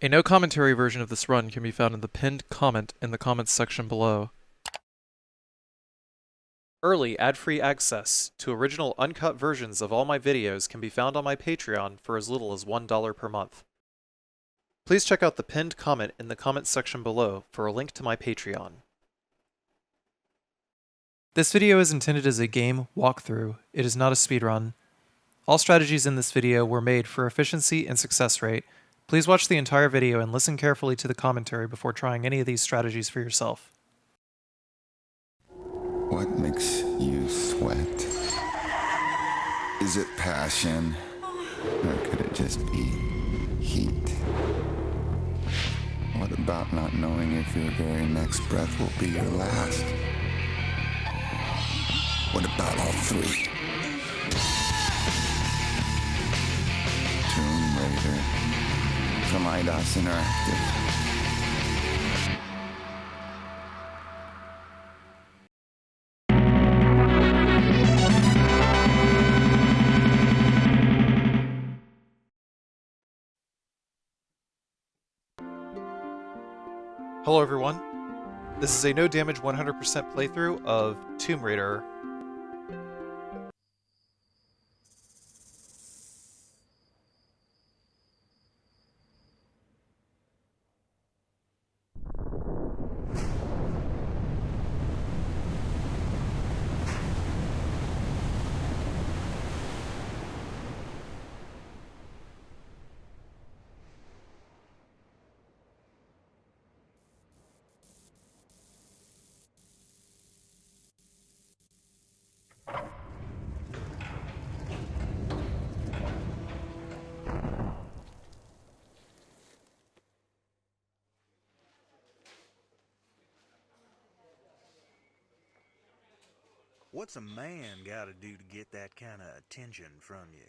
A no commentary version of this run can be found in the pinned comment in the comments section below. Early ad-free access to original uncut versions of all my videos can be found on my Patreon for as little as $1 per month. Please check out the pinned comment in the comments section below for a link to my Patreon. This video is intended as a game walkthrough. It is not a speedrun. All strategies in this video were made for efficiency and success rate. Please watch the entire video and listen carefully to the commentary before trying any of these strategies for yourself. What makes you sweat? Is it passion? Or could it just be heat? What about not knowing if your very next breath will be your last? What about all three? Tomb Raider from Midas Interactive. Hello everyone, this is a no damage 100% playthrough of Tomb Raider. What's a man gotta do to get that kind of attention from you?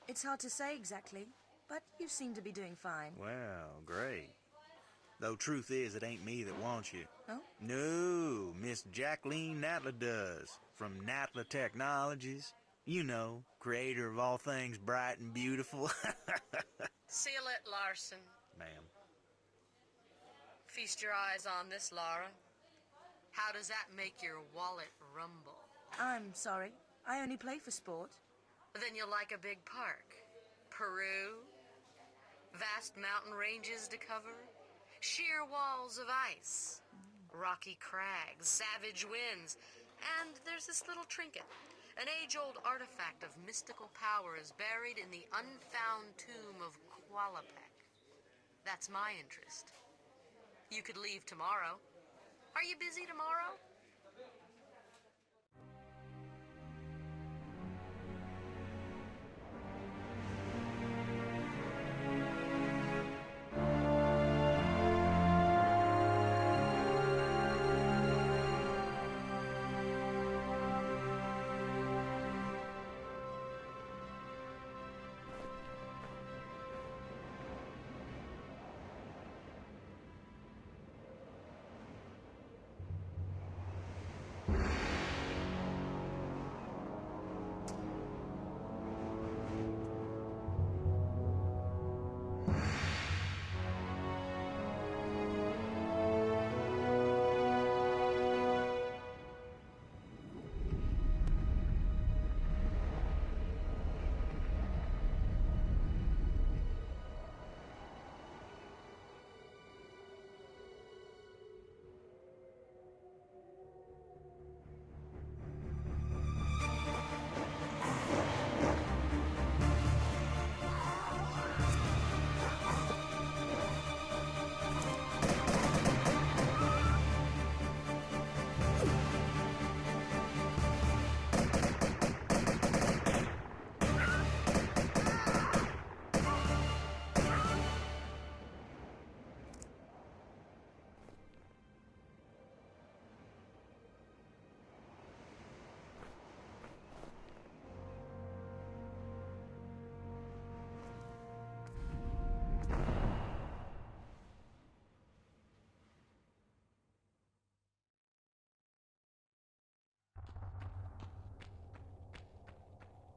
It's hard to say exactly, but you seem to be doing fine. Well, great. Though truth is, it ain't me that wants you. Oh? No, Miss Jacqueline Natla does. From Natla Technologies. You know, creator of all things bright and beautiful. Seal it, Larson. Ma'am. Feast your eyes on this, Laura. How does that make your wallet rumble? I'm sorry. I only play for sport. Then you'll like a big park. Peru, vast mountain ranges to cover, sheer walls of ice, rocky crags, savage winds, and there's this little trinket. An age-old artifact of mystical power is buried in the unfound tomb of Qualopec. That's my interest. You could leave tomorrow. Are you busy tomorrow?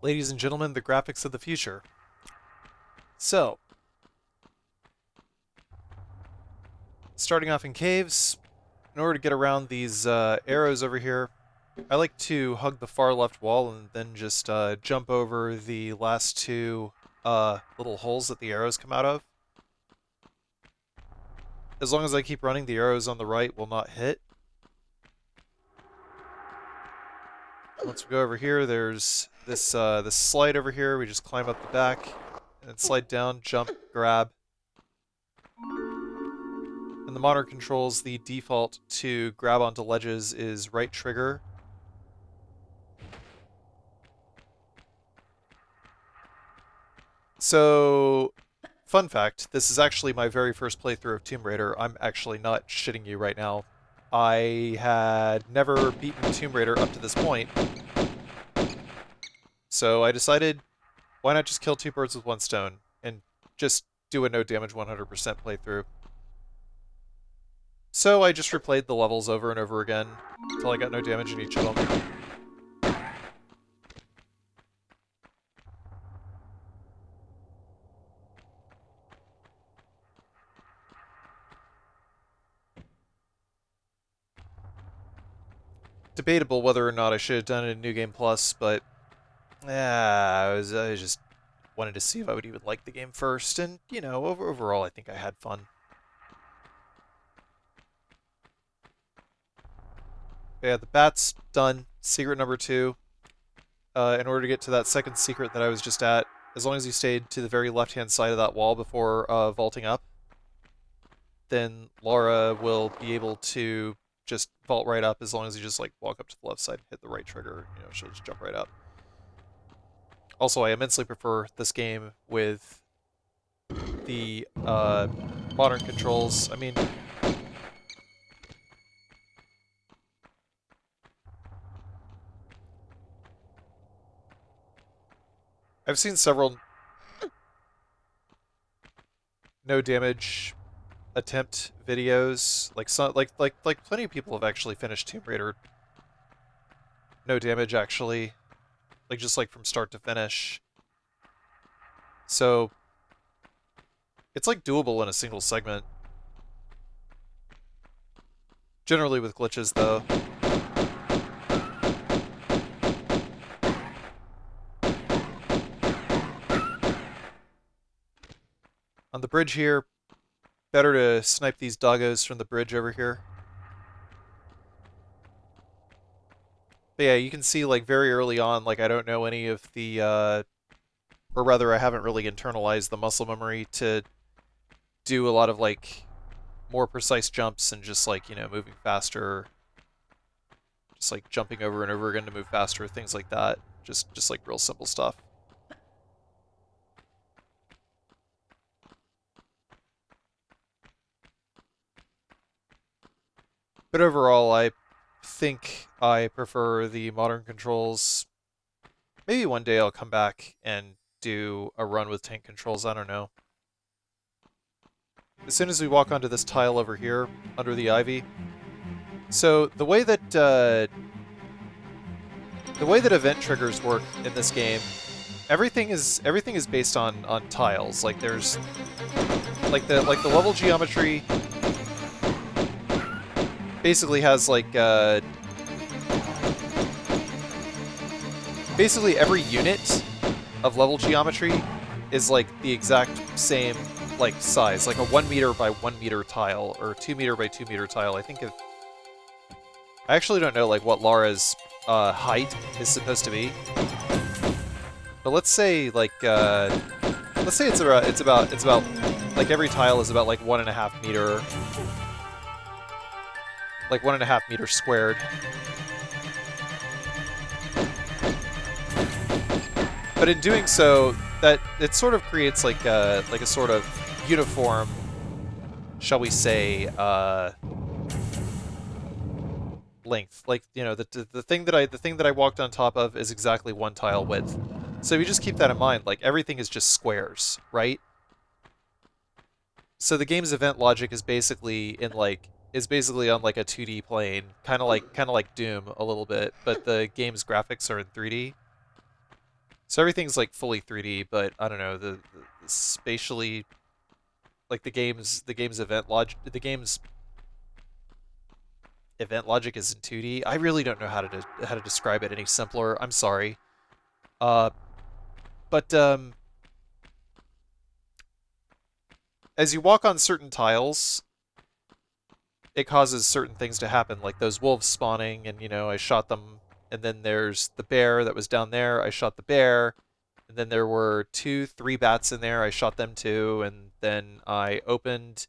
Ladies and gentlemen, the graphics of the future. So, Starting off in caves, in order to get around these arrows over here, I like to hug the far left wall and then just jump over the last two little holes that the arrows come out of. As long as I keep running, the arrows on the right will not hit. Once we go over here, there's this this slide over here. We just climb up the back and then slide down, jump, grab. In the modern controls, the default to grab onto ledges is right trigger. So, fun fact, this is actually my very first playthrough of Tomb Raider. I'm actually not shitting you right now. I had never beaten Tomb Raider up to this point. So I decided, why not just kill two birds with one stone and just do a no damage 100% playthrough. So I just replayed the levels over and over again until I got no damage in each of them. Debatable whether or not I should have done it in New Game Plus, but I just wanted to see if I would even like the game first, and, you know, overall I think I had fun. Yeah, the bat's done. Secret number 2. In order to get to that second secret that I was just at, as long as you stayed to the very left-hand side of that wall before vaulting up, then Laura will be able to just vault right up as long as you just, like, walk up to the left side, hit the right trigger, you know, she'll just jump right up. Also, I immensely prefer this game with the modern controls. I mean, I've seen several no damage attempt videos. Like plenty of people have actually finished Tomb Raider no damage, actually. Like, just like from start to finish. So it's like doable in a single segment. Generally with glitches, though. On the bridge here, better to snipe these doggos from the bridge over here. But yeah, you can see, like, very early on, like, I don't know any of the, or rather, I haven't really internalized the muscle memory to do a lot of, like, more precise jumps and just, like, you know, moving faster. Just, like, jumping over and over again to move faster, things like that. Just like, real simple stuff. But overall, I think I prefer the modern controls. Maybe one day I'll come back and do a run with tank controls, I don't know. As soon as we walk onto this tile over here, under the ivy. So, the way that event triggers work in this game, everything is based on tiles. Like, there's like the level geometry basically has, like, basically every unit of level geometry is, like, the exact same, like, size. Like a 1 meter by 1 meter tile, or 2 meter by 2 meter tile. I think if... I actually don't know, like, what Laura's height is supposed to be. But let's say, like, let's say it's about, like, every tile is about, like, 1.5 meter... like 1.5 meters squared. But in doing so, that it sort of creates like a sort of uniform, shall we say, length. Like, you know, the thing that I walked on top of is exactly 1 tile width. So if you just keep that in mind, like, everything is just squares, right? So the game's event logic is basically on like a 2D plane, kind of like Doom a little bit, but the game's graphics are in 3D. So everything's like fully 3D, but I don't know, the spatially like the game's event logic is in 2D. I really don't know how to describe it any simpler. I'm sorry. Uh, but as you walk on certain tiles, it causes certain things to happen, like those wolves spawning, and I shot them. And then there's the bear that was down there. I shot the bear. And then there were 3 bats in there. I shot them too. And then I opened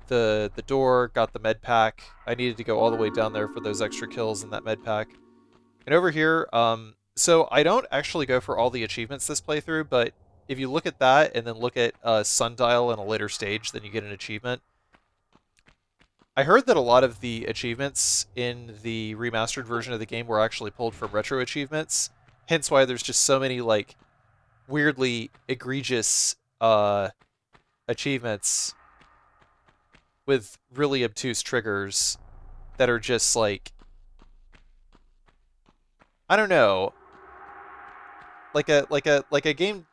the door, got the med pack. I needed to go all the way down there for those extra kills in that med pack. And over here, so I don't actually go for all the achievements this playthrough, but if you look at that and then look at Sundial in a later stage, then you get an achievement. I heard that a lot of the achievements in the remastered version of the game were actually pulled from retro achievements, hence why there's just so many, like, weirdly egregious achievements with really obtuse triggers that are just, like, I don't know, like a game,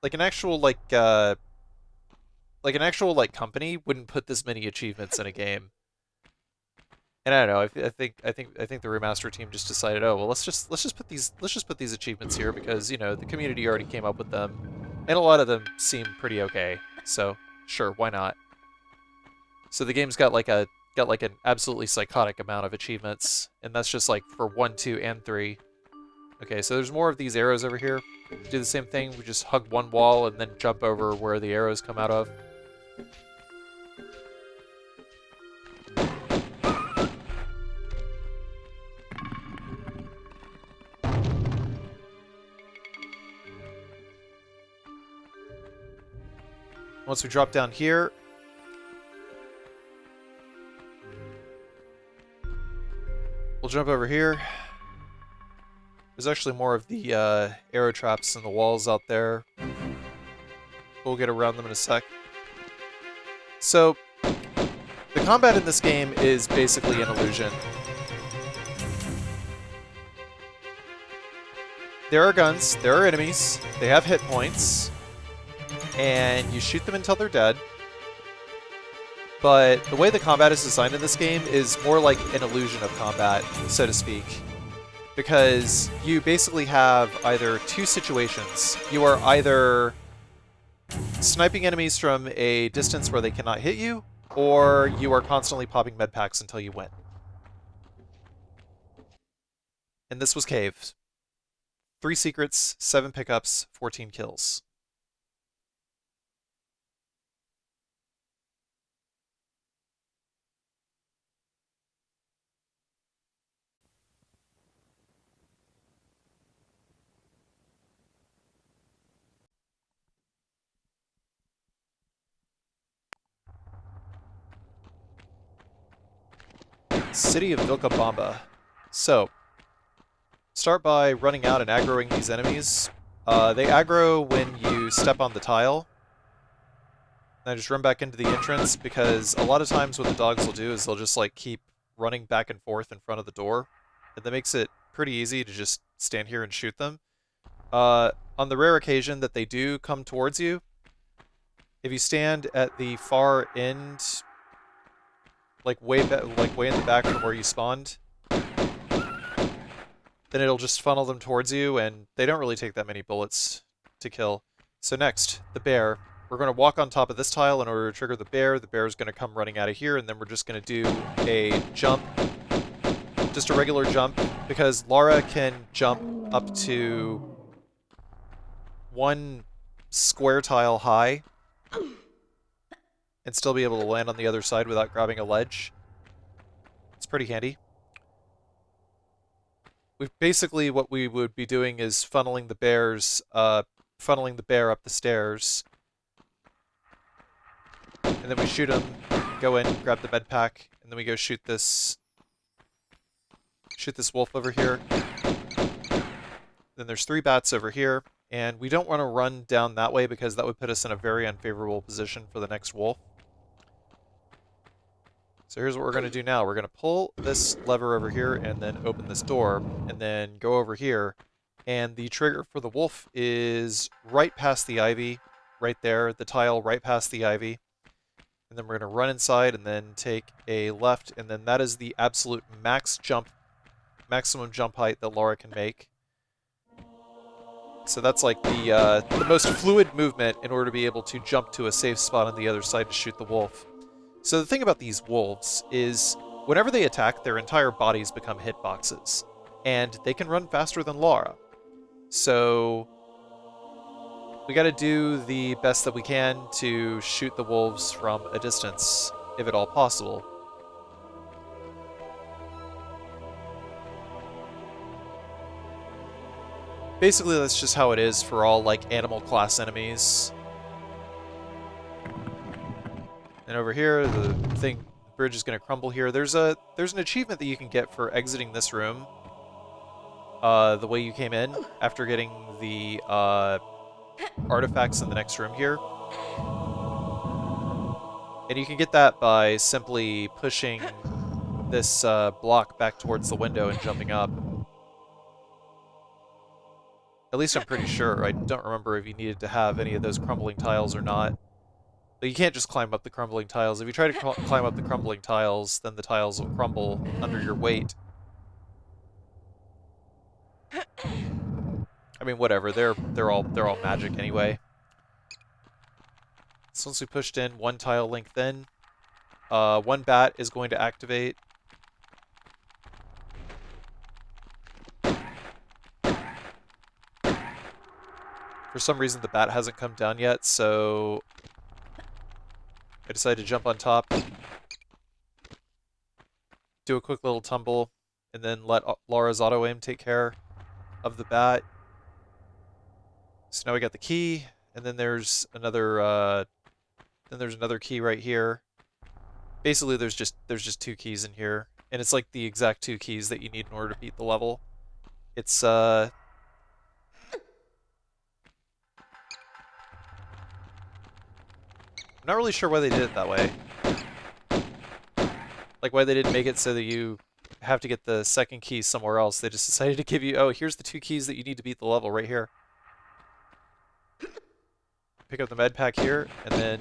like an actual company wouldn't put this many achievements in a game. And I don't know. I think the remaster team just decided, oh well, let's just put these achievements here because the community already came up with them, and a lot of them seem pretty okay. So sure, why not? So the game's got like an absolutely psychotic amount of achievements, and that's just like for 1, 2, and 3. Okay, so there's more of these arrows over here. Do the same thing. We just hug one wall and then jump over where the arrows come out of. Once we drop down here, we'll jump over here. There's actually more of the arrow traps in the walls out there. We'll get around them in a sec. So, the combat in this game is basically an illusion. There are guns, there are enemies, they have hit points, and you shoot them until they're dead. But the way the combat is designed in this game is more like an illusion of combat, so to speak. Because you basically have either 2 situations. You are either sniping enemies from a distance where they cannot hit you, or you are constantly popping med packs until you win. And this was Cave. 3 secrets, 7 pickups, 14 kills. City of Vilcabamba. So, start by running out and aggroing these enemies. They aggro when you step on the tile. And I just run back into the entrance because a lot of times what the dogs will do is they'll just like keep running back and forth in front of the door. And that makes it pretty easy to just stand here and shoot them. On the rare occasion that they do come towards you, if you stand at the far end, like way in the back from where you spawned, then it'll just funnel them towards you, and they don't really take that many bullets to kill. So next, the bear. We're going to walk on top of this tile in order to trigger the bear. The bear is going to come running out of here, and then we're just going to do a jump. Just a regular jump, because Lara can jump up to 1 square tile high and still be able to land on the other side without grabbing a ledge. It's pretty handy. Basically what we would be doing is funneling the bear up the stairs. And then we shoot him, go in, grab the med pack, and then we go shoot this wolf over here. Then there's 3 bats over here, and we don't want to run down that way because that would put us in a very unfavorable position for the next wolf. So here's what we're going to do now. We're going to pull this lever over here and then open this door and then go over here. And the trigger for the wolf is right past the ivy. right there, the tile right past the ivy. And then we're going to run inside and then take a left, and then that is the absolute maximum jump height that Laura can make. So that's like the most fluid movement in order to be able to jump to a safe spot on the other side to shoot the wolf. So the thing about these wolves is whenever they attack, their entire bodies become hitboxes. And they can run faster than Laura. So we got to do the best that we can to shoot the wolves from a distance, if at all possible. Basically, that's just how it is for all, like, animal class enemies. And over here, the bridge is going to crumble here. There's an achievement that you can get for exiting this room the way you came in after getting the artifacts in the next room here. And you can get that by simply pushing this block back towards the window and jumping up. At least I'm pretty sure. I don't remember if you needed to have any of those crumbling tiles or not. But you can't just climb up the crumbling tiles. If you try to climb up the crumbling tiles, then the tiles will crumble under your weight. I mean, whatever. They're all magic anyway. So once we pushed in one tile length in, one bat is going to activate. For some reason, the bat hasn't come down yet, so I decided to jump on top, do a quick little tumble, and then let Laura's auto-aim take care of the bat. So now we got the key, and then there's another key right here. Basically, there's just 2 keys in here, and it's like the exact 2 keys that you need in order to beat the level. It's I'm not really sure why they did it that way. Like, why they didn't make it so that you have to get the second key somewhere else. They just decided to give you, oh, here's the 2 keys that you need to beat the level right here. Pick up the med pack here, and then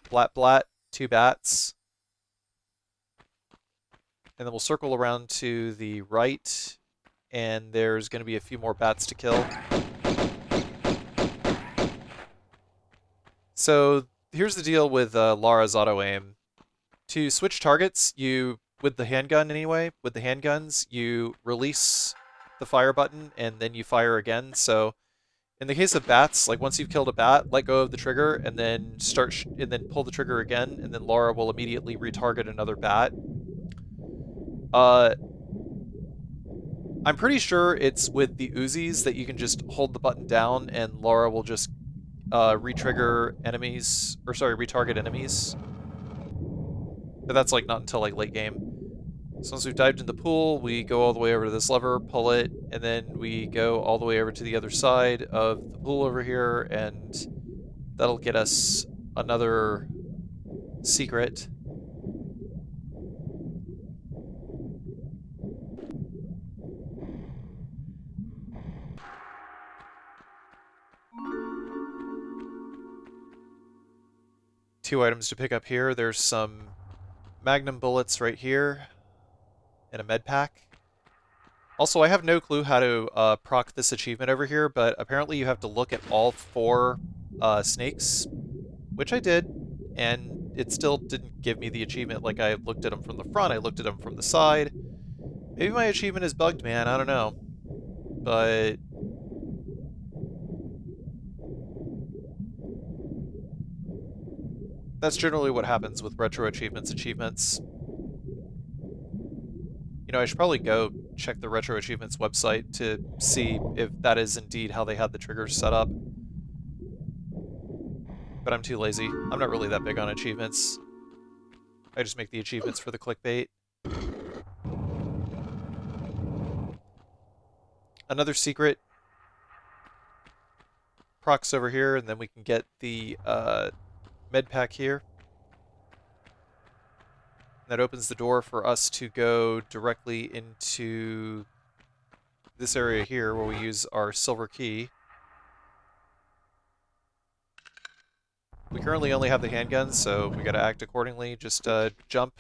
blat blat, 2 bats. And then we'll circle around to the right, and there's going to be a few more bats to kill. So here's the deal with Lara's auto-aim. To switch targets, with the handgun anyway, with the handguns, you release the fire button and then you fire again. So in the case of bats, like once you've killed a bat, let go of the trigger and then pull the trigger again, and then Lara will immediately retarget another bat. I'm pretty sure it's with the Uzis that you can just hold the button down and Lara will just retarget enemies. But that's like not until like late game. So once we've dived in the pool, we go all the way over to this lever, pull it, and then we go all the way over to the other side of the pool over here, and that'll get us another secret. Two items to pick up here. There's some magnum bullets right here and a med pack. Also, I have no clue how to proc this achievement over here, but apparently you have to look at all 4 snakes, which I did, and it still didn't give me the achievement. Like, I looked at them from the front, I looked at them from the side. Maybe my achievement is bugged, man, I don't know. But that's generally what happens with retro achievements. You know, I should probably go check the Retro Achievements website to see if that is indeed how they had the triggers set up. But I'm too lazy. I'm not really that big on achievements. I just make the achievements for the clickbait. Another secret procs over here, and then we can get the med pack here. That opens the door for us to go directly into this area here where we use our silver key. We currently only have the handguns, so we gotta act accordingly. Just jump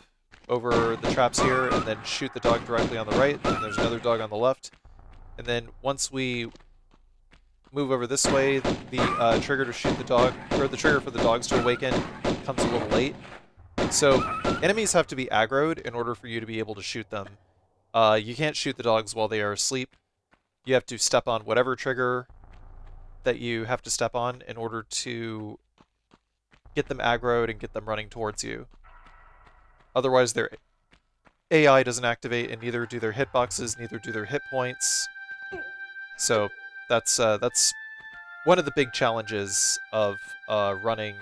over the traps here and then shoot the dog directly on the right, and there's another dog on the left. And then once we move over this way, the trigger to shoot the dog, or the trigger for the dogs to awaken, comes a little late. So enemies have to be aggroed in order for you to be able to shoot them. You can't shoot the dogs while they are asleep. You have to step on whatever trigger that you have to step on in order to get them aggroed and get them running towards you. Otherwise, their AI doesn't activate, and neither do their hitboxes, neither do their hit points. So that's one of the big challenges of running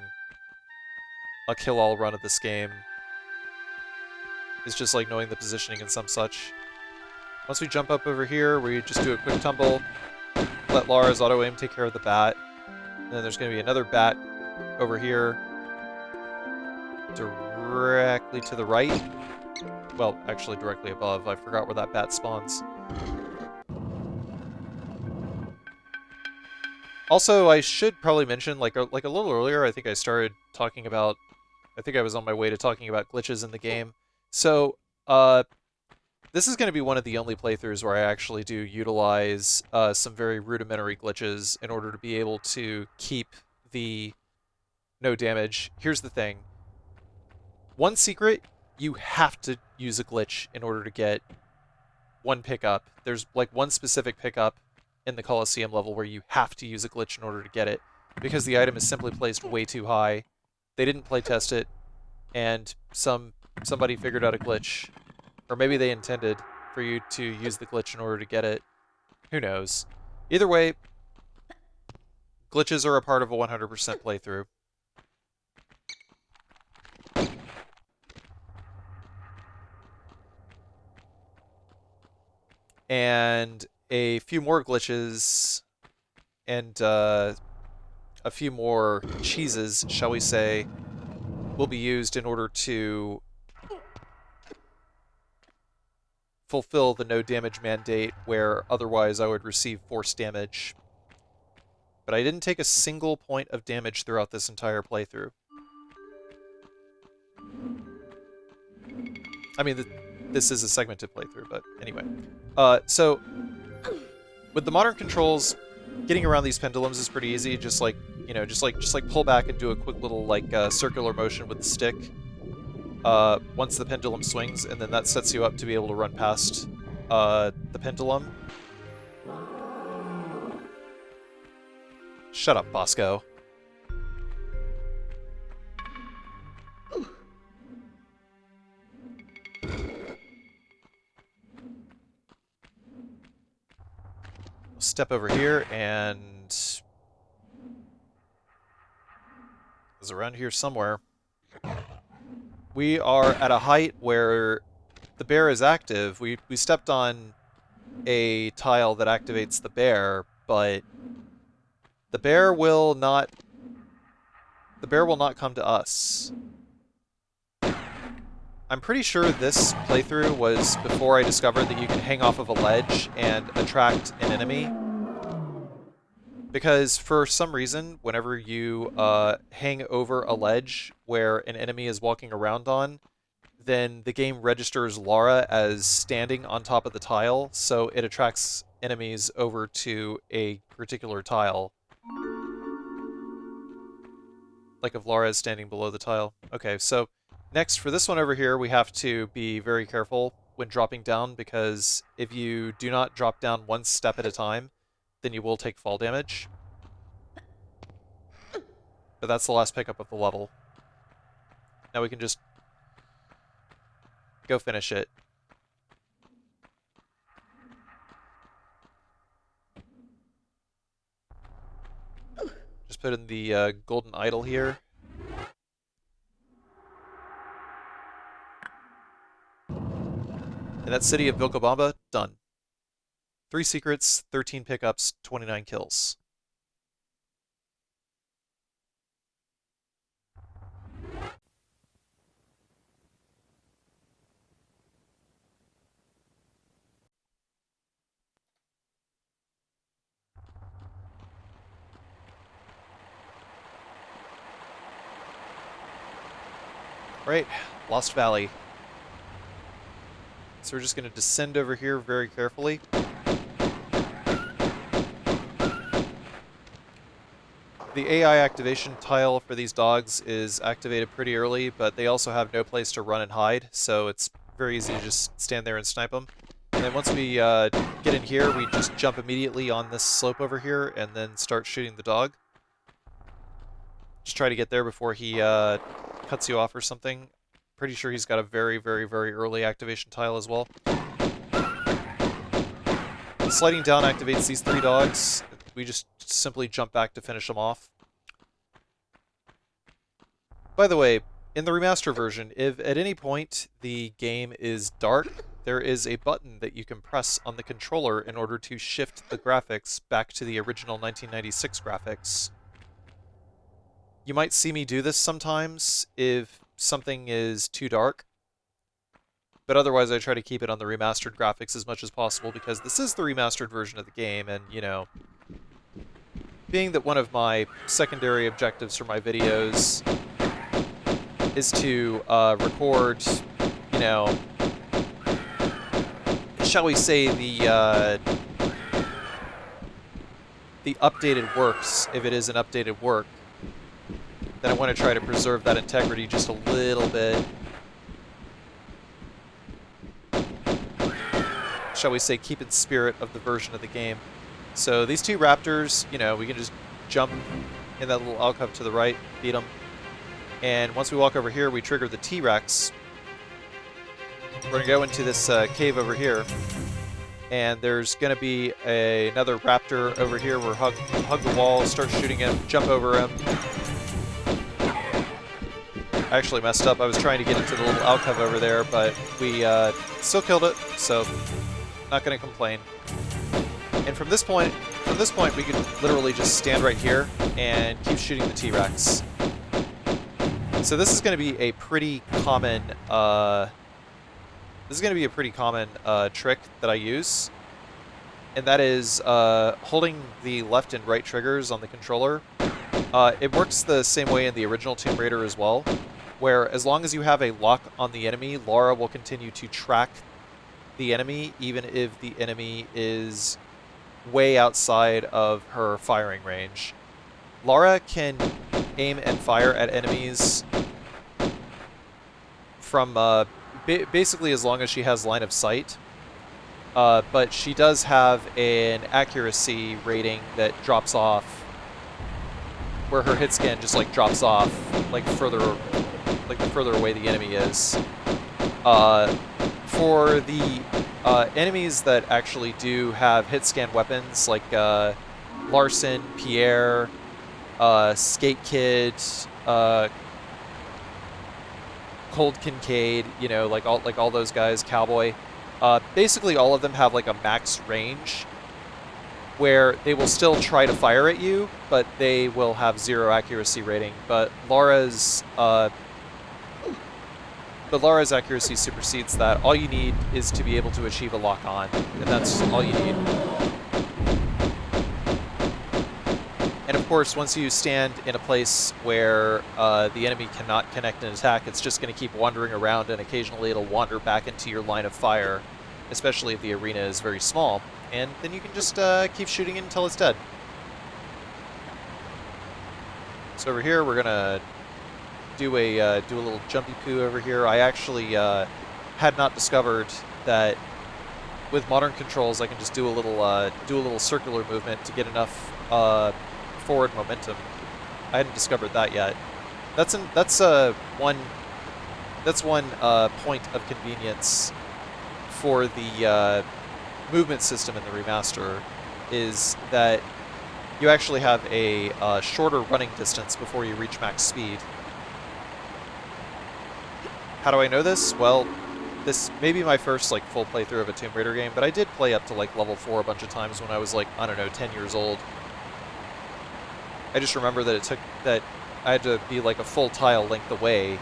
a kill-all run of this game. Is just like knowing the positioning and some such. Once we jump up over here, we just do a quick tumble, let Lara's auto-aim take care of the bat, and then there's going to be another bat over here, directly to the right. Well, actually directly above. I forgot where that bat spawns. Also, I should probably mention, like a little earlier, I think I started talking about, I think I was on my way to talking about glitches in the game. So, this is going to be one of the only playthroughs where I actually do utilize some very rudimentary glitches in order to be able to keep the no damage. Here's the thing. One secret, you have to use a glitch in order to get one pickup. There's like one specific pickup in the Coliseum level where you have to use a glitch in order to get it, because the item is simply placed way too high. They didn't playtest it, and somebody figured out a glitch. Or maybe they intended for you to use the glitch in order to get it. Who knows? Either way, glitches are a part of a 100% playthrough. And a few more glitches and a few more cheeses, shall we say, will be used in order to fulfill the no damage mandate, where otherwise I would receive force damage. But I didn't take a single point of damage throughout this entire playthrough. I mean, this is a segmented playthrough, but anyway. So, with the modern controls, getting around these pendulums is pretty easy. Just like, you know, just like pull back and do a quick little like circular motion with the stick. Once the pendulum swings, and then that sets you up to be able to run past the pendulum. Shut up, Bosco. Step over here, and it's around here somewhere. We are at a height where the bear is active. We stepped on a tile that activates the bear, but the bear will not come to us. I'm pretty sure this playthrough was before I discovered that you can hang off of a ledge and attract an enemy. Because for some reason, whenever you hang over a ledge where an enemy is walking around on, then the game registers Lara as standing on top of the tile, so it attracts enemies over to a particular tile. Like if Lara is standing below the tile. Okay, so next, for this one over here, we have to be very careful when dropping down, because if you do not drop down one step at a time, then you will take fall damage. But that's the last pickup of the level. Now we can just go finish it. Just put in the golden idol here. And that city of Vilcabamba, done. 3 secrets, 13 pickups, 29 kills. Right, Lost Valley. So we're just going to descend over here very carefully. The AI activation tile for these dogs is activated pretty early, but they also have no place to run and hide, so it's very easy to just stand there and snipe them. And then once we get in here, we just jump immediately on this slope over here and then start shooting the dog. Just try to get there before he cuts you off or something. Pretty sure he's got a very, very, very early activation tile as well. Sliding down activates these 3 dogs. We just simply jump back to finish them off. By the way, in the remaster version, if at any point the game is dark, there is a button that you can press on the controller in order to shift the graphics back to the original 1996 graphics. You might see me do this sometimes if something is too dark, but otherwise I try to keep it on the remastered graphics as much as possible because this is the remastered version of the game, and, you know, being that one of my secondary objectives for my videos is to record, you know, shall we say, the updated works, if it is an updated work, then I want to try to preserve that integrity just a little bit. Shall we say, keep in spirit of the version of the game. So these 2 raptors, you know, we can just jump in that little alcove to the right, beat them. And once we walk over here, we trigger the T-Rex. We're going to go into this cave over here. And there's going to be another raptor over here. We'll hug the wall, start shooting him, jump over him. I actually messed up. I was trying to get into the little alcove over there, but we still killed it, so not going to complain. And from this point, we can literally just stand right here and keep shooting the T-Rex. So this is going to be a pretty common trick that I use, and that is holding the left and right triggers on the controller. It works the same way in the original Tomb Raider as well, where as long as you have a lock on the enemy, Lara will continue to track the enemy, even if the enemy is way outside of her firing range. Lara can aim and fire at enemies from basically as long as she has line of sight, but she does have an accuracy rating that drops off, where her hit scan just like drops off like the further away the enemy is. For the enemies that actually do have hit scan weapons, like Larson, Pierre, Skate Kid, Cold Kincaid, you know, like all those guys, Cowboy. Basically, all of them have like a max range where they will still try to fire at you, but they will have 0 accuracy rating. But Lara's accuracy supersedes that. All you need is to be able to achieve a lock-on, and that's all you need. And of course, once you stand in a place where the enemy cannot connect an attack, it's just going to keep wandering around, and occasionally it'll wander back into your line of fire, especially if the arena is very small. And then you can just keep shooting it until it's dead. So over here, we're gonna do a little jumpy poo over here. I actually had not discovered that with modern controls I can just do a little circular movement to get enough forward momentum. I hadn't discovered that yet. That's one point of convenience for the movement system in the remaster, is that you actually have a shorter running distance before you reach max speed. How do I know this? Well, this may be my first like full playthrough of a Tomb Raider game, but I did play up to like level 4 a bunch of times when I was like, I don't know, 10 years old. I just remember that I had to be like a full tile length away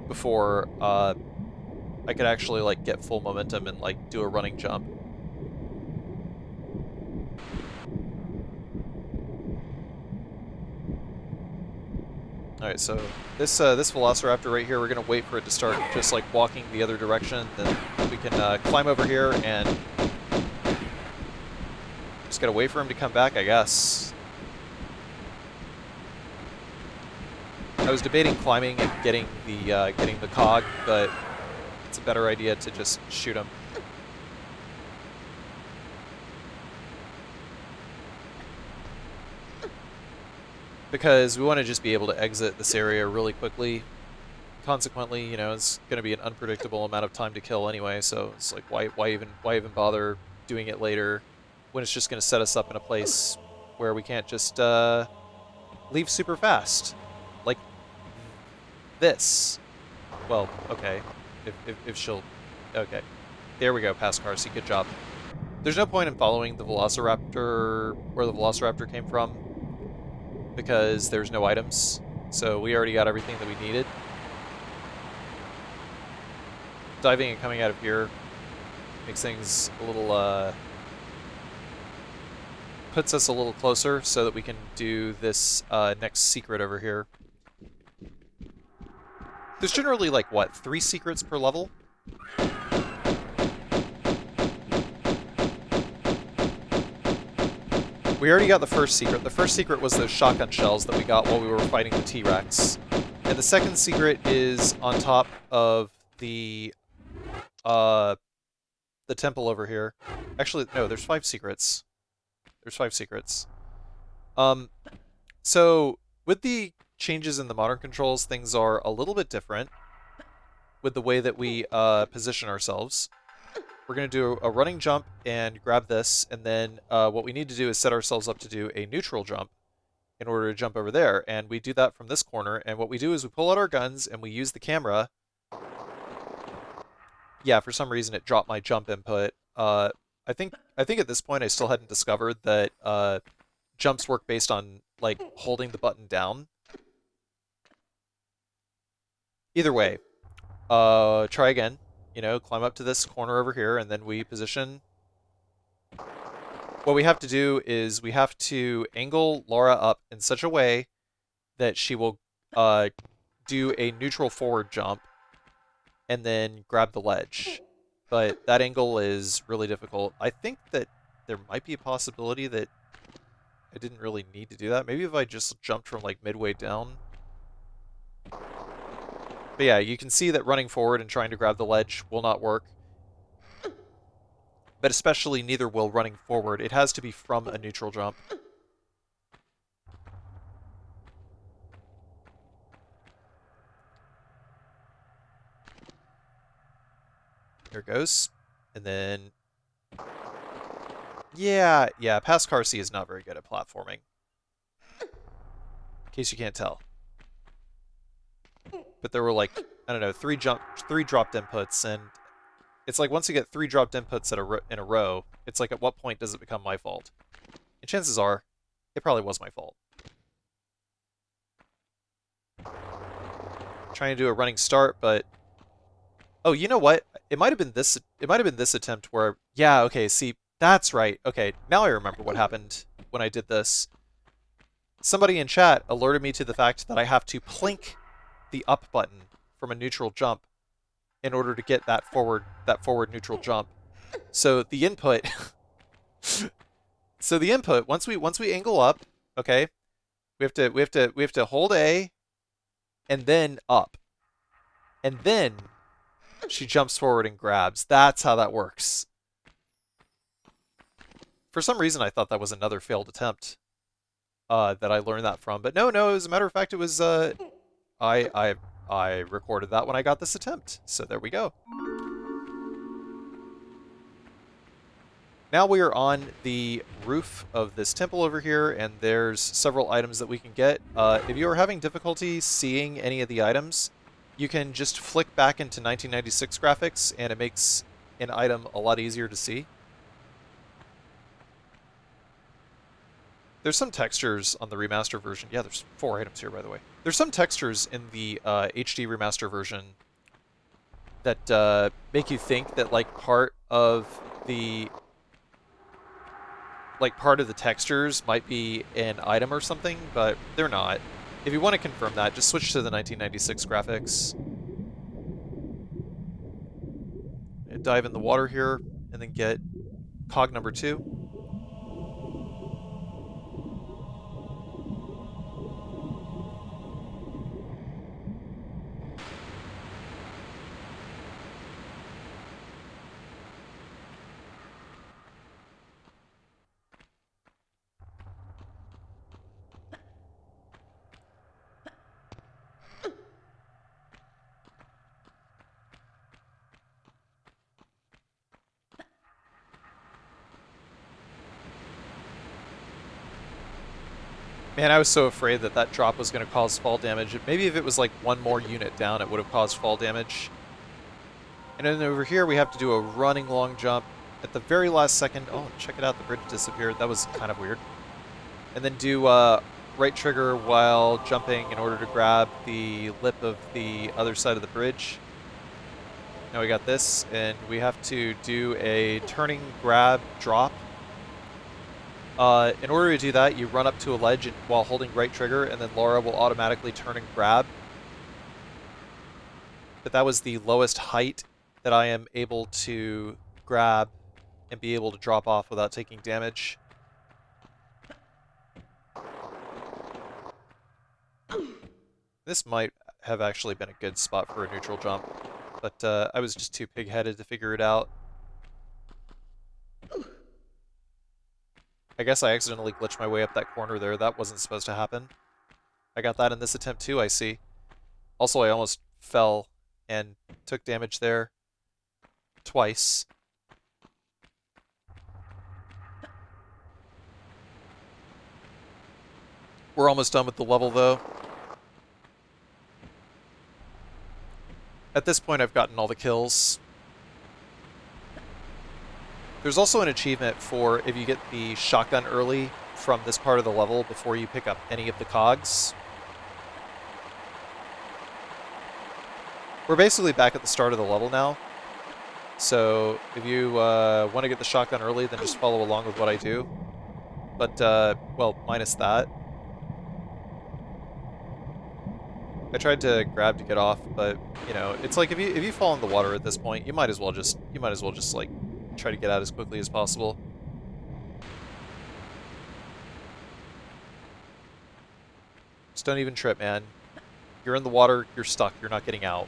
before I could actually like get full momentum and like do a running jump. Alright, so this Velociraptor right here, we're gonna wait for it to start just like walking the other direction, then we can climb over here and just gotta wait for him to come back, I guess. I was debating climbing and getting the cog, but it's a better idea to just shoot him. Because we want to just be able to exit this area really quickly. Consequently, you know, it's going to be an unpredictable amount of time to kill anyway, so it's like, why even bother doing it later when it's just going to set us up in a place where we can't just leave super fast, like this. Well, okay, if she'll, okay, there we go, past Carsey, good job. There's no point in following the Velociraptor where the Velociraptor came from, because there's no items, so we already got everything that we needed. Diving and coming out of here makes things a little, puts us a little closer so that we can do this next secret over here. There's generally like, what, 3 secrets per level? We already got the first secret. The first secret was those shotgun shells that we got while we were fighting the T-Rex. And the second secret is on top of the temple over here. Actually, no, there's 5 secrets. There's 5 secrets. So, with the changes in the modern controls, things are a little bit different with the way that we position ourselves. We're going to do a running jump and grab this, and then what we need to do is set ourselves up to do a neutral jump in order to jump over there. And we do that from this corner, and what we do is we pull out our guns and we use the camera. Yeah, for some reason it dropped my jump input. I think at this point I still hadn't discovered that jumps work based on like holding the button down. Either way, try again. You know, climb up to this corner over here, and then we position. What we have to do is we have to angle Laura up in such a way that she will do a neutral forward jump and then grab the ledge. But that angle is really difficult. I think that there might be a possibility that I didn't really need to do that. Maybe if I just jumped from like midway down. But yeah, you can see that running forward and trying to grab the ledge will not work. But especially neither will running forward. It has to be from a neutral jump. There it goes. And then... Yeah, past Carsey is not very good at platforming. In case you can't tell. But there were like, I don't know, 3 dropped inputs, and it's like once you get 3 dropped inputs in a row, it's like at what point does it become my fault? And chances are, it probably was my fault. Trying to do a running start, but oh, you know what? It might have been this. It might have been this attempt where, yeah, okay, see, that's right. Okay, now I remember what happened when I did this. Somebody in chat alerted me to the fact that I have to plink the up button from a neutral jump in order to get that forward neutral jump. So the input once we angle up, okay? We have to hold A and then up. And then she jumps forward and grabs. That's how that works. For some reason I thought that was another failed attempt that I learned that from, but no, as a matter of fact it was I recorded that when I got this attempt, so there we go. Now we are on the roof of this temple over here, and there's several items that we can get. If you are having difficulty seeing any of the items, you can just flick back into 1996 graphics, and it makes an item a lot easier to see. There's some textures on the remaster version. Yeah, there's 4 items here, by the way. There's some textures in the HD remaster version that make you think that like part of the textures might be an item or something, but they're not. if you want to confirm that, just switch to the 1996 graphics. And dive in the water here, and then get cog number 2. Man, I was so afraid that that drop was going to cause fall damage. Maybe if it was like one more unit down, it would have caused fall damage. And then over here, we have to do a running long jump at the very last second. Oh, check it out. The bridge disappeared. That was kind of weird. And then do right trigger while jumping in order to grab the lip of the other side of the bridge. Now we got this, and we have to do a turning grab drop. In order to do that, you run up to a ledge while holding right trigger, and then Laura will automatically turn and grab. But that was the lowest height that I am able to grab and be able to drop off without taking damage. This might have actually been a good spot for a neutral jump, but I was just too pig-headed to figure it out. I guess I accidentally glitched my way up that corner there. That wasn't supposed to happen. I got that in this attempt too, I see. Also, I almost fell and took damage there twice. We're almost done with the level, though. At this point, I've gotten all the kills. There's also an achievement for if you get the shotgun early from this part of the level before you pick up any of the cogs. We're basically back at the start of the level now. So if you want to get the shotgun early, then just follow along with what I do. But, well, minus that. I tried to grab to get off, but, you know, it's like if you fall in the water at this point, you might as well just like try to get out as quickly as possible. Just don't even trip, man. You're in the water, you're stuck, you're not getting out.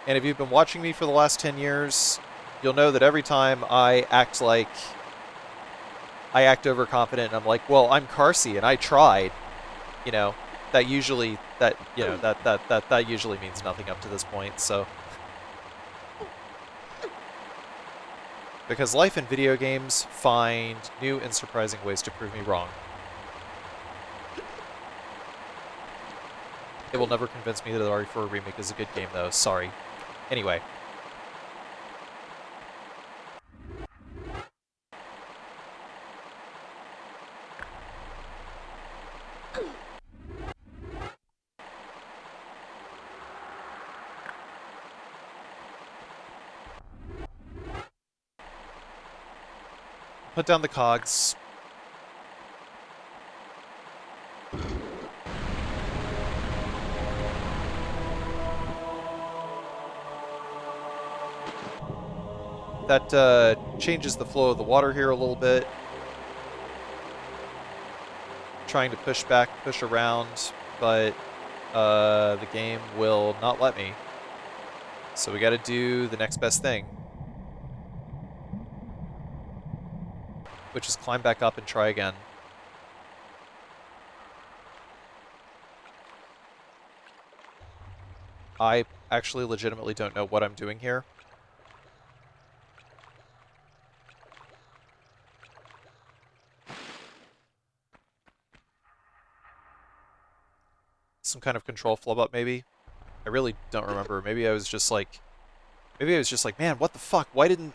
And if you've been watching me for the last 10 years, you'll know that every time I act overconfident and I'm like, well, I'm Carsey and I tried, you know, that usually means nothing up to this point, so. Because life in video games find new and surprising ways to prove me wrong. It will never convince me that RE4 Remake is a good game, though. Sorry. Anyway. Put down the cogs. That changes the flow of the water here a little bit. Trying to push back, push around, but the game will not let me. So we gotta do the next best thing. Which is climb back up and try again. I actually legitimately don't know what I'm doing here. Some kind of control flub up, maybe? I really don't remember. Maybe I was just like, man, what the fuck? Why didn't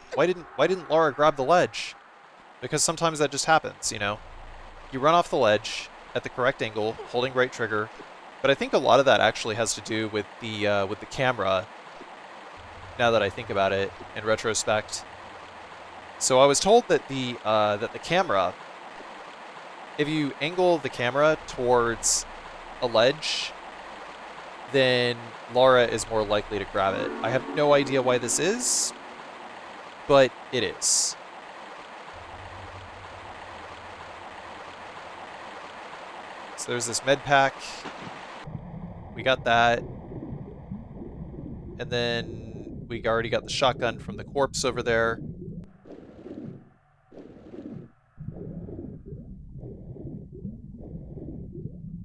Laura grab the ledge? Because sometimes that just happens, you know? You run off the ledge at the correct angle, holding right trigger, but I think a lot of that actually has to do with the camera, now that I think about it, in retrospect. So I was told that the camera, if you angle the camera towards a ledge, then Lara is more likely to grab it. I have no idea why this is, but it is. So there's this med pack. We got that. And then we already got the shotgun from the corpse over there.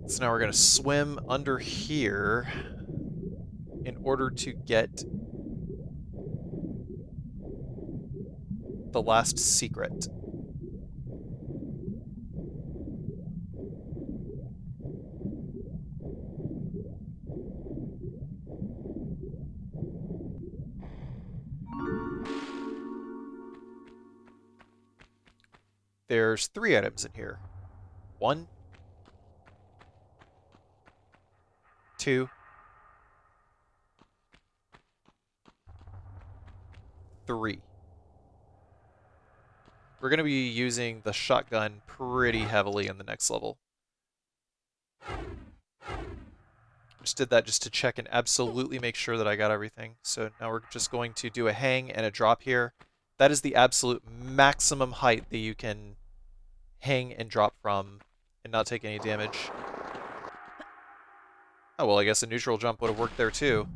So now we're going to swim under here in order to get the last secret. There's 3 items in here. 1, 2, 3. We're going to be using the shotgun pretty heavily in the next level. Just did that just to check and absolutely make sure that I got everything. So now we're just going to do a hang and a drop here. That is the absolute maximum height that you can hang and drop from and not take any damage. Oh, well, I guess a neutral jump would have worked there too.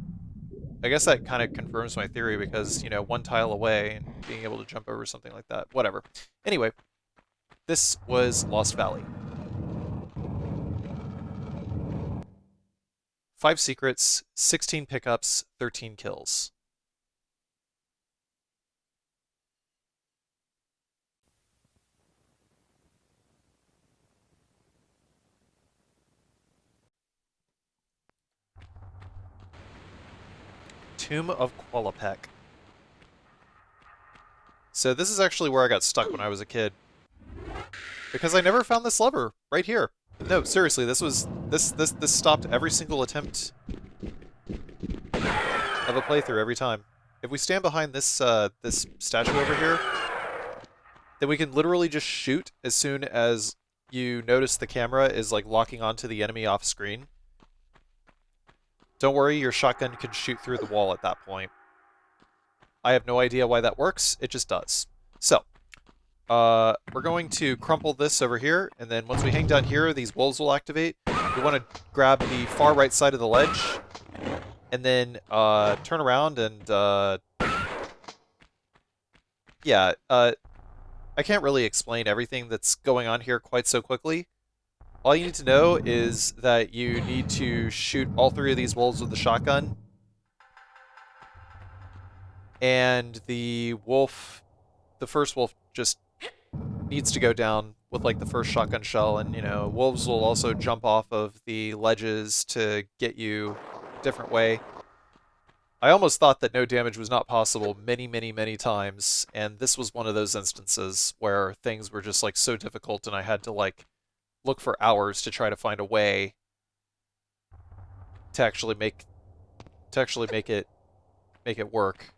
I guess that kind of confirms my theory because, you know, 1 tile away and being able to jump over something like that. Whatever. Anyway, this was Lost Valley. 5 secrets, 16 pickups, 13 kills. Tomb of Qualopec. So this is actually where I got stuck when I was a kid. Because I never found this lever right here. No, seriously, this stopped every single attempt of a playthrough every time. If we stand behind this this statue over here, then we can literally just shoot as soon as you notice the camera is like locking onto the enemy off screen. Don't worry, your shotgun can shoot through the wall at that point. I have no idea why that works, it just does. So, we're going to crumple this over here, and then once we hang down here, these wolves will activate. We want to grab the far right side of the ledge, and then turn around and, yeah, I can't really explain everything that's going on here quite so quickly. All you need to know is that you need to shoot all 3 of these wolves with the shotgun. And the wolf, the first wolf just needs to go down with like the first shotgun shell, and you know, wolves will also jump off of the ledges to get you a different way. I almost thought that no damage was not possible many times, and this was one of those instances where things were just like so difficult and I had to like look for hours to try to find a way to actually make it work.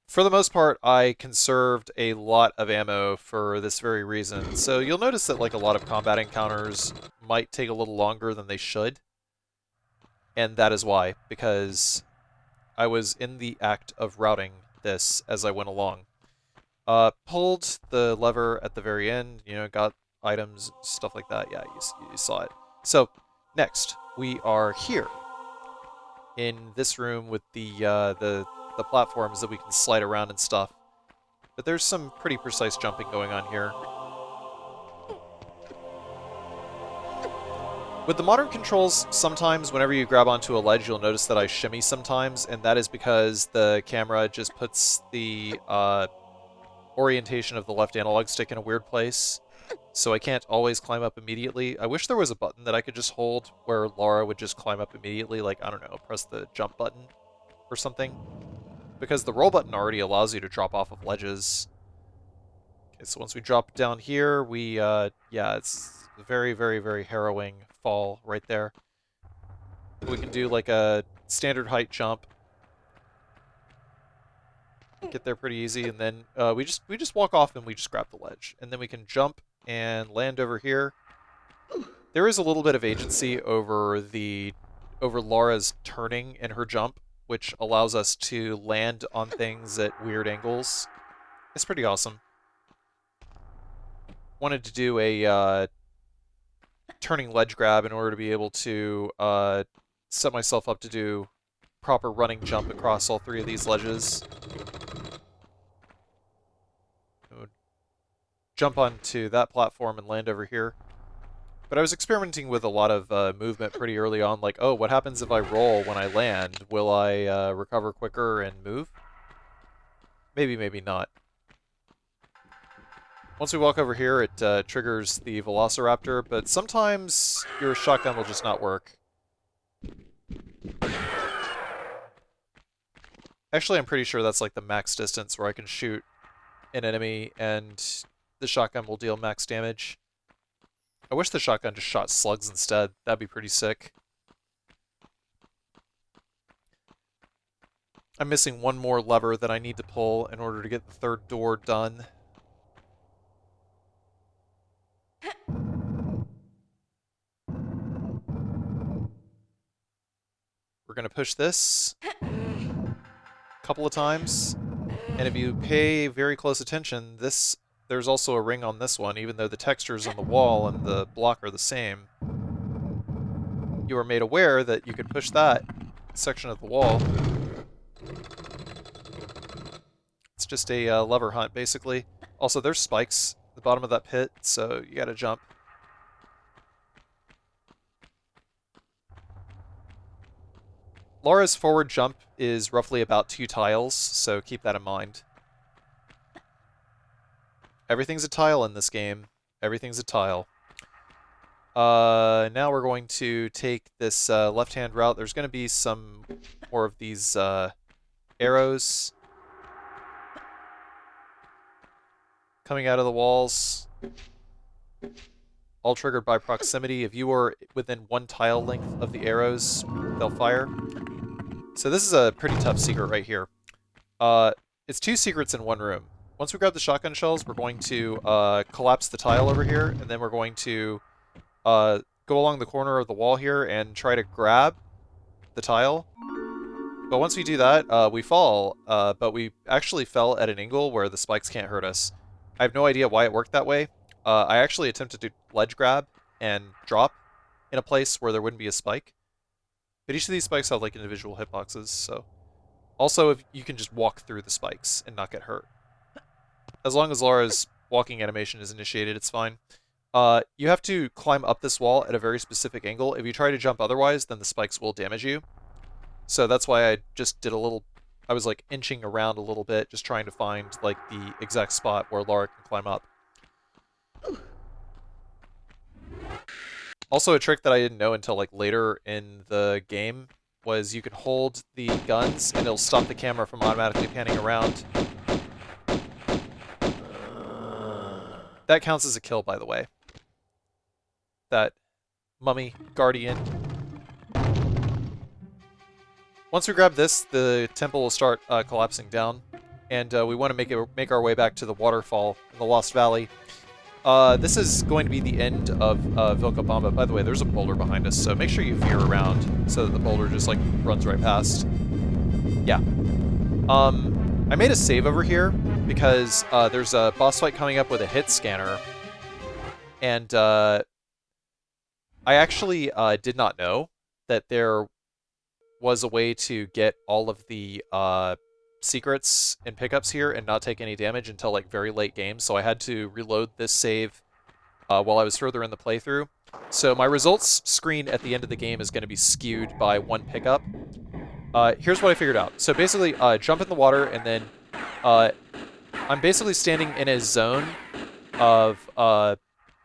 For the most part, I conserved a lot of ammo for this very reason. So you'll notice that like a lot of combat encounters might take a little longer than they should. And that is why, because I was in the act of routing this as I went along. Pulled the lever at the very end, you know, got items, stuff like that. Yeah, you saw it. So, next, we are here in this room with the platforms that we can slide around and stuff. But there's some pretty precise jumping going on here. With the modern controls, sometimes whenever you grab onto a ledge, you'll notice that I shimmy sometimes, and that is because the camera just puts the orientation of the left analog stick in a weird place, so I can't always climb up immediately. I wish there was a button that I could just hold where Lara would just climb up immediately, like, I don't know, press the jump button or something. Because the roll button already allows you to drop off of ledges. Okay, so once we drop down here, we, yeah, it's a very harrowing fall right there. We can do like a standard height jump. get there pretty easy, and then we just walk off and we just grab the ledge, and then we can jump and land over here. There is a little bit of agency over Laura's turning in her jump, which allows us to land on things at weird angles. It's pretty awesome. Wanted to do a turning ledge grab in order to be able to set myself up to do proper running jump across all 3 of these ledges. Jump onto that platform and land over here. But I was experimenting with a lot of movement pretty early on, like, oh, what happens if I roll when I land? Will I recover quicker and move? Maybe, maybe not. Once we walk over here, it triggers the Velociraptor, but sometimes your shotgun will just not work. Actually, I'm pretty sure that's like the max distance where I can shoot an enemy and the shotgun will deal max damage. I wish the shotgun just shot slugs instead. That'd be pretty sick. I'm missing one more lever that I need to pull in order to get the 3rd door done. We're going to push this a couple of times, and if you pay very close attention, there's also a ring on this one, even though the textures on the wall and the block are the same. You are made aware that you can push that section of the wall. It's just a lever hunt, basically. Also, there's spikes at the bottom of that pit, so you gotta jump. Laura's forward jump is roughly about 2 tiles, so keep that in mind. Everything's a tile in this game. Everything's a tile. Now we're going to take this left-hand route. There's going to be some more of these arrows coming out of the walls, all triggered by proximity. If you are within 1 tile length of the arrows, they'll fire. So this is a pretty tough secret right here. It's 2 secrets in 1 room. Once we grab the shotgun shells, we're going to collapse the tile over here, and then we're going to go along the corner of the wall here and try to grab the tile. But once we do that, we fall, but we actually fell at an angle where the spikes can't hurt us. I have no idea why it worked that way. I actually attempted to ledge grab and drop in a place where there wouldn't be a spike. But each of these spikes have like individual hitboxes, so... Also, if you can just walk through the spikes and not get hurt. As long as Laura's walking animation is initiated, it's fine. You have to climb up this wall at a very specific angle. If you try to jump otherwise, then the spikes will damage you. So that's why I just did a little... I was like inching around a little bit, just trying to find like the exact spot where Laura can climb up. Also, a trick that I didn't know until like later in the game was you can hold the guns and it'll stop the camera from automatically panning around. That counts as a kill, by the way. That mummy guardian. Once we grab this, the temple will start collapsing down, and we want to make our way back to the waterfall in the Lost Valley. This is going to be the end of Vilcabamba. By the way, there's a boulder behind us, so make sure you veer around so that the boulder just like runs right past. Yeah. I made a save over here because there's a boss fight coming up with a hit scanner, and I actually did not know that there was a way to get all of the secrets and pickups here and not take any damage until like very late game, so I had to reload this save while I was further in the playthrough. So my results screen at the end of the game is going to be skewed by 1 pickup. Here's what I figured out. So basically, jump in the water, and then I'm basically standing in a zone of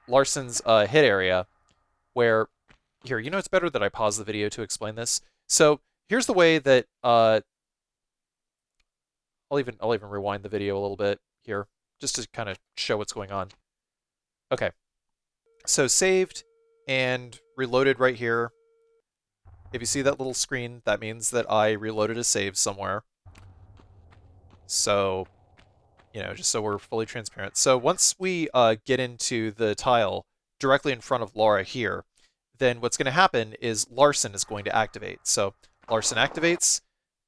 Larson's hit area where... Here, you know, it's better that I pause the video to explain this. So here's the way that I'll even rewind the video a little bit here just to kind of show what's going on. Okay, so saved and reloaded right here. If you see that little screen, that means that I reloaded a save somewhere. So, you know, just so we're fully transparent. So once we get into the tile directly in front of Laura here, then what's going to happen is Larson is going to activate. So Larson activates,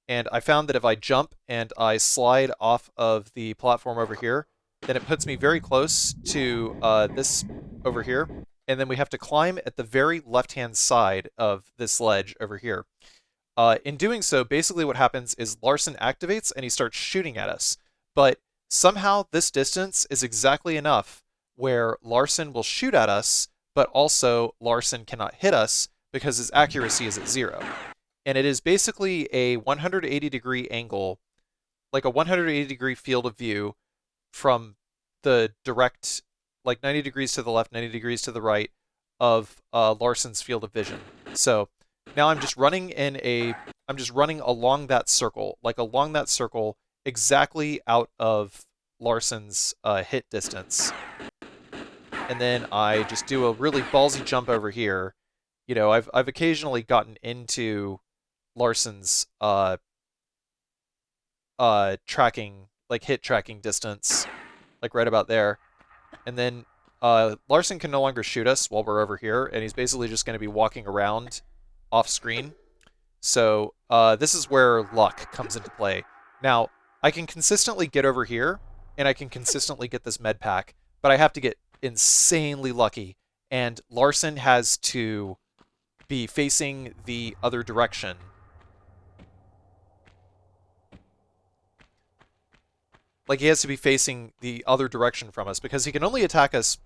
and I found that if I jump and I slide off of the platform over here, then it puts me very close to this over here, and then we have to climb at the very left-hand side of this ledge over here. In doing so, basically what happens is Larson activates and he starts shooting at us. But somehow this distance is exactly enough where Larson will shoot at us, but also Larson cannot hit us because his accuracy is at 0. And it is basically a 180-degree angle, like a 180-degree field of view from the direct, like 90 degrees to the left, 90 degrees to the right of Larson's field of vision. So now I'm just running along that circle, exactly out of Larson's hit distance. And then I just do a really ballsy jump over here. You know, I've occasionally gotten into Larson's tracking, like hit tracking distance, like right about there. And then Larson can no longer shoot us while we're over here, and he's basically just going to be walking around off screen. So this is where luck comes into play. Now, I can consistently get over here, and I can consistently get this med pack, but I have to get insanely lucky, and Larson has to be facing the other direction. Like, he has to be facing the other direction from us, because he can only attack us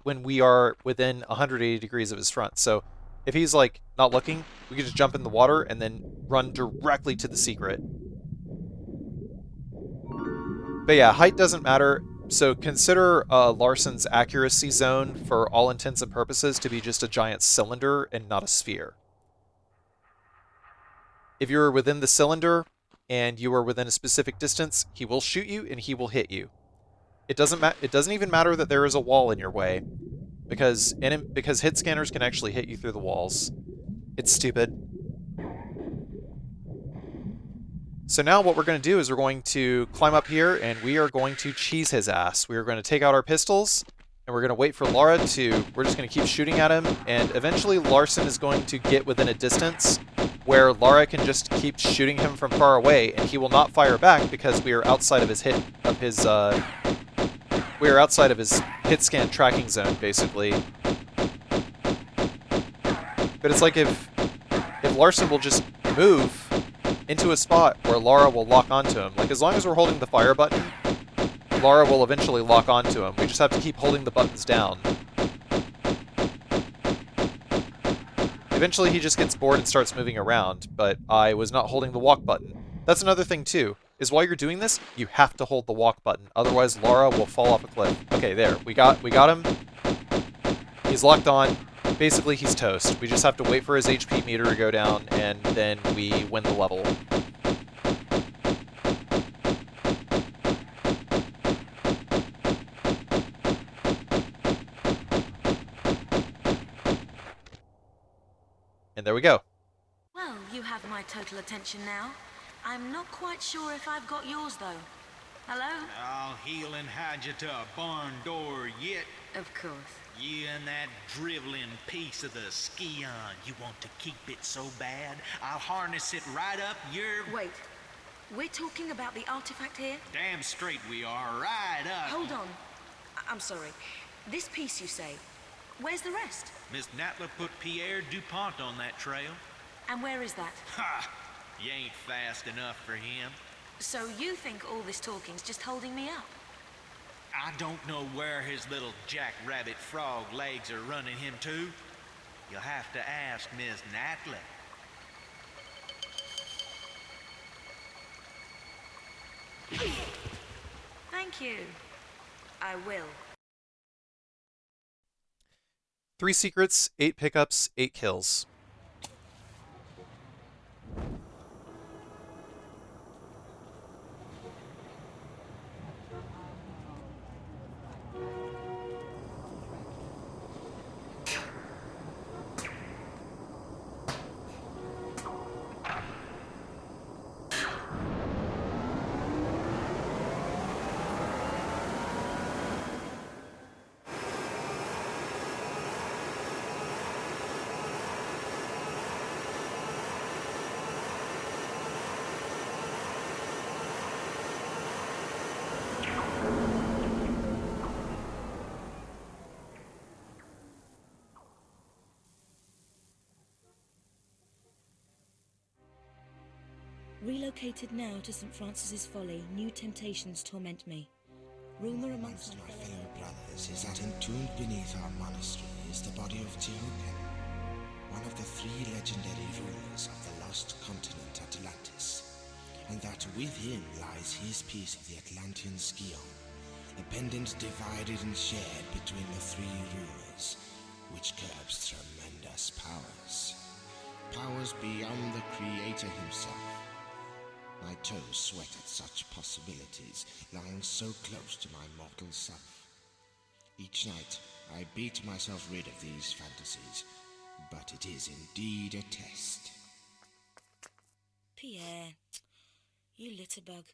when we are within 180 degrees of his front. So if he's, like, not looking, we can just jump in the water and then run directly to the secret. But yeah, height doesn't matter. So consider Larson's accuracy zone, for all intents and purposes, to be just a giant cylinder and not a sphere. If you're within the cylinder and you are within a specific distance, he will shoot you and he will hit you. It doesn't even matter that there is a wall in your way, because hit scanners can actually hit you through the walls. It's stupid. So now what we're going to do is we're going to climb up here and we are going to cheese his ass. We are going to take out our pistols and we're going to wait for Laura to... We're just going to keep shooting at him, and eventually Larson is going to get within a distance where Laura can just keep shooting him from far away, and he will not fire back because we are outside of his we are outside of his hit scan tracking zone, basically. But it's like if Larson will just move into a spot where Laura will lock onto him. Like, as long as we're holding the fire button, Laura will eventually lock onto him. We just have to keep holding the buttons down. Eventually he just gets bored and starts moving around, but I was not holding the walk button. That's another thing too, is while you're doing this, you have to hold the walk button, otherwise Laura will fall off a cliff. Okay, there. We got him. He's locked on. Basically, he's toast. We just have to wait for his HP meter to go down, and then we win the level. And there we go. Well, you have my total attention now. I'm not quite sure if I've got yours, though. Hello? I'll heel and hide you to a barn door yet. Of course. You and that driveling piece of the Scion. You want to keep it so bad, I'll harness it right up your... Wait. We're talking about the artifact here? Damn straight we are, right up. Hold on. I'm sorry. This piece, you say. Where's the rest? Miss Natla put Pierre DuPont on that trail. And where is that? Ha! You ain't fast enough for him. So you think all this talking's just holding me up? I don't know where his little jackrabbit frog legs are running him to. You'll have to ask Miss Natla. Thank you. I will. 3 secrets, 8 pickups, 8 kills. relocated now to St. Francis's Folly, new temptations torment me. Rumor amongst My fellow brothers is that entombed beneath our monastery is the body of Tihocan, one of the 3 legendary rulers of the lost continent Atlantis, and that with him lies his piece of the Atlantean Scion, a pendant divided and shared between the 3 rulers, which curbs tremendous powers. Powers beyond the Creator himself. My toes sweat at such possibilities, lying so close to my mortal self. Each night, I beat myself rid of these fantasies, but it is indeed a test. Pierre, you litterbug.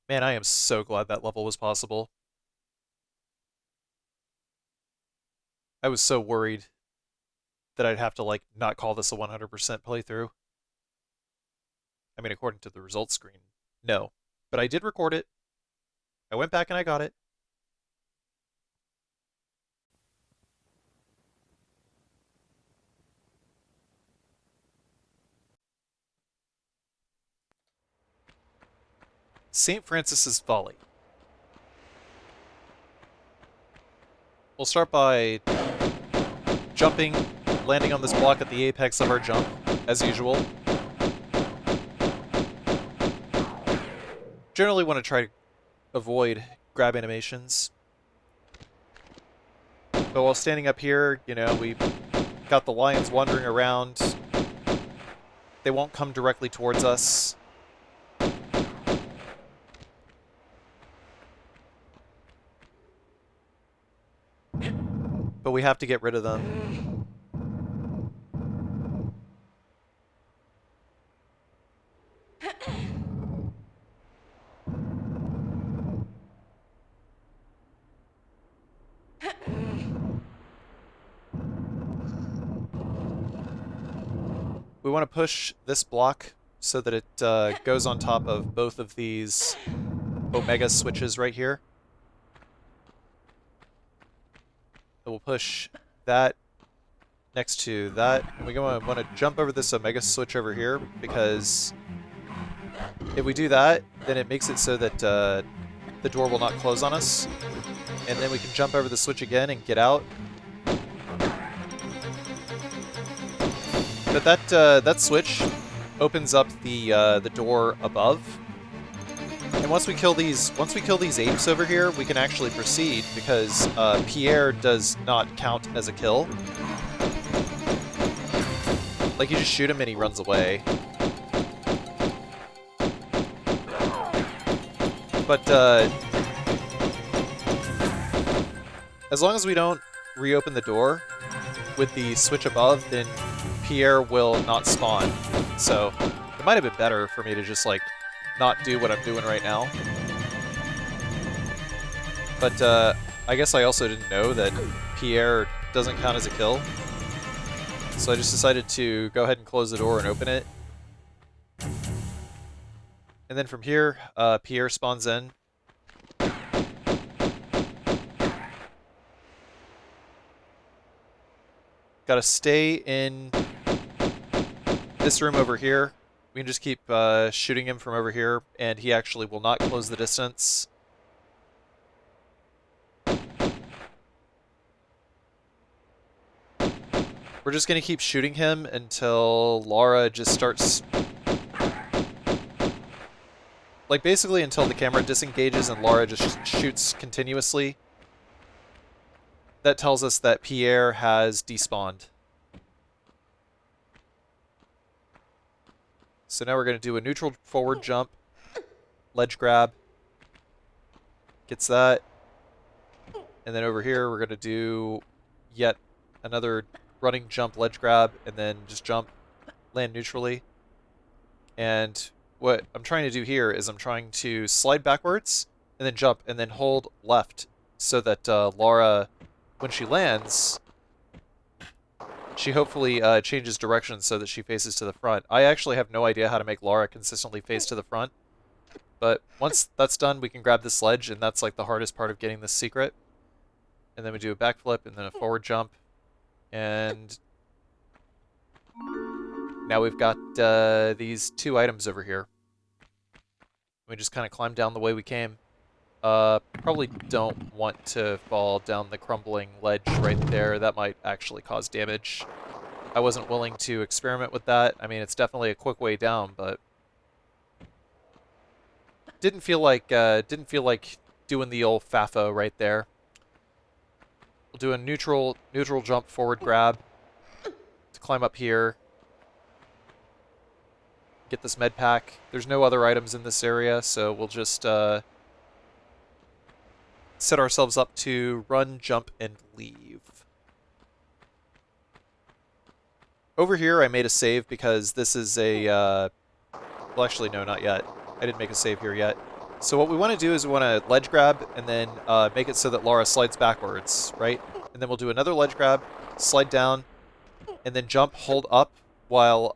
Man, I am so glad that level was possible. I was so worried that I'd have to, like, not call this a 100% playthrough. I mean, according to the results screen, no. But I did record it. I went back and I got it. St. Francis's Folly. We'll start by jumping, landing on this block at the apex of our jump, as usual. Generally want to try to avoid grab animations. But while standing up here, you know, we've got the lions wandering around. They won't come directly towards us. But we have to get rid of them. We want to push this block so that it goes on top of both of these Omega switches right here. So we'll push that next to that. And we want to jump over this Omega switch over here, because if we do that, then it makes it so that the door will not close on us. And then we can jump over the switch again and get out. But that switch opens up the door above. And once we kill these apes over here, we can actually proceed, because Pierre does not count as a kill. Like, you just shoot him and he runs away. But as long as we don't reopen the door with the switch above, then Pierre will not spawn. So it might have been better for me to just, like, not do what I'm doing right now. But I guess I also didn't know that Pierre doesn't count as a kill. So I just decided to go ahead and close the door and open it. And then from here, Pierre spawns in. Gotta stay in this room over here. We can just keep shooting him from over here, and he actually will not close the distance. We're just going to keep shooting him until Laura just starts... Like, basically until the camera disengages and Laura just shoots continuously. That tells us that Pierre has despawned. So now we're going to do a neutral forward jump, ledge grab, gets that, and then over here we're going to do yet another running jump, ledge grab, and then just jump, land neutrally. And what I'm trying to do here is I'm trying to slide backwards, and then jump, and then hold left, so that Laura, when she lands, she hopefully changes direction so that she faces to the front. I actually have no idea how to make Laura consistently face to the front. But once that's done, we can grab this ledge, and that's like the hardest part of getting this secret. And then we do a backflip, and then a forward jump. And now we've got these 2 items over here. We just kind of climb down the way we came. Probably don't want to fall down the crumbling ledge right there. That might actually cause damage. I wasn't willing to experiment with that. I mean, it's definitely a quick way down, but didn't feel like doing the old FAFO right there. We'll do a neutral jump forward grab to climb up here. Get this med pack. There's no other items in this area, so we'll just set ourselves up to run, jump, and leave. Over here, I made a save because this is a... well, actually, no, not yet. I didn't make a save here yet. So what we want to do is we want to ledge grab and then make it so that Laura slides backwards, right? And then we'll do another ledge grab, slide down, and then jump, hold up while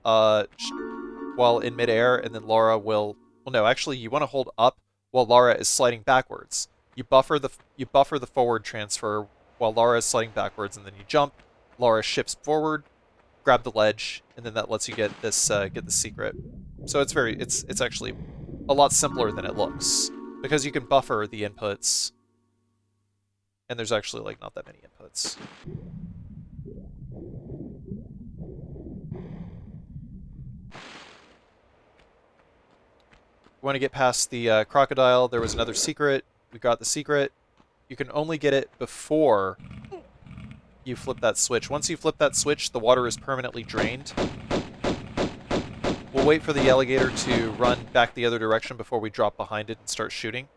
in midair, and then Laura will... Well, no, actually, you want to hold up while Laura is sliding backwards. You buffer the forward transfer while Laura is sliding backwards, and then you jump. Laura shifts forward, grab the ledge, and then that lets you get the secret. So it's actually a lot simpler than it looks because you can buffer the inputs, and there's actually like not that many inputs. We want to get past the crocodile. There was another secret. We got the secret. You can only get it before you flip that switch. Once you flip that switch, the water is permanently drained. We'll wait for the alligator to run back the other direction before we drop behind it and start shooting.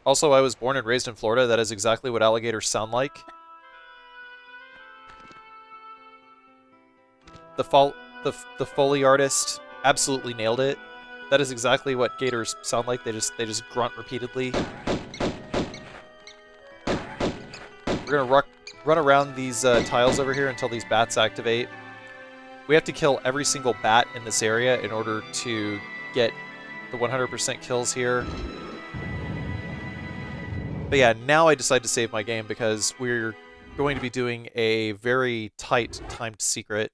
Also, I was born and raised in Florida. That is exactly what alligators sound like. The Foley artist absolutely nailed it. That is exactly what gators sound like. They just grunt repeatedly. We're gonna run around these tiles over here until these bats activate. We have to kill every single bat in this area in order to get the 100% kills here. But yeah, now I decide to save my game because we're going to be doing a very tight timed secret.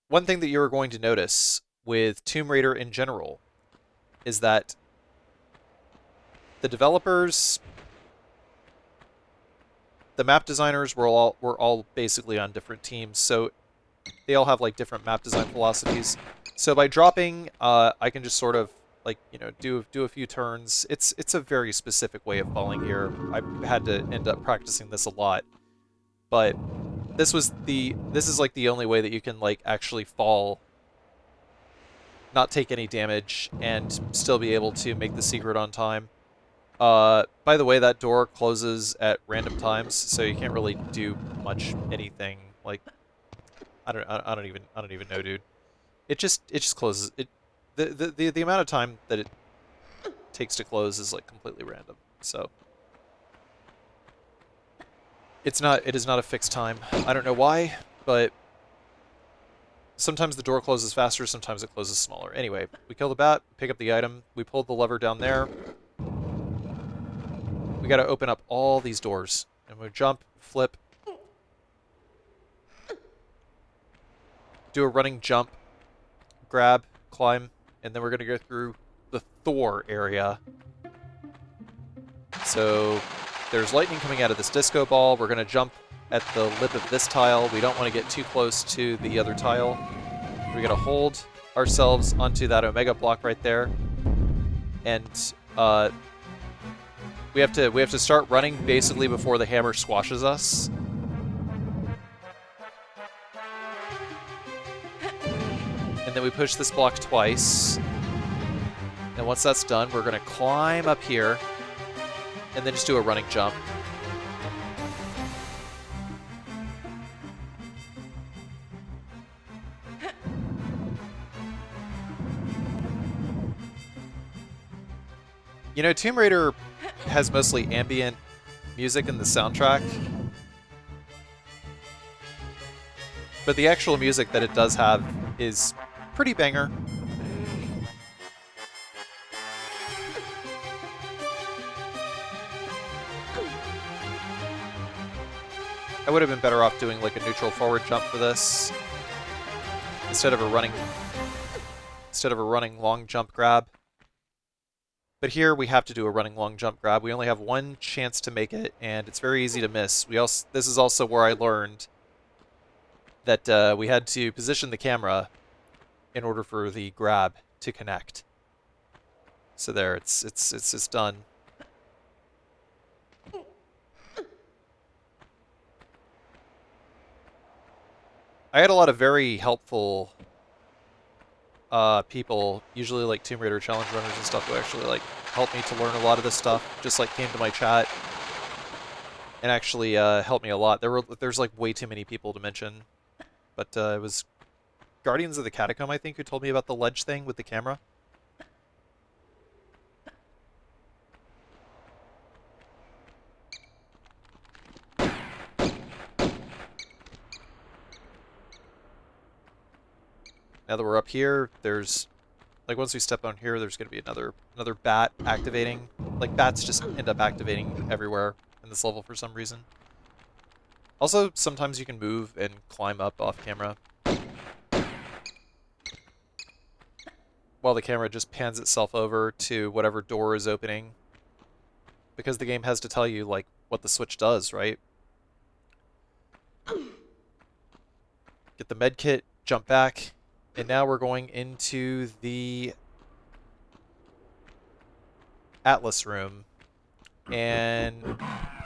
One thing that you're going to notice with Tomb Raider in general is that the developers, the map designers were all basically on different teams, so they all have like different map design philosophies. So by dropping, I can just sort of like, you know, do a few turns. It's a very specific way of falling here. I had to end up practicing this a lot, but this is like the only way that you can like actually fall, not take any damage, and still be able to make the secret on time. By the way, that door closes at random times, so you can't really do much anything. Like, I don't even know, dude. It just closes. The amount of time that it takes to close is like completely random. So it is not a fixed time. I don't know why, but sometimes the door closes faster, sometimes it closes smaller. Anyway, we kill the bat, pick up the item, we pulled the lever down there. We gotta open up all these doors. And we jump, flip, do a running jump, grab, climb, and then we're gonna go through the Thor area. So there's lightning coming out of this disco ball. We're gonna jump at the lip of this tile. We don't want to get too close to the other tile. We gotta hold ourselves onto that Omega block right there, and we have to start running basically before the hammer squashes us. And then we push this block twice. And once that's done, we're gonna climb up here and then just do a running jump. You know, Tomb Raider has mostly ambient music in the soundtrack, but the actual music that it does have is pretty banger. I would have been better off doing like a neutral forward jump for this instead of a running long jump grab. But here we have to do a running long jump grab. We only have one chance to make it, and it's very easy to miss. This is also where I learned that we had to position the camera in order for the grab to connect. So there, it's done. I had a lot of very helpful people, usually like Tomb Raider challenge runners and stuff, who actually like helped me to learn a lot of this stuff. Just like came to my chat and actually helped me a lot. There's like way too many people to mention, but it was Guardians of the Catacomb, I think, who told me about the ledge thing with the camera. Now that we're up here, there's like once we step on here, there's going to be another bat activating. Like bats just end up activating everywhere in this level for some reason. Also, sometimes you can move and climb up off camera, while the camera just pans itself over to whatever door is opening, because the game has to tell you like what the switch does, right? Get the med kit, jump back. And now we're going into the Atlas room. And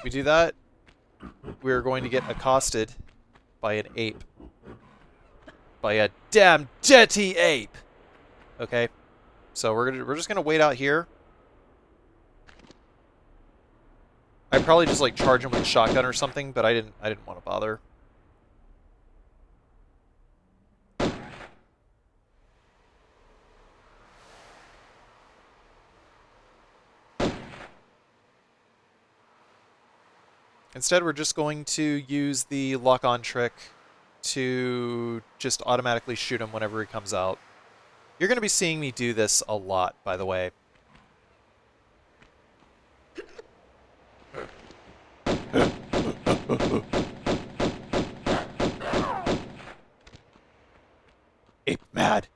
we do that, we're going to get accosted by an ape. By a damn jetty ape! Okay. So we're just gonna wait out here. I'd probably just like charge him with a shotgun or something, but I didn't want to bother. Instead, we're just going to use the lock-on trick to just automatically shoot him whenever he comes out. You're going to be seeing me do this a lot, by the way. Ape mad.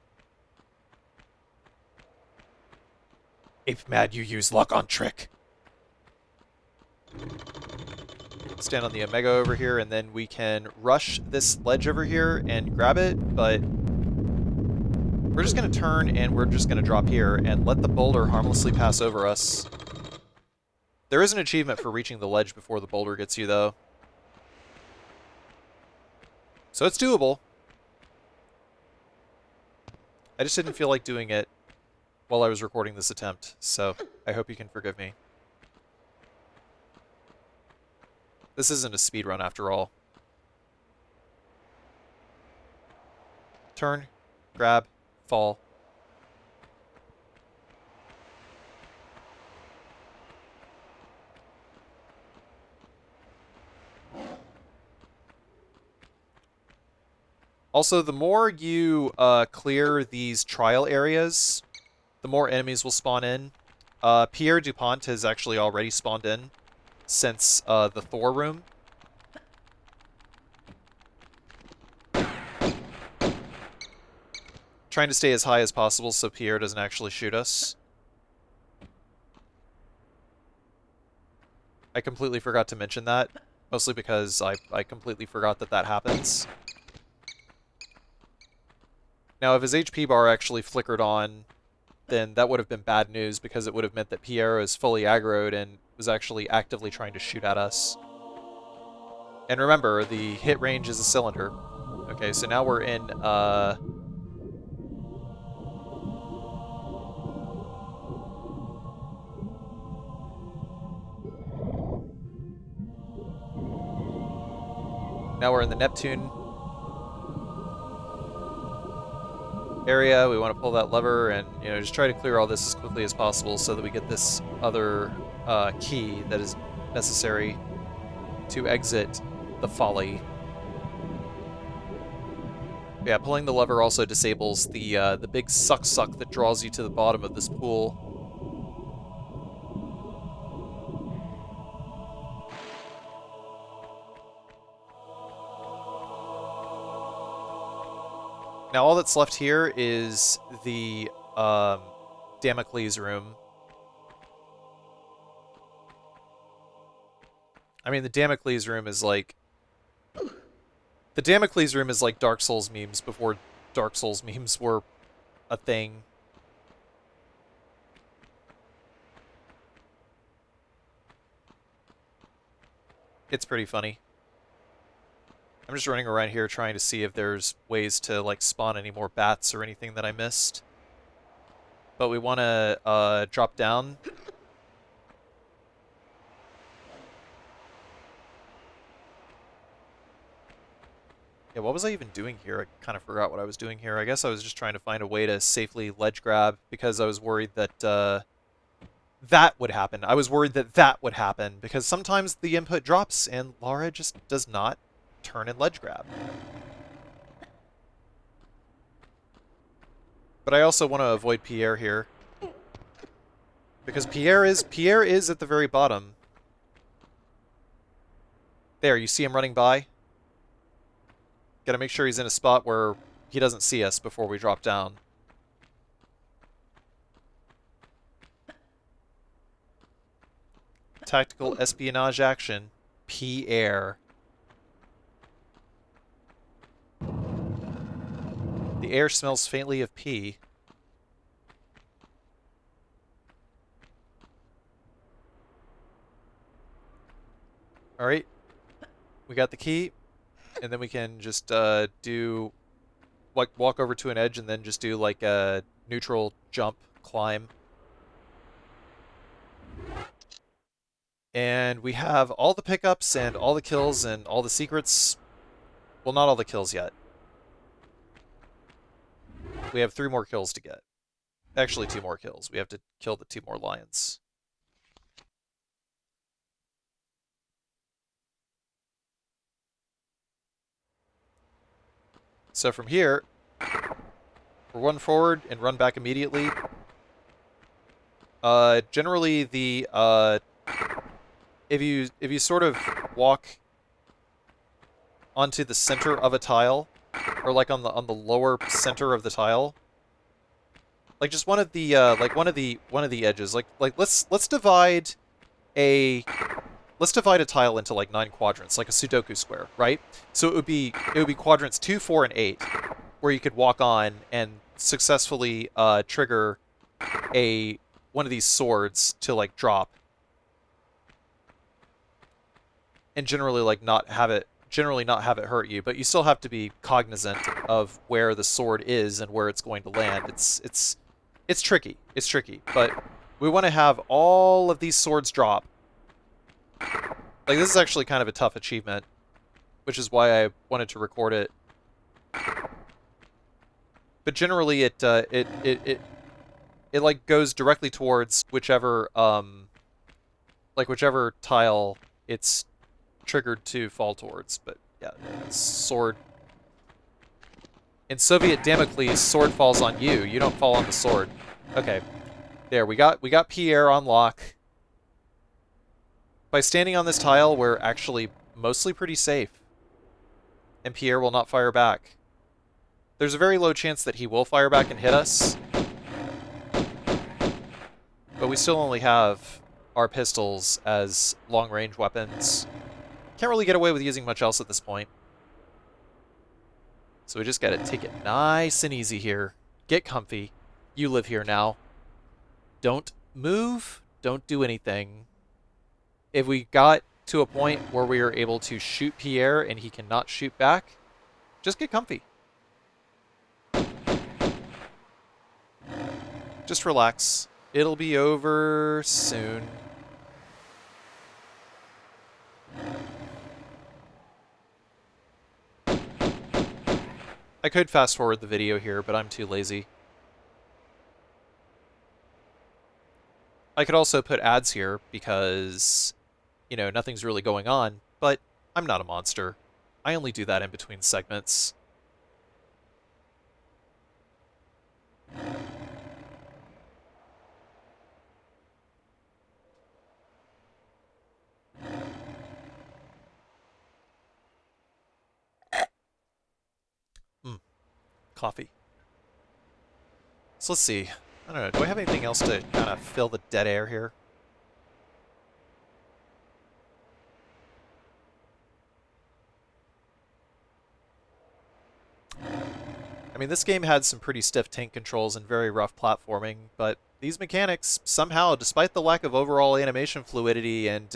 Ape mad, you use lock-on trick. Stand on the Omega over here, and then we can rush this ledge over here and grab it, but we're just going to turn and we're just going to drop here and let the boulder harmlessly pass over us. There is an achievement for reaching the ledge before the boulder gets you, though. So it's doable. I just didn't feel like doing it while I was recording this attempt, so I hope you can forgive me. This isn't a speedrun after all. Turn, grab, fall. Also, the more you clear these trial areas, the more enemies will spawn in. Pierre DuPont has actually already spawned in since the Thor room. Trying to stay as high as possible so Pierre doesn't actually shoot us. I completely forgot to mention that, mostly because I completely forgot that that happens. Now, if his HP bar actually flickered on, then that would have been bad news, because it would have meant that Pierre is fully aggroed and was actually actively trying to shoot at us. And remember, the hit range is a cylinder. Okay, so now we're in, now we're in the Neptune area. We want to pull that lever and, you know, just try to clear all this as quickly as possible so that we get this other key that is necessary to exit the Folly. Yeah, pulling the lever also disables the big suck that draws you to the bottom of this pool. Now all that's left here is the Damocles room. I mean, the Damocles room is like... The Damocles room is like Dark Souls memes before Dark Souls memes were a thing. It's pretty funny. I'm just running around here trying to see if there's ways to like spawn any more bats or anything that I missed. But we want to drop down. Yeah, what was I even doing here? I kind of forgot what I was doing here. I guess I was just trying to find a way to safely ledge grab because I was worried that that would happen. I was worried that that would happen because sometimes the input drops and Lara just does not turn and ledge grab. But I also want to avoid Pierre here because Pierre is at the very bottom. There, you see him running by? Gotta make sure he's in a spot where he doesn't see us before we drop down. Tactical espionage action. Pierre. The air smells faintly of pee. Alright. We got the key. And then we can just do... like, walk over to an edge and then just do, like, a neutral jump climb. And we have all the pickups and all the kills and all the secrets. Well, not all the kills yet. We have 3 more kills to get. Actually, 2 more kills. We have to kill the 2 more lions. So from here, we'll run forward and run back immediately. Generally, the if you sort of walk onto the center of a tile, or like on the lower center of the tile, like just one of the edges, like let's divide a tile into like 9 quadrants, like a Sudoku square, right? So it would be quadrants 2, 4, and 8, where you could walk on and successfully trigger one of these swords to like drop, and generally not have it hurt you, but you still have to be cognizant of where the sword is and where it's going to land. It's tricky. It's tricky, but we want to have all of these swords drop. Like, this is actually kind of a tough achievement, which is why I wanted to record it. But generally, it like goes directly towards whichever whichever tile it's triggered to fall towards. But yeah, sword. In Soviet Damocles, sword falls on you. You don't fall on the sword. Okay, there we got Pierre on lock. By standing on this tile, we're actually mostly pretty safe, and Pierre will not fire back. There's a very low chance that he will fire back and hit us, but we still only have our pistols as long-range weapons. Can't really get away with using much else at this point. So we just gotta take it nice and easy here. Get comfy. You live here now. Don't move. Don't do anything. If we got to a point where we are able to shoot Pierre and he cannot shoot back, just get comfy. Just relax. It'll be over soon. I could fast forward the video here, but I'm too lazy. I could also put ads here because, you know, nothing's really going on, but I'm not a monster. I only do that in between segments. coffee. So let's see. I don't know. Do I have anything else to kind of fill the dead air here? I mean, this game had some pretty stiff tank controls and very rough platforming, but these mechanics, somehow, despite the lack of overall animation fluidity and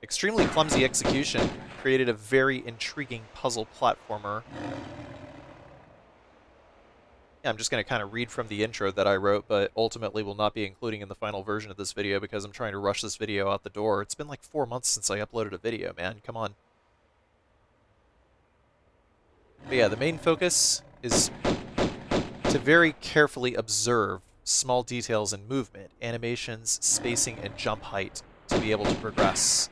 extremely clumsy execution, created a very intriguing puzzle platformer. Yeah, I'm just going to kind of read from the intro that I wrote, but ultimately will not be including in the final version of this video because I'm trying to rush this video out the door. It's been like 4 months since I uploaded a video, man. Come on. But yeah, the main focus is to very carefully observe small details in movement, animations, spacing, and jump height to be able to progress.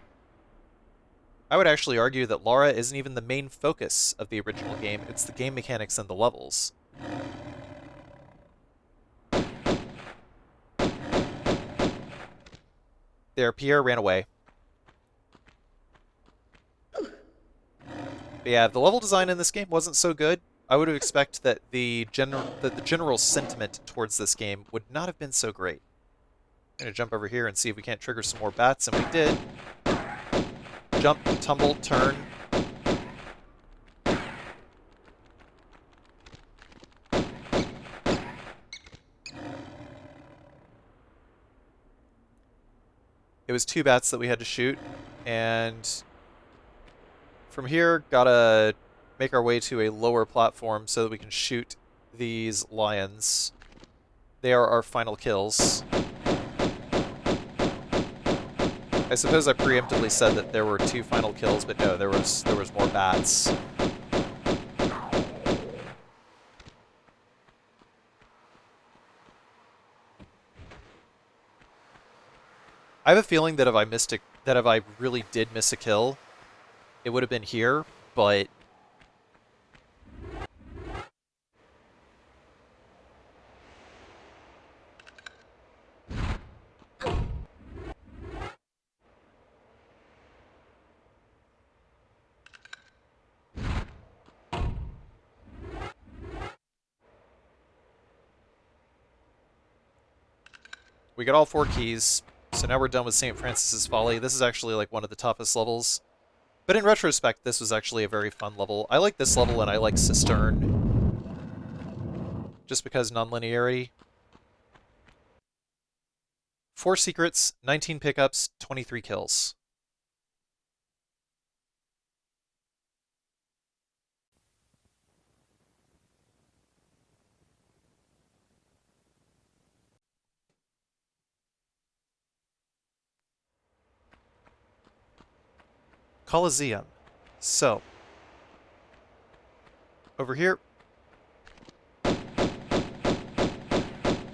I would actually argue that Lara isn't even the main focus of the original game, it's the game mechanics and the levels. There, Pierre ran away. But yeah, the level design in this game wasn't so good. I would have expected that the general sentiment towards this game would not have been so great. I'm gonna jump over here and see if we can't trigger some more bats, and we did. Jump, tumble, turn. It was 2 bats that we had to shoot, and from here, gotta make our way to a lower platform so that we can shoot these lions. They are our final kills. I suppose I preemptively said that there were 2 final kills, but no, there was more bats. I have a feeling that if I really did miss a kill, it would have been here, but we got all 4 keys, so now we're done with St. Francis's Folly. This is actually like one of the toughest levels. But in retrospect, this was actually a very fun level. I like this level and I like Cistern. Just because non-linearity. 4 secrets, 19 pickups, 23 kills. Coliseum. So, over here,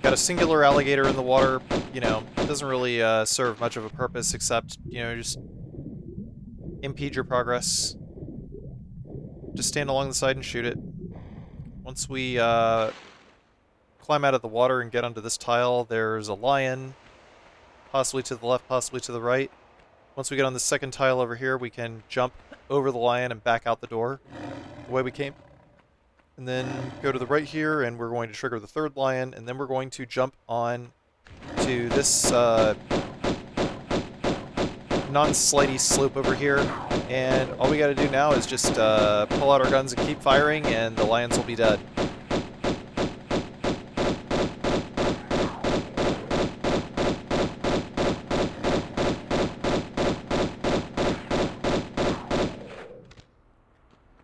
got a singular alligator in the water. You know, doesn't really serve much of a purpose except, you know, just impede your progress. Just stand along the side and shoot it. Once we climb out of the water and get onto this tile, there's a lion, possibly to the left, possibly to the right. Once we get on the second tile over here, we can jump over the lion and back out the door the way we came. And then go to the right here, and we're going to trigger the 3rd lion, and then we're going to jump on to this non-slidey slope over here. And all we gotta do now is just pull out our guns and keep firing, and the lions will be dead.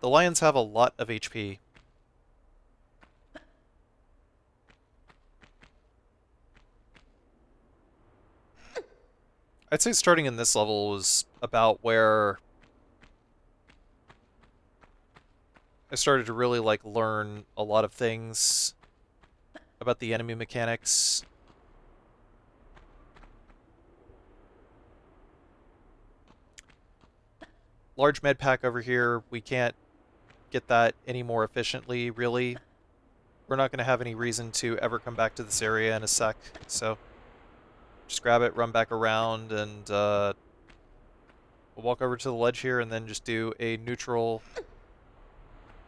The lions have a lot of HP. I'd say starting in this level was about where I started to really like learn a lot of things about the enemy mechanics. Large med pack over here, we can't get that any more efficiently, really. We're not going to have any reason to ever come back to this area in a sec, so just grab it, run back around, and we'll walk over to the ledge here and then just do a neutral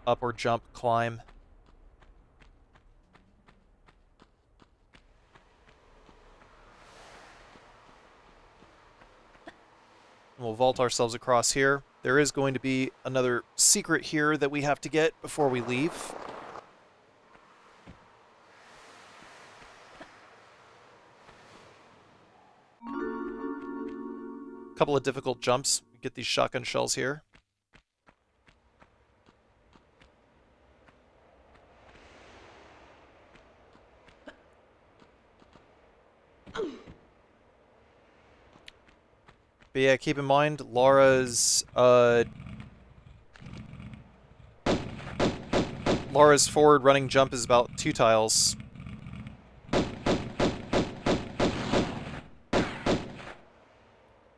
up or jump climb. We'll vault ourselves across here. There is going to be another secret here that we have to get before we leave. Couple of difficult jumps. We get these shotgun shells here. But yeah, keep in mind, Laura's forward running jump is about 2 tiles.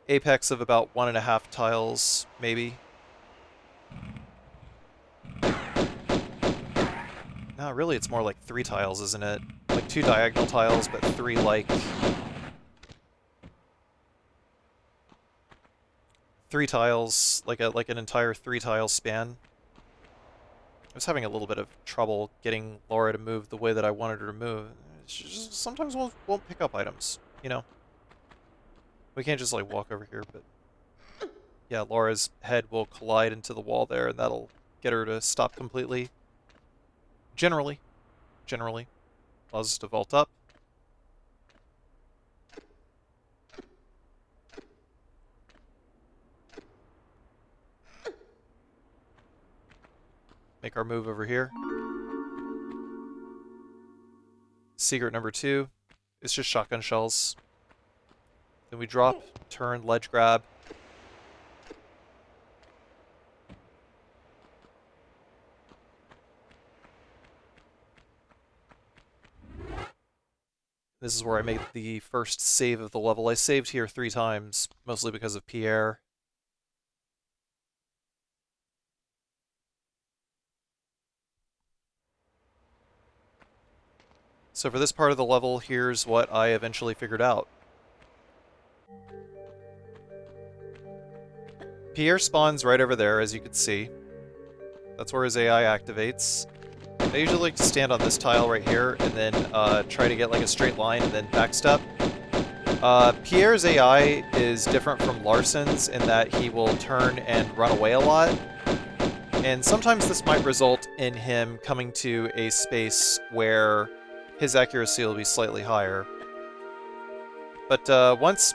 Apex of about 1.5 tiles, maybe. No, really, it's more like 3 tiles, isn't it? Like 2 diagonal tiles, but 3 like... 3 tiles, like an entire 3-tile span. I was having a little bit of trouble getting Laura to move the way that I wanted her to move. She just sometimes won't pick up items, you know? We can't just, like, walk over here, but... Yeah, Laura's head will collide into the wall there, and that'll get her to stop completely. Generally. Allows us to vault up. Make our move over here. Secret number 2. It's just shotgun shells. Then we drop, turn, ledge grab. This is where I made the first save of the level. I saved here 3 times, mostly because of Pierre. So for this part of the level, here's what I eventually figured out. Pierre spawns right over there, as you can see. That's where his AI activates. I usually like to stand on this tile right here, and then try to get like a straight line, and then backstep. Pierre's AI is different from Larson's in that he will turn and run away a lot. And sometimes this might result in him coming to a space where his accuracy will be slightly higher. But once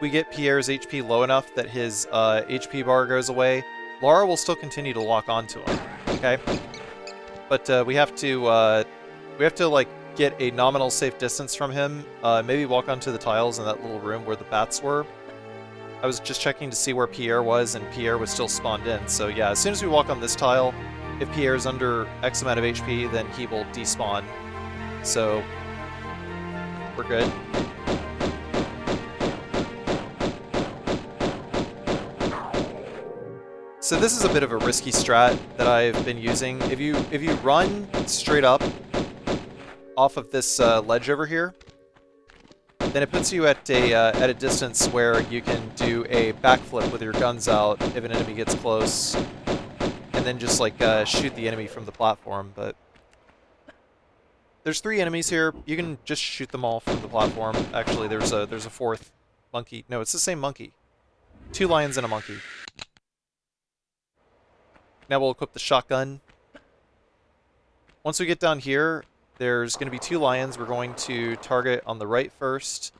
we get Pierre's HP low enough that his HP bar goes away, Laura will still continue to lock onto him. Okay, but we have to like get a nominal safe distance from him. Maybe walk onto the tiles in that little room where the bats were. I was just checking to see where Pierre was, and Pierre was still spawned in. So yeah, as soon as we walk on this tile, if Pierre's under X amount of HP, then he will despawn. So, we're good. So this is a bit of a risky strat that I've been using. If you run straight up off of this ledge over here, then it puts you at a distance where you can do a backflip with your guns out if an enemy gets close, and then just like shoot the enemy from the platform. But there's 3 enemies here. You can just shoot them all from the platform. Actually, there's a 4th monkey. No, it's the same monkey. 2 lions and a monkey. Now we'll equip the shotgun. Once we get down here, there's going to be 2 lions. We're going to target on the right first.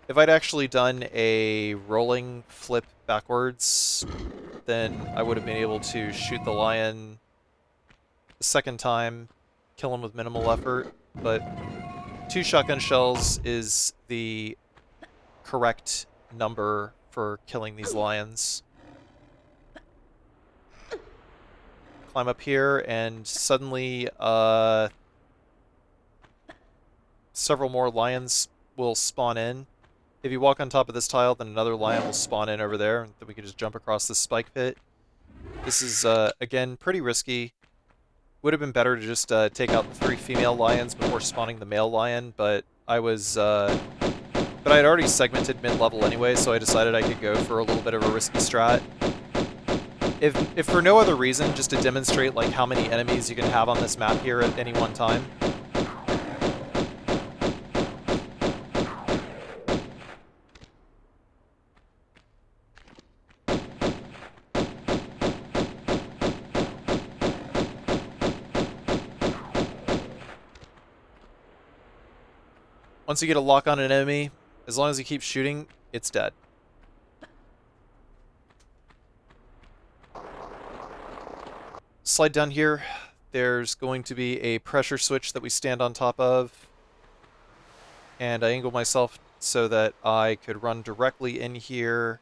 If I'd actually done a rolling flip backwards, then I would have been able to shoot the lion the second time, kill him with minimal effort, but 2 shotgun shells is the correct number for killing these lions. Climb up here, and suddenly several more lions will spawn in. If you walk on top of this tile, then another lion will spawn in over there, and then we can just jump across this spike pit. This is, again, pretty risky. Would have been better to just take out the 3 female lions before spawning the male lion, but I was... but I had already segmented mid-level anyway, so I decided I could go for a little bit of a risky strat. If for no other reason, just to demonstrate like how many enemies you can have on this map here at any one time. Once you get a lock on an enemy, as long as you keep shooting, it's dead. Slide down here. There's going to be a pressure switch that we stand on top of. And I angle myself so that I could run directly in here.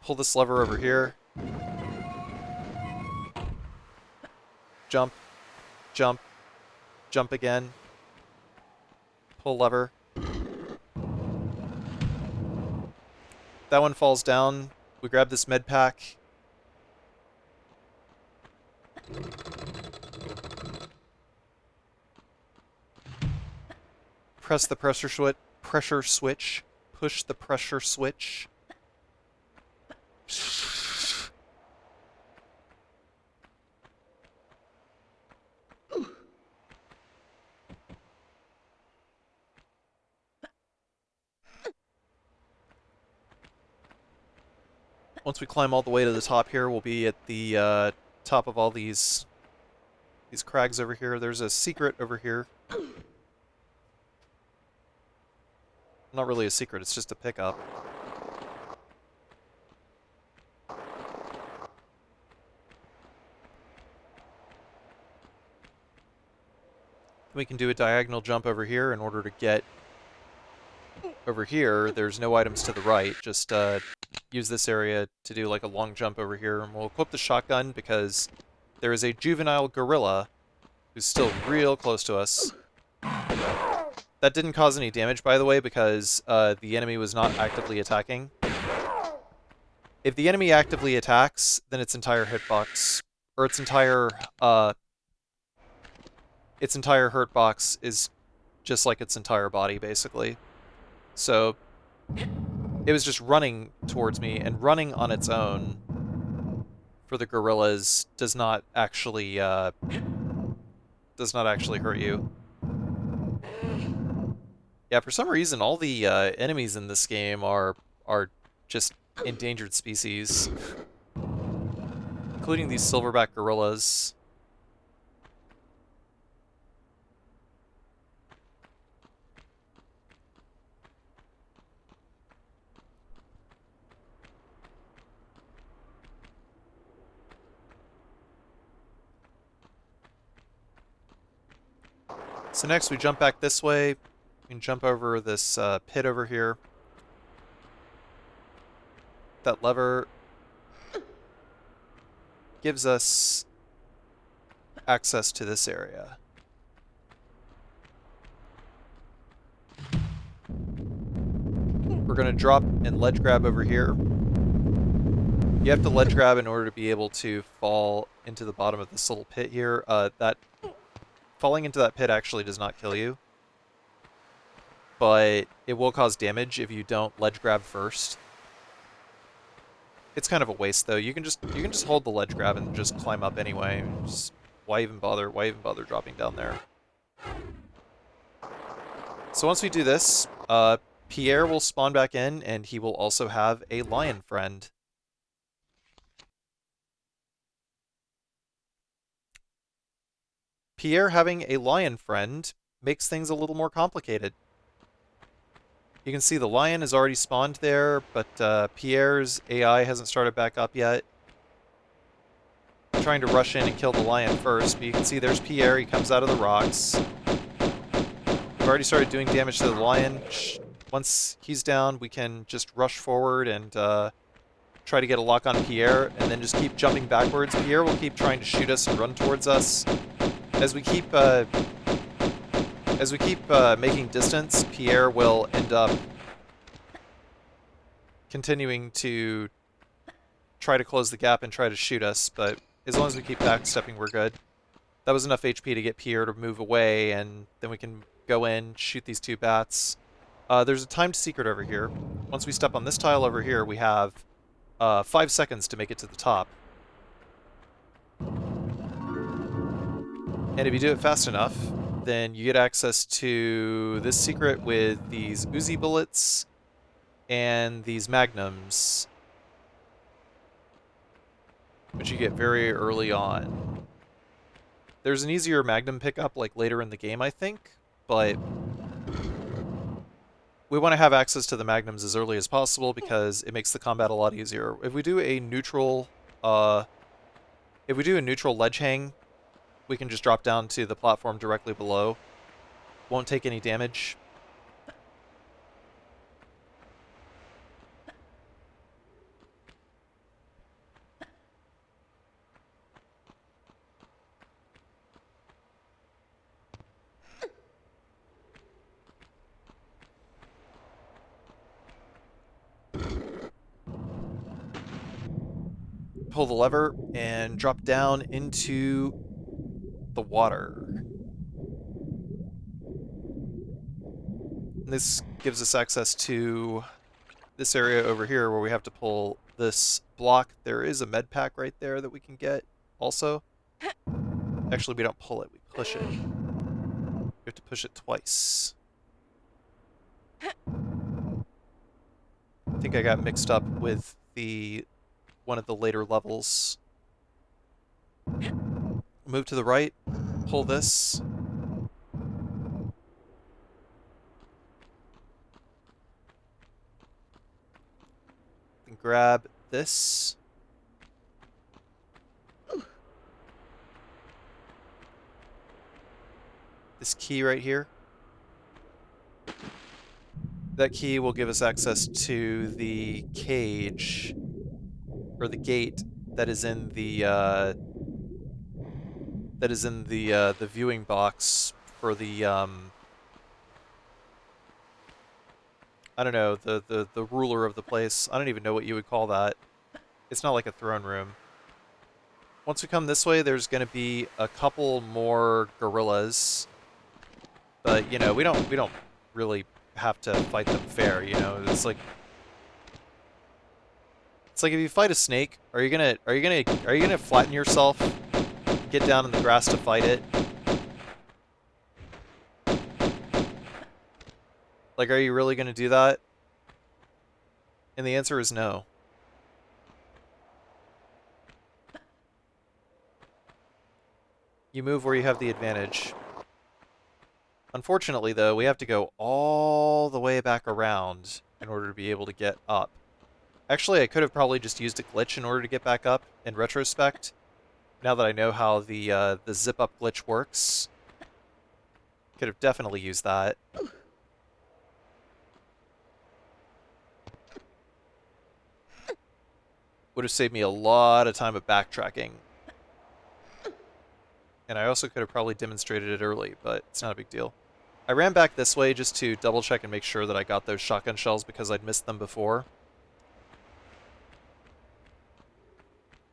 Pull this lever over here. Jump. Jump. Jump again. Pull lever. That one falls down. We grab this med pack. Press the pressure switch. Push the pressure switch. Once we climb all the way to the top here, we'll be at the top of all these crags over here. There's a secret over here. Not really a secret, it's just a pickup. We can do a diagonal jump over here in order to get over here. There's no items to the right, just use this area to do like a long jump over here. And we'll equip the shotgun because there is a juvenile gorilla who's still real close to us. That didn't cause any damage, by the way, because the enemy was not actively attacking. If the enemy actively attacks, then its entire hitbox, or its entire hurt box is just like its entire body, basically. So it was just running towards me, and running on its own for the gorillas does not actually hurt you. Yeah, for some reason, all the enemies in this game are just endangered species, including these silverback gorillas. So next we jump back this way. We can jump over this pit over here. That lever gives us access to this area. We're going to drop and ledge grab over here. You have to ledge grab in order to be able to fall into the bottom of this little pit here. Falling into that pit actually does not kill you, but it will cause damage if you don't ledge grab first. It's kind of a waste though. You can just hold the ledge grab and just climb up anyway. Just, why even bother dropping down there? So once we do this, Pierre will spawn back in, and he will also have a lion friend. Pierre having a lion friend makes things a little more complicated. You can see the lion is already spawned there, but Pierre's AI hasn't started back up yet. I'm trying to rush in and kill the lion first, but you can see there's Pierre. He comes out of the rocks. We've already started doing damage to the lion. Once he's down, we can just rush forward and try to get a lock on Pierre, and then just keep jumping backwards. Pierre will keep trying to shoot us and run towards us. As we keep making distance, Pierre will end up continuing to try to close the gap and try to shoot us, but as long as we keep backstepping, we're good. That was enough HP to get Pierre to move away, and then we can go in, shoot these two bats. There's a timed secret over here. Once we step on this tile over here, we have 5 seconds to make it to the top. And if you do it fast enough, then you get access to this secret with these Uzi bullets and these magnums, which you get very early on. There's an easier magnum pickup like later in the game, I think, but we want to have access to the magnums as early as possible because it makes the combat a lot easier. If we do a neutral ledge hang, we can just drop down to the platform directly below. Won't take any damage. Pull the lever and drop down into the water. This gives us access to this area over here where we have to pull this block. There is a med pack right there that we can get also. Actually, we don't pull it, we push it. We have to push it twice. I think I got mixed up with one of the later levels. Move to the right, pull this. And grab this. This key right here. That key will give us access to the cage, or the gate that is in the viewing box for the I don't know, the ruler of the place. I don't even know what you would call that. It's not like a throne room. Once we come this way, there's going to be a couple more gorillas, but you know, we don't really have to fight them fair. You know, it's like if you fight a snake, are you gonna flatten yourself, get down in the grass to fight it? Like, are you really gonna do that? And the answer is no. You move where you have the advantage. Unfortunately, though, we have to go all the way back around in order to be able to get up. Actually, I could have probably just used a glitch in order to get back up in retrospect. Now that I know how the zip-up glitch works. Could have definitely used that. Would have saved me a lot of time of backtracking. And I also could have probably demonstrated it early, but it's not a big deal. I ran back this way just to double check and make sure that I got those shotgun shells because I'd missed them before.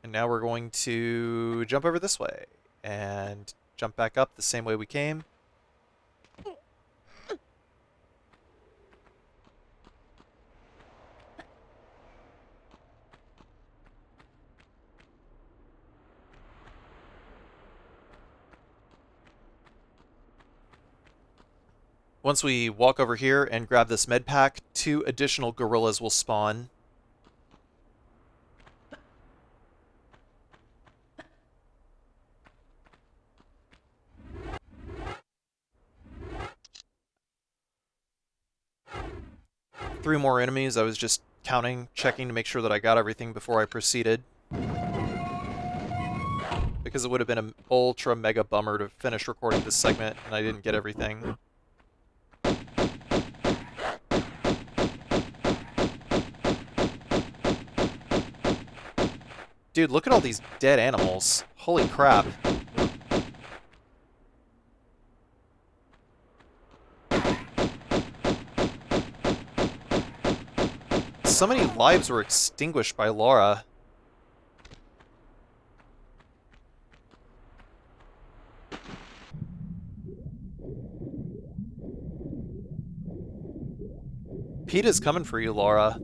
And now we're going to jump over this way and jump back up the same way we came. Once we walk over here and grab this med pack, 2 additional gorillas will spawn. Three more enemies. I was just counting, checking to make sure that I got everything before I proceeded. Because it would have been an ultra mega bummer to finish recording this segment and I didn't get everything. Dude, look at all these dead animals. Holy crap. So many lives were extinguished by Laura. PETA's coming for you, Laura.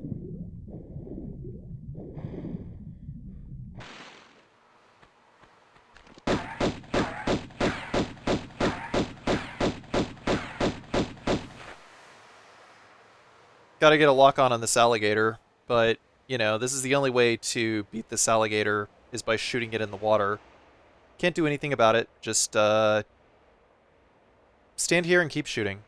Gotta get a lock on this alligator, but, you know, this is the only way to beat this alligator is by shooting it in the water. Can't do anything about it, just, stand here and keep shooting.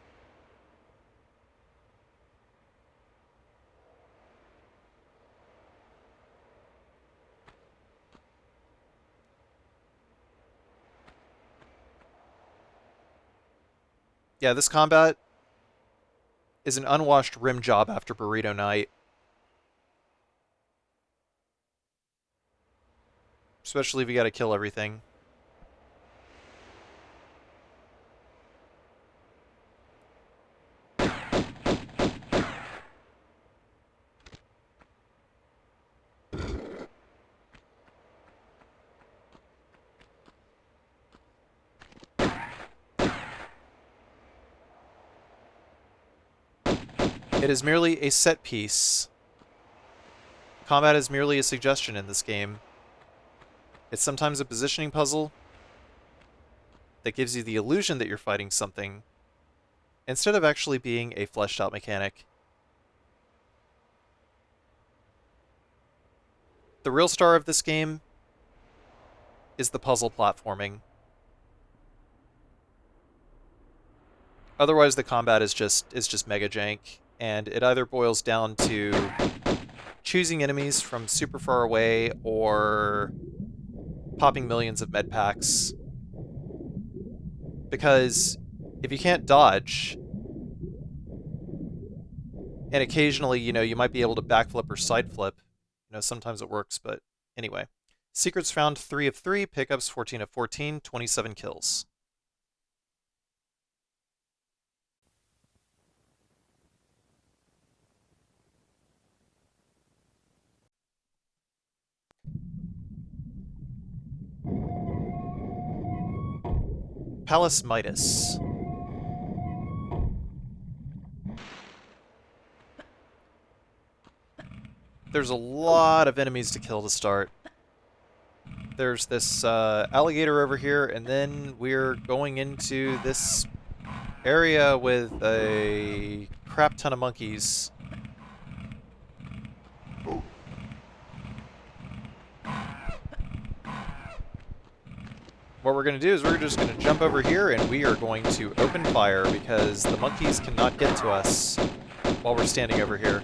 Yeah, this combat is an unwashed rim job after Burrito Night. Especially if you gotta kill everything. It is merely a set piece. Combat is merely a suggestion in this game. It's sometimes a positioning puzzle that gives you the illusion that you're fighting something, instead of actually being a fleshed out mechanic. The real star of this game is the puzzle platforming. Otherwise, the combat is just mega jank, and it either boils down to choosing enemies from super far away or popping millions of med packs. Because if you can't dodge, and occasionally, you might be able to backflip or side flip, sometimes it works, but anyway. Secrets found 3 of 3, pickups 14 of 14, 27 kills. Palace Midas. There's a lot of enemies to kill to start. There's this alligator over here, and then we're going into this area with a crap ton of monkeys. What we're going to do is we're just going to jump over here and we are going to open fire because the monkeys cannot get to us while we're standing over here.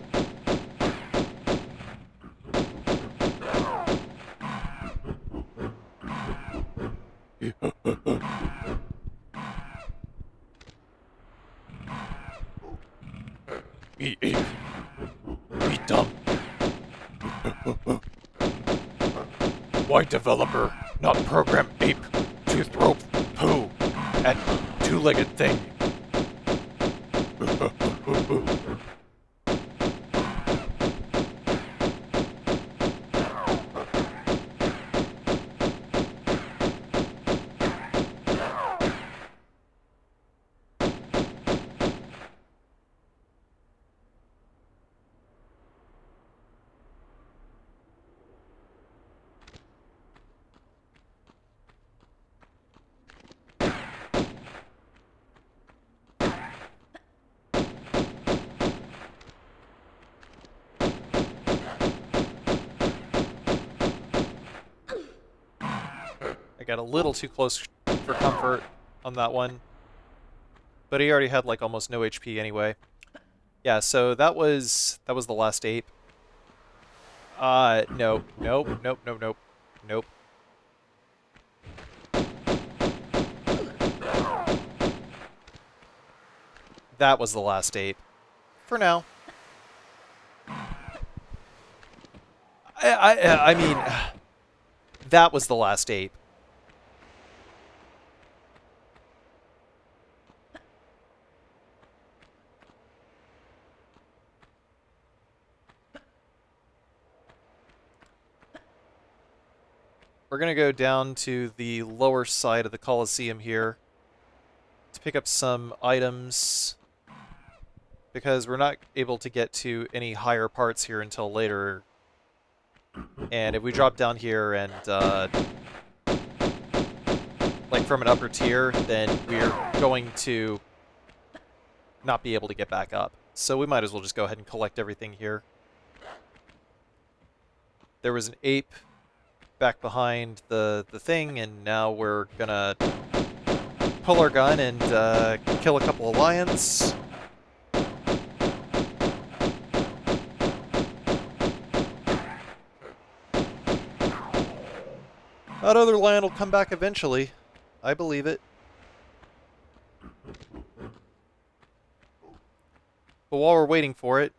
Eat ape. Eat dumb. Why developer not program ape to throw poo at two-legged thing? Got a little too close for comfort on that one. But he already had like almost no HP anyway. Yeah, so that was the last ape. Nope. That was the last ape. For now. I mean, that was the last ape. We're going to go down to the lower side of the Coliseum here to pick up some items because we're not able to get to any higher parts here until later. And if we drop down here and, like from an upper tier, then we're going to not be able to get back up. So we might as well just go ahead and collect everything here. There was an ape back behind the thing, and now we're gonna pull our gun and kill a couple of lions. That other lion will come back eventually. I believe it. But while we're waiting for it,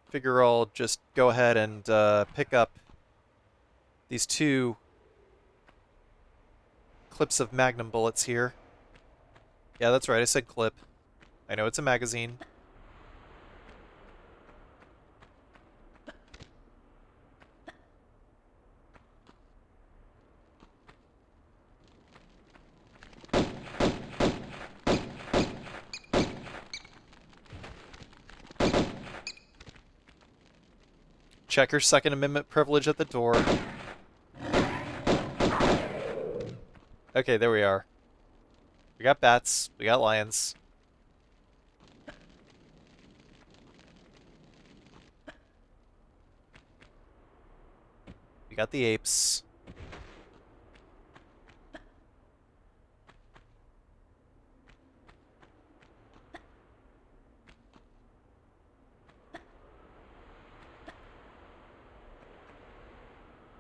figure I'll just go ahead and pick up these 2 clips of magnum bullets here. Yeah, that's right, I said clip. I know it's a magazine. Check your Second Amendment privilege at the door. Okay, there we are. We got bats, we got lions. We got the apes.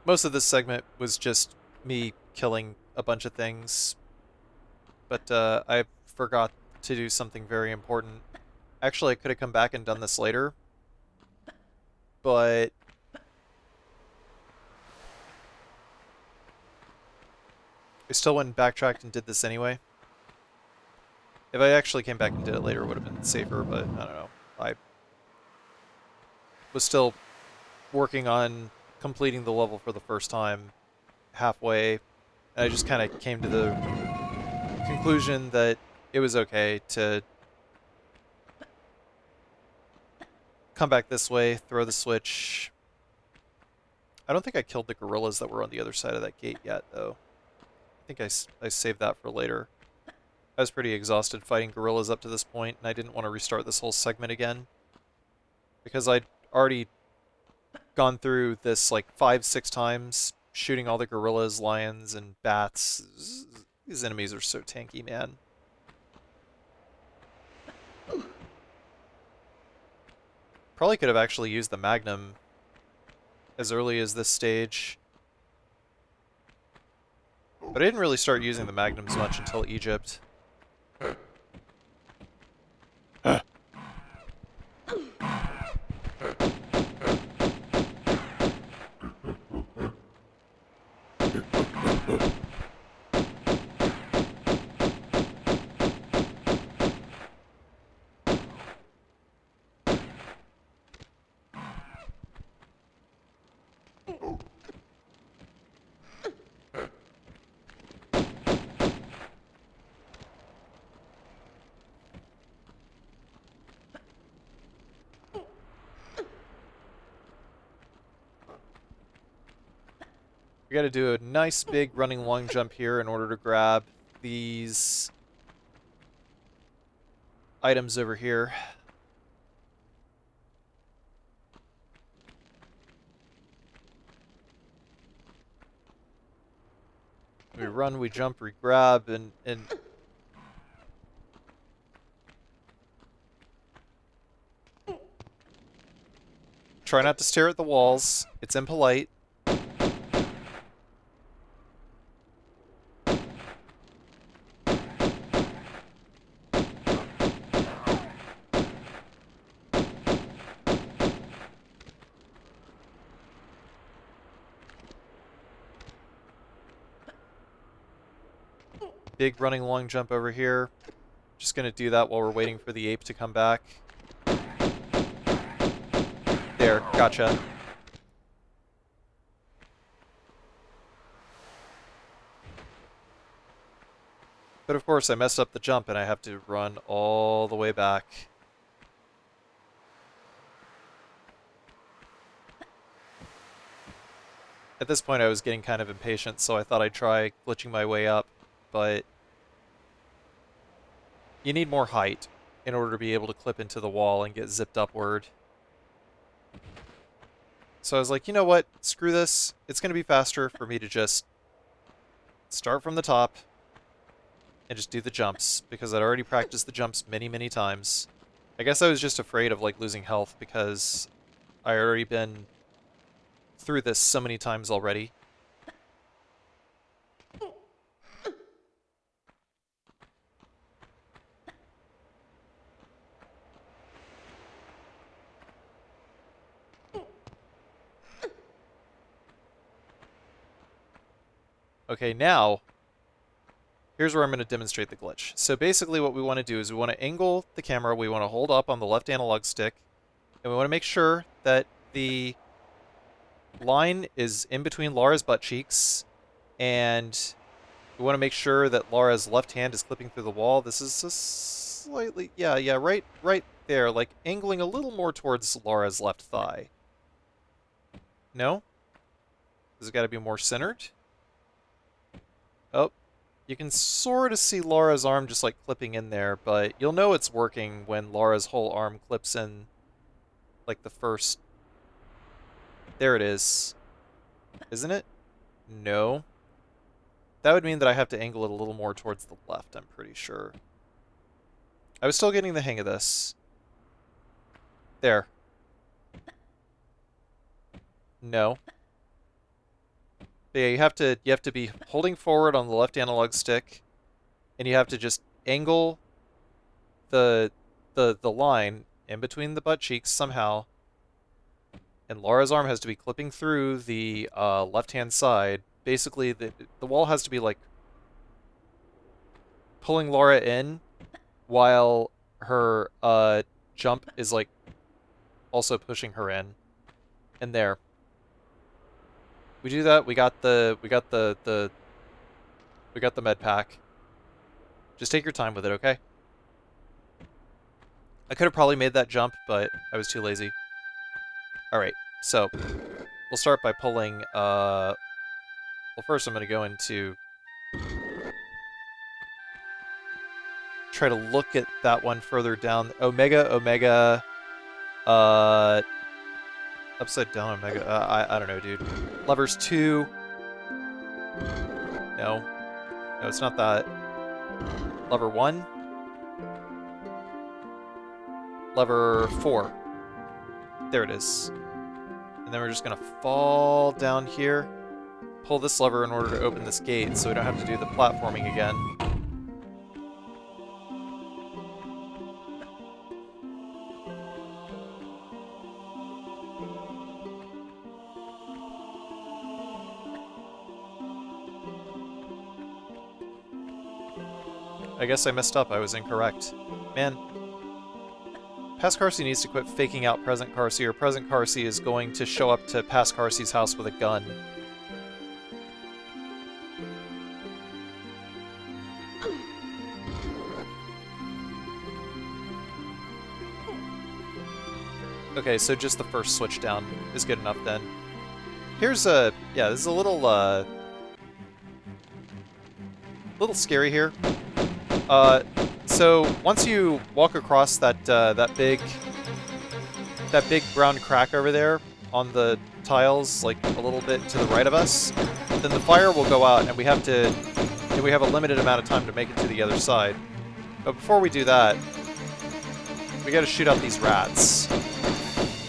Most of this segment was just me killing a bunch of things, but I forgot to do something very important. Actually, I could have come back and done this later, but I still went and backtracked and did this anyway. If I actually came back and did it later, it would have been safer, but I don't know. I was still working on completing the level for the first time halfway, and I just kind of came to the conclusion that it was okay to come back this way, throw the switch. I don't think I killed the gorillas that were on the other side of that gate yet, though. I think I saved that for later. I was pretty exhausted fighting gorillas up to this point, and I didn't want to restart this whole segment again, because I'd already gone through this like 5-6 times, shooting all the gorillas, lions, and bats. These enemies are so tanky, man. Probably could have actually used the Magnum as early as this stage. But I didn't really start using the Magnums much until Egypt. We gotta do a nice big running long jump here in order to grab these items over here. We run, we jump, we grab, and try not to stare at the walls. It's impolite. Big running long jump over here. Just gonna do that while we're waiting for the ape to come back. There, gotcha. But of course I messed up the jump and I have to run all the way back. At this point I was getting kind of impatient, so I thought I'd try glitching my way up, but you need more height in order to be able to clip into the wall and get zipped upward. So I was like, you know what? Screw this. It's going to be faster for me to just start from the top and just do the jumps, because I'd already practiced the jumps many, many times. I guess I was just afraid of, like, losing health, because I already been through this so many times already. Okay, now, here's where I'm going to demonstrate the glitch. So basically what we want to do is we want to angle the camera, we want to hold up on the left analog stick, and we want to make sure that the line is in between Laura's butt cheeks, and we want to make sure that Laura's left hand is clipping through the wall. This is a slightly, yeah, right there, like angling a little more towards Laura's left thigh. No? Does it got to be more centered? Oh, you can sort of see Laura's arm just like clipping in there, but you'll know it's working when Laura's whole arm clips in like the first... There it is. Isn't it? No. That would mean that I have to angle it a little more towards the left, I'm pretty sure. I was still getting the hang of this. There. No. But yeah, you have to be holding forward on the left analog stick, and you have to just angle the line in between the butt cheeks somehow. And Laura's arm has to be clipping through the left-hand side. Basically, the wall has to be like pulling Laura in while her jump is like also pushing her in. And there. We do that, we got the med pack. Just take your time with it, okay? I could have probably made that jump, but I was too lazy. Alright, so we'll start by pulling well, first I'm gonna go into try to look at that one further down. Omega, upside down Omega. I don't know, dude. Levers 2. No, it's not that. Lever 1. Lever 4. There it is. And then we're just gonna fall down here, pull this lever in order to open this gate so we don't have to do the platforming again. I guess I messed up. I was incorrect. Man. Past Carsey needs to quit faking out present Carsey, or present Carsey is going to show up to past Carsey's house with a gun. Okay, so just the first switch down is good enough then. Here's a... yeah, this is a little scary here. So once you walk across that that big brown crack over there on the tiles, like a little bit to the right of us, then the fire will go out, and we have a limited amount of time to make it to the other side. But before we do that, we got to shoot out these rats.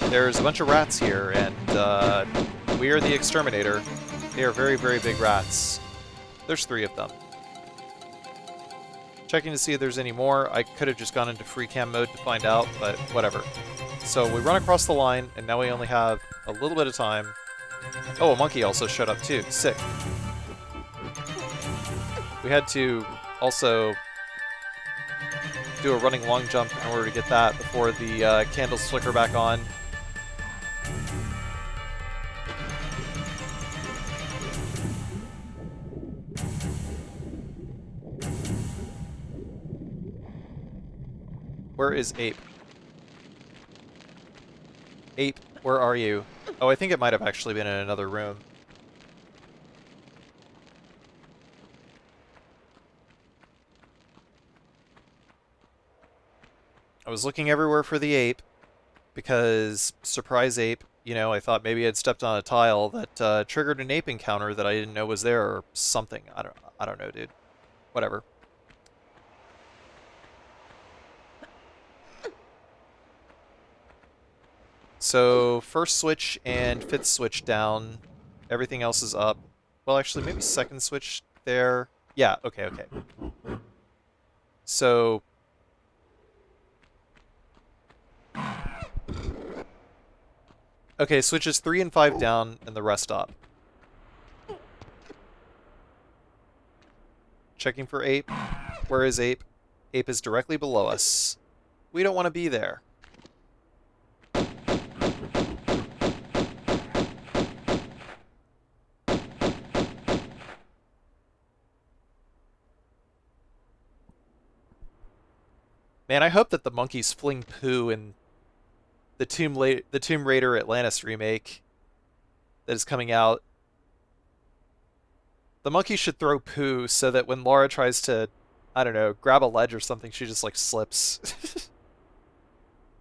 There's a bunch of rats here, and we are the exterminator. They are very, very big rats. There's 3 of them. Checking to see if there's any more. I could have just gone into free cam mode to find out, but whatever. So we run across the line, and now we only have a little bit of time. Oh, a monkey also showed up too. Sick. We had to also do a running long jump in order to get that before the candles flicker back on. Where is Ape? Ape, where are you? Oh, I think it might have actually been in another room. I was looking everywhere for the ape, because, surprise ape, you know, I thought maybe I'd stepped on a tile that triggered an ape encounter that I didn't know was there, or something. I don't know, dude. Whatever. so first switch and fifth switch down. Everything else is up. Well, actually, maybe second switch there. Yeah, okay, okay. So... okay, switches 3 and 5 down and the rest up. Checking for Ape. Where is Ape? Ape is directly below us. We don't want to be there. Man, I hope that the monkeys fling poo in the Tomb Raider Atlantis remake that is coming out. The monkey should throw poo so that when Laura tries to, I don't know, grab a ledge or something, she just, like, slips.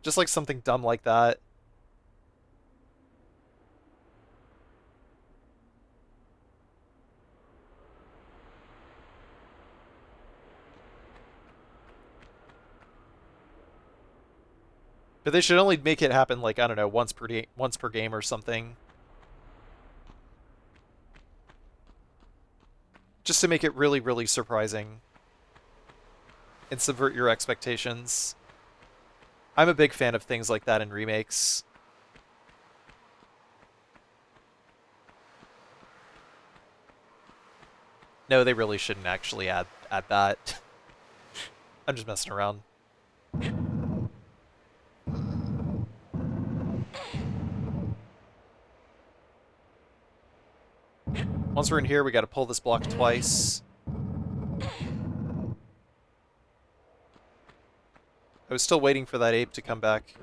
Just, like, something dumb like that. But they should only make it happen, like, I don't know, once per game or something. Just to make it really, really surprising. And subvert your expectations. I'm a big fan of things like that in remakes. No, they really shouldn't actually add that. I'm just messing around. Once we're in here, we gotta pull this block twice. I was still waiting for that ape to come back.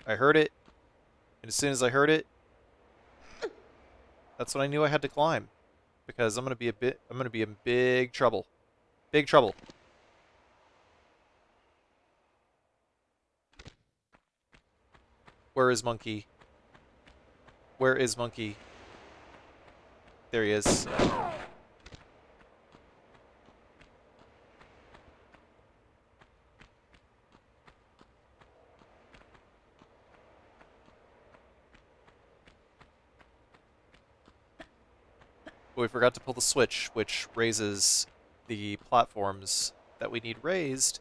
I heard it, and as soon as I heard it, that's when I knew I had to climb. Because I'm gonna be in big trouble. Big trouble. Where is Monkey? Where is Monkey? There he is. But we forgot to pull the switch, which raises the platforms that we need raised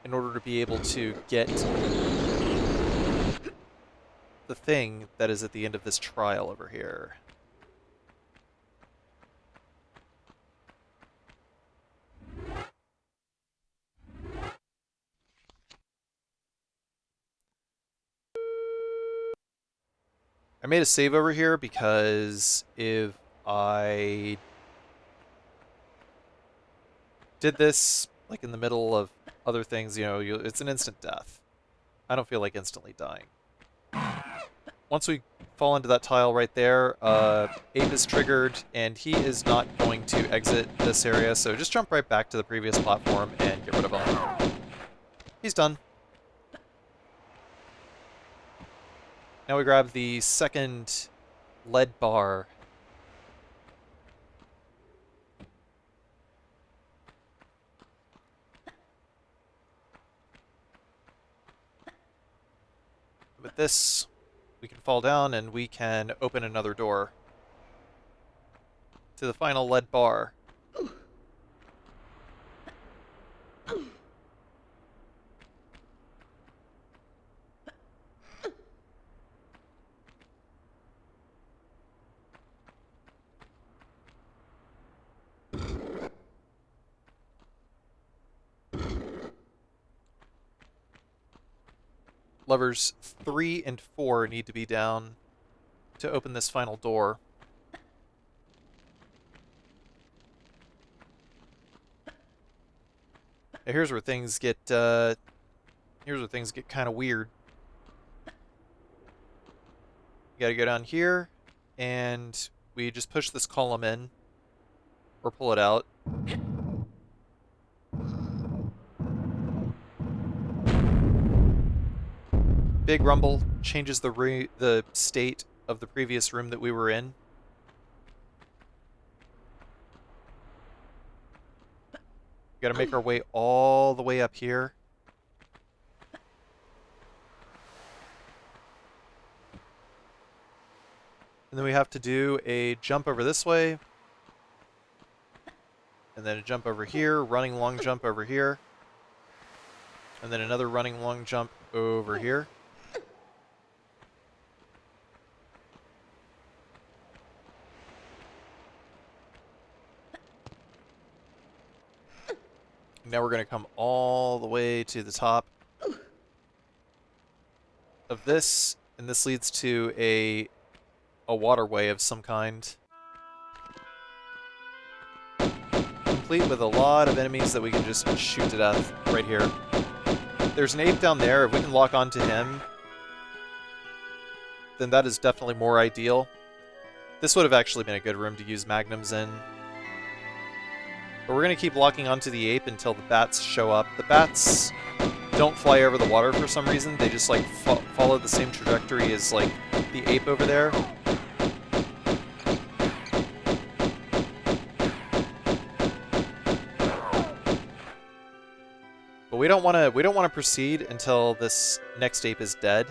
in order to be able to get the thing that is at the end of this trial over here. I made a save over here because if I did this like in the middle of other things, you know, it's an instant death. I don't feel like instantly dying. Once we fall into that tile right there, Ape is triggered, and he is not going to exit this area, so just jump right back to the previous platform and get rid of him. He's done. Now we grab the second lead bar. With this, we can fall down and we can open another door to the final lead bar. Levers 3 and 4 need to be down to open this final door. Now here's where things get kind of weird. You gotta go down here, and we just push this column in, or pull it out. Big rumble changes the state of the previous room that we were in. We gotta make our way all the way up here. And then we have to do a jump over this way. And then a jump over here, running long jump over here. And then another running long jump over here. Now we're going to come all the way to the top of this, and this leads to a waterway of some kind. Complete with a lot of enemies that we can just shoot to death right here. There's an ape down there. If we can lock onto him, then that is definitely more ideal. This would have actually been a good room to use magnums in. But we're going to keep locking onto the ape until the bats show up. The bats don't fly over the water for some reason. They just like follow the same trajectory as like the ape over there. But we don't want to proceed until this next ape is dead.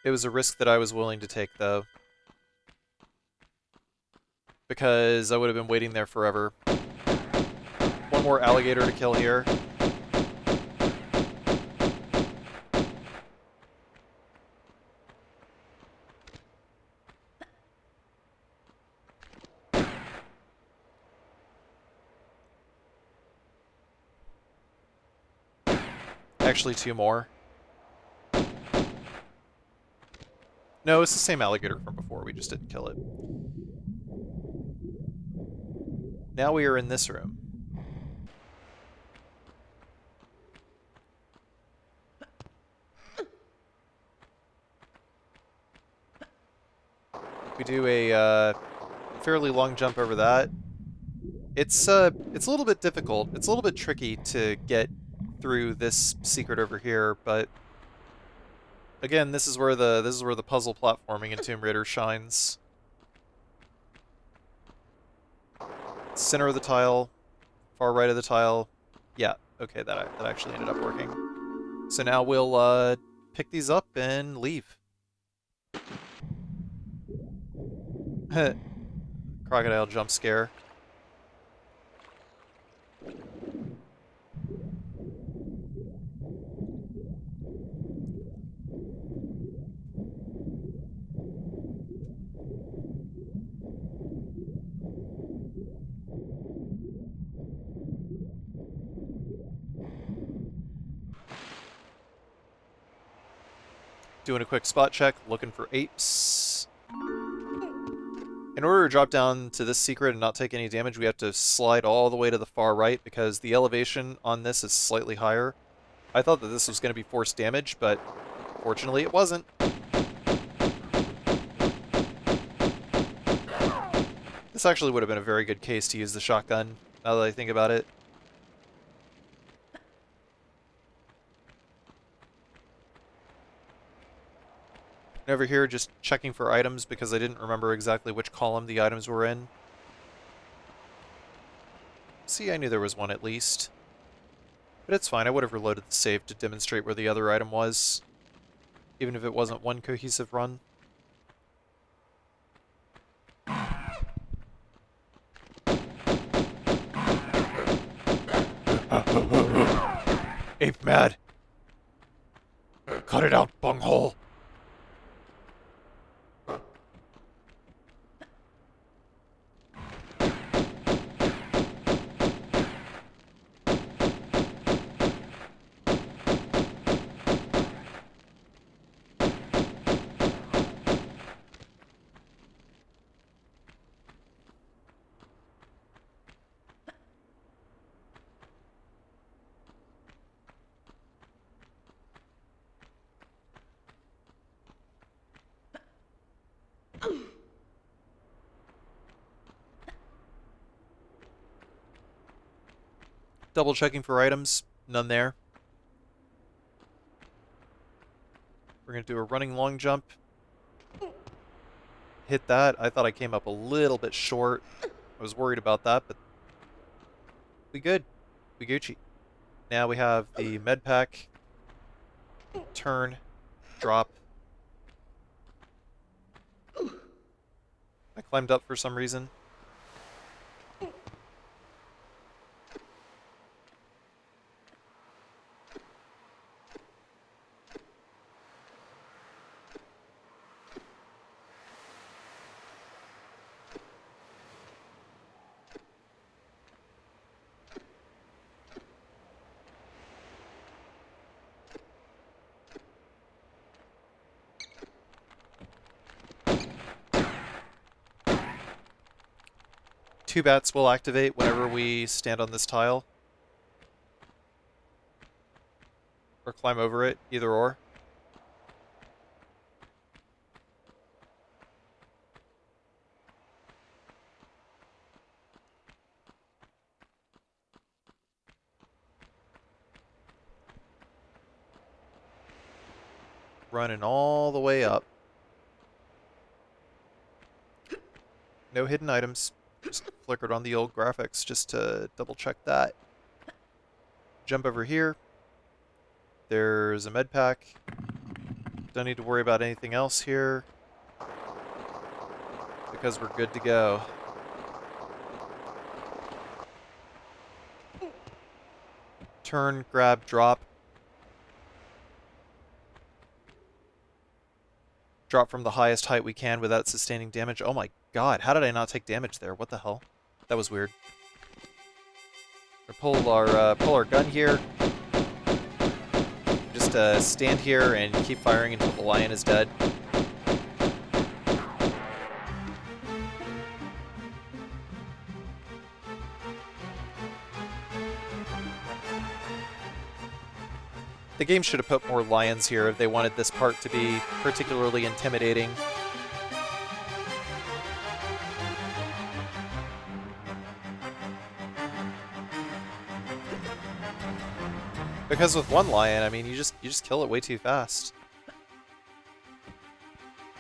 It was a risk that I was willing to take, though. Because I would have been waiting there forever. One more alligator to kill here. Actually, two more. No, it's the same alligator from before. We just didn't kill it. Now we are in this room. We do a fairly long jump over that. It's a little bit difficult. It's a little bit tricky to get through this secret over here, but again, this is where the puzzle platforming in Tomb Raider shines. Center of the tile, far right of the tile. Yeah, okay, that actually ended up working. So now we'll pick these up and leave. Crocodile jump scare. Doing a quick spot check, looking for apes. In order to drop down to this secret and not take any damage, we have to slide all the way to the far right because the elevation on this is slightly higher. I thought that this was going to be forced damage, but fortunately it wasn't. This actually would have been a very good case to use the shotgun, now that I think about it. Over here just checking for items because I didn't remember exactly which column the items were in. See, I knew there was one at least. But it's fine, I would have reloaded the save to demonstrate where the other item was, even if it wasn't one cohesive run. Ape mad! Cut it out, bunghole! Double checking for items, none there. We're going to do a running long jump. Hit that. I thought I came up a little bit short. I was worried about that, but we good. We Gucci. now we have the med pack, turn, drop. I climbed up for some reason. Two bats will activate whenever we stand on this tile. Or climb over it, either or. Running all the way up. No hidden items. Just flickered on the old graphics just to double check that. Jump over here. There's a med pack. Don't need to worry about anything else here because we're good to go. Turn, grab, drop. Drop from the highest height we can without sustaining damage. Oh my god, how did I not take damage there? What the hell? That was weird. We'll pull our gun here. Just stand here and keep firing until the lion is dead. The game should have put more lions here if they wanted this part to be particularly intimidating. Because with one lion, I mean, you just kill it way too fast.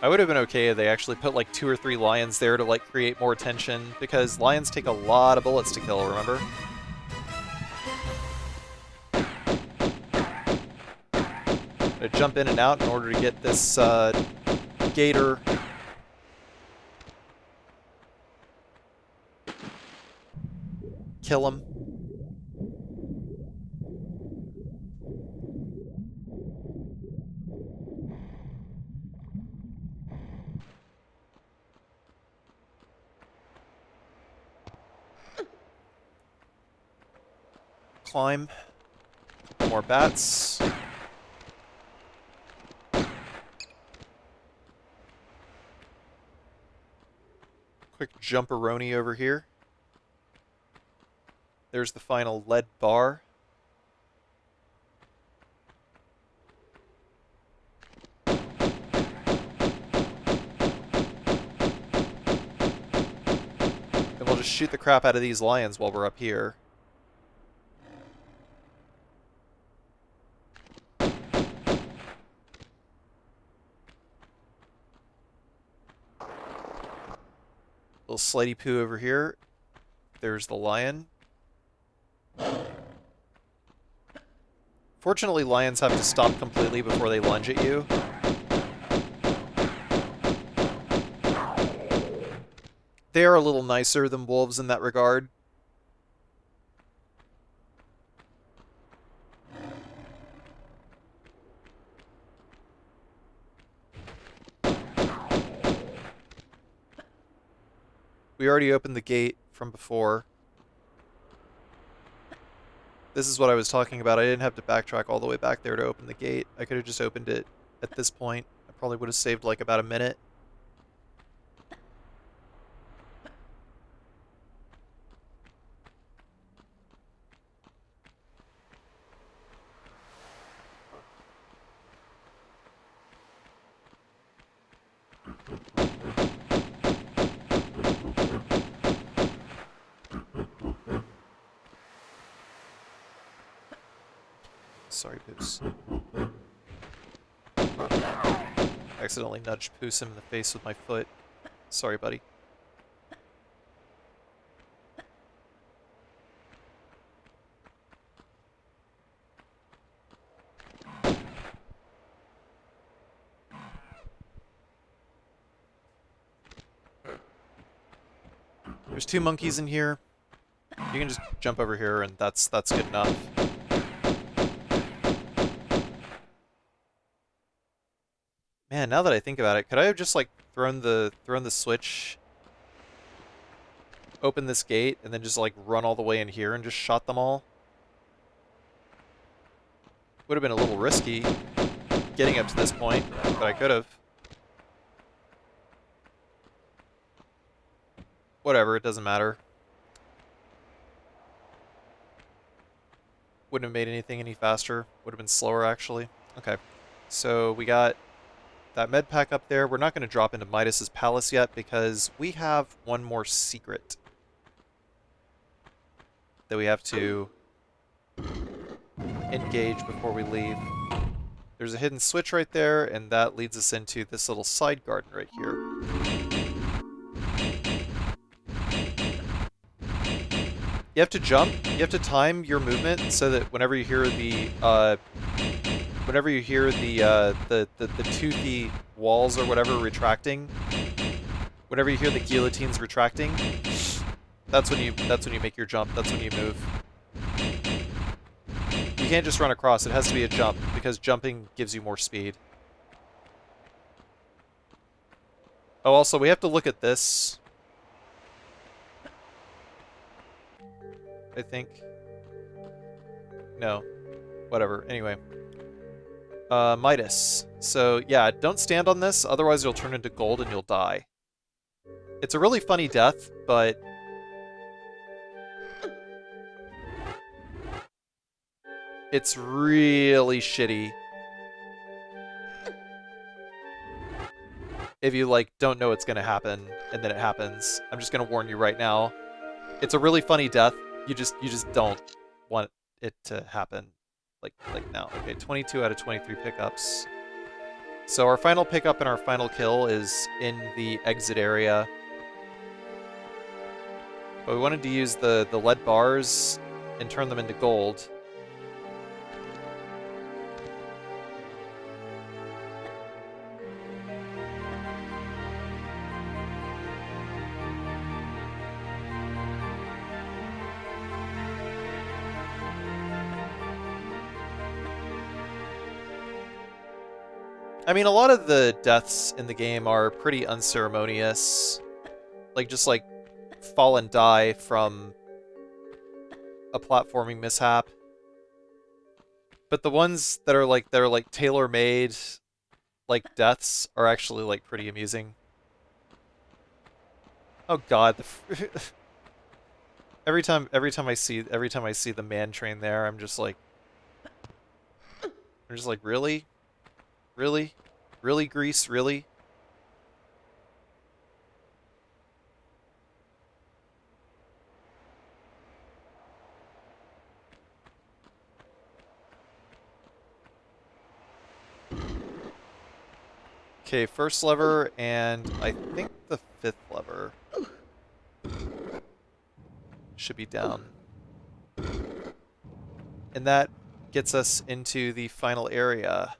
I would have been okay if they actually put like 2 or 3 lions there to like create more tension, because lions take a lot of bullets to kill, remember? To jump in and out in order to get this gator. Kill him. Climb. More bats. Quick jumperoni over here. There's the final lead bar. Then we'll just shoot the crap out of these lions while we're up here. Little slidey poo over here. There's the lion. Fortunately, lions have to stop completely before they lunge at you. They are a little nicer than wolves in that regard. We already opened the gate from before. This is what I was talking about. I didn't have to backtrack all the way back there to open the gate. I could have just opened it at this point. I probably would have saved like about a minute. Sorry, Poos. Accidentally nudged Poos him in the face with my foot. Sorry, buddy. There's 2 monkeys in here. You can just jump over here, and that's good enough. Man, now that I think about it, could I have just like thrown the switch, open this gate, and then just like run all the way in here and just shot them all? Would have been a little risky getting up to this point, but I could have. Whatever, it doesn't matter. Wouldn't have made anything any faster. Would have been slower, actually. Okay, so we got that med pack up there. We're not going to drop into Midas's palace yet because we have one more secret that we have to engage before we leave. There's a hidden switch right there, and that leads us into this little side garden right here. You have to jump. You have to time your movement so that whenever you hear the the toothy walls or whatever retracting, whenever you hear the guillotines retracting, that's when you make your jump. That's when you move. You can't just run across. It has to be a jump because jumping gives you more speed. Oh, also we have to look at this. I think. No. Whatever. Anyway. Midas. So, yeah, don't stand on this, otherwise you'll turn into gold and you'll die. It's a really funny death, but... it's really shitty. If you, like, don't know it's gonna happen, and then it happens. I'm just gonna warn you right now. It's a really funny death. You just don't want it to happen like now. Okay, 22 out of 23 pickups. So our final pickup and our final kill is in the exit area. But we wanted to use the lead bars and turn them into gold. I mean, a lot of the deaths in the game are pretty unceremonious. Like, just like fall and die from a platforming mishap. But the ones that are like tailor-made like deaths are actually like pretty amusing. Oh god, every time I see the man train there, I'm just like really? Really? Really, Grease? Really? Okay, first lever, and I think the 5th lever should be down. And that gets us into the final area.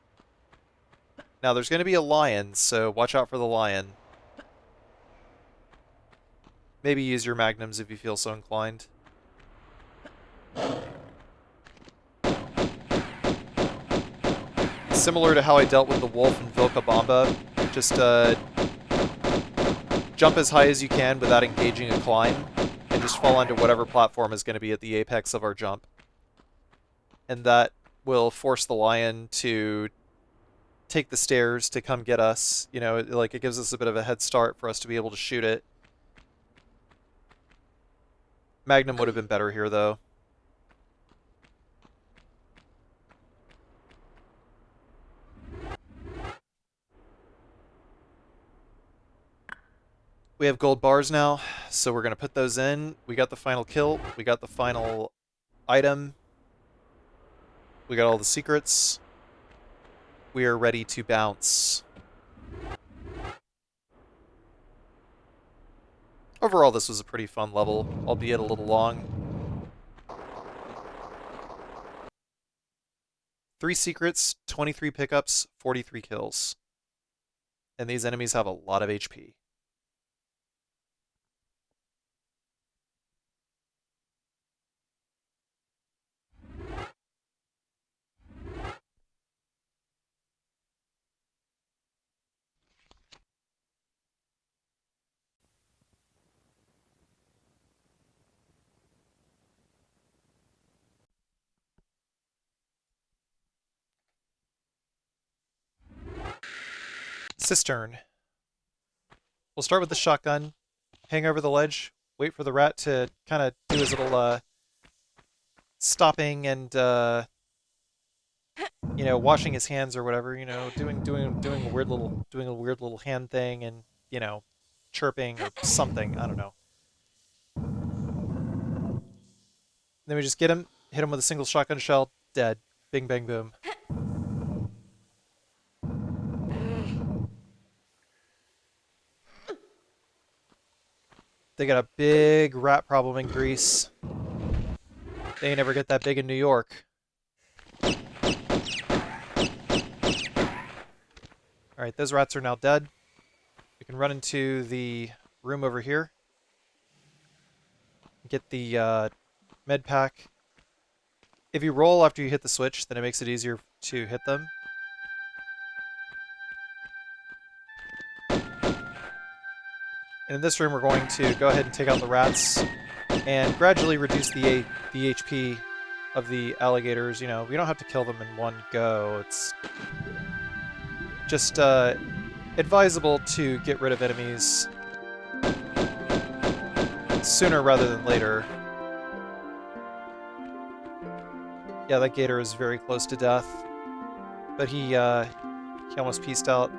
Now, there's going to be a lion, so watch out for the lion. Maybe use your magnums if you feel so inclined. Similar to how I dealt with the wolf in Vilcabamba, just jump as high as you can without engaging a climb, and just fall onto whatever platform is going to be at the apex of our jump. And that will force the lion to take the stairs to come get us. You know, like, it gives us a bit of a head start for us to be able to shoot it. Magnum would have been better here, though. We have gold bars now, so we're going to put those in. We got the final kill. We got the final item. We got all the secrets. We are ready to bounce. Overall, this was a pretty fun level, albeit a little long. 3 secrets, 23 pickups, 43 kills. And these enemies have a lot of HP. Cistern. We'll start with the shotgun, hang over the ledge, wait for the rat to kind of do his little stopping and you know, washing his hands or whatever, you know, doing a weird little hand thing and, you know, chirping or something, I don't know. Then we just get him, hit him with a single shotgun shell, dead. Bing bang boom. They got a big rat problem in Greece. They ain't never get that big in New York. Alright, those rats are now dead. We can run into the room over here. Get the med pack. If you roll after you hit the switch, then it makes it easier to hit them. And in this room, we're going to go ahead and take out the rats and gradually reduce the HP of the alligators. You know, we don't have to kill them in one go. It's just advisable to get rid of enemies sooner rather than later. Yeah, that gator is very close to death, but he almost peaced out.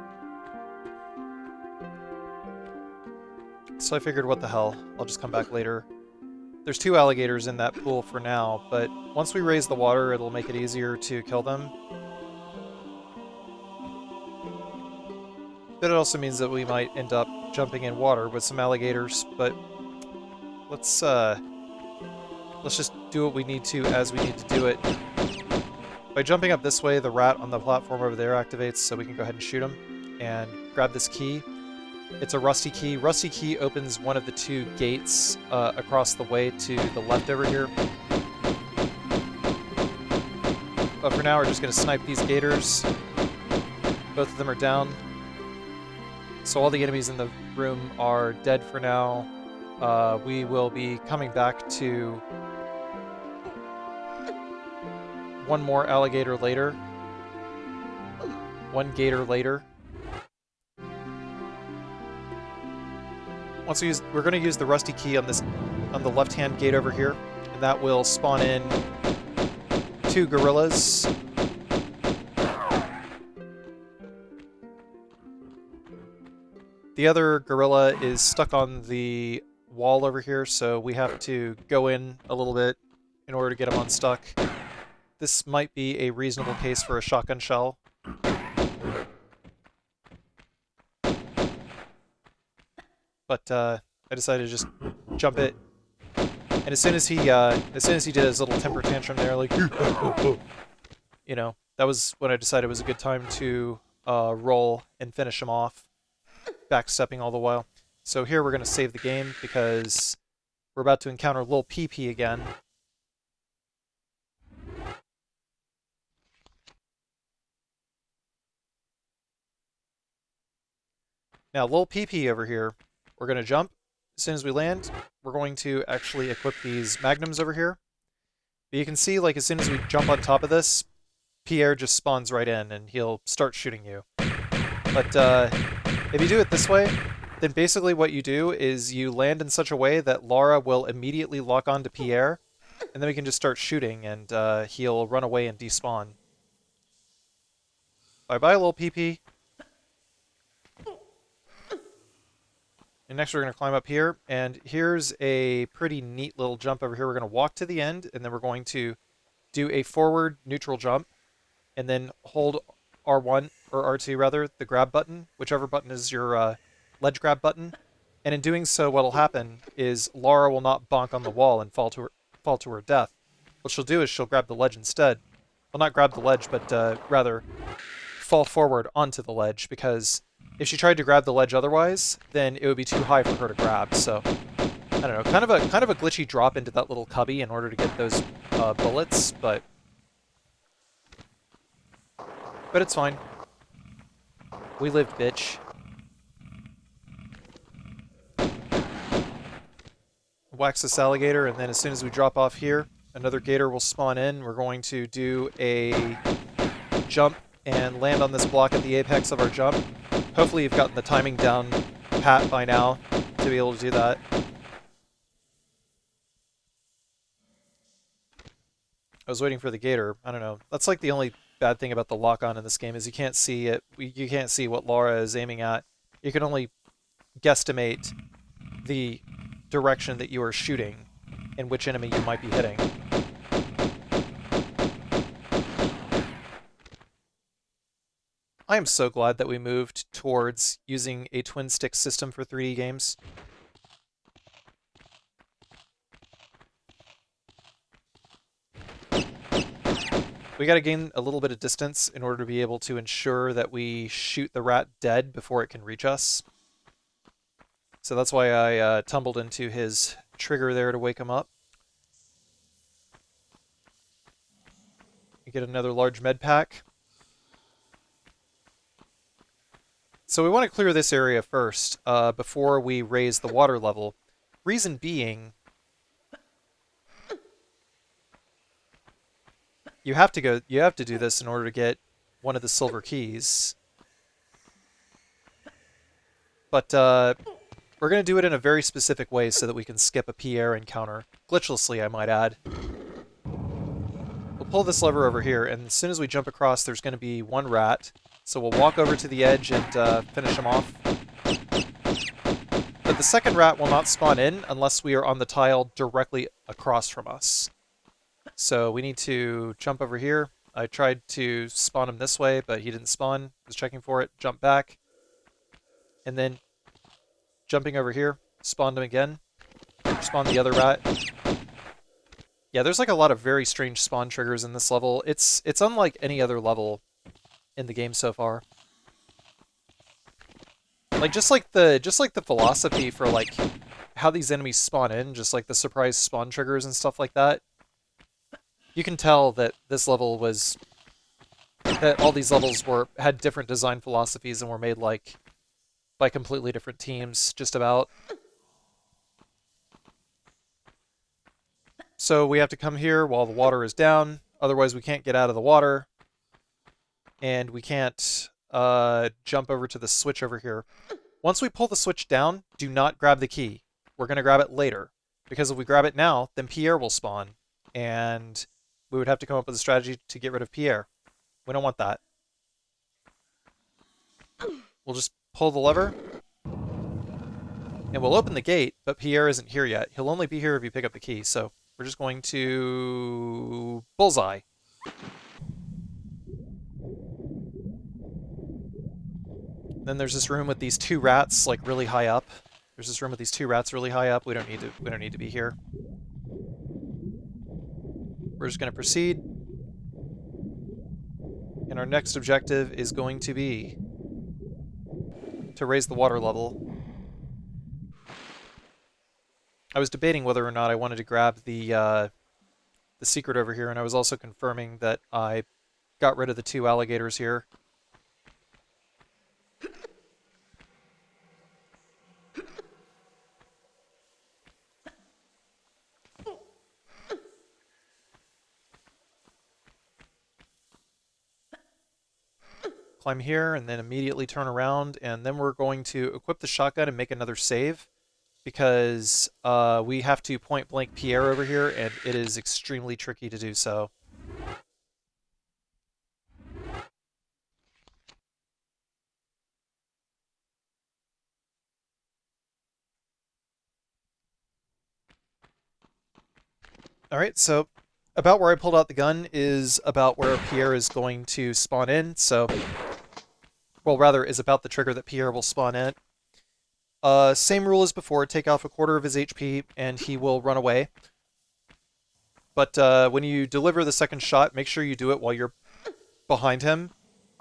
So I figured, what the hell, I'll just come back later. There's 2 alligators in that pool for now, but once we raise the water, it'll make it easier to kill them. But it also means that we might end up jumping in water with some alligators, but let's just do what we need to as we need to do it. By jumping up this way, the rat on the platform over there activates, so we can go ahead and shoot him and grab this key. It's a rusty key. Rusty key opens one of the 2 gates across the way to the left over here. But for now, we're just going to snipe these gators. Both of them are down. So all the enemies in the room are dead for now. We will be coming back to one more alligator later. One gator later. We're going to use the rusty key on the left-hand gate over here, and that will spawn in 2 gorillas. The other gorilla is stuck on the wall over here, so we have to go in a little bit in order to get him unstuck. This might be a reasonable case for a shotgun shell. But I decided to just jump it, and as soon as he did his little temper tantrum there, like, you know, that was when I decided it was a good time to roll and finish him off, backstepping all the while. So here we're going to save the game because we're about to encounter Lil PP again. Now, Lil PP over here, we're going to jump. As soon as we land, we're going to actually equip these magnums over here. But you can see, like, as soon as we jump on top of this, Pierre just spawns right in, and he'll start shooting you. But if you do it this way, then basically what you do is you land in such a way that Laura will immediately lock on to Pierre, and then we can just start shooting, and he'll run away and despawn. Bye-bye, Lil PP. And next we're going to climb up here, and here's a pretty neat little jump over here. We're going to walk to the end, and then we're going to do a forward neutral jump, and then hold R1, or R2 rather, the grab button, whichever button is your ledge grab button. And in doing so, what'll happen is Laura will not bonk on the wall and fall to her death. What she'll do is she'll grab the ledge instead. Well, not grab the ledge, but rather fall forward onto the ledge, because if she tried to grab the ledge otherwise, then it would be too high for her to grab. So, I don't know, kind of a glitchy drop into that little cubby in order to get those bullets, but it's fine. We lived, bitch. Wax this alligator, and then as soon as we drop off here, another gator will spawn in. We're going to do a jump and land on this block at the apex of our jump. Hopefully you've gotten the timing down pat by now to be able to do that. I was waiting for the gator. I don't know. That's like the only bad thing about the lock-on in this game is you can't see it. You can't see what Laura is aiming at. You can only guesstimate the direction that you are shooting and which enemy you might be hitting. I am so glad that we moved towards using a twin-stick system for 3D games. We gotta gain a little bit of distance in order to be able to ensure that we shoot the rat dead before it can reach us. So that's why I tumbled into his trigger there to wake him up. We get another large med pack. So we want to clear this area first before we raise the water level. Reason being, you have to do this in order to get one of the silver keys. But we're going to do it in a very specific way so that we can skip a Pierre encounter. Glitchlessly, I might add. We'll pull this lever over here, and as soon as we jump across, there's going to be one rat. So we'll walk over to the edge and finish him off. But the second rat will not spawn in unless we are on the tile directly across from us. So we need to jump over here. I tried to spawn him this way, but he didn't spawn. I was checking for it, jump back. And then jumping over here, spawned him again. Spawn the other rat. Yeah, there's like a lot of very strange spawn triggers in this level. It's unlike any other level in the game so far. Like just like the philosophy for like how these enemies spawn in, just like the surprise spawn triggers and stuff like that. You can tell that this level was that all these levels had different design philosophies and were made like by completely different teams, just about. So we have to come here while the water is down, otherwise we can't get out of the water. And we can't jump over to the switch over here. Once we pull the switch down, do not grab the key. We're going to grab it later. Because if we grab it now, then Pierre will spawn. And we would have to come up with a strategy to get rid of Pierre. We don't want that. We'll just pull the lever. And we'll open the gate, but Pierre isn't here yet. He'll only be here if you pick up the key. So we're just going to bullseye. Then there's this room with these two rats, like really high up. We don't need to be here. We're just going to proceed. And our next objective is going to be to raise the water level. I was debating whether or not I wanted to grab the secret over here, and I was also confirming that I got rid of the two alligators here. Climb here and then immediately turn around, and then we're going to equip the shotgun and make another save because we have to point blank Pierre over here and it is extremely tricky to do so. Alright, so about where I pulled out the gun is about where Pierre is going to spawn in, so well, rather, is about the trigger that Pierre will spawn in. Same rule as before, take off a quarter of his HP, and he will run away. But when you deliver the second shot, make sure you do it while you're behind him.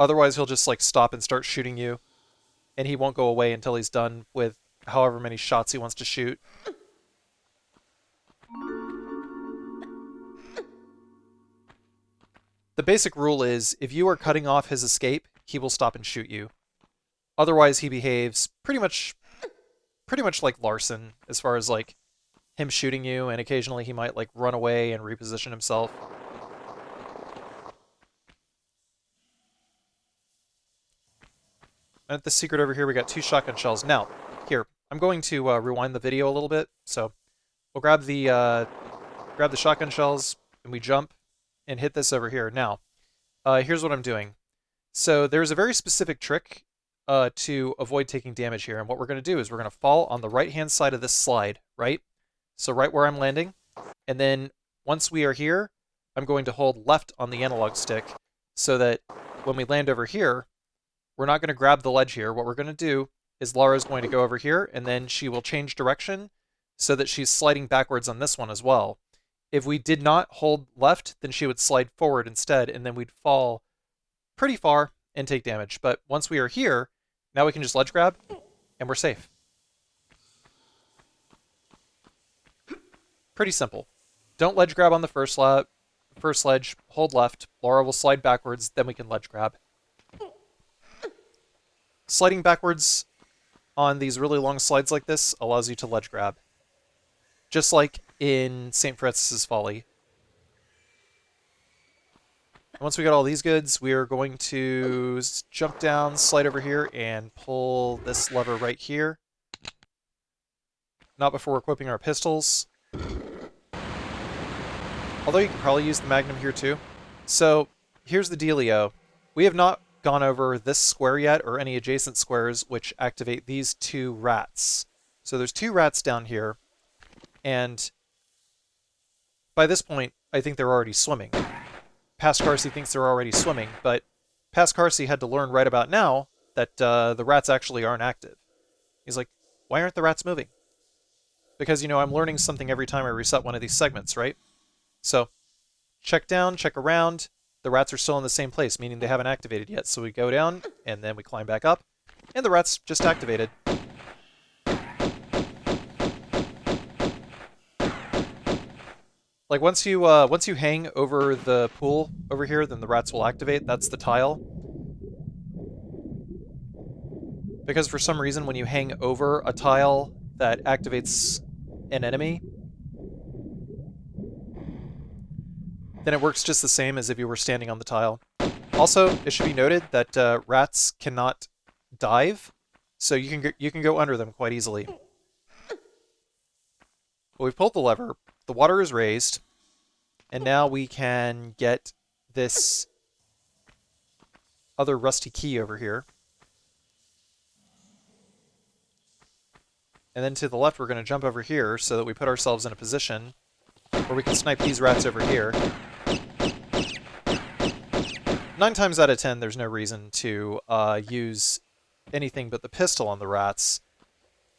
Otherwise, he'll just like stop and start shooting you, and he won't go away until he's done with however many shots he wants to shoot. The basic rule is, if you are cutting off his escape, he will stop and shoot you. Otherwise, he behaves pretty much like Larson, as far as like him shooting you, and occasionally he might like run away and reposition himself. At the secret over here, we got 2 shotgun shells. Now, here, I'm going to rewind the video a little bit. So we'll grab the shotgun shells, and we jump and hit this over here. Now, here's what I'm doing. So there's a very specific trick to avoid taking damage here. And what we're going to do is we're going to fall on the right-hand side of this slide, right? So right where I'm landing. And then once we are here, I'm going to hold left on the analog stick so that when we land over here, we're not going to grab the ledge here. What we're going to do is Lara's going to go over here, and then she will change direction so that she's sliding backwards on this one as well. If we did not hold left, then she would slide forward instead, and then we'd fall pretty far and take damage. But once we are here, now we can just ledge grab, and we're safe. Pretty simple. Don't ledge grab on the first ledge, hold left, Lara will slide backwards, then we can ledge grab. Sliding backwards on these really long slides like this allows you to ledge grab. Just like in St. Francis's Folly. Once we got all these goods, we are going to jump down, slide over here, and pull this lever right here. Not before equipping our pistols. Although you can probably use the Magnum here too. So, here's the dealio. We have not gone over this square yet, or any adjacent squares, which activate these 2 rats. So there's 2 rats down here, and by this point, I think they're already swimming. Past Carsey thinks they're already swimming, but Past Carsey had to learn right about now that the rats actually aren't active. He's like, why aren't the rats moving? Because, you know, I'm learning something every time I reset one of these segments, right? So, check down, check around. The rats are still in the same place, meaning they haven't activated yet. So we go down, and then we climb back up, and the rats just activated. Like once you hang over the pool over here, then the rats will activate. That's the tile. Because for some reason, when you hang over a tile that activates an enemy, then it works just the same as if you were standing on the tile. Also, it should be noted that rats cannot dive, so you can go under them quite easily. But we've pulled the lever, the water is raised, and now we can get this other rusty key over here. And then to the left, we're going to jump over here so that we put ourselves in a position where we can snipe these rats over here. 9 times out of 10, there's no reason to use anything but the pistol on the rats.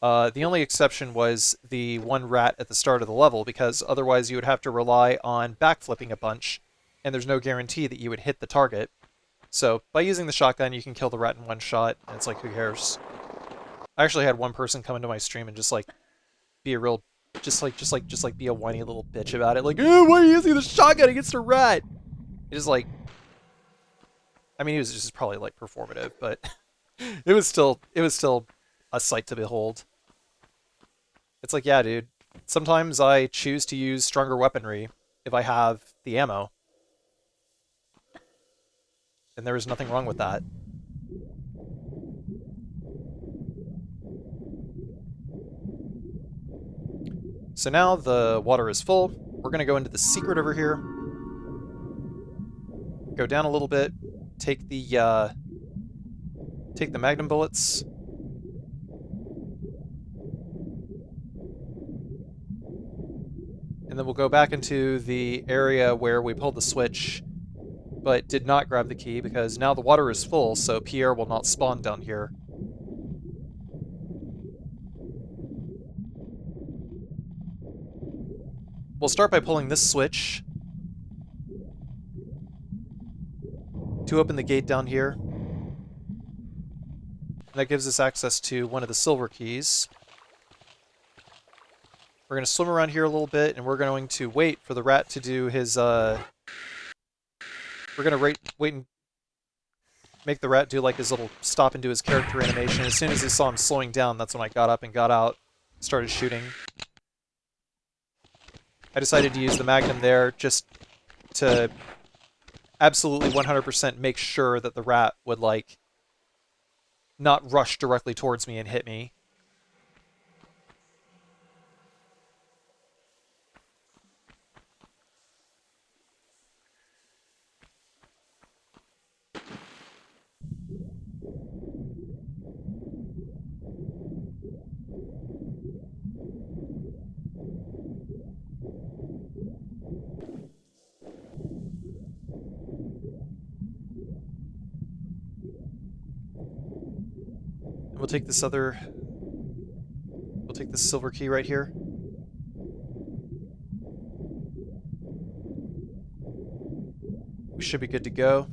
The only exception was the one rat at the start of the level, because otherwise you would have to rely on backflipping a bunch, and there's no guarantee that you would hit the target. So by using the shotgun, you can kill the rat in one shot, and it's like, who cares? I actually had one person come into my stream and just like be a real, just like be a whiny little bitch about it, like, oh, why are you using the shotgun against a rat? It is like, I mean, he was just probably like performative, but it was still a sight to behold. It's like, yeah, dude, sometimes I choose to use stronger weaponry if I have the ammo. And there is nothing wrong with that. So now the water is full. We're going to go into the secret over here. Go down a little bit. Take the magnum bullets. And then we'll go back into the area where we pulled the switch, but did not grab the key because now the water is full, so Pierre will not spawn down here. We'll start by pulling this switch to open the gate down here. That gives us access to one of the silver keys. We're going to swim around here a little bit, and we're going to wait for the rat to do his, we're going to wait and make the rat do like his little stop and do his character animation. As soon as he saw him slowing down, that's when I got up and got out, started shooting. I decided to use the Magnum there just to absolutely 100% make sure that the rat would, like, not rush directly towards me and hit me. We'll take this silver key right here. We should be good to go.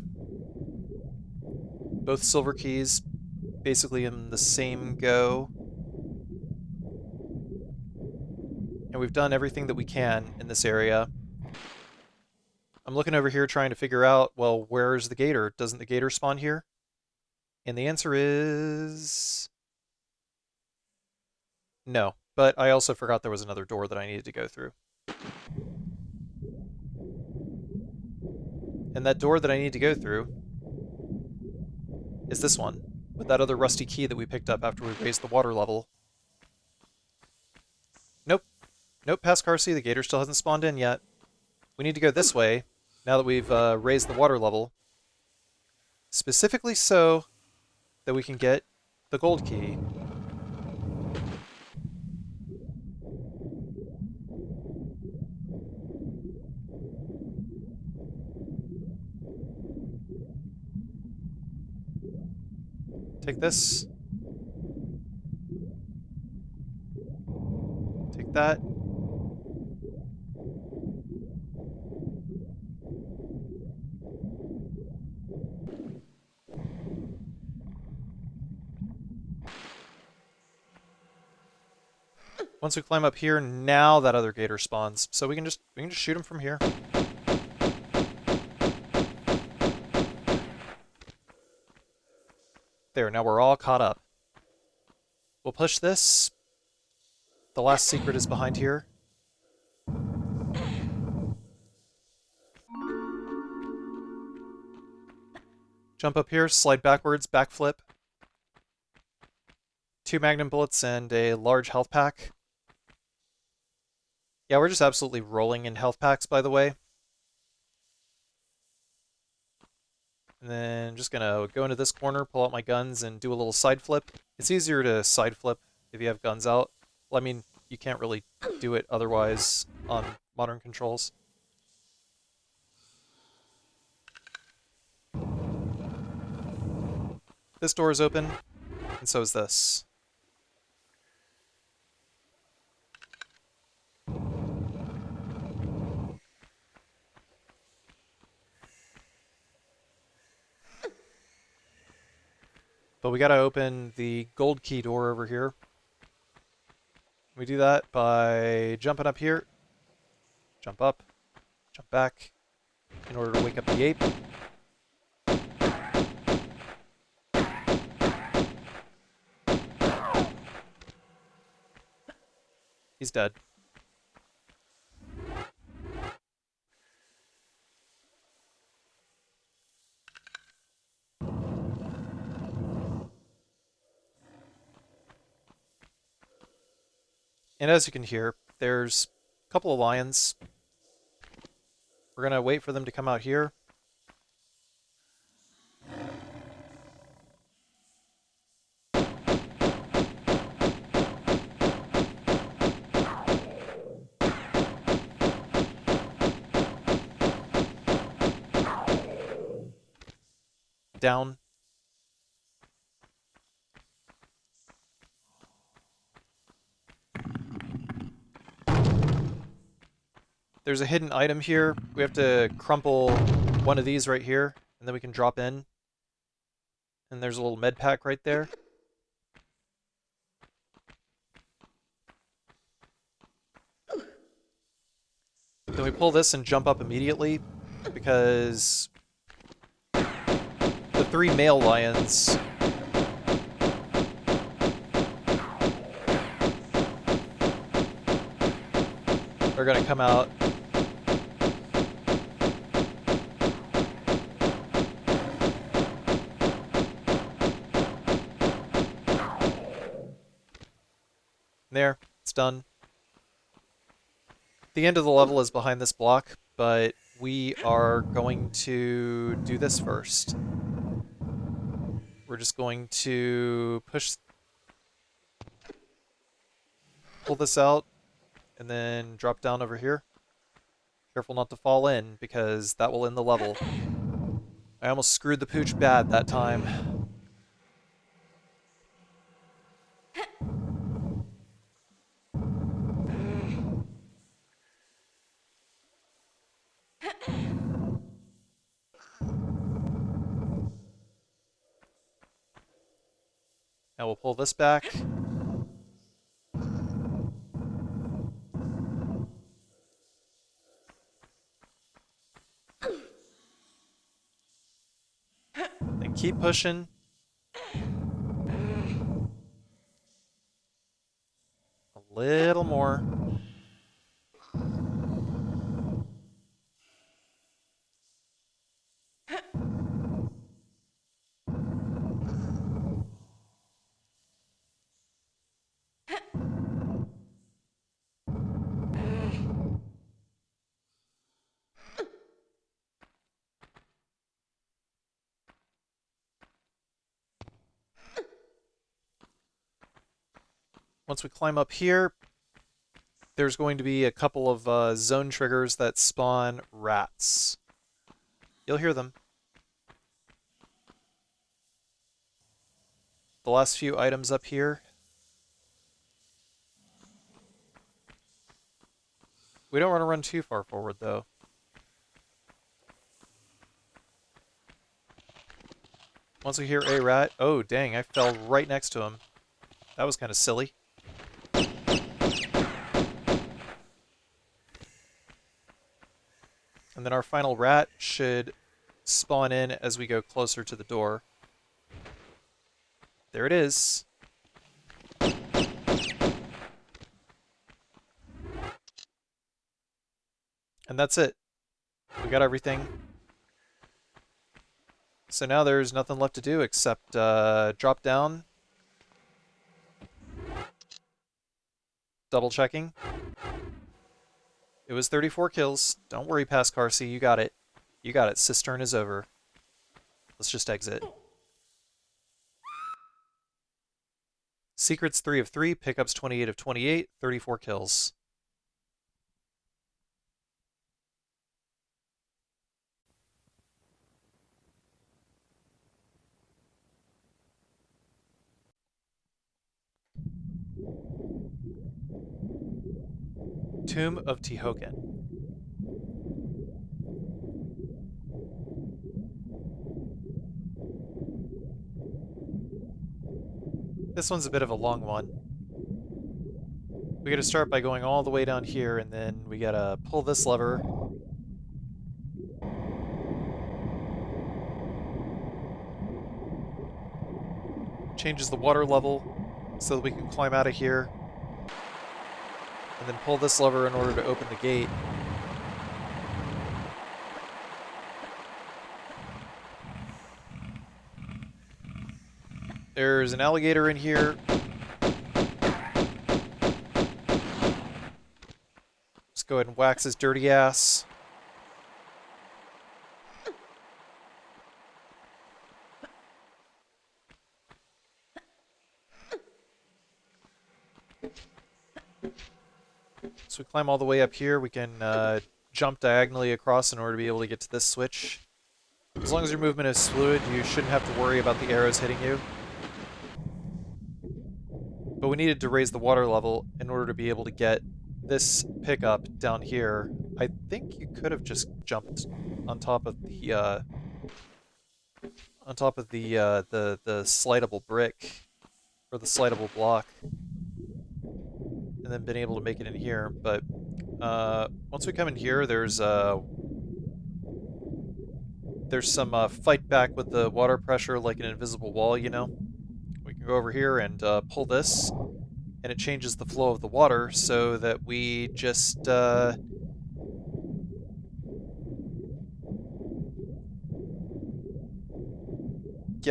Both silver keys basically in the same go. And we've done everything that we can in this area. I'm looking over here trying to figure out, well, where's the gator? Doesn't the gator spawn here? And the answer is... no. But I also forgot there was another door that I needed to go through. And that door that I need to go through is this one, with that other rusty key that we picked up after we raised the water level. Nope. Nope, past Carsey, the gator still hasn't spawned in yet. We need to go this way, now that we've raised the water level. Specifically so that we can get the gold key. Take this. Take that. Once we climb up here, now that other gator spawns. So we can just shoot him from here. There, now we're all caught up. We'll push this. The last secret is behind here. Jump up here, slide backwards, backflip. 2 magnum bullets and a large health pack. Yeah, we're just absolutely rolling in health packs, by the way. And then just gonna go into this corner, pull out my guns, and do a little side flip. It's easier to side flip if you have guns out. Well, I mean, you can't really do it otherwise on modern controls. This door is open, and so is this. But we gotta open the gold key door over here. We do that by jumping up here, jump up, jump back, in order to wake up the ape. He's dead. And as you can hear, there's a couple of lions. We're going to wait for them to come out here. Down. There's a hidden item here. We have to crumple one of these right here, and then we can drop in. And there's a little med pack right there. Then we pull this and jump up immediately, because the 3 male lions are going to come out. it's done. The end of the level is behind this block, but we are going to do this first. We're just going to pull this out, and then drop down over here. Careful not to fall in, because that will end the level. I almost screwed the pooch bad that time. Now we'll pull this back. Then keep pushing. A little more. Once we climb up here, there's going to be a couple of zone triggers that spawn rats. You'll hear them. The last few items up here. We don't want to run too far forward, though. Once we hear a rat... Oh, dang, I fell right next to him. That was kind of silly. And then our final rat should spawn in as we go closer to the door. There it is. And that's it. We got everything. So now there's nothing left to do except drop down. Double checking. It was 34 kills. Don't worry, Pascarcy, you got it. You got it. Cistern is over. Let's just exit. Secrets 3 of 3, pickups 28 of 28, 34 kills. Tomb of Tihocan. This one's a bit of a long one. We gotta start by going all the way down here, and then we gotta pull this lever. Changes the water level so that we can climb out of here. And then pull this lever in order to open the gate. There's an alligator in here. Let's go ahead and wax his dirty ass. So we climb all the way up here. We can jump diagonally across in order to be able to get to this switch. As long as your movement is fluid, you shouldn't have to worry about the arrows hitting you. But we needed to raise the water level in order to be able to get this pickup down here. I think you could have just jumped on top of the the slidable brick or the slidable block, and then been able to make it in here. But once we come in here, there's some fight back with the water pressure, like an invisible wall, you know. We can go over here and pull this, and it changes the flow of the water so that we just yeah,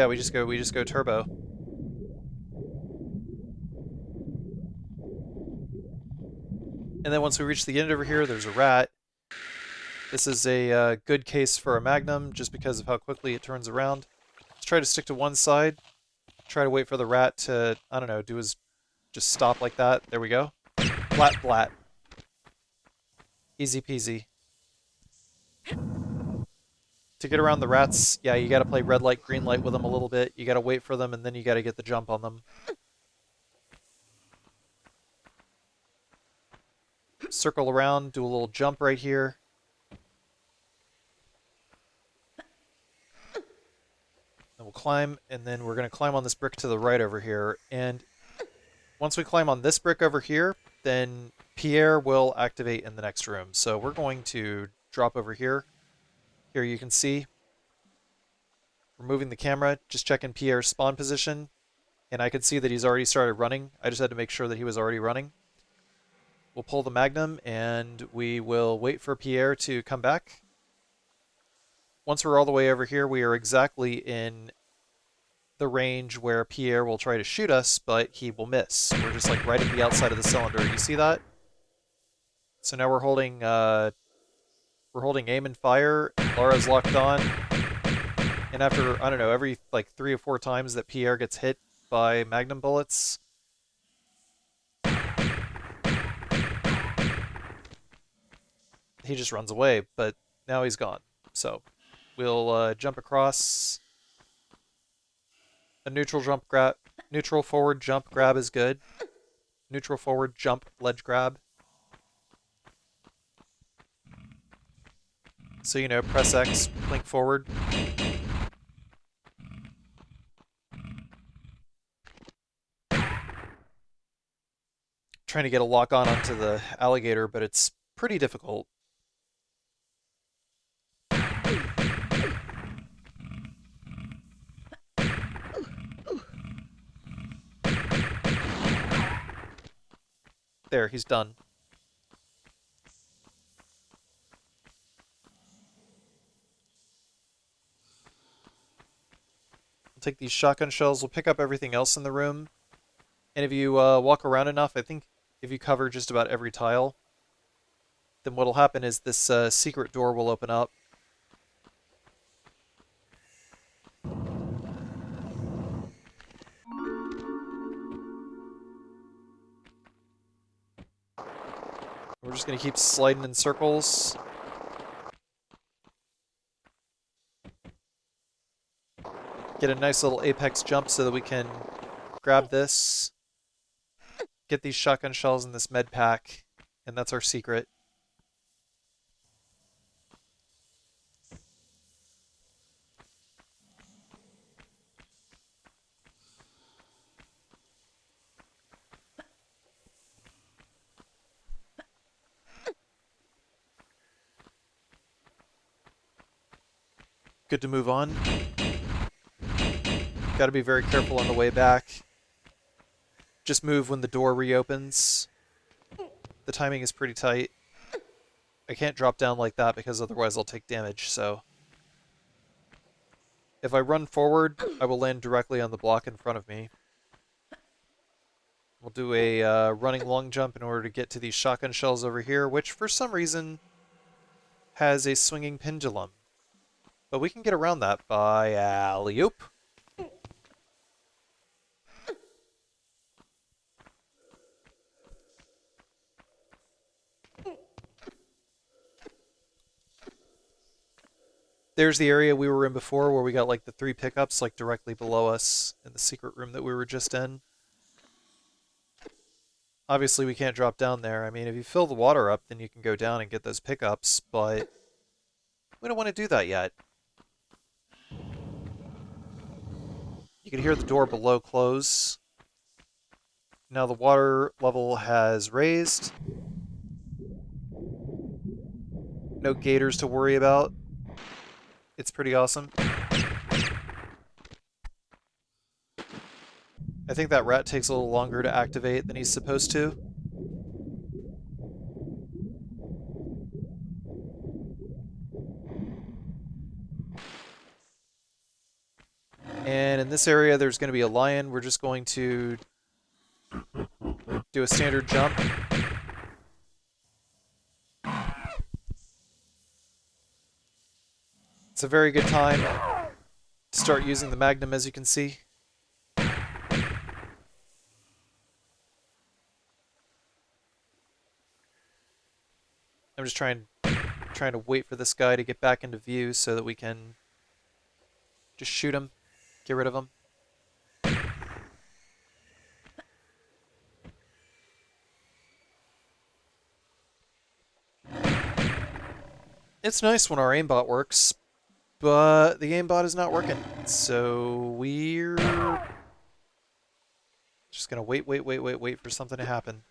we just go turbo. And then once we reach the end over here, there's a rat. This is a good case for a magnum, just because of how quickly it turns around. Let's try to stick to one side. Try to wait for the rat to, I don't know, just stop like that. There we go. Flat, flat. Easy peasy. To get around the rats, yeah, you gotta play red light, green light with them a little bit. You gotta wait for them, and then you gotta get the jump on them. Circle around, do a little jump right here. Then we'll climb, and then we're gonna climb on this brick to the right over here. And once we climb on this brick over here, then Pierre will activate in the next room. So we're going to drop over here. Here you can see, removing the camera, just checking Pierre's spawn position, and I could see that he's already started running. I just had to make sure that he was already running. We'll pull the magnum, and we will wait for Pierre to come back. Once we're all the way over here, we are exactly in the range where Pierre will try to shoot us, but he will miss. We're just like right at the outside of the cylinder. You see that? So now we're holding aim and fire. Laura's locked on. And after, I don't know, every like 3 or 4 times that Pierre gets hit by magnum bullets, he just runs away, but now he's gone. So we'll jump across. A neutral forward jump grab is good. Neutral forward jump ledge grab. So, you know, press X, blink forward. Trying to get a lock on onto the alligator, but it's pretty difficult. There, he's done. We'll take these shotgun shells, we'll pick up everything else in the room. And if you walk around enough, I think if you cover just about every tile, then what'll happen is this secret door will open up. We're just going to keep sliding in circles. Get a nice little apex jump so that we can grab this. Get these shotgun shells in this med pack, and that's our secret. Good to move on. Got to be very careful on the way back. Just move when the door reopens. The timing is pretty tight. I can't drop down like that because otherwise I'll take damage, so... If I run forward, I will land directly on the block in front of me. We'll do a running long jump in order to get to these shotgun shells over here, which for some reason has a swinging pendulum. But we can get around that by alley-oop. There's the area we were in before where we got like the 3 pickups like directly below us in the secret room that we were just in. Obviously we can't drop down there. I mean, if you fill the water up, then you can go down and get those pickups, but we don't want to do that yet. You can hear the door below close. Now the water level has raised. No gators to worry about. It's pretty awesome. I think that rat takes a little longer to activate than he's supposed to. And in this area, there's going to be a lion. We're just going to do a standard jump. It's a very good time to start using the Magnum, as you can see. I'm just trying to wait for this guy to get back into view so that we can just shoot him, get rid of him. It's nice when our aimbot works, but the aimbot is not working, so we're just gonna wait for something to happen.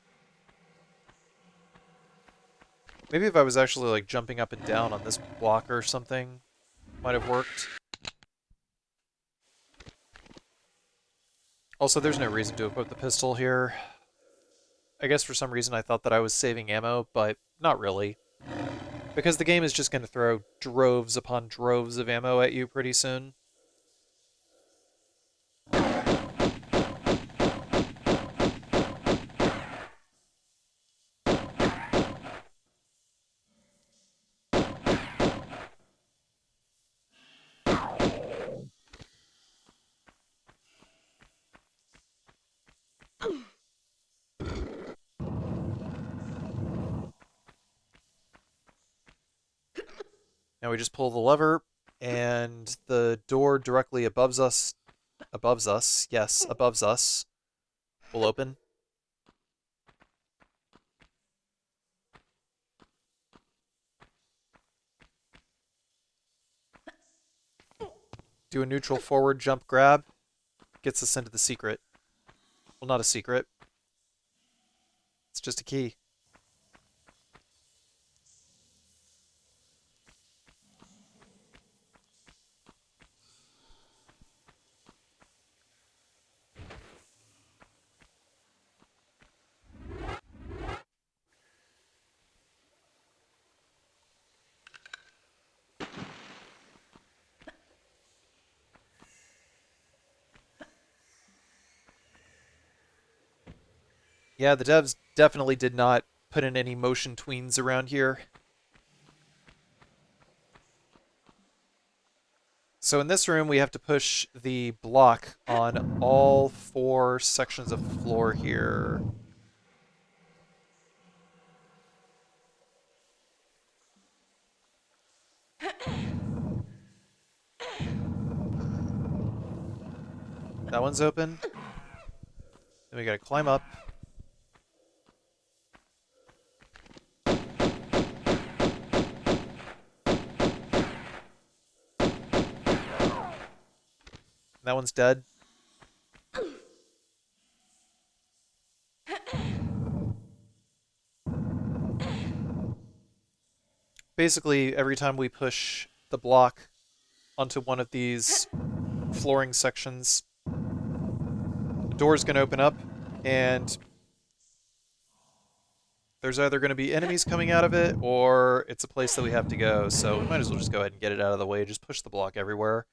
Maybe if I was actually like jumping up and down on this block or something, might have worked. Also, there's no reason to equip the pistol here. I guess for some reason I thought that I was saving ammo, but not really. Because the game is just going to throw droves upon droves of ammo at you pretty soon. Now we just pull the lever, and the door directly above us, yes, above us, will open. Do a neutral forward jump grab, gets us into the secret. Well, not a secret. It's just a key. Yeah, the devs definitely did not put in any motion tweens around here. So in this room, we have to push the block on all 4 sections of floor here. That one's open. Then we gotta climb up. That one's dead. Basically, every time we push the block onto one of these flooring sections, the door's going to open up, and there's either going to be enemies coming out of it, or it's a place that we have to go, so we might as well just go ahead and get it out of the way. Just push the block everywhere,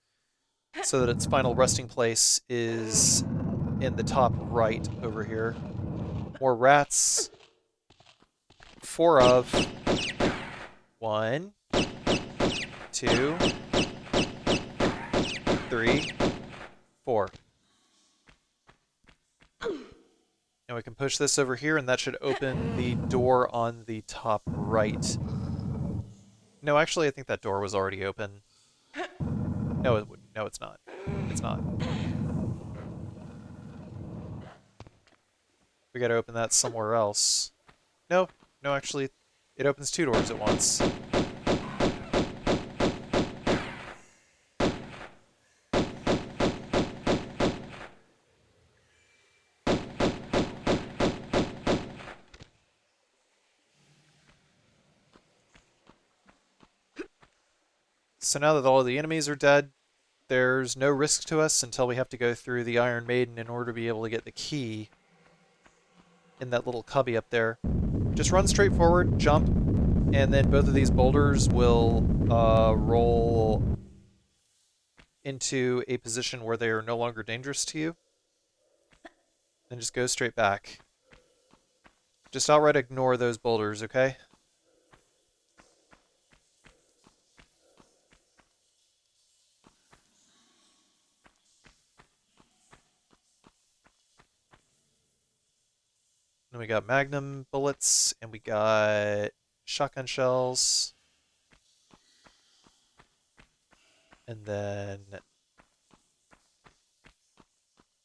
so that its final resting place is in the top right over here. More rats. 4 of. 1, 2, 3, 4. And we can push this over here, and that should open the door on the top right. No, actually, I think that door was already open. No, it's not. It's not. We gotta open that somewhere else. No, actually, it opens 2 doors at once. So now that all of the enemies are dead, there's no risk to us until we have to go through the Iron Maiden in order to be able to get the key in that little cubby up there. Just run straight forward, jump, and then both of these boulders will roll into a position where they are no longer dangerous to you. Then just go straight back. Just outright ignore those boulders, okay? And we got magnum bullets, and we got shotgun shells. And then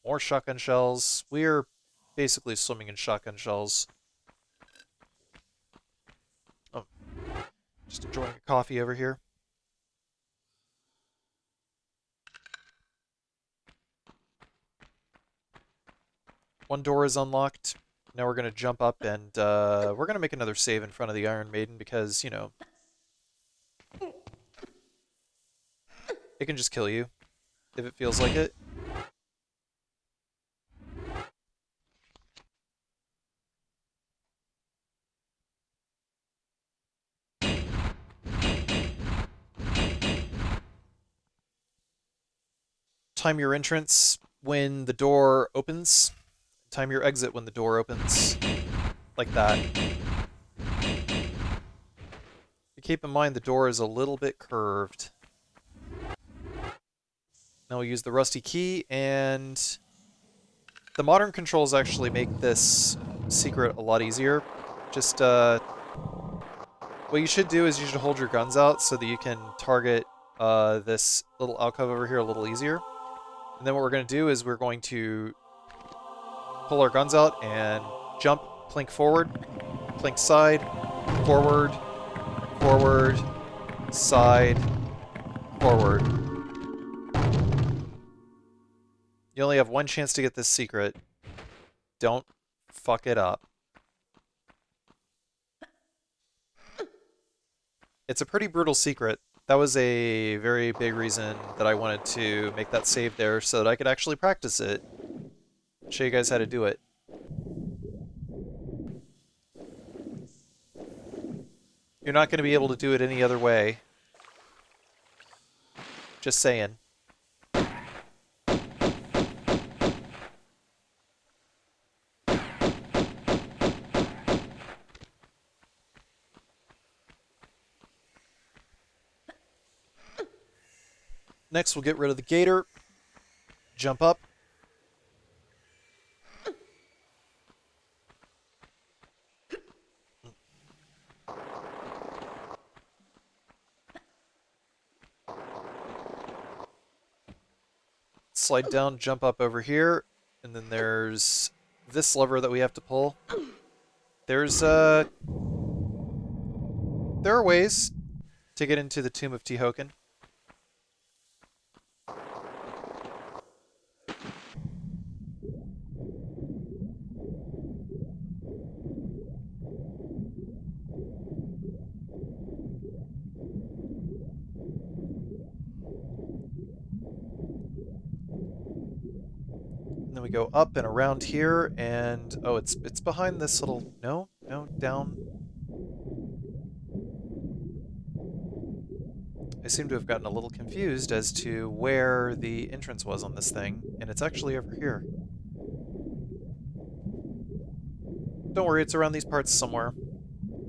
more shotgun shells. We're basically swimming in shotgun shells. Oh, just enjoying a coffee over here. One door is unlocked. Now we're going to jump up and we're going to make another save in front of the Iron Maiden because, you know, it can just kill you if it feels like it. Time your entrance when the door opens. Time your exit when the door opens. Like that. Keep in mind the door is a little bit curved. Now we'll use the rusty key, and the modern controls actually make this secret a lot easier. Just, what you should do is you should hold your guns out so that you can target this little alcove over here a little easier. And then what we're going to do is we're going to pull our guns out and jump, plink forward, plink side, forward, forward, side, forward. You only have one chance to get this secret. Don't fuck it up. It's a pretty brutal secret. That was a very big reason that I wanted to make that save there so that I could actually practice it. Show you guys how to do it. You're not going to be able to do it any other way. Just saying. Next, we'll get rid of the gator. Jump up. Slide down, jump up over here, and then there's this lever that we have to pull. There are ways to get into the Tomb of Tihocan. And then we go up and around here, and oh, it's behind this little no, down. I seem to have gotten a little confused as to where the entrance was on this thing, and it's actually over here. Don't worry, it's around these parts somewhere.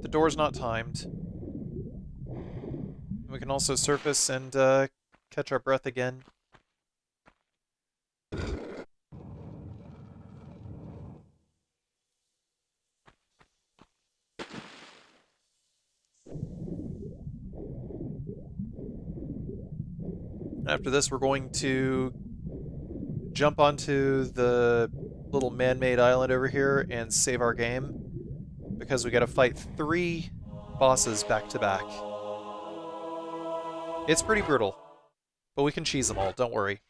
The door's not timed. We can also surface and catch our breath again. After this, we're going to jump onto the little man-made island over here and save our game, because we gotta fight 3 bosses back to back. It's pretty brutal, but we can cheese them all, don't worry.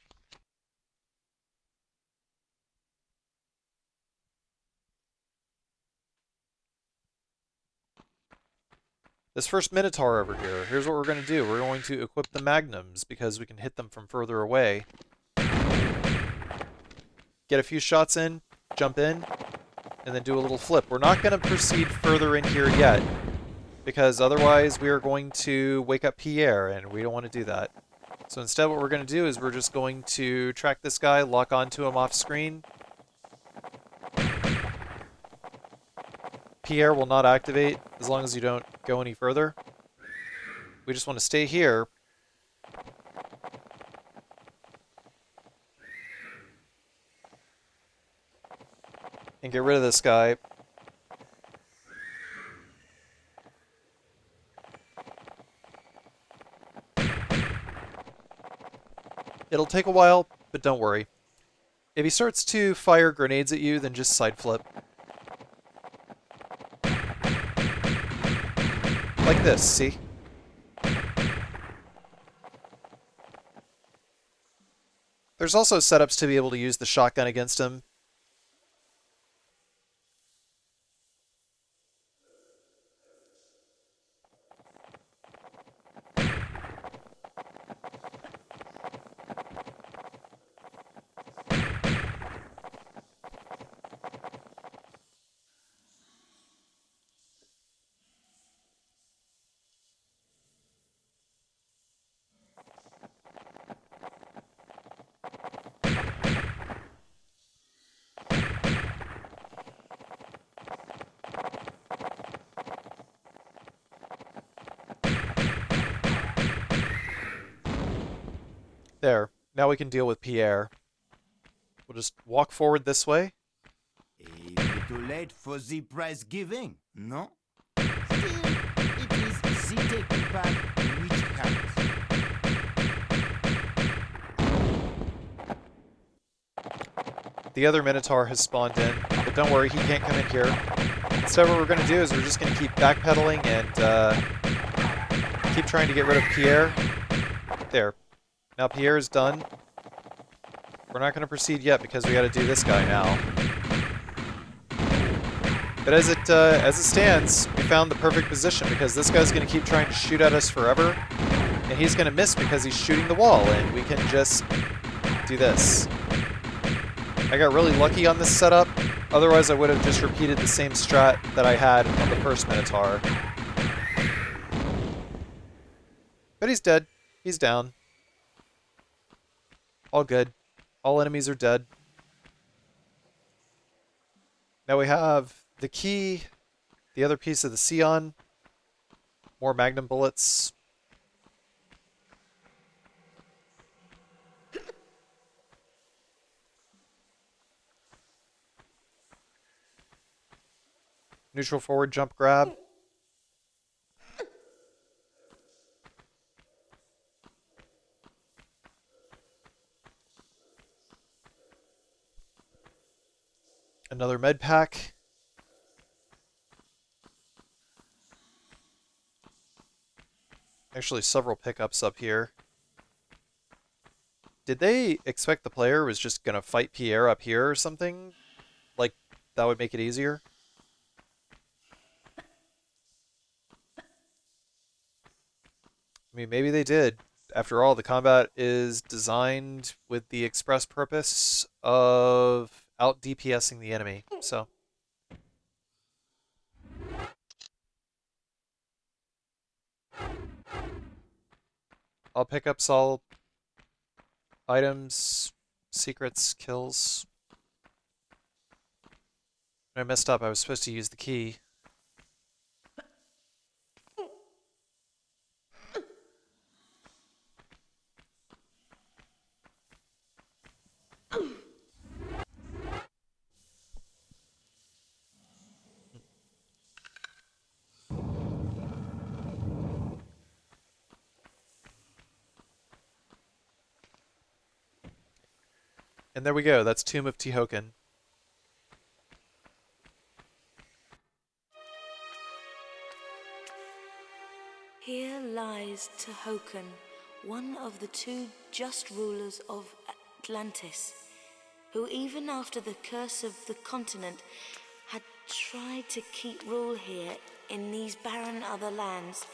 This first Minotaur over here, here's what we're going to do. We're going to equip the magnums because we can hit them from further away. Get a few shots in, jump in, and then do a little flip. We're not going to proceed further in here yet, because otherwise we are going to wake up Pierre, and we don't want to do that. So instead what we're going to do is we're just going to track this guy, lock onto him off screen. Pierre will not activate as long as you don't go any further. We just want to stay here. And get rid of this guy. It'll take a while, but don't worry. If he starts to fire grenades at you, then just side flip. Like this, see? There's also setups to be able to use the shotgun against him. There. Now we can deal with Pierre. We'll just walk forward this way. A little late for the prize giving, no? Still, it is the taking part which counts. The other Minotaur has spawned in, but don't worry, he can't come in here. Instead, what we're going to do is we're just going to keep backpedaling and keep trying to get rid of Pierre. There. Now Pierre is done. We're not going to proceed yet because we got to do this guy now. But as it stands, we found the perfect position because this guy's going to keep trying to shoot at us forever, and he's going to miss because he's shooting the wall, and we can just do this. I got really lucky on this setup. Otherwise, I would have just repeated the same strat that I had on the first Minotaur. But he's dead. He's down. All good. All enemies are dead. Now we have the key, the other piece of the Scion, more magnum bullets. Neutral forward jump grab. Another med pack. Actually, several pickups up here. Did they expect the player was just going to fight Pierre up here or something? Like, that would make it easier? I mean, maybe they did. After all, the combat is designed with the express purpose of out DPSing the enemy, so. I'll pick up all items, secrets, kills. I messed up. I was supposed to use the key. And there we go. That's Tomb of Tihocan. Here lies Tihocan, one of the two just rulers of Atlantis, who even after the curse of the continent had tried to keep rule here in these barren other lands.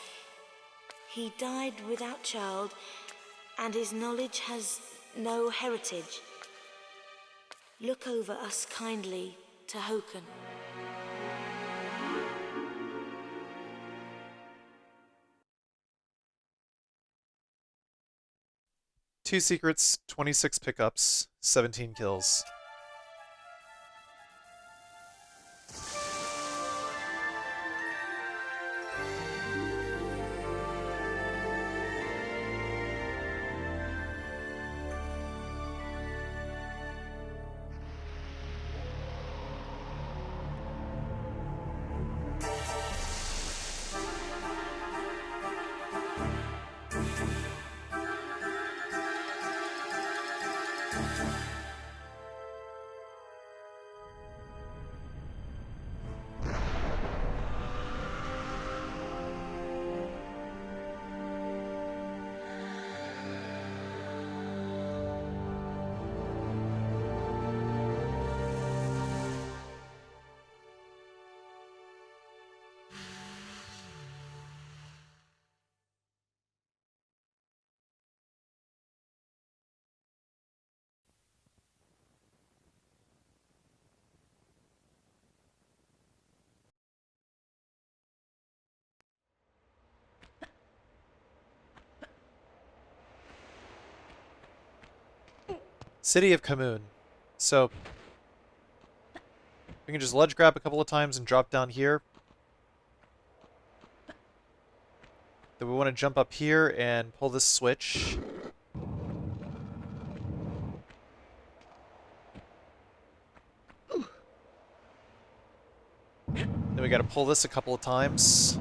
He died without child, and his knowledge has no heritage. Look over us kindly, Tihocan. Two secrets, 26 pickups, 17 kills. City of Khamoon. So we can just ledge grab a couple of times and drop down here. Then we want to jump up here and pull this switch. Then we got to pull this a couple of times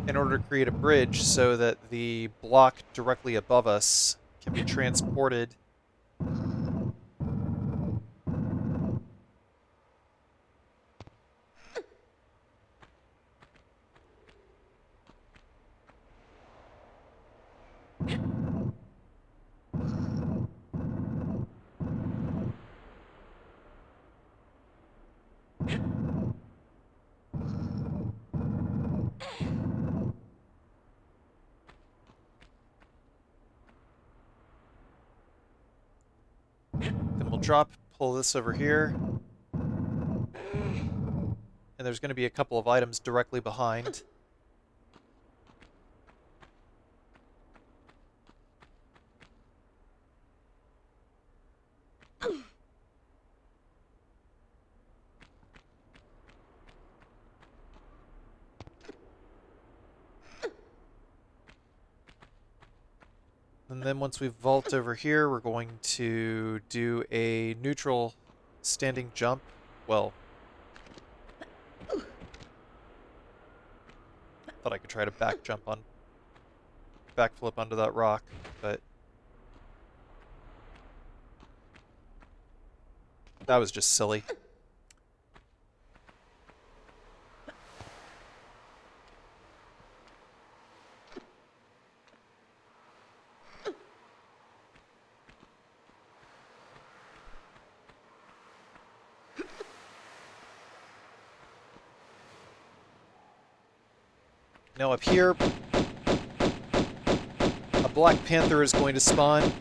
in order to create a bridge so that the block directly above us can be transported. Then we'll drop, pull this over here. And there's going to be a couple of items directly behind. And then once we vault over here, we're going to do a neutral standing jump. Well, thought I could try to backflip onto that rock, but that was just silly. Now up here, a Black Panther is going to spawn.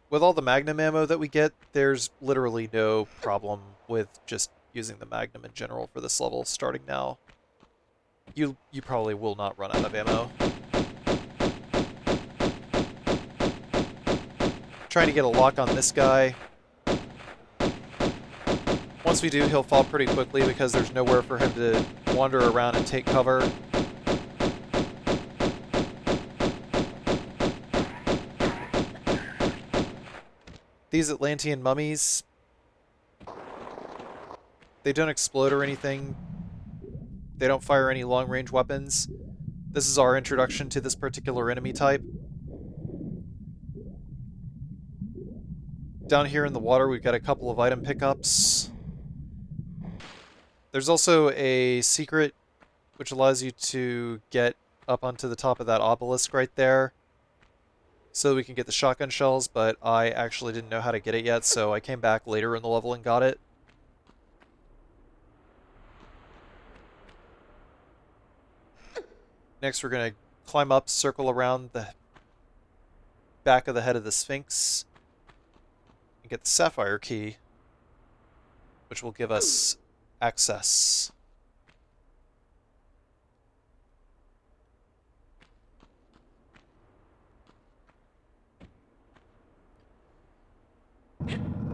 With all the Magnum ammo that we get, there's literally no problem with just using the Magnum in general for this level starting now. You probably will not run out of ammo. Trying to get a lock on this guy. Once we do, he'll fall pretty quickly because there's nowhere for him to wander around and take cover. These Atlantean mummies, they don't explode or anything. They don't fire any long-range weapons. This is our introduction to this particular enemy type. Down here in the water, we've got a couple of item pickups. There's also a secret which allows you to get up onto the top of that obelisk right there so we can get the shotgun shells, but I actually didn't know how to get it yet, so I came back later in the level and got it. Next, we're going to climb up, circle around the back of the head of the Sphinx, and get the Sapphire Key, which will give us access.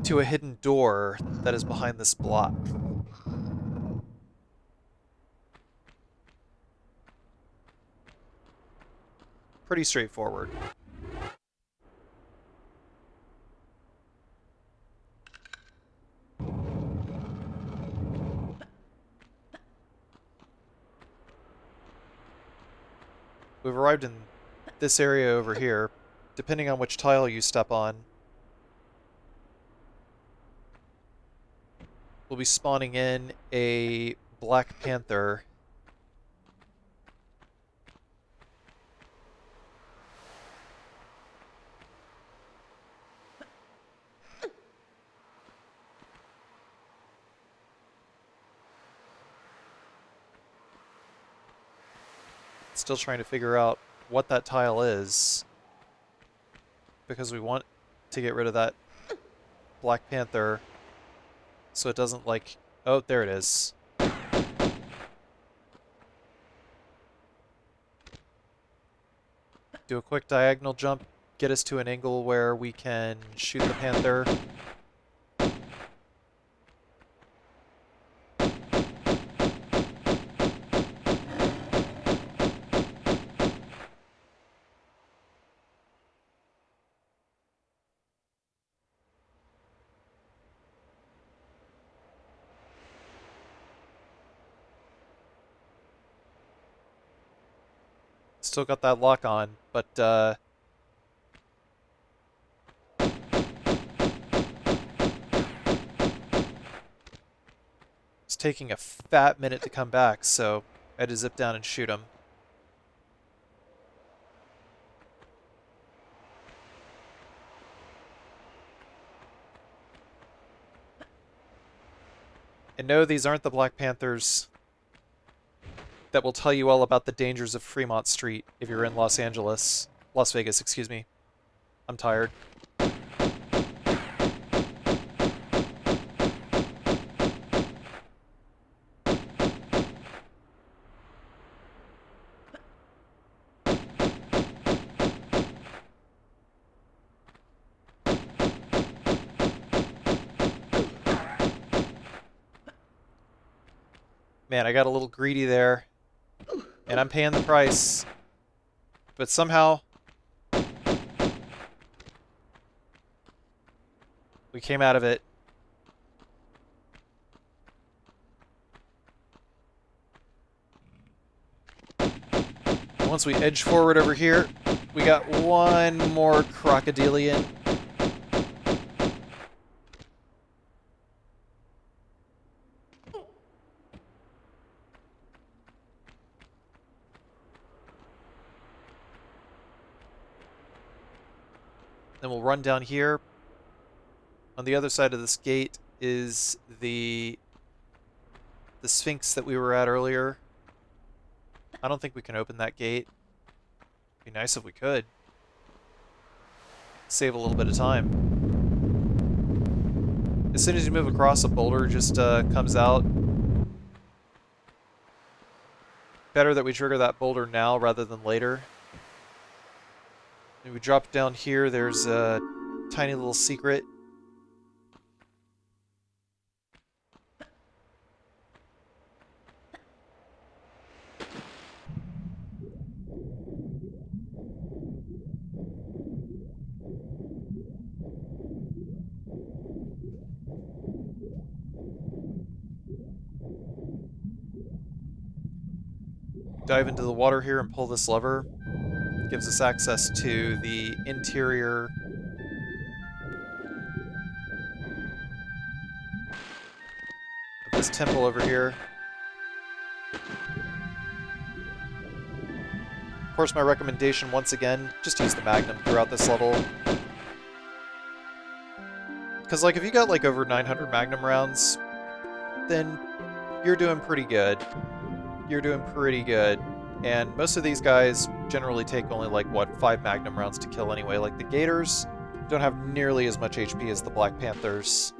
To a hidden door that is behind this block. Pretty straightforward. We've arrived in this area over here. Depending on which tile you step on, we'll be spawning in a Black Panther. Still trying to figure out what that tile is, because we want to get rid of that Black Panther. so it doesn't like... Oh, there it is. Do a quick diagonal jump, get us to an angle where we can shoot the panther. Still got that lock on, but it's taking a fat minute to come back, so I had to zip down and shoot him. And no, these aren't the Black Panthers that will tell you all about the dangers of Fremont Street if you're in Las Vegas, excuse me. I'm tired. Man, I got a little greedy there. And I'm paying the price. But somehow we came out of it. And once we edge forward over here, we got one more crocodilian. Then we'll run down here. On the other side of this gate is the Sphinx that we were at earlier. I don't think we can open that gate. It'd be nice if we could. Save a little bit of time. As soon as you move across, a boulder just comes out. Better that we trigger that boulder now rather than later. And we drop down here, there's a tiny little secret. Dive into the water here and pull this lever. Gives us access to the interior of this temple over here. Of course, my recommendation, once again, just use the Magnum throughout this level. Because, like, if you got, like, over 900 Magnum rounds, then you're doing pretty good. You're doing pretty good. And most of these guys generally take only, like, what, 5 Magnum rounds to kill anyway. Like, the Gators don't have nearly as much HP as the Black Panthers.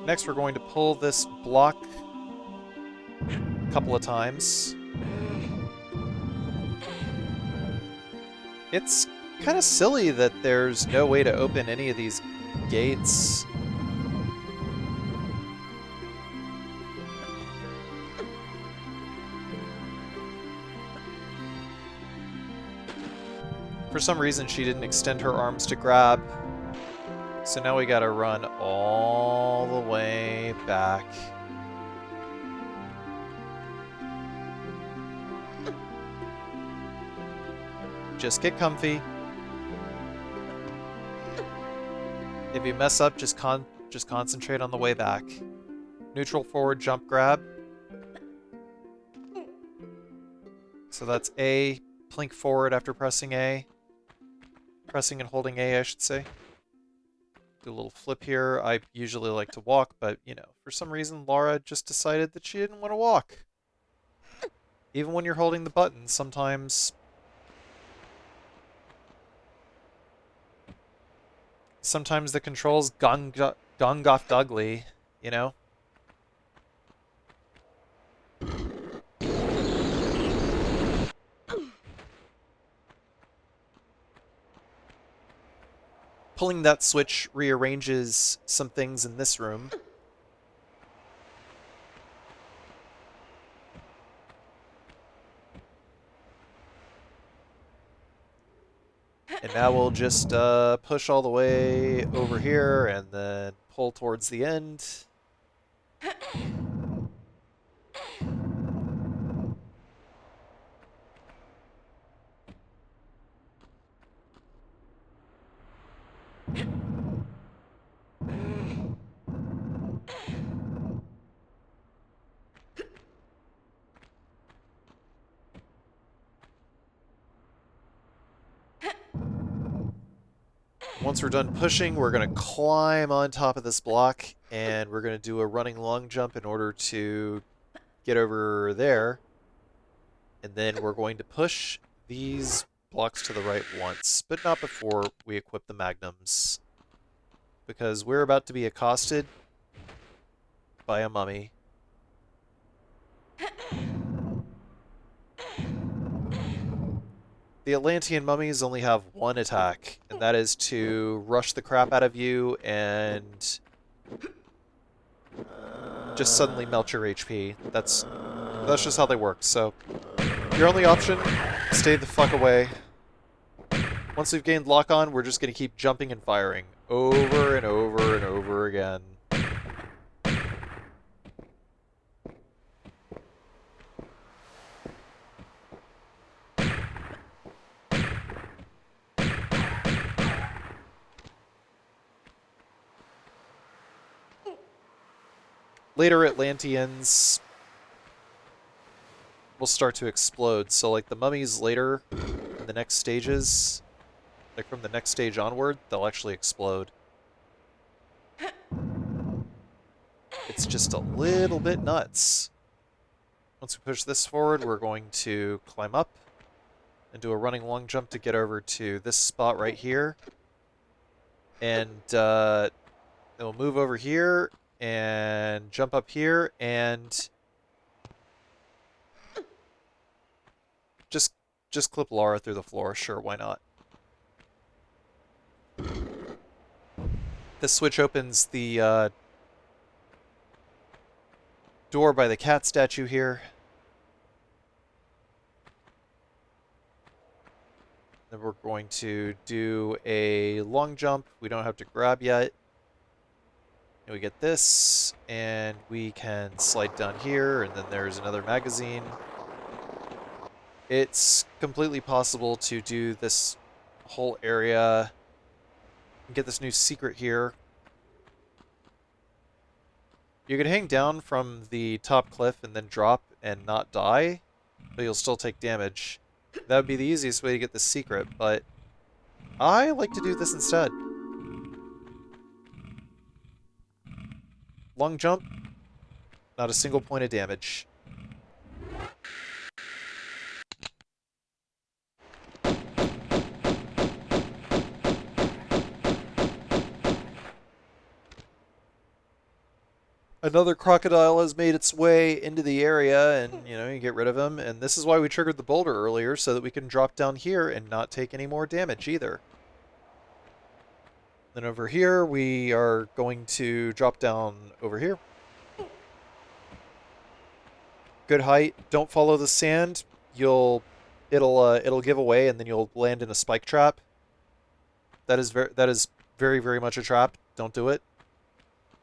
Next, we're going to pull this block a couple of times. It's kind of silly that there's no way to open any of these gates. For some reason, she didn't extend her arms to grab. So now we gotta run all the way back. Just get comfy. If you mess up, just concentrate on the way back. Neutral forward jump grab. So that's A. Plink forward after pressing A. Pressing and holding A, I should say. Do a little flip here. I usually like to walk, but, you know, for some reason, Laura just decided that she didn't want to walk. Even when you're holding the button, sometimes the controls gong off Dugly, you know? Pulling that switch rearranges some things in this room. And now we'll just push all the way over here and then pull towards the end. Once we're done pushing, we're going to climb on top of this block, and we're going to do a running long jump in order to get over there. And then we're going to push these blocks to the right once, but not before we equip the magnums. Because we're about to be accosted by a mummy. The Atlantean mummies only have one attack, and that is to rush the crap out of you and just suddenly melt your HP. That's just how they work. So your only option, stay the fuck away. Once we've gained lock on, we're just going to keep jumping and firing over and over and over again. Later Atlanteans will start to explode. So like the mummies later in the next stages, like from the next stage onward, they'll actually explode. It's just a little bit nuts. Once we push this forward, we're going to climb up and do a running long jump to get over to this spot right here. And then we'll move over here and jump up here and just clip Laura through the floor. Sure, why not? This switch opens the door by the cat statue here. Then we're going to do a long jump. We don't have to grab yet. And we get this, and we can slide down here, and then there's another magazine. It's completely possible to do this whole area and get this new secret here. You could hang down from the top cliff and then drop and not die, but you'll still take damage. That would be the easiest way to get this secret, but I like to do this instead. Long jump, not a single point of damage. Another crocodile has made its way into the area, and, you know, you get rid of him. And this is why we triggered the boulder earlier, so that we can drop down here and not take any more damage either. Then over here, we are going to drop down over here. Good height. Don't follow the sand. It'll give away, and then you'll land in a spike trap. That is very, very much a trap. Don't do it.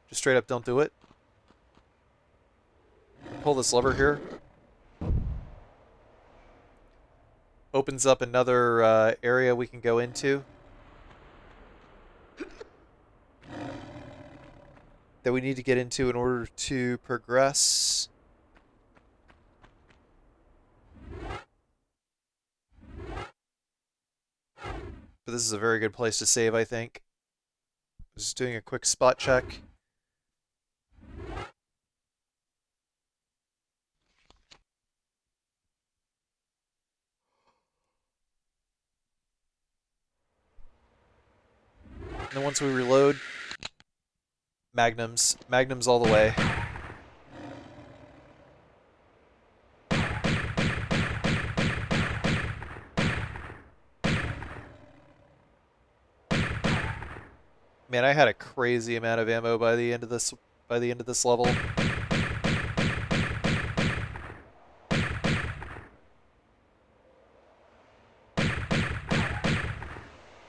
Just straight up, don't do it. Pull this lever here. Opens up another area we can go into. That we need to get into in order to progress. But this is a very good place to save, I think. Just doing a quick spot check. And then once we reload, magnums. Magnums all the way. Man, I had a crazy amount of ammo by the end of this level.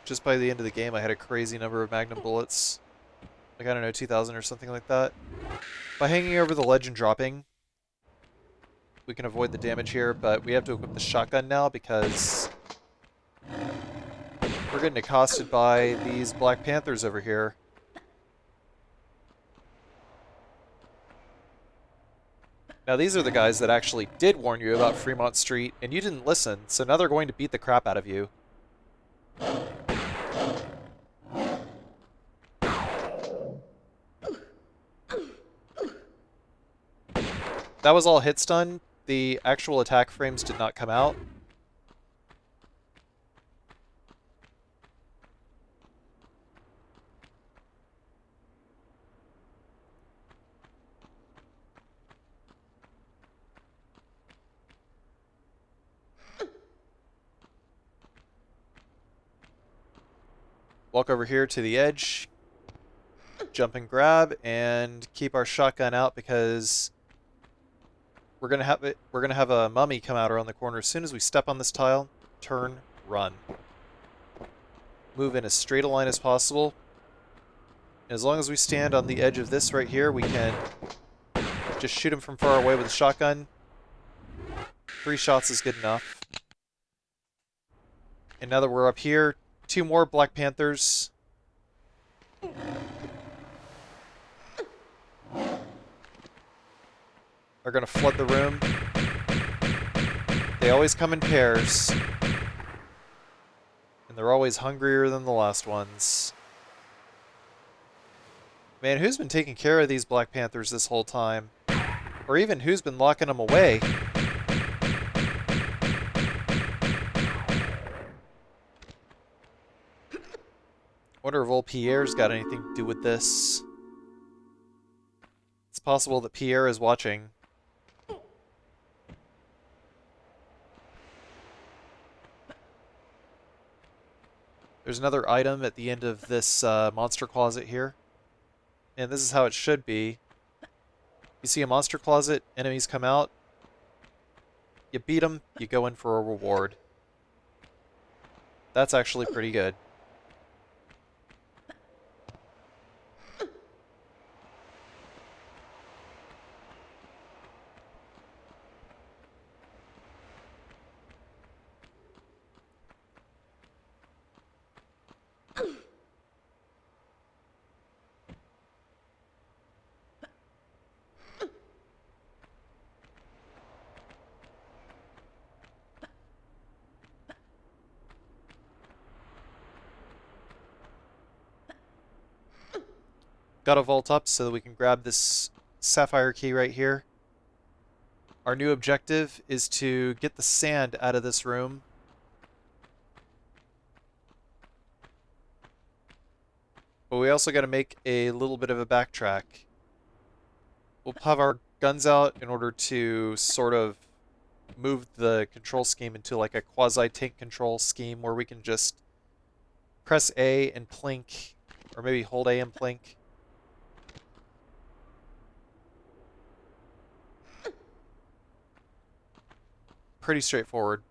Just by the end of the game, I had a crazy number of magnum bullets. Like, I don't know, 2,000 or something like that. By hanging over the ledge and dropping, we can avoid the damage here, but we have to equip the shotgun now because we're getting accosted by these Black Panthers over here. Now, these are the guys that actually did warn you about Fremont Street, and you didn't listen, so now they're going to beat the crap out of you. That was all hit stun. The actual attack frames did not come out. Walk over here to the edge, jump and grab, and keep our shotgun out because we're gonna have a mummy come out around the corner as soon as we step on this tile. Turn, run. Move in as straight a line as possible. And as long as we stand on the edge of this right here, we can just shoot him from far away with a shotgun. 3 shots is good enough. And now that we're up here, 2 more Black Panthers. Are going to flood the room. They always come in pairs. And they're always hungrier than the last ones. Man, who's been taking care of these Black Panthers this whole time? Or even who's been locking them away? Wonder if old Pierre's got anything to do with this. It's possible that Pierre is watching. There's another item at the end of this monster closet here. And this is how it should be. You see a monster closet, enemies come out. You beat them, you go in for a reward. That's actually pretty good. Gotta vault up so that we can grab this sapphire key right here. Our new objective is to get the sand out of this room. But we also gotta make a little bit of a backtrack. We'll have our guns out in order to sort of move the control scheme into like a quasi-tank control scheme where we can just press A and plink, or maybe hold A and plink. Pretty straightforward.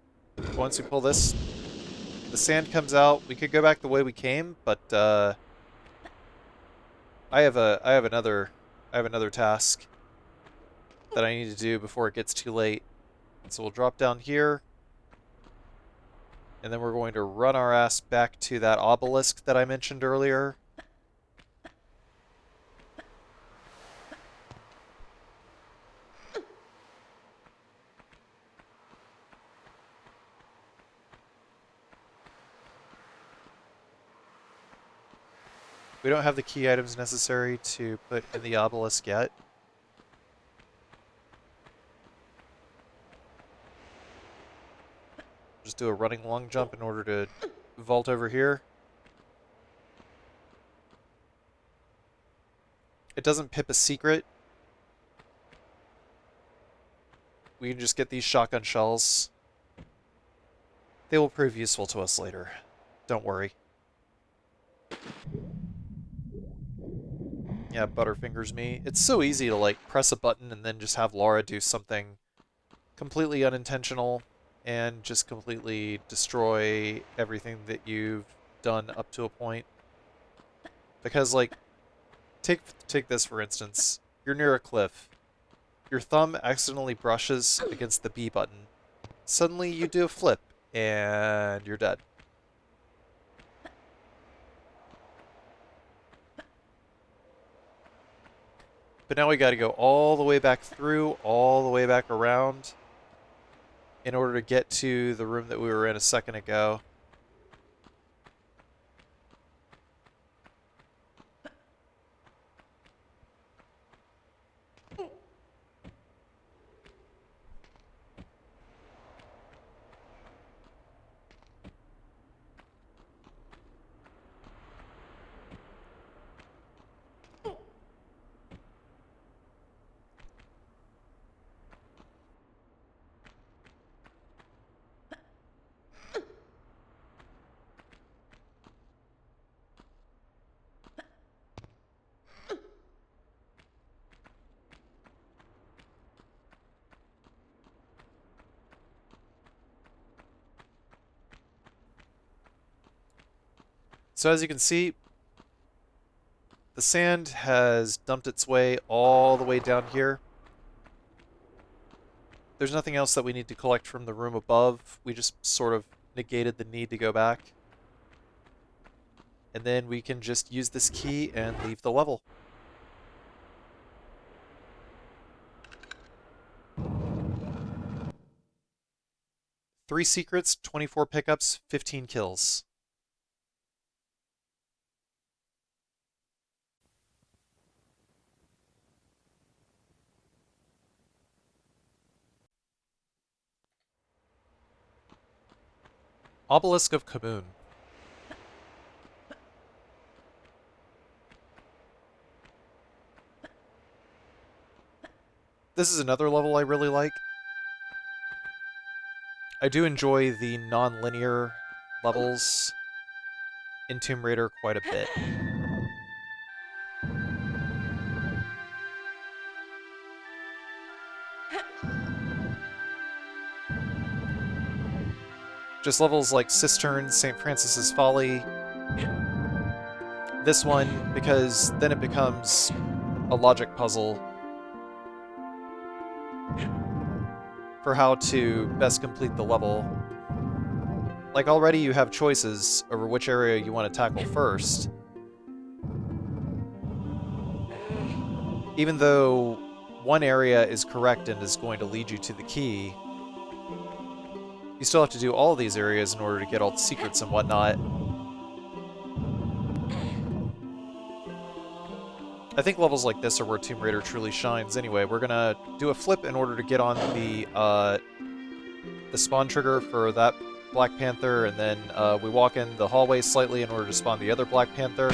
Once we pull this, the sand comes out. We could go back the way we came, but I have another task that I need to do before it gets too late. So we'll drop down here, and then we're going to run our ass back to that obelisk that I mentioned earlier. We don't have the key items necessary to put in the obelisk yet. Just do a running long jump in order to vault over here. It doesn't pip a secret. We can just get these shotgun shells. They will prove useful to us later. Don't worry. Yeah, Butterfingers me. It's so easy to, like, press a button and then just have Laura do something completely unintentional and just completely destroy everything that you've done up to a point. Because, like, take this for instance. You're near a cliff. Your thumb accidentally brushes against the B button. Suddenly you do a flip, and you're dead. But now we gotta go all the way back through, all the way back around, in order to get to the room that we were in a second ago. So as you can see, the sand has dumped its way all the way down here. There's nothing else that we need to collect from the room above. We just sort of negated the need to go back. And then we can just use this key and leave the level. Three secrets, 24 pickups, 15 kills. Obelisk of Khamoon. This is another level I really like. I do enjoy the non-linear levels in Tomb Raider quite a bit. Just levels like Cistern, St. Francis's Folly. This one, because then it becomes a logic puzzle for how to best complete the level. Like, already you have choices over which area you want to tackle first. Even though one area is correct and is going to lead you to the key, you still have to do all of these areas in order to get all the secrets and whatnot. I think levels like this are where Tomb Raider truly shines anyway. We're gonna do a flip in order to get on the spawn trigger for that Black Panther, and then we walk in the hallway slightly in order to spawn the other Black Panther.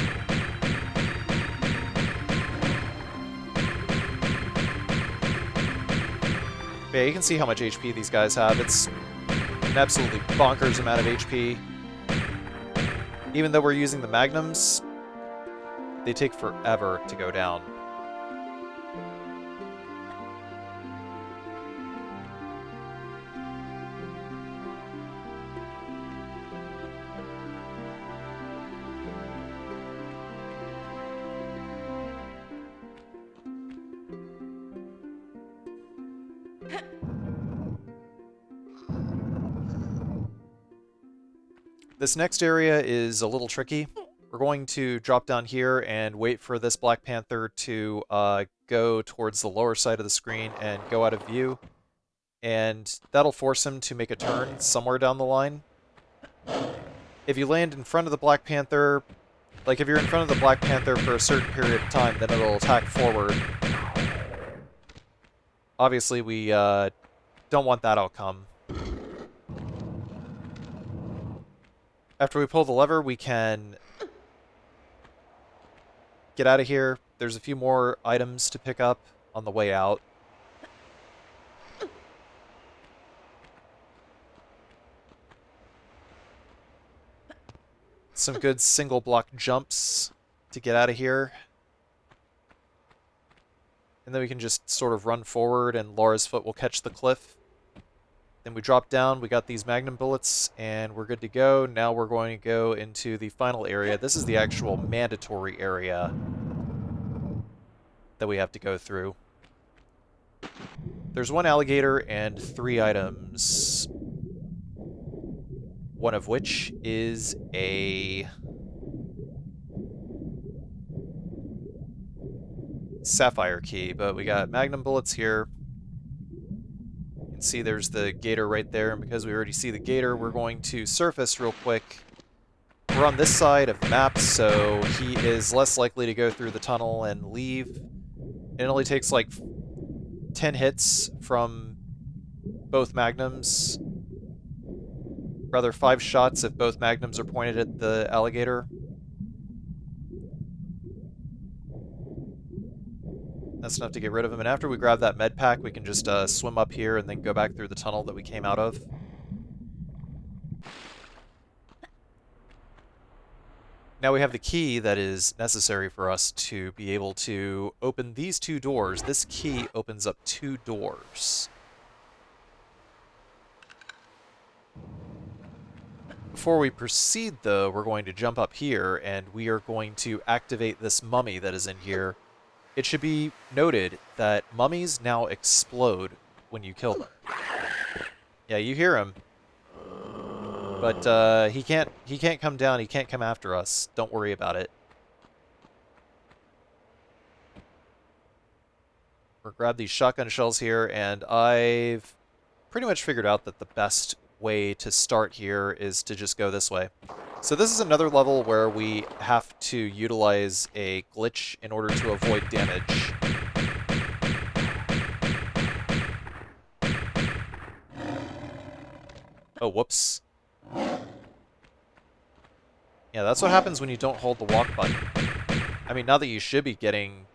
Yeah, you can see how much HP these guys have. It's an absolutely bonkers amount of HP. Even though we're using the magnums, they take forever to go down. This next area is a little tricky. We're going to drop down here and wait for this Black Panther to go towards the lower side of the screen and go out of view. And that'll force him to make a turn somewhere down the line. If you land in front of the Black Panther, Like, if you're in front of the Black Panther for a certain period of time, then it'll attack forward. Obviously, we don't want that outcome. After we pull the lever, we can get out of here. There's a few more items to pick up on the way out. Some good single block jumps to get out of here. And then we can just sort of run forward and Laura's foot will catch the cliff. Then we drop down, we got these magnum bullets, and we're good to go. Now we're going to go into the final area. This is the actual mandatory area that we have to go through. There's one alligator and 3 items. One of which is a sapphire key, but we got magnum bullets here. You can see there's the gator right there, and because we already see the gator, we're going to surface real quick. We're on this side of the map, so he is less likely to go through the tunnel and leave. It only takes like 10 hits from both magnums. Rather, 5 shots if both magnums are pointed at the alligator. That's enough to get rid of him. And after we grab that med pack, we can just swim up here and then go back through the tunnel that we came out of. Now we have the key that is necessary for us to be able to open these 2 doors. This key opens up 2 doors. Before we proceed, though, we're going to jump up here, and we are going to activate this mummy that is in here. It should be noted that mummies now explode when you kill them. Yeah, you hear him. But he can't come down, he can't come after us. Don't worry about it. We'll grab these shotgun shells here, and I've pretty much figured out that the best way to start here is to just go this way. So this is another level where we have to utilize a glitch in order to avoid damage. Oh, whoops. Yeah, that's what happens when you don't hold the walk button. I mean, not that you should be getting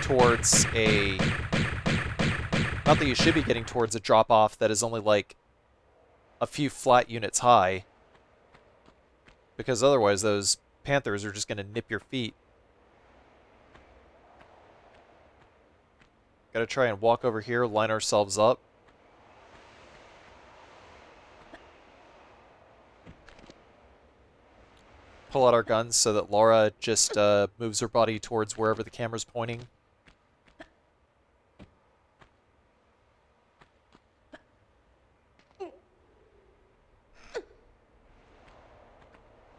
towards a... Not that you should be getting towards a drop-off that is only like a few flat units high, because otherwise those panthers are just going to nip your feet. Gotta try and walk over here, line ourselves up. Pull out our guns so that Laura just moves her body towards wherever the camera's pointing.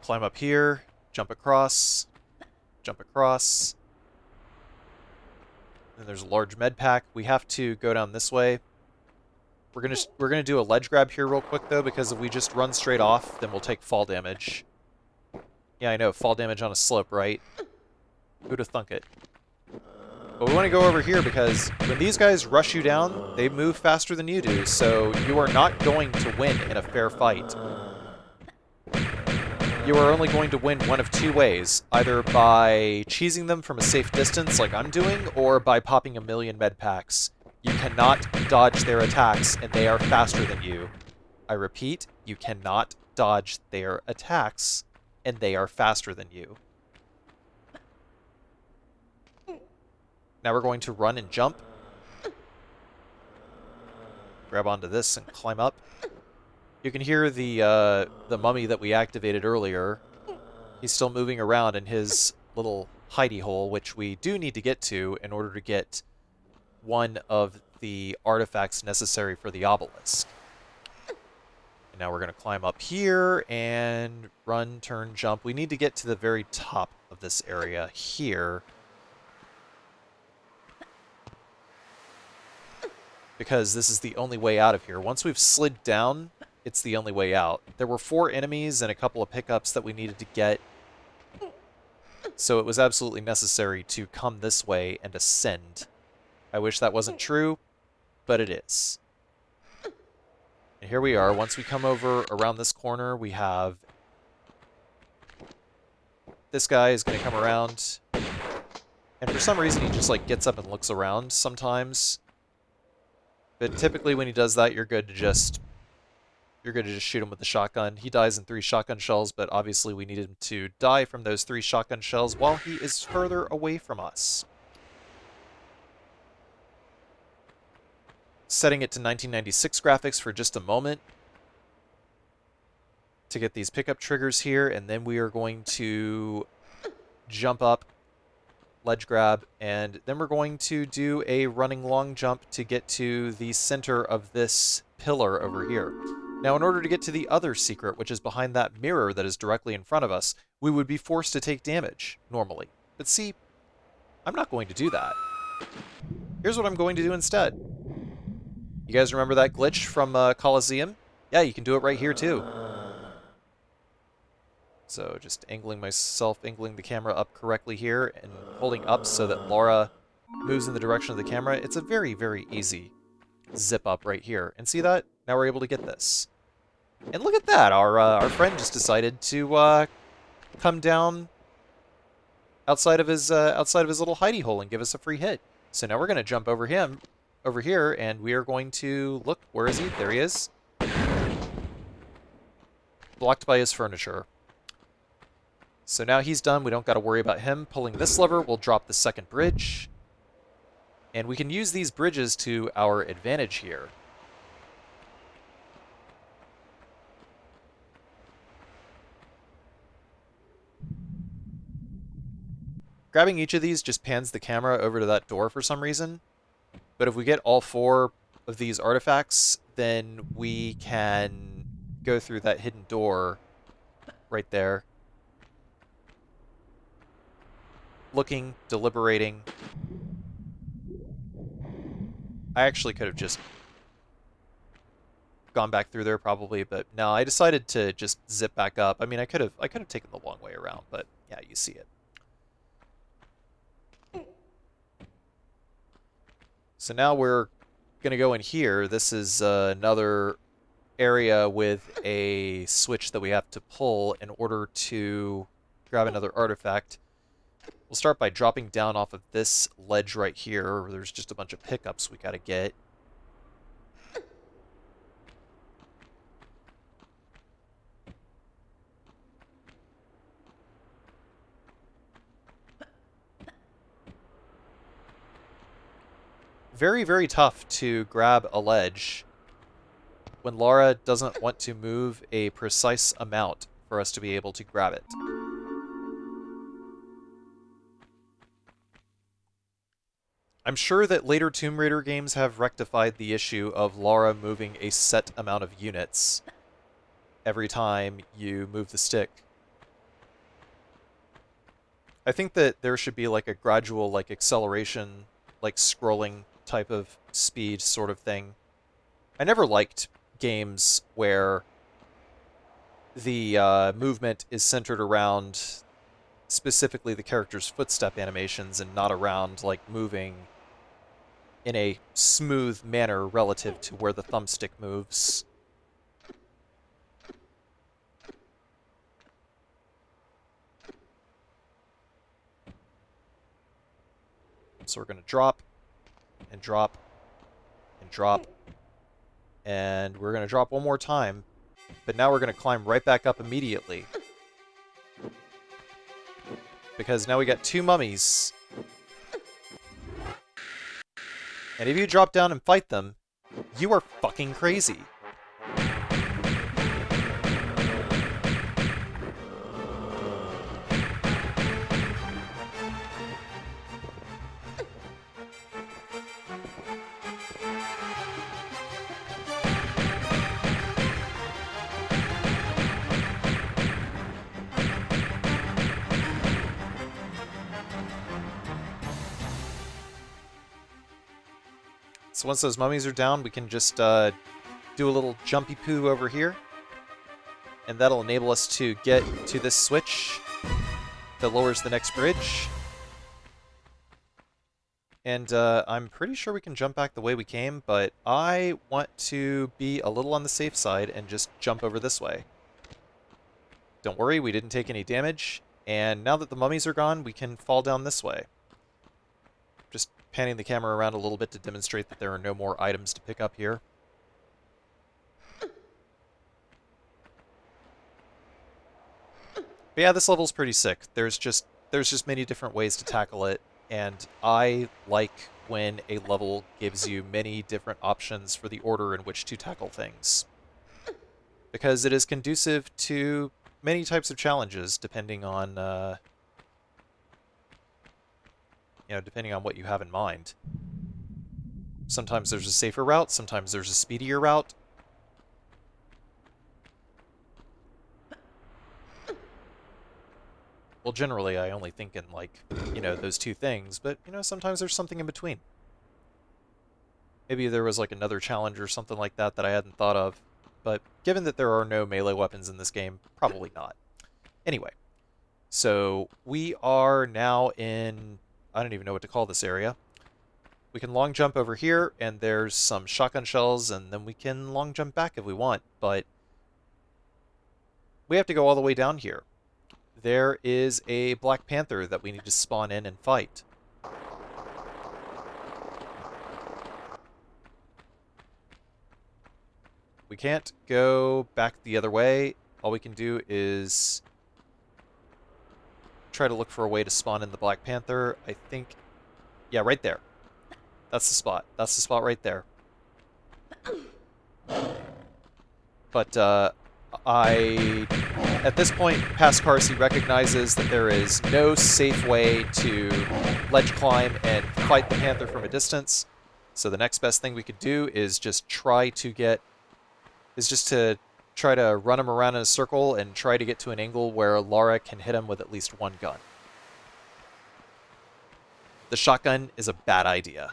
Climb up here, jump across, jump across. And there's a large med pack. We have to go down this way. We're gonna do a ledge grab here real quick though, because if we just run straight off, then we'll take fall damage. Yeah, I know, fall damage on a slope, right? Who'd have thunk it? But we want to go over here because when these guys rush you down, they move faster than you do, so you are not going to win in a fair fight. You are only going to win one of 2 ways, either by cheesing them from a safe distance like I'm doing, or by popping a million med packs. You cannot dodge their attacks, and they are faster than you. I repeat, you cannot dodge their attacks, and they are faster than you. Now we're going to run and jump. Grab onto this and climb up. You can hear the mummy that we activated earlier. He's still moving around in his little hidey hole, which we do need to get to in order to get one of the artifacts necessary for the obelisk. And now we're going to climb up here and run, turn, jump. We need to get to the very top of this area here, because this is the only way out of here. Once we've slid down, it's the only way out. There were 4 enemies and a couple of pickups that we needed to get. So it was absolutely necessary to come this way and ascend. I wish that wasn't true, but it is. And here we are. Once we come over around this corner, we have... This guy is going to come around. And for some reason, he just, like, gets up and looks around sometimes. But typically when he does that, you're good to just shoot him with the shotgun. He dies in 3 shotgun shells, but obviously we need him to die from those 3 shotgun shells while he is further away from us. Setting it to 1996 graphics for just a moment to get these pickup triggers here, and then we are going to jump up, ledge grab, and then we're going to do a running long jump to get to the center of this pillar over here. Now, in order to get to the other secret, which is behind that mirror that is directly in front of us, we would be forced to take damage, normally. But see, I'm not going to do that. Here's what I'm going to do instead. You guys remember that glitch from Coliseum? Yeah, you can do it right here, too. So just angling the camera up correctly here, and holding up so that Laura moves in the direction of the camera. It's a very, very easy zip up right here. And see that? Now we're able to get this. And look at that! Our friend just decided to come down outside of his little hidey hole and give us a free hit. So now we're going to jump over here, and we are going to look. Where is he? There he is. Blocked by his furniture. So now he's done. We don't got to worry about him. Pulling this lever will drop the second bridge. And we can use these bridges to our advantage here. Grabbing each of these just pans the camera over to that door for some reason. But if we get all 4 of these artifacts, then we can go through that hidden door right there. Looking, deliberating. I actually could have just gone back through there probably, but no, I decided to just zip back up. I mean, I could have taken the long way around, but yeah, you see it. So now we're going to go in here. This is another area with a switch that we have to pull in order to grab another artifact. We'll start by dropping down off of this ledge right here. There's just a bunch of pickups we got to get. Very, very tough to grab a ledge when Laura doesn't want to move a precise amount for us to be able to grab it. I'm sure that later Tomb Raider games have rectified the issue of Laura moving a set amount of units every time you move the stick. I think that there should be like a gradual like acceleration, like scrolling type of speed sort of thing. I never liked games where the movement is centered around specifically the character's footstep animations and not around like moving in a smooth manner relative to where the thumbstick moves. So we're going to drop and drop and drop, and we're going to drop one more time, but now we're going to climb right back up immediately because now we got 2 mummies, and if you drop down and fight them, you are fucking crazy. So once those mummies are down, we can just do a little jumpy poo over here. And that'll enable us to get to this switch. that lowers the next bridge. And I'm pretty sure we can jump back the way we came, but I want to be a little on the safe side and just jump over this way. Don't worry, we didn't take any damage, and now that the mummies are gone, we can fall down this way. Just panning the camera around a little bit to demonstrate that there are no more items to pick up here. But yeah, this level's pretty sick. There's just many different ways to tackle it, and I like when a level gives you many different options for the order in which to tackle things. Because it is conducive to many types of challenges, depending on, depending on what you have in mind. Sometimes there's a safer route, sometimes there's a speedier route. Well, generally, I only think in, like, those two things, but, sometimes there's something in between. Maybe there was, like, another challenge or something like that that I hadn't thought of, but given that there are no melee weapons in this game, probably not. Anyway, so we are now in, I don't even know what to call this area. We can long jump over here, and there's some shotgun shells, and then we can long jump back if we want, but we have to go all the way down here. There is a Black Panther that we need to spawn in and fight. We can't go back the other way. All we can do is try to look for a way to spawn in the Black Panther. I think, yeah, right there. That's the spot. That's the spot right there. But, at this point, past Carsey recognizes that there is no safe way to ledge climb and fight the Panther from a distance. So the next best thing we could do is just try to run him around in a circle and try to get to an angle where Lara can hit him with at least one gun. The shotgun is a bad idea.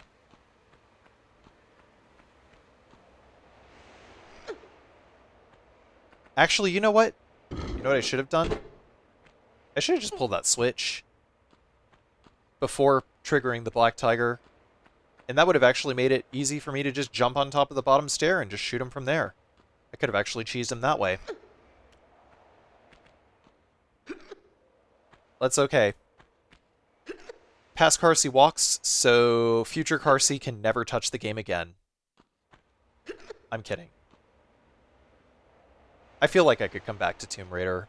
Actually, you know what? You know what I should have done? I should have just pulled that switch before triggering the Black Tiger, and that would have actually made it easy for me to just jump on top of the bottom stair and just shoot him from there. I could have actually cheesed him that way. That's okay. Past Carsey walks, so future Carsey can never touch the game again. I'm kidding. I feel like I could come back to Tomb Raider.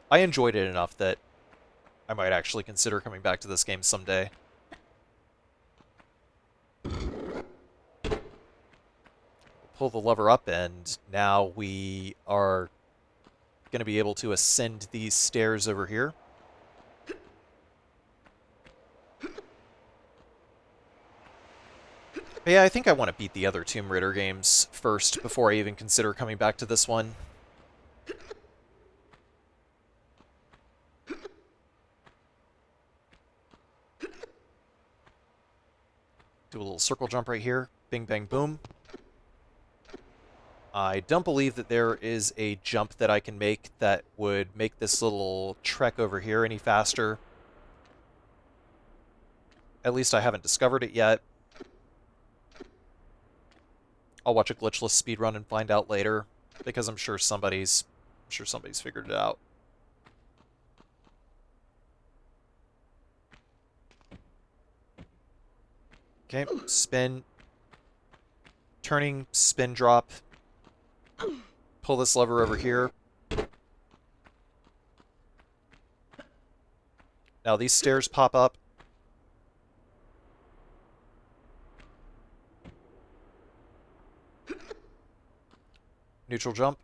I enjoyed it enough that I might actually consider coming back to this game someday. Pull the lever up, and now we are going to be able to ascend these stairs over here. But yeah, I think I want to beat the other Tomb Raider games first before I even consider coming back to this one. Do a little circle jump right here. Bing, bang, boom. I don't believe that there is a jump that I can make that would make this little trek over here any faster. At least I haven't discovered it yet. I'll watch a glitchless speedrun and find out later, because I'm sure somebody's figured it out. Okay, spin, turning, spin drop, pull this lever over here. Now these stairs pop up. Neutral jump.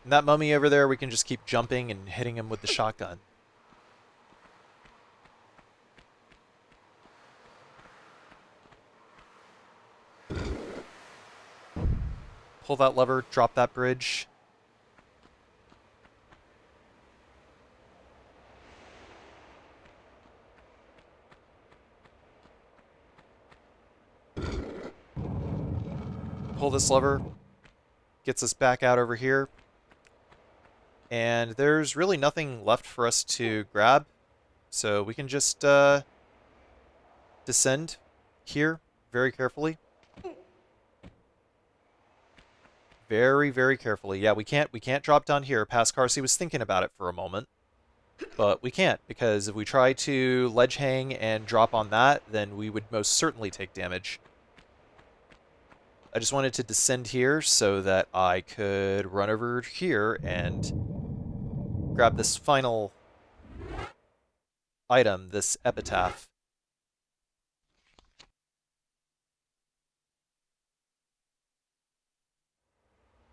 And that mummy over there, we can just keep jumping and hitting him with the shotgun. pull that lever, drop that bridge. Pull this lever, gets us back out over here. And there's really nothing left for us to grab, so we can just descend here very carefully. Very, very carefully. Yeah, we can't drop down here. Past Carsey was thinking about it for a moment, but we can't, because if we try to ledge hang and drop on that, then we would most certainly take damage. I just wanted to descend here so that I could run over here and grab this final item, this epitaph.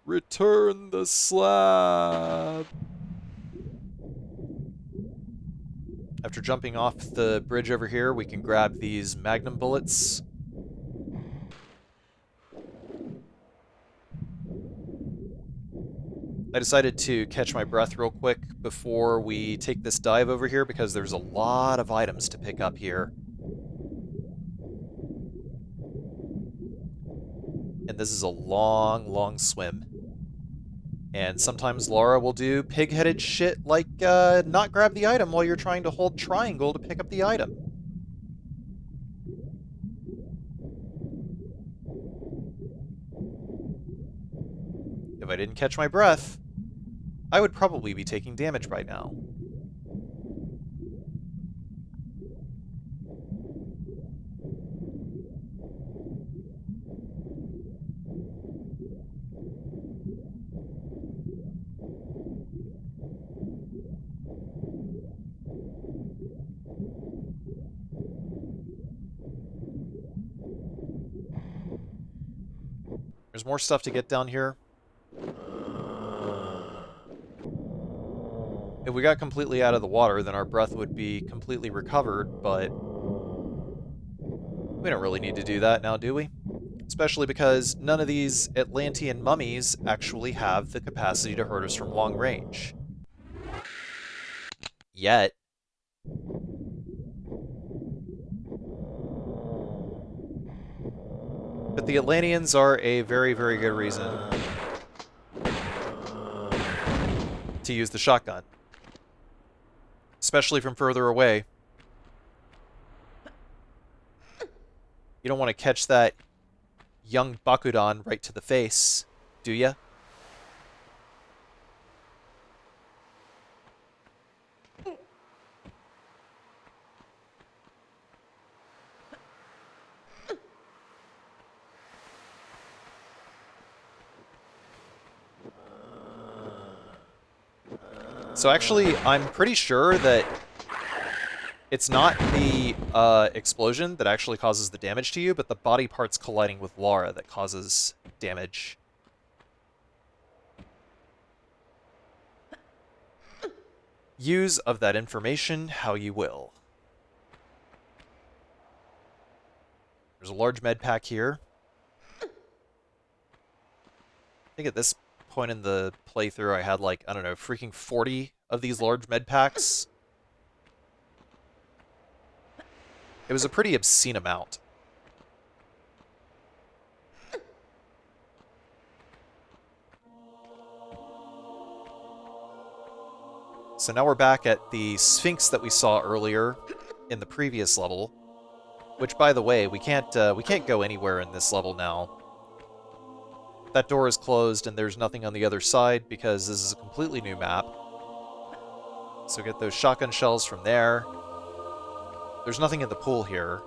Return the slab! After jumping off the bridge over here, we can grab these magnum bullets. I decided to catch my breath real quick before we take this dive over here because there's a lot of items to pick up here. And this is a long, long swim. And sometimes Laura will do pig-headed shit like not grab the item while you're trying to hold triangle to pick up the item. If I didn't catch my breath, I would probably be taking damage by now. There's more stuff to get down here. If we got completely out of the water, then our breath would be completely recovered, but we don't really need to do that now, do we? Especially because none of these Atlantean mummies actually have the capacity to hurt us from long range. Yet. But the Atlanteans are a very, very good reason to use the shotgun. Especially from further away. You don't want to catch that young Bakudan right to the face, do ya? So actually, I'm pretty sure that it's not the explosion that actually causes the damage to you, but the body parts colliding with Lara that causes damage. Use of that information how you will. There's a large med pack here. I think at this point in the playthrough I had like, I don't know, freaking 40 of these large med packs. It was a pretty obscene amount. So now we're back at the Sphinx that we saw earlier in the previous level, which, by the way, we can't go anywhere in this level now. That door is closed and there's nothing on the other side because this is a completely new map. So get those shotgun shells from there. There's nothing in the pool here.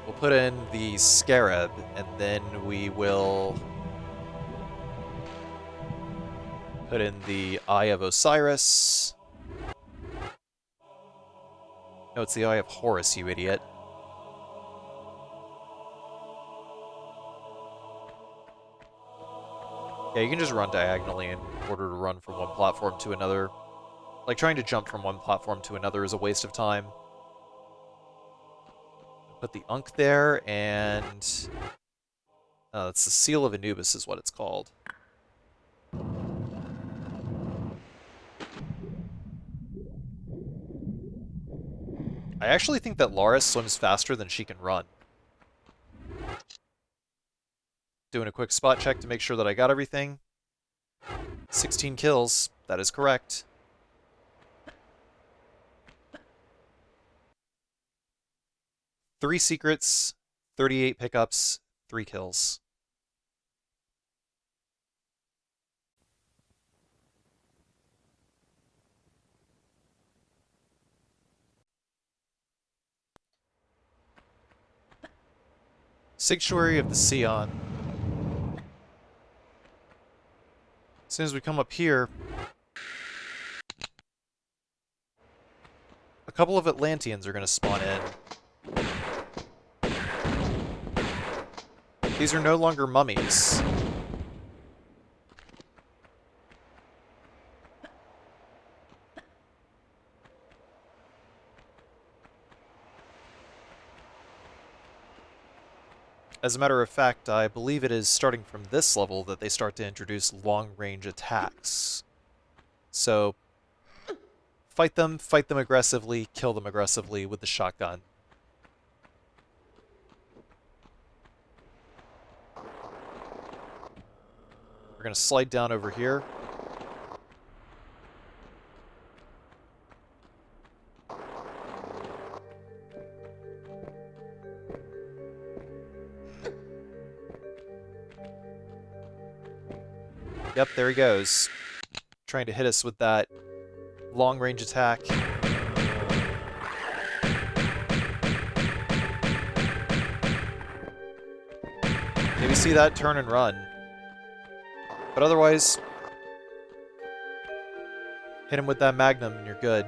We'll put in the Scarab, and then we will put in the Eye of Osiris. No, it's the Eye of Horus, you idiot. Yeah, you can just run diagonally in order to run from one platform to another. Like, trying to jump from one platform to another is a waste of time. Put the Unk there, and... Oh, it's the Seal of Anubis is what it's called. I actually think that Laris swims faster than she can run. Doing a quick spot check to make sure that I got everything. 16 kills. That is correct. Three secrets, 38 pickups, 3 kills. Sanctuary of the Scion. As soon as we come up here, a couple of Atlanteans are going to spawn in. These are no longer mummies. As a matter of fact, I believe it is starting from this level that they start to introduce long-range attacks. So, fight them aggressively, kill them aggressively with the shotgun. We're going to slide down over here. Yep, there he goes. Trying to hit us with that long-range attack. Maybe see that, turn and run. But otherwise, hit him with that magnum and you're good.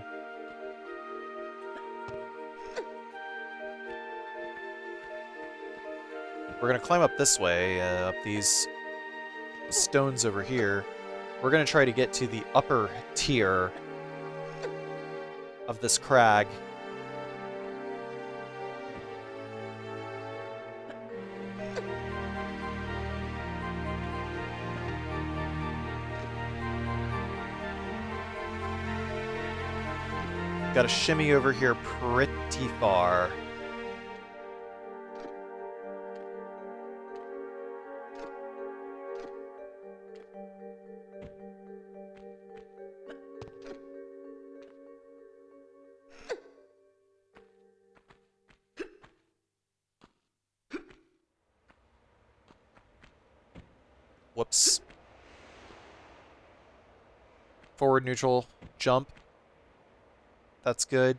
We're going to climb up this way, up these stones over here. We're going to try to get to the upper tier of this crag. Got to shimmy over here pretty far. Whoops. Forward neutral jump. That's good.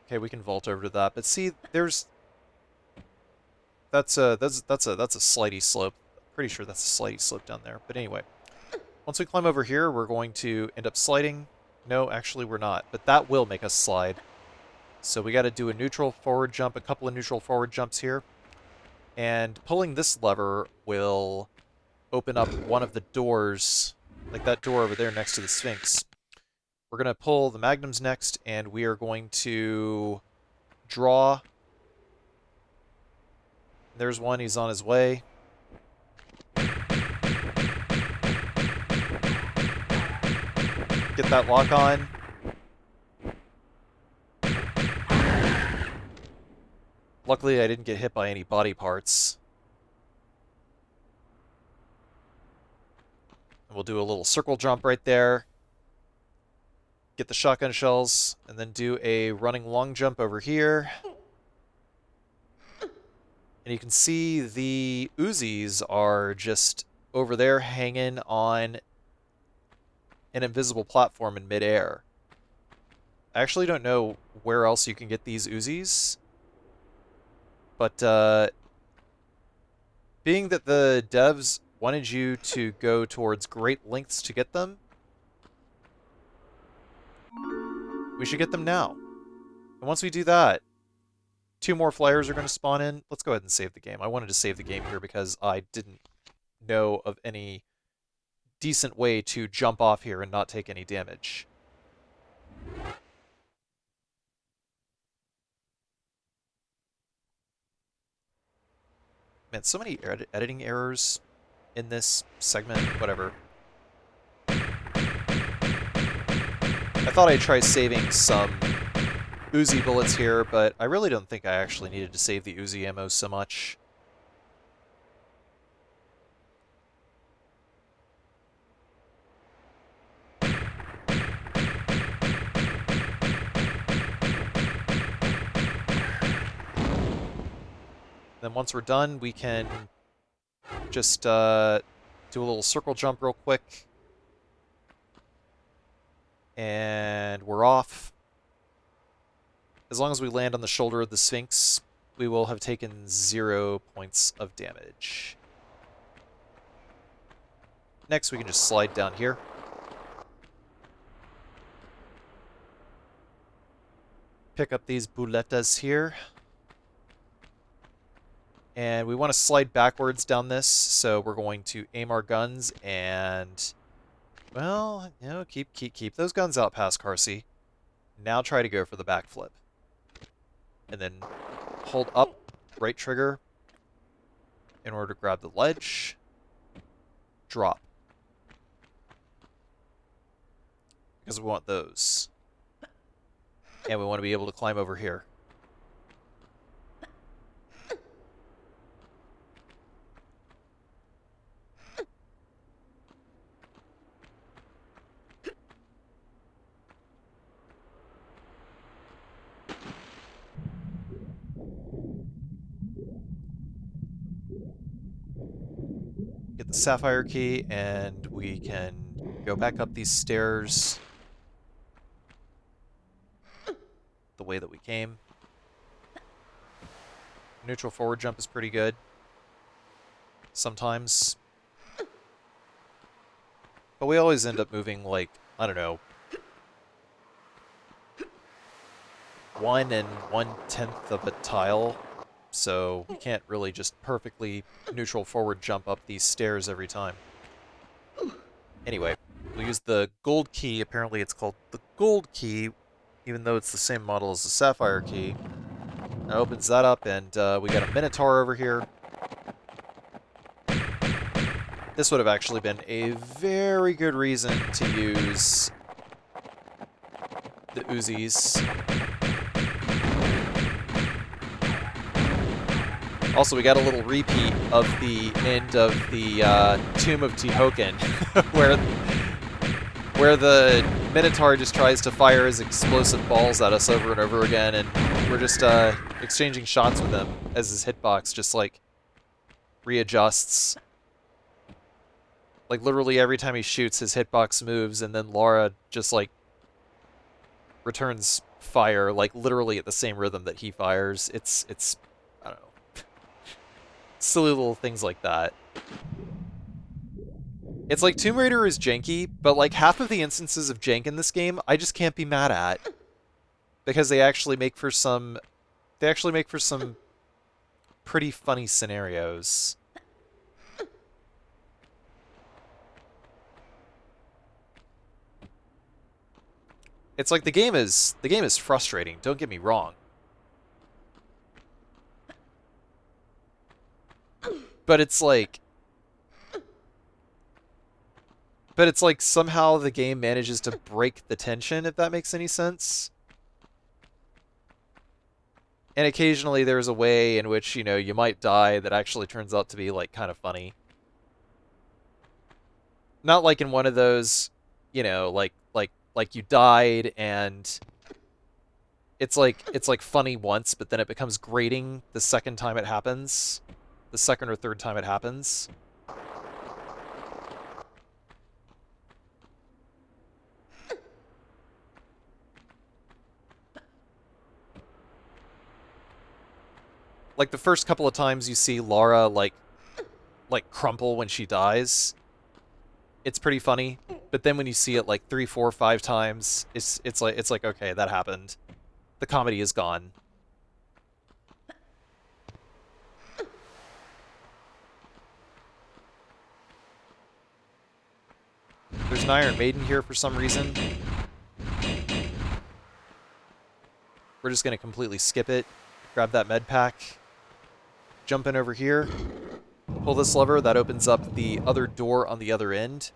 Okay, we can vault over to that. But see, there's that's a slidey slope. Pretty sure that's a slidey slope down there. But anyway, once we climb over here, we're going to end up sliding. No, actually we're not. But that will make us slide. So we got to do a neutral forward jump, a couple of neutral forward jumps here. And pulling this lever will open up one of the doors, like that door over there next to the Sphinx. We're going to pull the magnums next, and we are going to draw. There's one, he's on his way. Get that lock on. Luckily, I didn't get hit by any body parts. And we'll do a little circle jump right there. Get the shotgun shells, and then do a running long jump over here. And you can see the Uzis are just over there hanging on an invisible platform in midair. I actually don't know where else you can get these Uzis. But being that the devs wanted you to go towards great lengths to get them, we should get them now. And once we do that, 2 more flyers are going to spawn in. Let's go ahead and save the game. I wanted to save the game here because I didn't know of any decent way to jump off here and not take any damage. Man, so many editing errors in this segment. Whatever. I thought I'd try saving some Uzi bullets here, but I really don't think I actually needed to save the Uzi ammo so much. Then once we're done, we can just do a little circle jump real quick. And we're off. As long as we land on the shoulder of the Sphinx, we will have taken 0 points of damage. Next, we can just slide down here. Pick up these buletas here. And we want to slide backwards down this, so we're going to aim our guns and, well, you know, keep those guns out past Carsey. Now try to go for the backflip. And then hold up right trigger in order to grab the ledge. Drop. Because we want those. And we want to be able to climb over here. Get the sapphire key, and we can go back up these stairs the way that we came. Neutral forward jump is pretty good. Sometimes. But we always end up moving, like, I don't know, 1 1/10 of a tile. So we can't really just perfectly neutral forward jump up these stairs every time. Anyway, we'll use the gold key. Apparently it's called the gold key, even though it's the same model as the sapphire key. That opens that up, and we got a Minotaur over here. This would have actually been a very good reason to use the Uzis. Also, we got a little repeat of the end of the Tomb of Tihocan, where the Minotaur just tries to fire his explosive balls at us over and over again, and we're just exchanging shots with him as his hitbox just, like, readjusts. Like, literally every time he shoots, his hitbox moves, and then Laura just, like, returns fire, like, literally at the same rhythm that he fires. It's I don't know. Silly little things like that. It's like Tomb Raider is janky, but like half of the instances of jank in this game, I just can't be mad at. Because they actually make for some pretty funny scenarios. It's like the game is frustrating, don't get me wrong. But it's like somehow the game manages to break the tension, if that makes any sense. And occasionally there's a way in which, you know, you might die that actually turns out to be, like, kind of funny. Not like in one of those, you know, like you died and it's like funny once, but then it becomes grating the second time it happens. The second or third time it happens. Like the first couple of times you see Laura like crumple when she dies, it's pretty funny. But then when you see it like 3, 4, 5 times, it's like okay, that happened. The comedy is gone. There's an Iron Maiden here for some reason. We're just going to completely skip it. Grab that med pack. Jump in over here. pull this lever, that opens up the other door on the other end.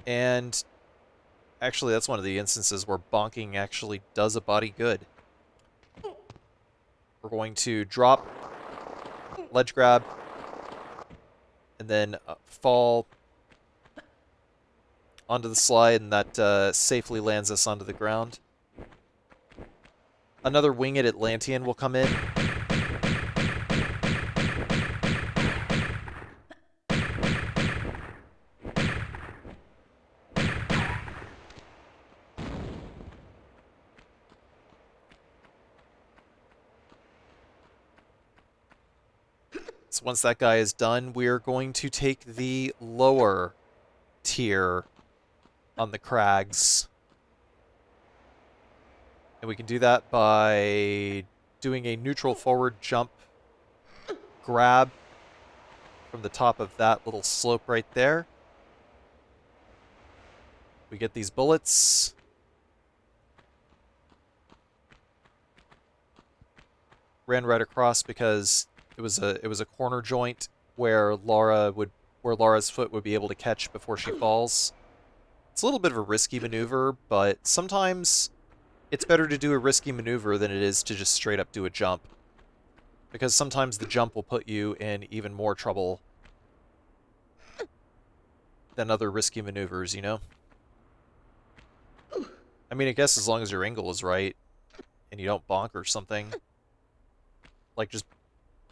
And actually, that's one of the instances where bonking actually does a body good. We're going to drop, ledge grab, and then fall onto the slide, and that safely lands us onto the ground. Another winged Atlantean will come in. So once that guy is done, we're going to take the lower tier on the crags. And we can do that by doing a neutral forward jump grab from the top of that little slope right there. We get these bullets. Ran right across because it was a corner joint where Laura's foot would be able to catch before she falls. It's a little bit of a risky maneuver, but sometimes it's better to do a risky maneuver than it is to just straight up do a jump. Because sometimes the jump will put you in even more trouble than other risky maneuvers, you know? I mean, I guess as long as your angle is right and you don't bonk or something. Like, just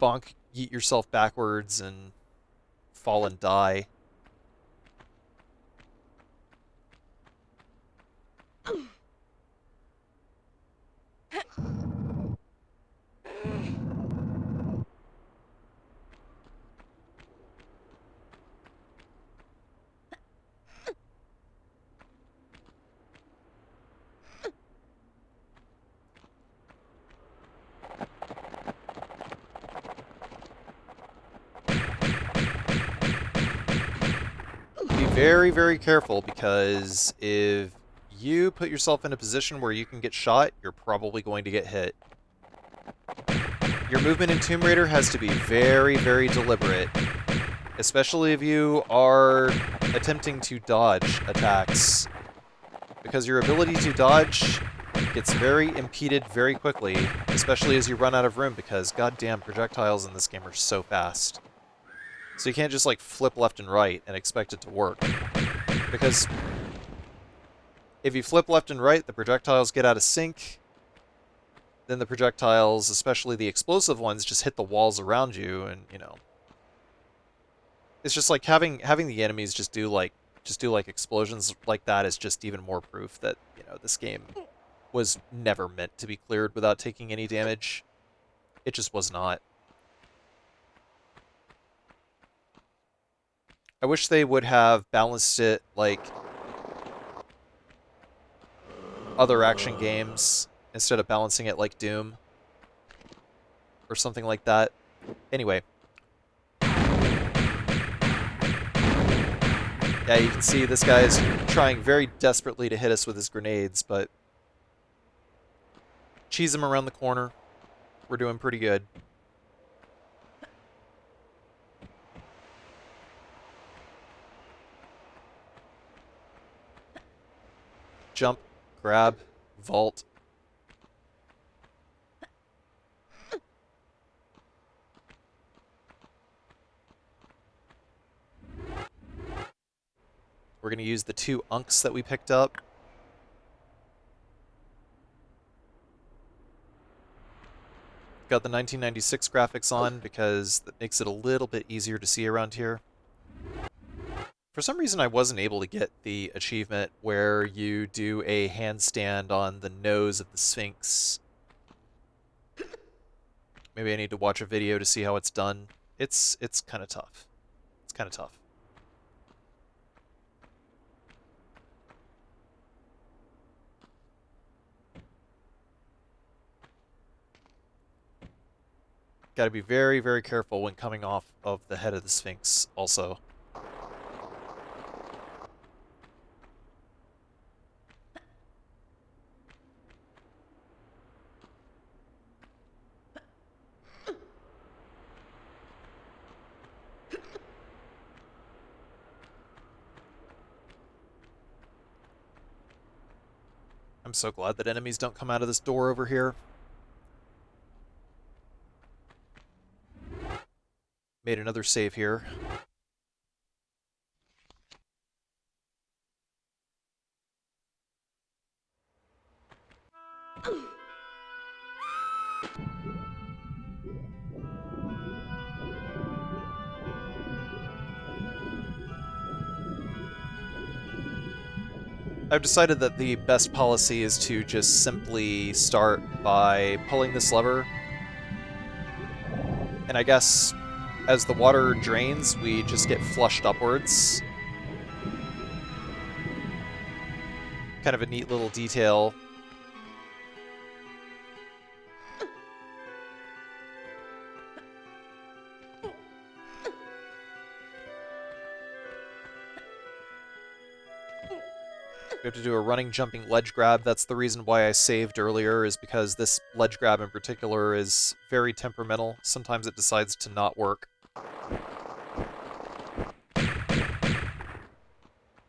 bonk, yeet yourself backwards, and fall and die. Be very, very careful, because if you put yourself in a position where you can get shot, you're probably going to get hit. Your movement in Tomb Raider has to be very, very deliberate, especially if you are attempting to dodge attacks, because your ability to dodge gets very impeded very quickly, especially as you run out of room, because goddamn projectiles in this game are so fast. So you can't just like flip left and right and expect it to work, because if you flip left and right, the projectiles get out of sync. Then the projectiles, especially the explosive ones, just hit the walls around you, and you know, it's just like having the enemies just do like explosions like that is just even more proof that, you know, this game was never meant to be cleared without taking any damage. It just was not. I wish they would have balanced it like other action games, instead of balancing it like Doom or something like that. Anyway. Yeah, you can see this guy is trying very desperately to hit us with his grenades, but cheese him around the corner. We're doing pretty good. Jump, grab, vault. We're going to use the 2 unks that we picked up. Got the 1996 graphics on because that makes it a little bit easier to see around here. For some reason, I wasn't able to get the achievement where you do a handstand on the nose of the Sphinx. Maybe I need to watch a video to see how it's done. It's kind of tough. It's kind of tough. Got to be very, very careful when coming off of the head of the Sphinx also. I'm so glad that enemies don't come out of this door over here. Made another save here. I've decided that the best policy is to just simply start by pulling this lever. And I guess as the water drains, we just get flushed upwards. Kind of a neat little detail. We have to do a running, jumping ledge grab. That's the reason why I saved earlier, is because this ledge grab in particular is very temperamental. Sometimes it decides to not work.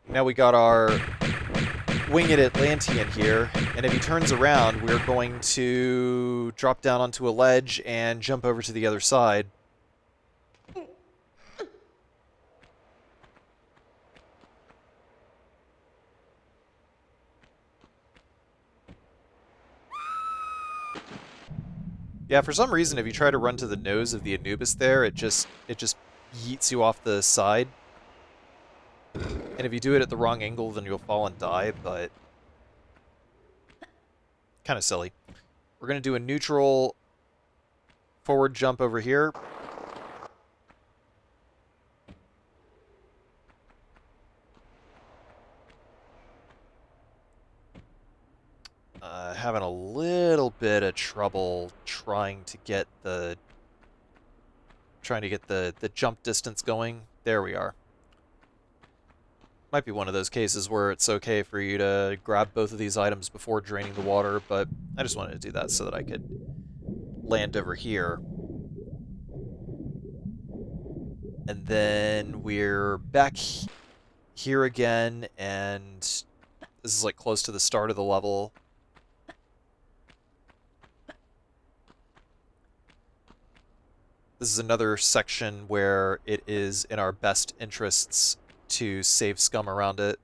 Now we got our winged Atlantean here, and if he turns around, we're going to drop down onto a ledge and jump over to the other side. Yeah, for some reason, if you try to run to the nose of the Anubis there, it just yeets you off the side. And if you do it at the wrong angle, then you'll fall and die, but kind of silly. We're going to do a neutral forward jump over here. Having a little bit of trouble trying to get the jump distance going. There we are. Might be one of those cases where it's okay for you to grab both of these items before draining the water, but I just wanted to do that so that I could land over here. And then we're back here again, and this is like close to the start of the level. This is another section where it is in our best interests to save scum around it.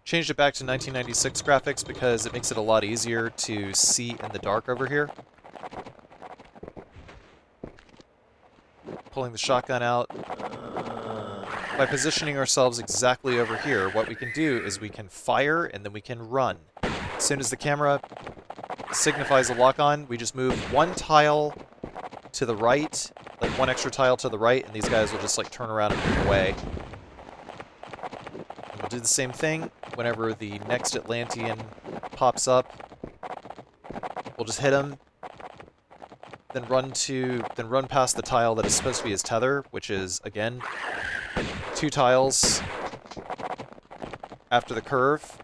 Changed it back to 1996 graphics because it makes it a lot easier to see in the dark over here. Pulling the shotgun out. By positioning ourselves exactly over here, what we can do is we can fire and then we can run. As soon as the camera signifies a lock-on, we just move one tile to the right, like one extra tile to the right, and these guys will just like turn around and move away. And we'll do the same thing whenever the next Atlantean pops up. We'll just hit him, then run past the tile that is supposed to be his tether, which is again 2 tiles after the curve.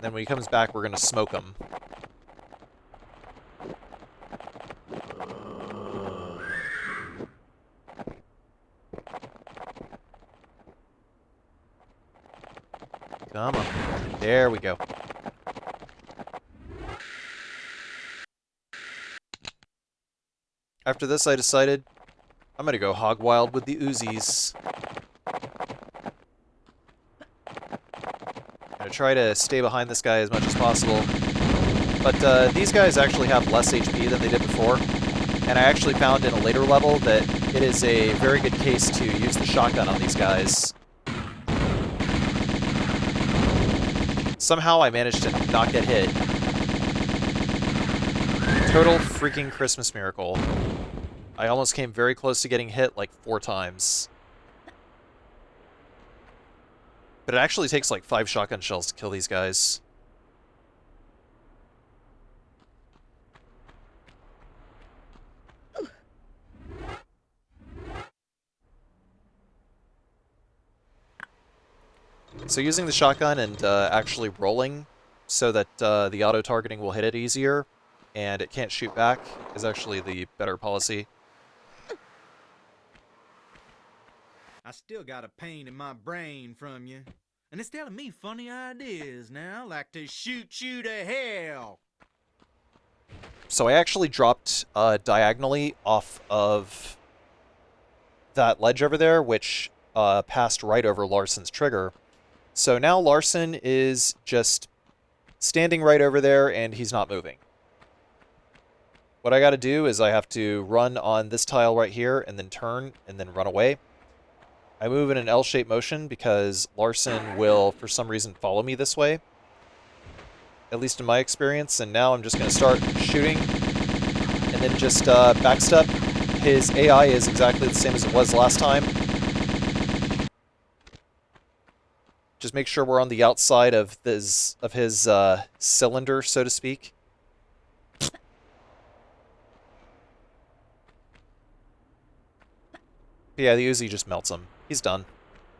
Then when he comes back, we're going to smoke him. Come on. There we go. After this, I decided I'm going to go hog wild with the Uzis. I'm going to try to stay behind this guy as much as possible. But these guys actually have less HP than they did before. And I actually found in a later level that it is a very good case to use the shotgun on these guys. Somehow I managed to not get hit. Total freaking Christmas miracle. I almost came very close to getting hit like 4 times. But it actually takes like 5 shotgun shells to kill these guys. So using the shotgun and actually rolling so that the auto-targeting will hit it easier and it can't shoot back is actually the better policy. I still got a pain in my brain from you. And it's telling me funny ideas now, like to shoot you to hell. So I actually dropped diagonally off of that ledge over there, which passed right over Larson's trigger. So now Larson is just standing right over there, and he's not moving. What I gotta do is I have to run on this tile right here, and then turn, and then run away. I move in an L-shaped motion because Larson will, for some reason, follow me this way. At least in my experience, and now I'm just gonna start shooting, and then just backstep. His AI is exactly the same as it was last time. Just make sure we're on the outside of his cylinder, so to speak. Yeah, the Uzi just melts him. He's done.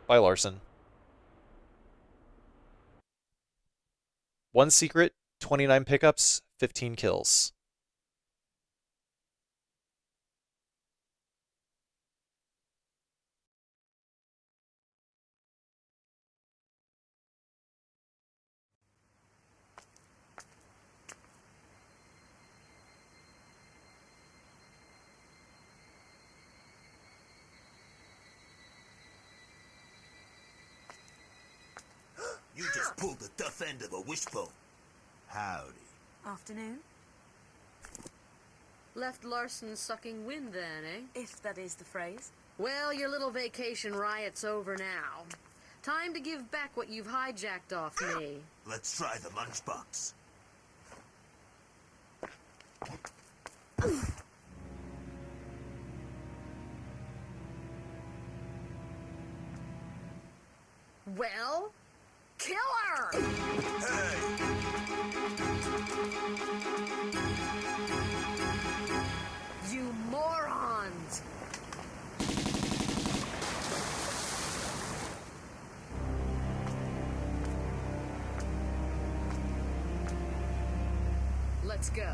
Bye, Larson. 1 secret, 29 pickups, 15 kills. You just pulled the tough end of a wishbone. Howdy. Afternoon, Left Larson sucking wind then, eh? if that is the phrase. Well, your little vacation riot's over now. Time to give back what you've hijacked off me. Let's try the lunchbox. Well, kill her! You morons! Let's go.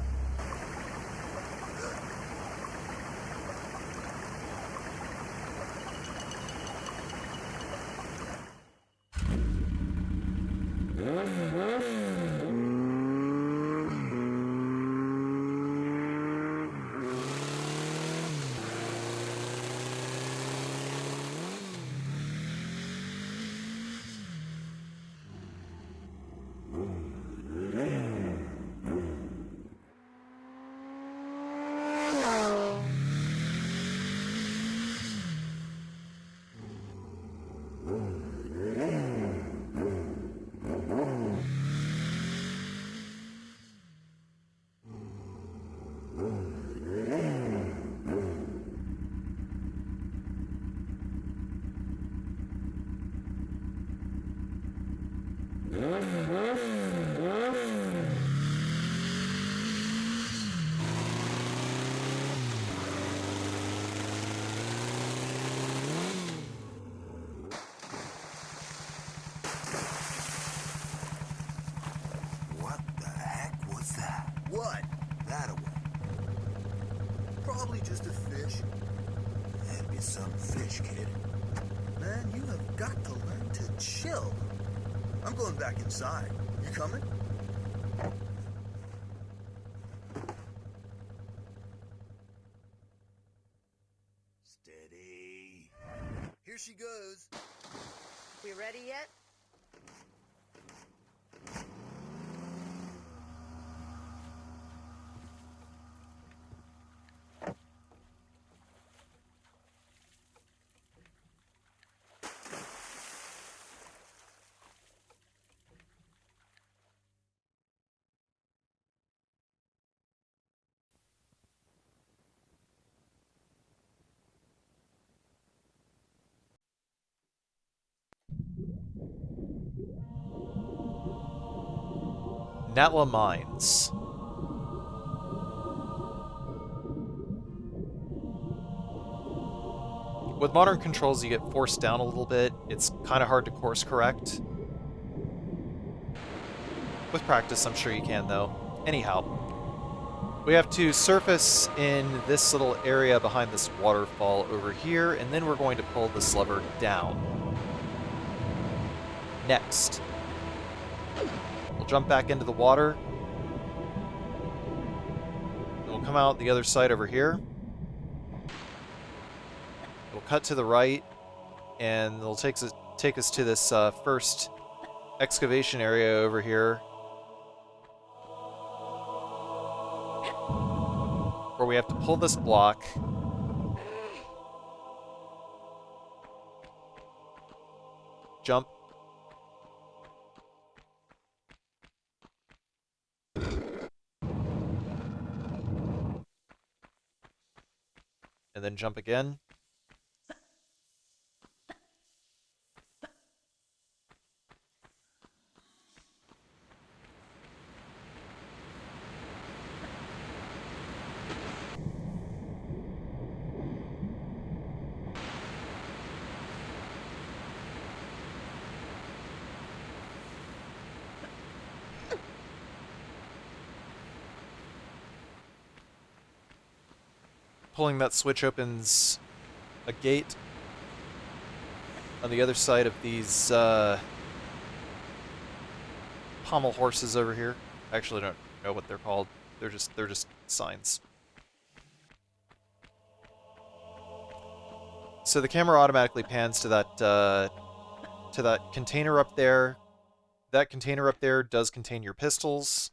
What the heck was that? What? That away. Probably just a fish. That'd be some fish, kid. Man, you have got to learn to chill. I'm going back inside. You coming? Steady. Here she goes. We ready yet? Natla Mines. With modern controls, you get forced down a little bit. It's kind of hard to course correct. With practice, I'm sure you can, though. Anyhow, we have to surface in this little area behind this waterfall over here, and then we're going to pull this lever down. Next, we'll jump back into the water. And we'll come out the other side over here. We'll cut to the right, and it'll take us to this first excavation area over here, where we have to pull this block. Jump. And then jump again. Pulling that switch opens a gate on the other side of these pommel horses over here. I actually don't know what they're called. They're just signs. So the camera automatically pans to that container up there. That container up there does contain your pistols.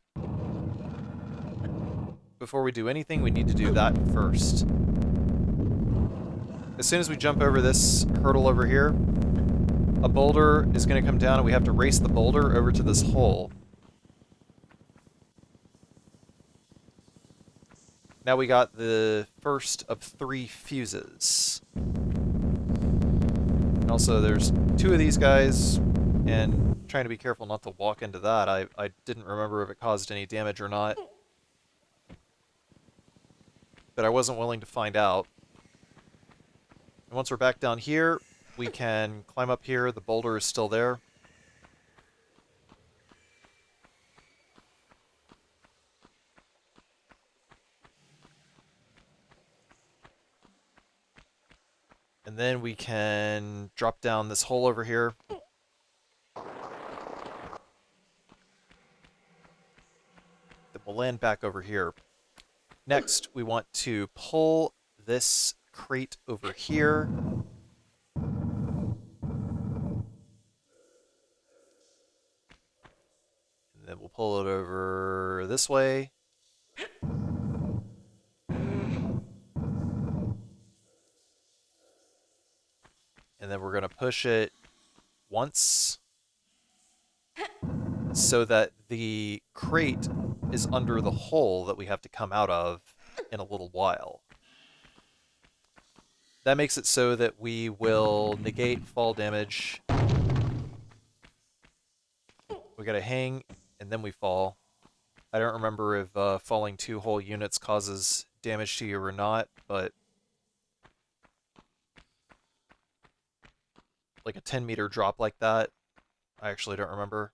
Before we do anything, we need to do that first. As soon as we jump over this hurdle over here, a boulder is going to come down and we have to race the boulder over to this hole. Now we got the first of 3 fuses. And also there's 2 of these guys, and trying to be careful not to walk into that. I didn't remember if it caused any damage or not, but I wasn't willing to find out. And once we're back down here, we can climb up here. The boulder is still there. And then we can drop down this hole over here. Then we'll land back over here. Next, we want to pull this crate over here. And then we'll pull it over this way. And then we're going to push it once so that the crate is under the hole that we have to come out of in a little while. That makes it so that we will negate fall damage. We gotta hang, and then we fall. I don't remember if falling 2 whole units causes damage to you or not, but like a 10-meter drop like that, I actually don't remember.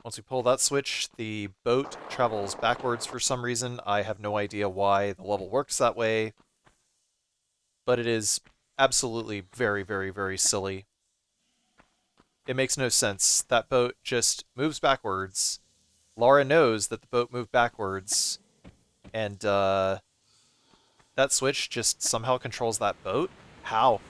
Once we pull that switch, the boat travels backwards for some reason. I have no idea why the level works that way, but it is absolutely very, very, very silly. It makes no sense. That boat just moves backwards. Lara knows that the boat moved backwards, and that switch just somehow controls that boat? How?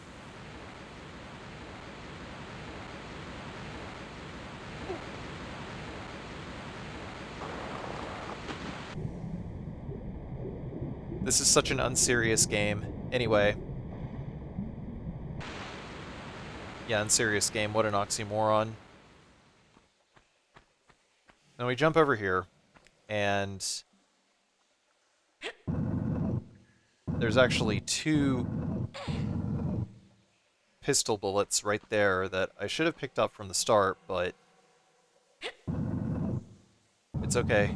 This is such an unserious game. Anyway. Yeah, unserious game. What an oxymoron. Now we jump over here, and there's actually 2 pistol bullets right there that I should have picked up from the start, but It's okay.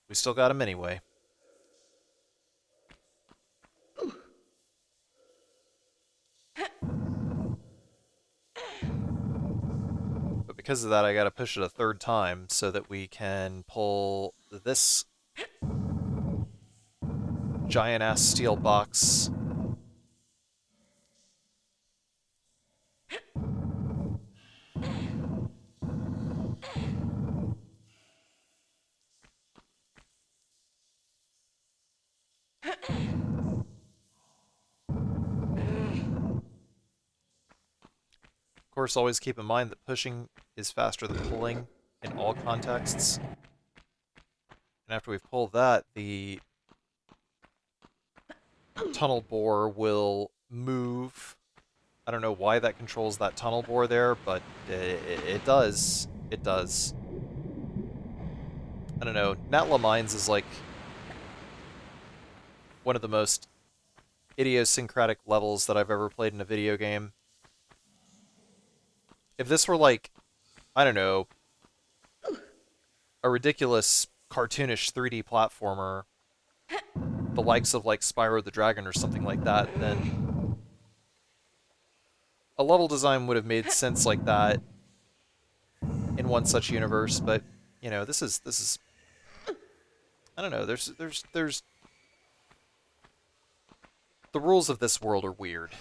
We still got him anyway. But because of that, I gotta push it a third time so that we can pull this giant-ass steel box. Of course, always keep in mind that pushing is faster than pulling in all contexts. And after we've pulled that, the tunnel bore will move. I don't know why that controls that tunnel bore there, but it does. It does. I don't know. Natla Mines is like one of the most idiosyncratic levels that I've ever played in a video game. If this were like, I don't know, a ridiculous cartoonish 3D platformer, the likes of like Spyro the Dragon or something like that, then a level design would have made sense like that in one such universe. But you know, this is I don't know. There's the rules of this world are weird.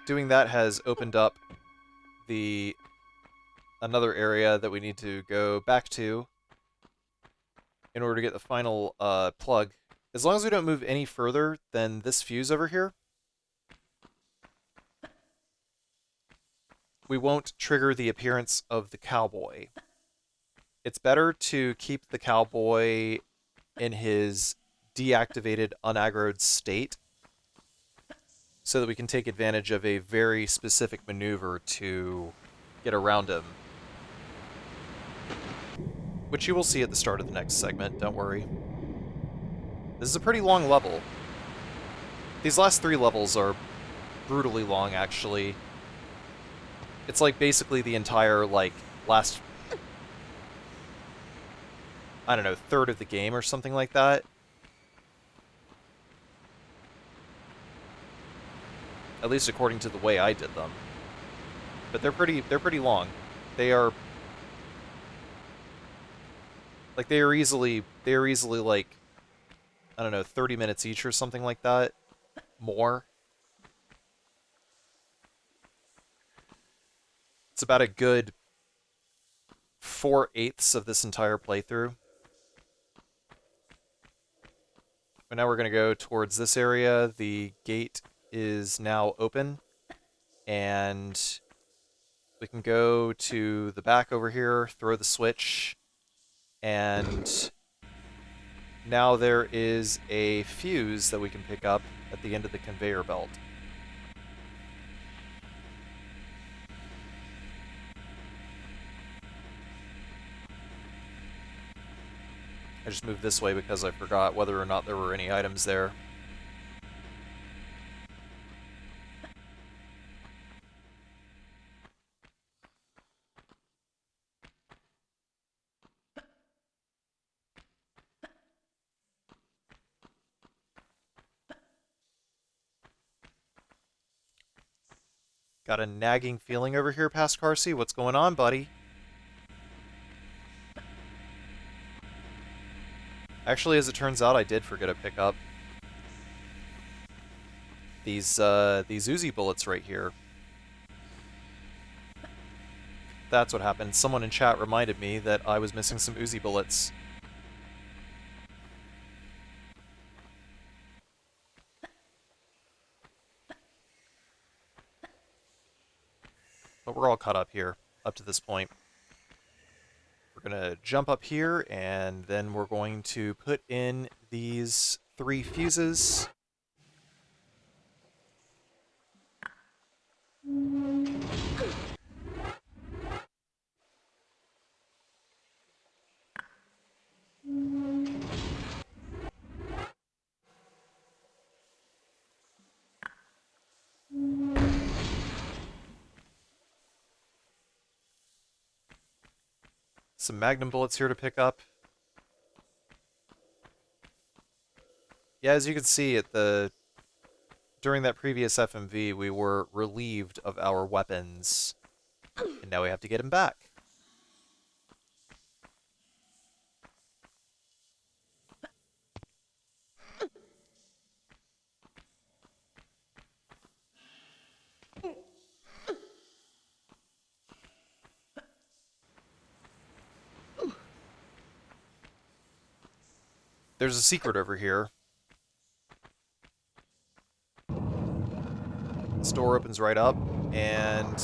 Doing that has opened up another area that we need to go back to in order to get the final plug. As long as we don't move any further than this fuse over here, we won't trigger the appearance of the cowboy. It's better to keep the cowboy in his deactivated, unaggroed state so that we can take advantage of a very specific maneuver to get around him. Which you will see at the start of the next segment, don't worry. This is a pretty long level. These last 3 levels are brutally long, actually. It's like basically the entire, like, last, I don't know, third of the game or something like that. At least according to the way I did them. But they're pretty long. They are easily like, I don't know, 30 minutes each or something like that. More. It's about a good 4/8 of this entire playthrough. But now we're going to go towards this area. The gate is now open, and we can go to the back over here, throw the switch, and now there is a fuse that we can pick up at the end of the conveyor belt. I just moved this way because I forgot whether or not there were any items there. Got a nagging feeling over here past Carsey. What's going on, buddy? Actually, as it turns out, I did forget to pick up these Uzi bullets right here. That's what happened. Someone in chat reminded me that I was missing some Uzi bullets. But we're all caught up here, up to this point. We're going to jump up here, and then we're going to put in these 3 fuses. Some magnum bullets here to pick up. Yeah, as you can see during that previous FMV, we were relieved of our weapons, and now we have to get them back. There's a secret over here. This door opens right up, and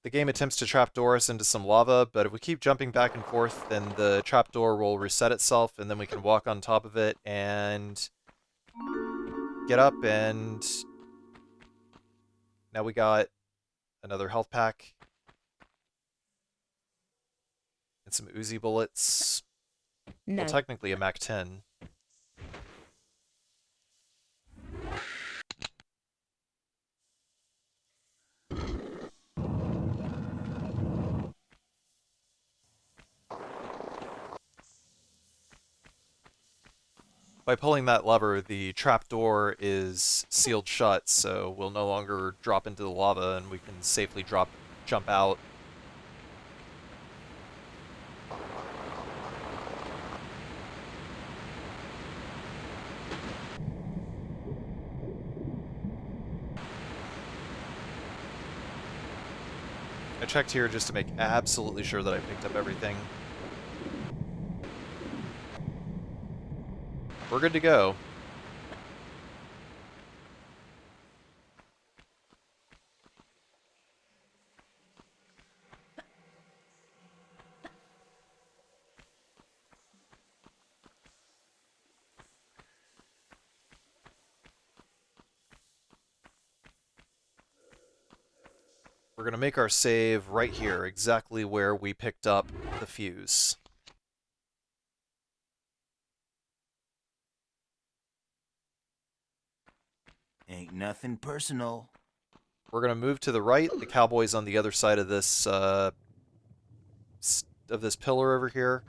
the game attempts to trapdoor us into some lava, but if we keep jumping back and forth, then the trapdoor will reset itself, and then we can walk on top of it and get up, and now we got another health pack and some Uzi bullets. No. Well, technically a MAC-10. By pulling that lever, the trapdoor is sealed shut, so we'll no longer drop into the lava, and we can safely jump out. I checked here just to make absolutely sure that I picked up everything. We're good to go. We're going to make our save right here, exactly where we picked up the fuse. Ain't nothing personal. We're going to move to the right. The cowboy's on the other side of this pillar over here.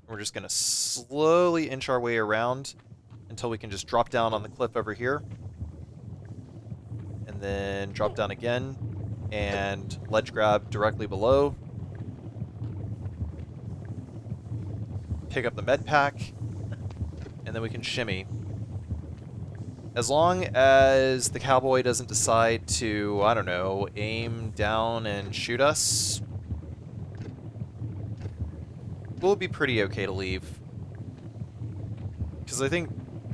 We're just going to slowly inch our way around until we can just drop down on the cliff over here. And then drop down again and ledge grab directly below. Pick up the med pack, and then we can shimmy. As long as the cowboy doesn't decide to, I don't know, aim down and shoot us, we'll be pretty okay to leave. Because I think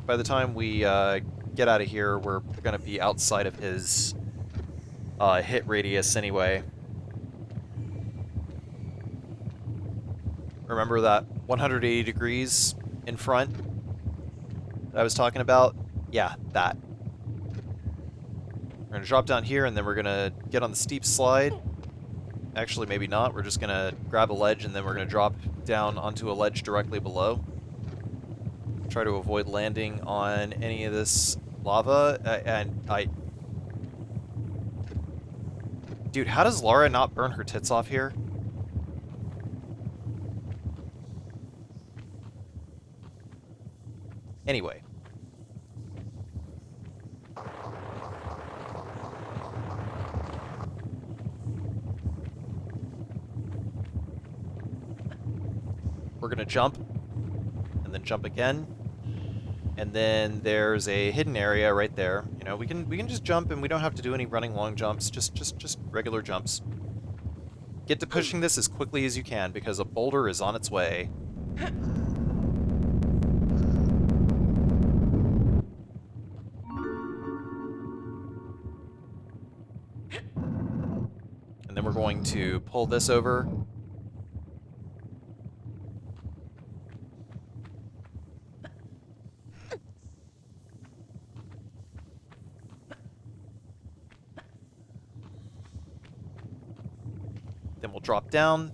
by the time we get out of here, we're going to be outside of his hit radius anyway. Remember that 180 degrees in front that I was talking about? Yeah, that. We're going to drop down here, and then we're going to get on the steep slide. Actually, maybe not. We're just going to grab a ledge, and then we're going to drop down onto a ledge directly below. Try to avoid landing on any of this lava. Dude, how does Lara not burn her tits off here? Anyway. We're going to jump, and then jump again. And then there's a hidden area right there. You know, we can just jump, and we don't have to do any running long jumps, just regular jumps. Get to pushing this as quickly as you can, because a boulder is on its way. And then we're going to pull this over. Then we'll drop down.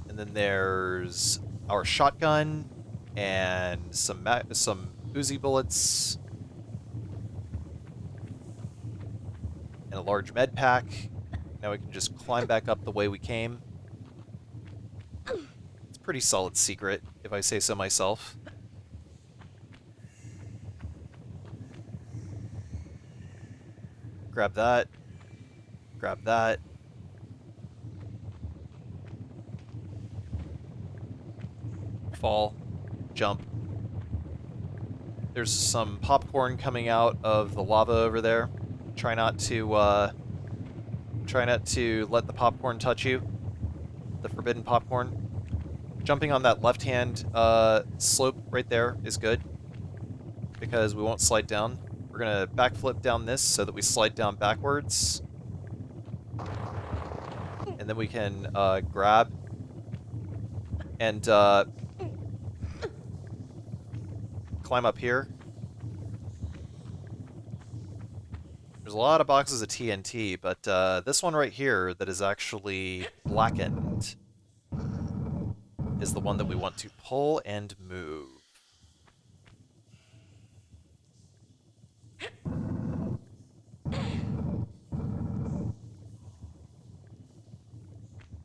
And then there's our shotgun and some Uzi bullets and a large med pack. Now we can just climb back up the way we came. It's a pretty solid secret, if I say so myself. Grab that. Grab that. Fall. Jump. There's some popcorn coming out of the lava over there. Try not to let the popcorn touch you. The forbidden popcorn. Jumping on that left-hand slope right there is good, because we won't slide down. We're gonna backflip down this so that we slide down backwards. And then we can grab and climb up here. There's a lot of boxes of TNT, but this one right here that is actually blackened is the one that we want to pull and move.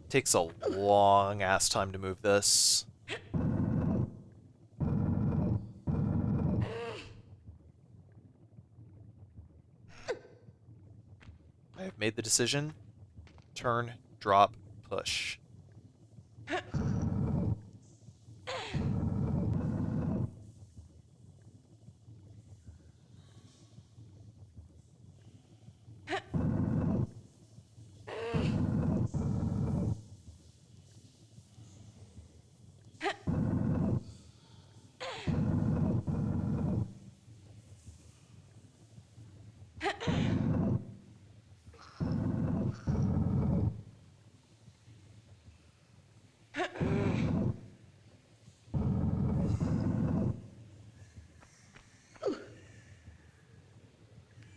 Takes a long ass time to move this. I have made the decision. Turn, drop, push.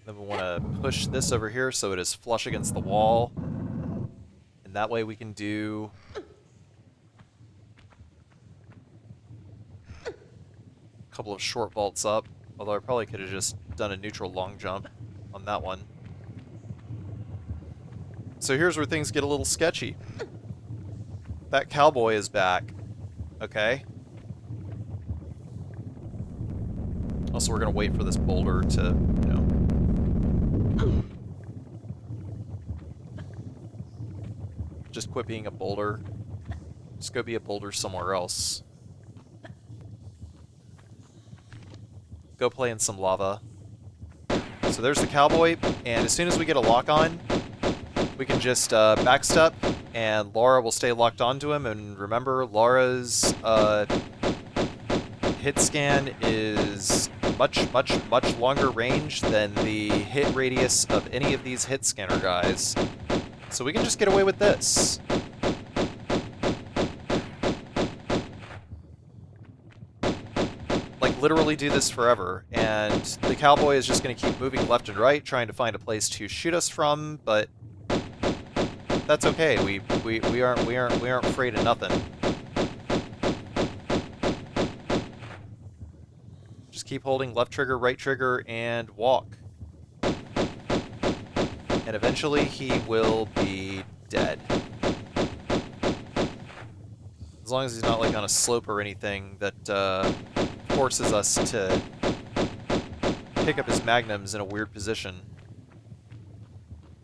Then we want to push this over here so it is flush against the wall. And that way we can do a couple of short vaults up. Although I probably could have just done a neutral long jump on that one. So here's where things get a little sketchy. That cowboy is back. Okay. Also, we're going to wait for this boulder to, you know... Just quit being a boulder. Just go be a boulder somewhere else. Go play in some lava. So there's the cowboy, and as soon as we get a lock on, we can just backstep, and Laura will stay locked onto him. And remember, Laura's hit scan is much longer range than the hit radius of any of these hit scanner guys. So we can just get away with this. Like, literally do this forever. And the cowboy is just going to keep moving left and right, trying to find a place to shoot us from, but that's okay. We aren't afraid of nothing. Just keep holding left trigger, right trigger, and walk. And eventually he will be dead. As long as he's not like on a slope or anything that forces us to pick up his magnums in a weird position.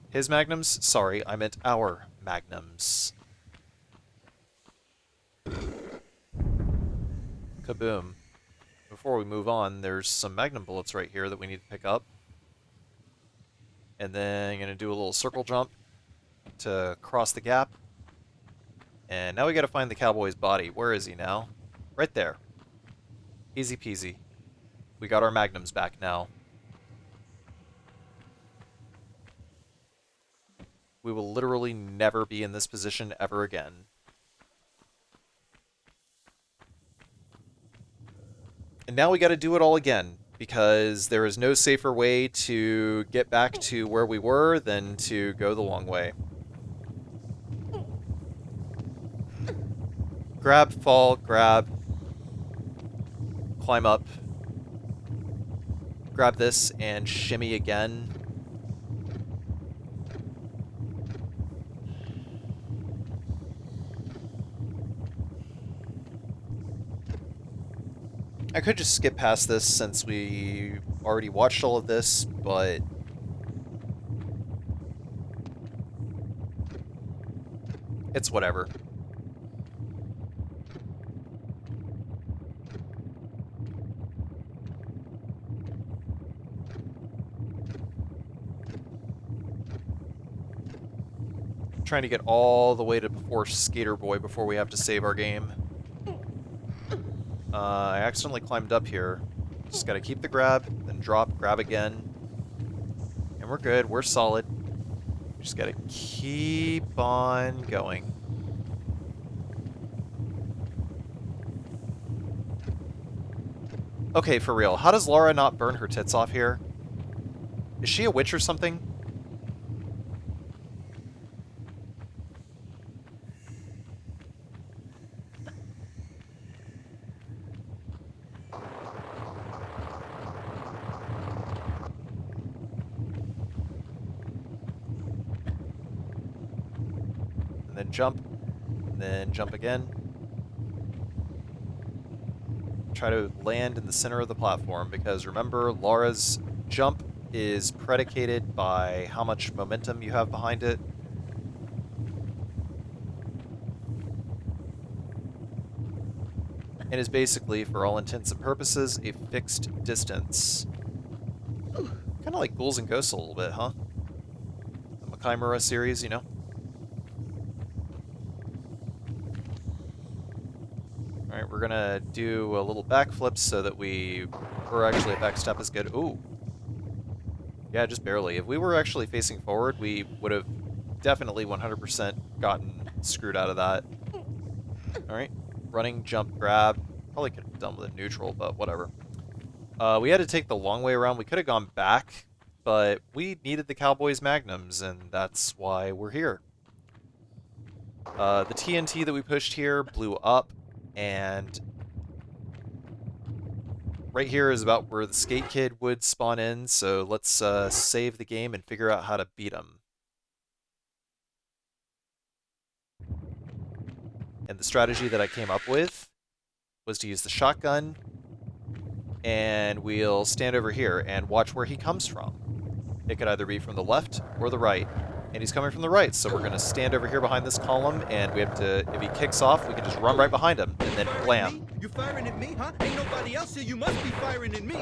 His magnums? Sorry, I meant our magnums. Kaboom. Before we move on, there's some magnum bullets right here that we need to pick up. And then I'm going to do a little circle jump to cross the gap. And now we got to find the cowboy's body. Where is he now? Right there. Easy peasy. We got our magnums back now. We will literally never be in this position ever again. And now we got to do it all again, because there is no safer way to get back to where we were than to go the long way. Grab, fall, grab. Climb up. Grab this and shimmy again. I could just skip past this since we already watched all of this, but it's whatever. Trying to get all the way to before Skater Boy before we have to save our game. I accidentally climbed up here. Just gotta keep the grab, then drop, grab again. And we're good, we're solid. Just gotta keep on going. Okay, for real, how does Laura not burn her tits off here? Is she a witch or something? And then jump again. Try to land in the center of the platform, because remember, Laura's jump is predicated by how much momentum you have behind it. And is basically, for all intents and purposes, a fixed distance. Kind of like Ghouls and Ghosts a little bit, huh? The Chimera series, you know? Alright, we're gonna do a little backflip so that or actually a backstep is good. Ooh. Yeah, just barely. If we were actually facing forward, we would have definitely 100% gotten screwed out of that. Alright, running, jump, grab. Probably could have done with a neutral, but whatever. We had to take the long way around. We could have gone back, but we needed the Cowboys Magnums, and that's why we're here. The TNT that we pushed here blew up, and right here is about where the Skate Kid would spawn in, so let's save the game and figure out how to beat him. And the strategy that I came up with was to use the shotgun, and we'll stand over here and watch where he comes from. It could either be from the left or the right, and he's coming from the right, so we're going to stand over here behind this column, and we have to, if he kicks off, we can just run right behind him, and then blam. You firing at me, huh? Ain't nobody else here. You must be firing at me.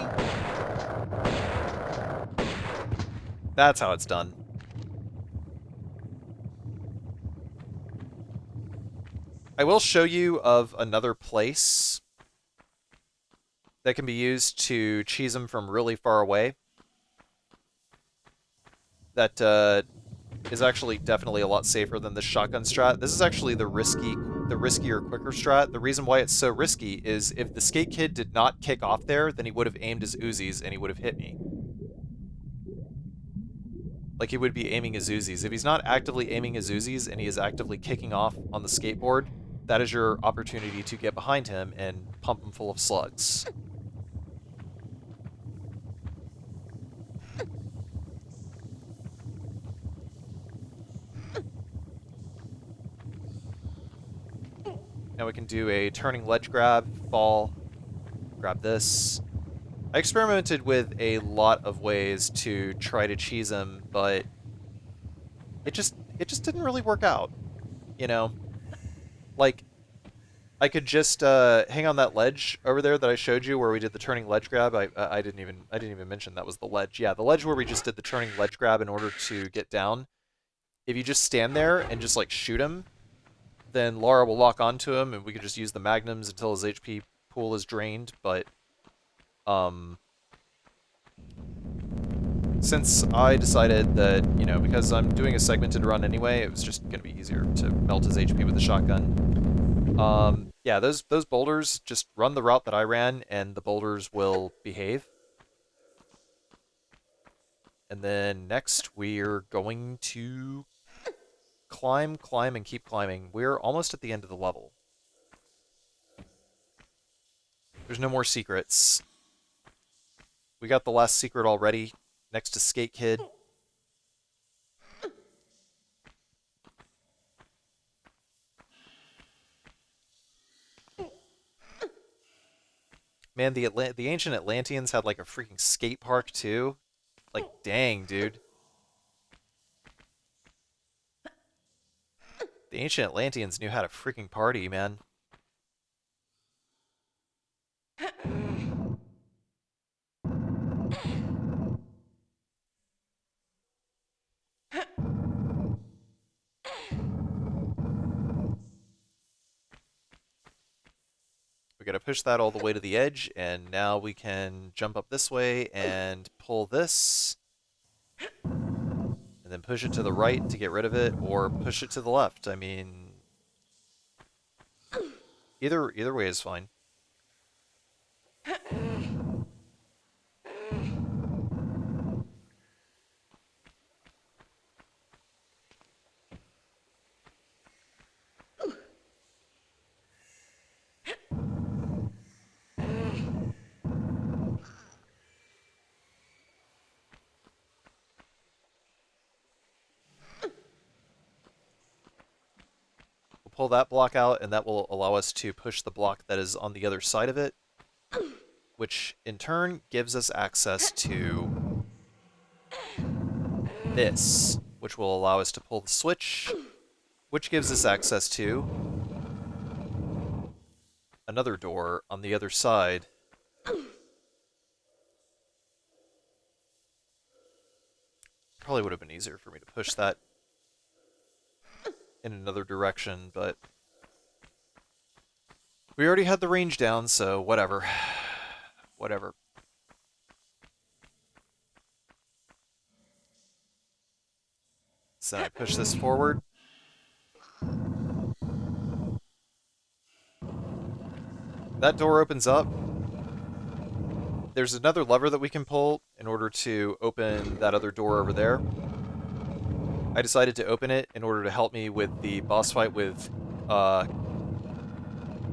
That's how it's done. I will show you of another place that can be used to cheese him from really far away. That is actually definitely a lot safer than the shotgun strat. This is actually the riskier, quicker strat. The reason why it's so risky is if the Skate Kid did not kick off there, then he would have aimed his Uzis and he would have hit me. Like, he would be aiming his Uzis. If he's not actively aiming his Uzis and he is actively kicking off on the skateboard, that is your opportunity to get behind him and pump him full of slugs. Now we can do a turning ledge grab, fall, grab this. I experimented with a lot of ways to try to cheese him, but it just didn't really work out. You know? Like, I could just hang on that ledge over there that I showed you where we did the turning ledge grab. I didn't even mention that was the ledge. Yeah, the ledge where we just did the turning ledge grab in order to get down. If you just stand there and just like shoot him, then Laura will lock onto him, and we can just use the magnums until his HP pool is drained. But since I decided that, you know, because I'm doing a segmented run anyway, it was just going to be easier to melt his HP with the shotgun. Yeah, those boulders, just run the route that I ran, and the boulders will behave. And then next, we're going to climb, and keep climbing. We're almost at the end of the level. There's no more secrets. We got the last secret already, next to Skate Kid. Man, the ancient Atlanteans had like a freaking skate park too. Like, dang, dude. The ancient Atlanteans knew how to freaking party, man. We gotta push that all the way to the edge, and now we can jump up this way and pull this, and then push it to the right to get rid of it, or push it to the left. I mean, either way is fine. We'll pull that block out, and that will allow us to push the block that is on the other side of it, which in turn gives us access to this, which will allow us to pull the switch, which gives us access to another door on the other side. Probably would have been easier for me to push that in another direction, but we already had the range down, so whatever. Whatever. So I push this forward. That door opens up. There's another lever that we can pull in order to open that other door over there. I decided to open it in order to help me with the boss fight with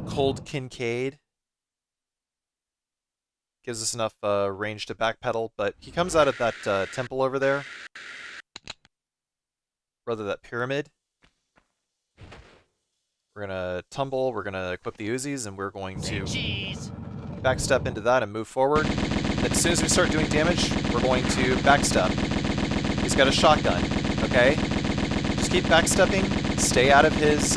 Cold Kincaid. Gives us enough range to backpedal, but he comes out of that temple over there. Rather, that pyramid. We're gonna tumble, we're gonna equip the Uzis, and we're going to backstep into that and move forward. And as soon as we start doing damage, we're going to backstep. He's got a shotgun, okay? Just keep backstepping, stay out of his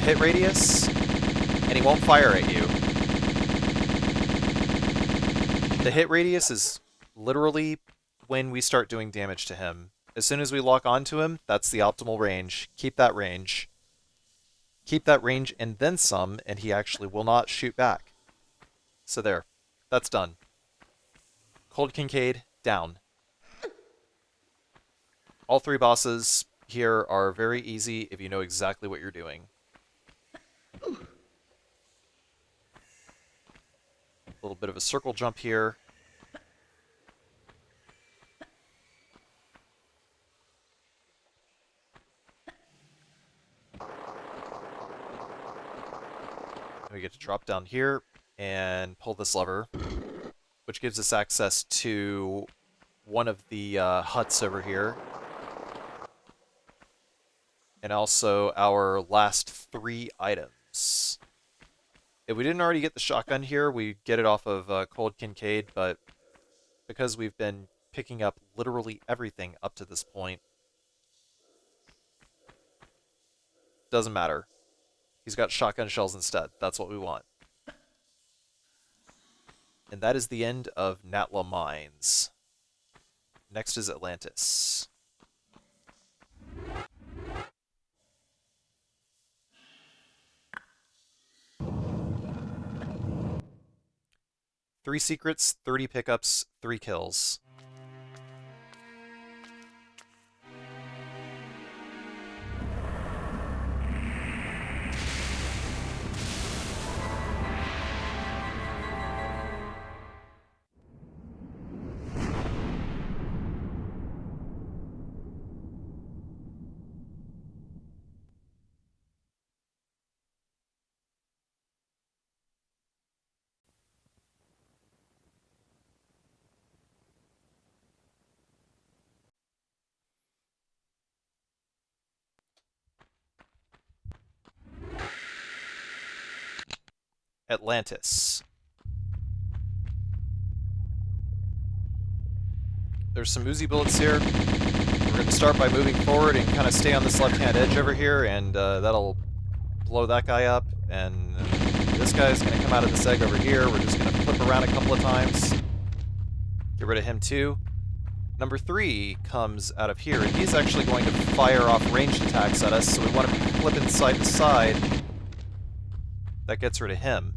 hit radius, and he won't fire at you. The hit radius is literally when we start doing damage to him. As soon as we lock onto him, that's the optimal range. Keep that range. Keep that range and then some, and he actually will not shoot back. So there. That's done. Cold Kincaid, down. All three bosses here are very easy if you know exactly what you're doing. A little bit of a circle jump here. We get to drop down here and pull this lever, which gives us access to one of the huts over here. And also our last 3 items. If we didn't already get the shotgun here, we get it off of Cold Kincaid, but because we've been picking up literally everything up to this point, doesn't matter. He's got shotgun shells instead. That's what we want. And that is the end of Natla Mines. Next is Atlantis. Three secrets, 30 pickups, 3 kills. Atlantis. there's some Uzi bullets here. We're going to start by moving forward and kind of stay on this left-hand edge over here, and that'll blow that guy up. And this guy's going to come out of this egg over here. We're just going to flip around a couple of times. Get rid of him too. Number 3 comes out of here, and he's actually going to fire off ranged attacks at us, so we want to be flipping side to side. That gets rid of him.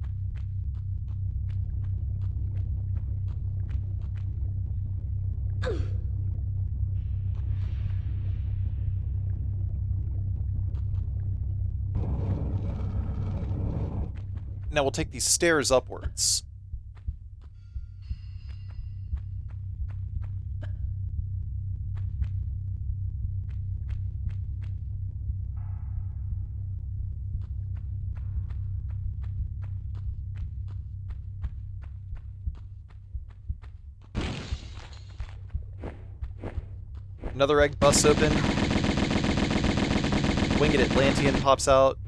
Now we'll take these stairs upwards. Another egg busts open. Winged Atlantean pops out.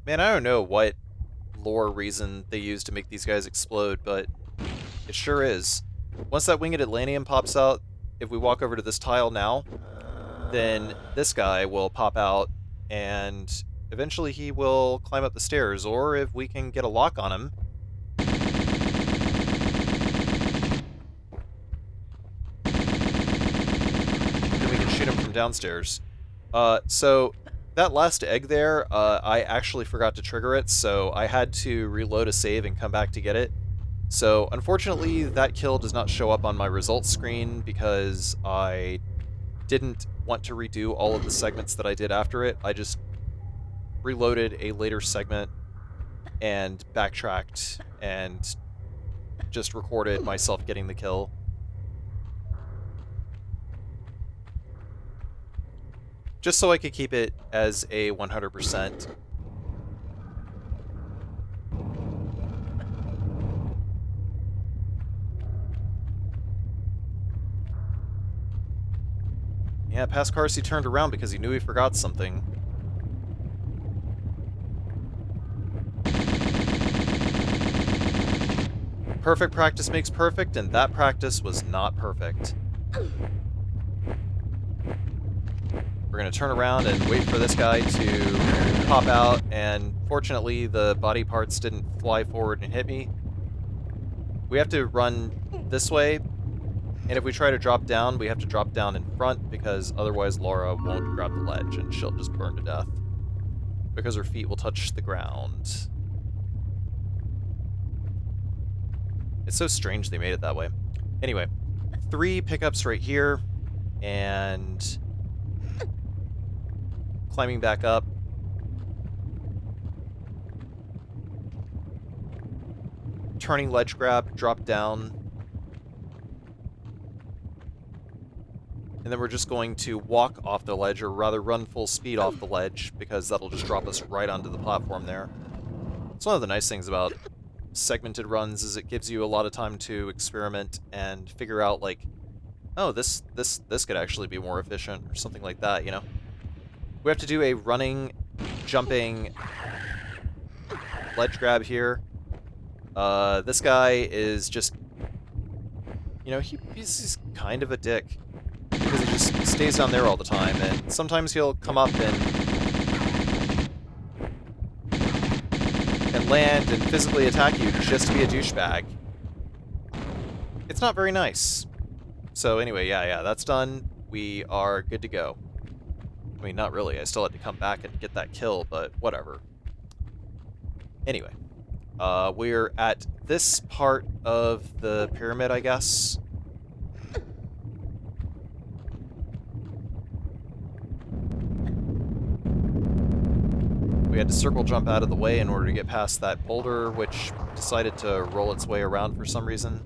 Man, I don't know what lore reason they use to make these guys explode, but it sure is. Once that Winged Atlantean pops out, if we walk over to this tile now, then this guy will pop out, and eventually he will climb up the stairs, or if we can get a lock on him, shoot him from downstairs. So that last egg there, I actually forgot to trigger it, so I had to reload a save and come back to get it. So unfortunately, that kill does not show up on my results screen because I didn't want to redo all of the segments that I did after it. I just reloaded a later segment and backtracked and just recorded myself getting the kill. Just so I could keep it as a 100%. Yeah, Pascarsi turned around because he knew he forgot something. Perfect practice makes perfect, and that practice was not perfect. We're going to turn around and wait for this guy to pop out, and fortunately the body parts didn't fly forward and hit me. We have to run this way, and if we try to drop down, we have to drop down in front, because otherwise Laura won't grab the ledge and she'll just burn to death. Because her feet will touch the ground. It's so strange they made it that way. Anyway, 3 pickups right here, and climbing back up. Turning ledge grab, drop down. And then we're just going to walk off the ledge, or rather run full speed off the ledge, because that'll just drop us right onto the platform there. It's one of the nice things about segmented runs is it gives you a lot of time to experiment and figure out, like, oh, this could actually be more efficient, or something like that, you know? We have to do a running, jumping ledge grab here. This guy is just, you know, he's kind of a dick, because he just stays down there all the time, and sometimes he'll come up and land and physically attack you just to be a douchebag. It's not very nice. So anyway, yeah, that's done. We are good to go. I mean, not really. I still had to come back and get that kill, but whatever. Anyway, we're at this part of the pyramid, I guess. We had to circle jump out of the way in order to get past that boulder, which decided to roll its way around for some reason.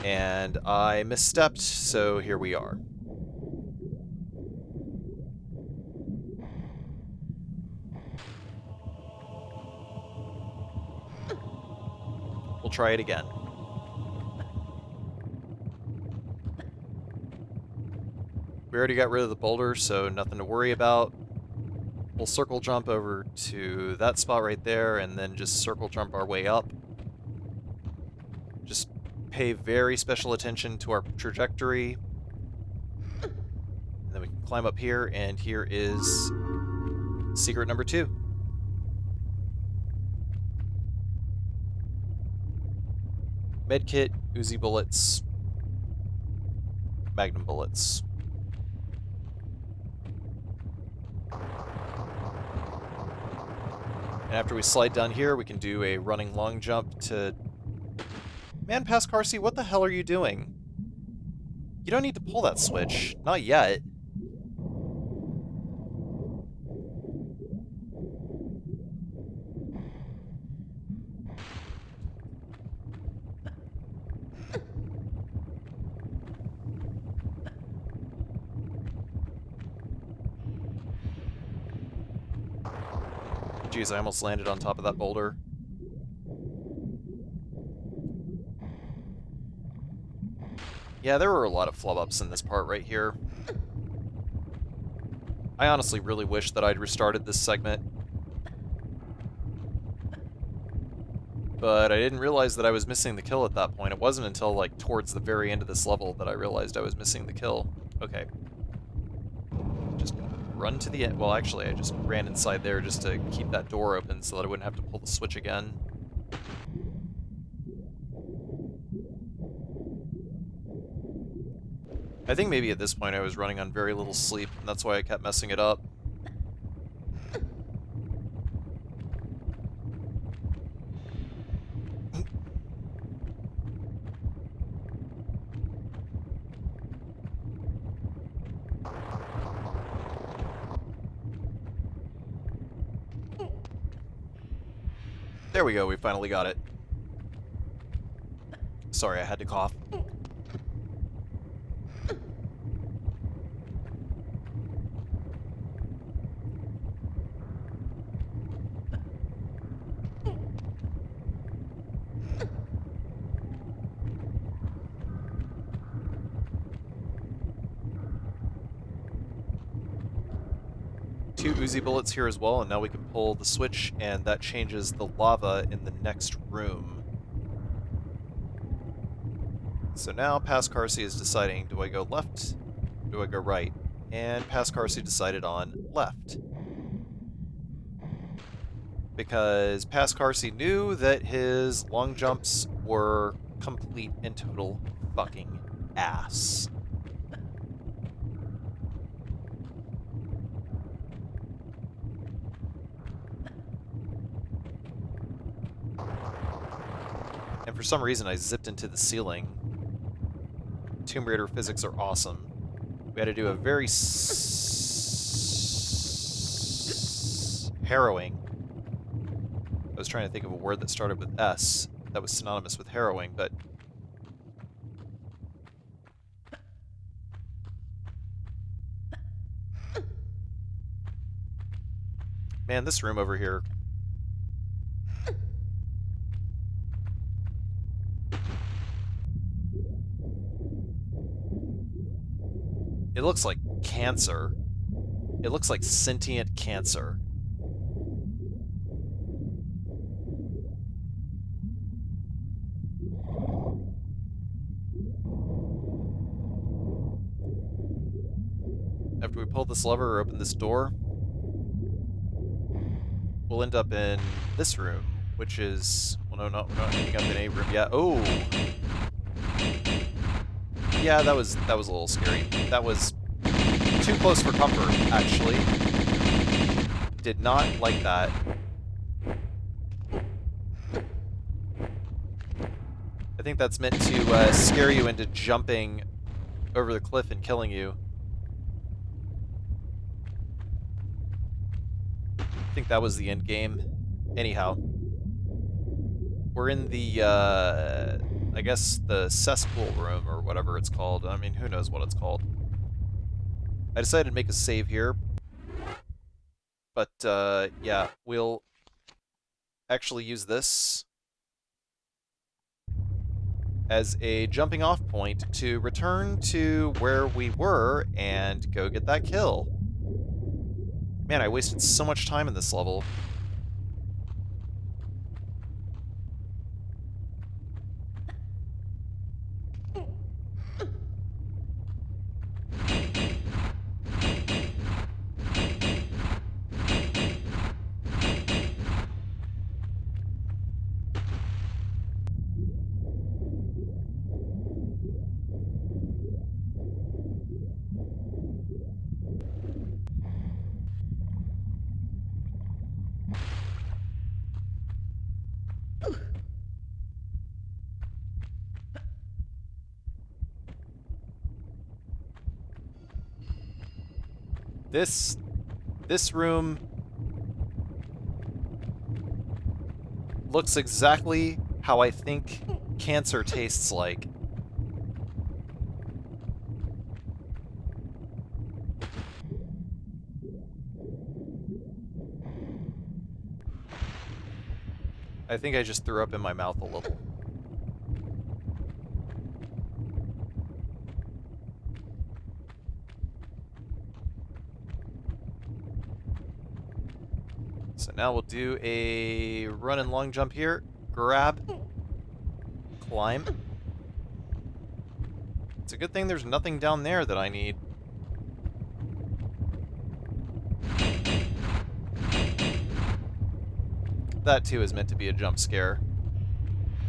And I misstepped, so here we are. We'll try it again. We already got rid of the boulder, so nothing to worry about. We'll circle jump over to that spot right there, and then just circle jump our way up. Just pay very special attention to our trajectory. And then we can climb up here, and here is secret number 2. Medkit, Uzi bullets, Magnum bullets. And after we slide down here, we can do a running long jump to... Man, Pascarsi, what the hell are you doing? You don't need to pull that switch. Not yet. Jeez, I almost landed on top of that boulder. Yeah, there were a lot of flub-ups in this part right here. I honestly really wish that I'd restarted this segment. But I didn't realize that I was missing the kill at that point. It wasn't until, like, towards the very end of this level that I realized I was missing the kill. Okay. Just run to the end. Well, actually, I just ran inside there just to keep that door open so that I wouldn't have to pull the switch again. I think maybe at this point I was running on very little sleep, and that's why I kept messing it up. There we go, we finally got it. Sorry, I had to cough. Two Uzi bullets here as well, and now we can pull the switch, and that changes the lava in the next room. So now Pascarsi is deciding, do I go left? Do I go right? And Pascarsi decided on left. Because Pascarsi knew that his long jumps were complete and total fucking ass. And for some reason I zipped into the ceiling. Tomb Raider physics are awesome. We had to do a very harrowing. I was trying to think of a word that started with S that was synonymous with harrowing, but man, this room over here. It looks like cancer. It looks like sentient cancer. After we pull this lever or open this door, we'll end up in this room, which is... Well, no, we're not ending up in a room yet. Oh! Yeah, that was a little scary. That was too close for comfort, actually. Did not like that. I think that's meant to scare you into jumping over the cliff and killing you. I think that was the end game. Anyhow. We're in the, I guess the cesspool room, or whatever it's called. I mean, who knows what it's called. I decided to make a save here. But, yeah, we'll actually use this as a jumping off point to return to where we were and go get that kill. Man, I wasted so much time in this level. This room looks exactly how I think cancer tastes like. I think I just threw up in my mouth a little. So now we'll do a run and long jump here. Grab. Climb. It's a good thing there's nothing down there that I need. That too is meant to be a jump scare.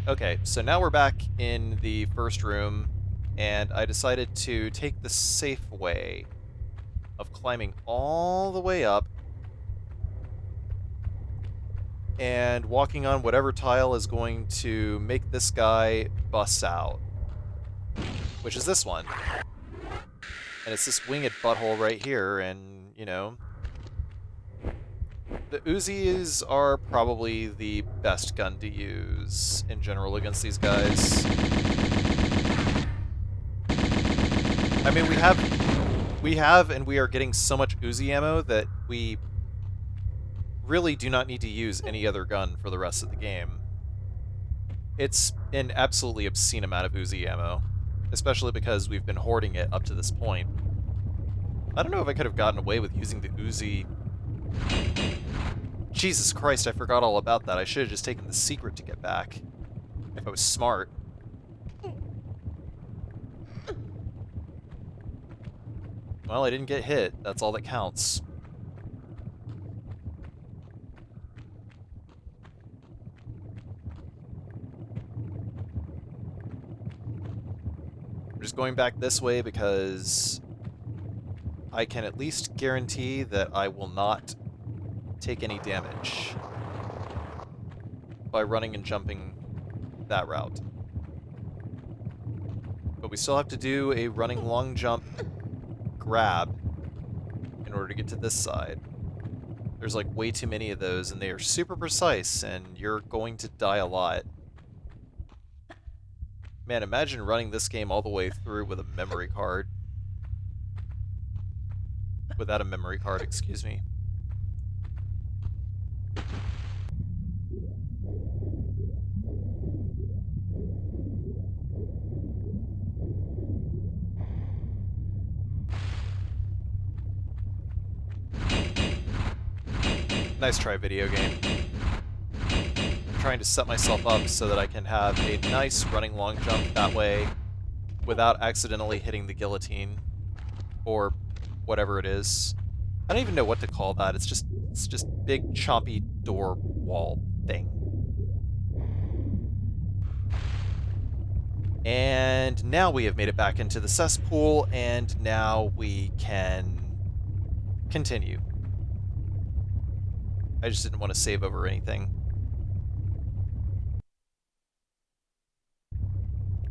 Okay, so now we're back in the first room, and I decided to take the safe way of climbing all the way up and walking on whatever tile is going to make this guy bust out, which is this one. And it's this winged butthole right here, and, you know, the Uzis are probably the best gun to use in general against these guys. I mean, we have and we are getting so much Uzi ammo that we really do not need to use any other gun for the rest of the game. It's an absolutely obscene amount of Uzi ammo, especially because we've been hoarding it up to this point. I don't know if I could have gotten away with using the Uzi. Jesus Christ, I forgot all about that. I should have just taken the secret to get back, if I was smart. Well, I didn't get hit. That's all that counts. I'm just going back this way because I can at least guarantee that I will not take any damage by running and jumping that route. But we still have to do a running long jump grab in order to get to this side. There's like way too many of those, and they are super precise, and you're going to die a lot. Man, imagine running this game all the way through with a memory card. Without a memory card, excuse me. Nice try, video game. I'm trying to set myself up so that I can have a nice running long jump that way without accidentally hitting the guillotine or whatever it is. I don't even know what to call that. It's just big choppy door wall thing. And now we have made it back into the cesspool, and now we can continue. I just didn't want to save over anything.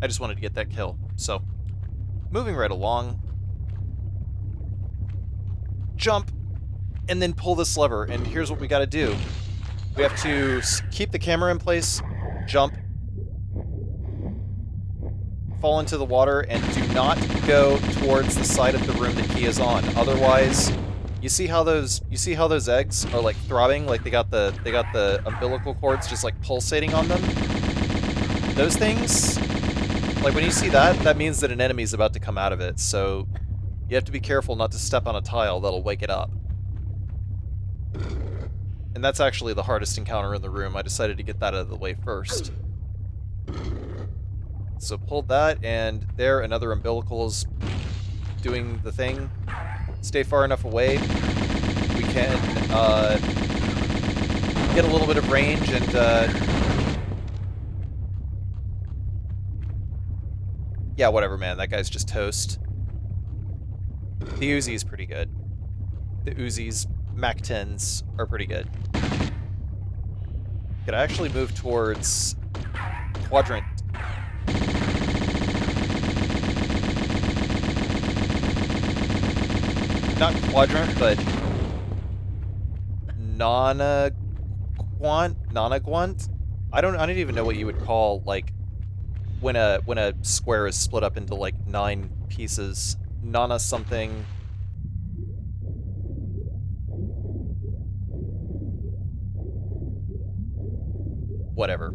I just wanted to get that kill. So, moving right along. Jump, and then pull this lever, and here's what we gotta do. We have to keep the camera in place, jump, fall into the water, and do not go towards the side of the room the key is on. Otherwise, you see how those eggs are like throbbing, like they got the umbilical cords just like pulsating on them? Those things, like when you see that, that means that an enemy's about to come out of it, so you have to be careful not to step on a tile that'll wake it up. And that's actually the hardest encounter in the room. I decided to get that out of the way first. So pulled that, and there another umbilical is doing the thing. Stay far enough away. We can get a little bit of range and yeah, whatever, man. That guy's just toast. The Uzi is pretty good. The Uzis, Mac-10s, are pretty good. Could I actually move towards Quadrant? Not Quadrant, but Nonaguant? I don't even know what you would call, like, when a square is split up into, like, 9 pieces. Nana something. Whatever.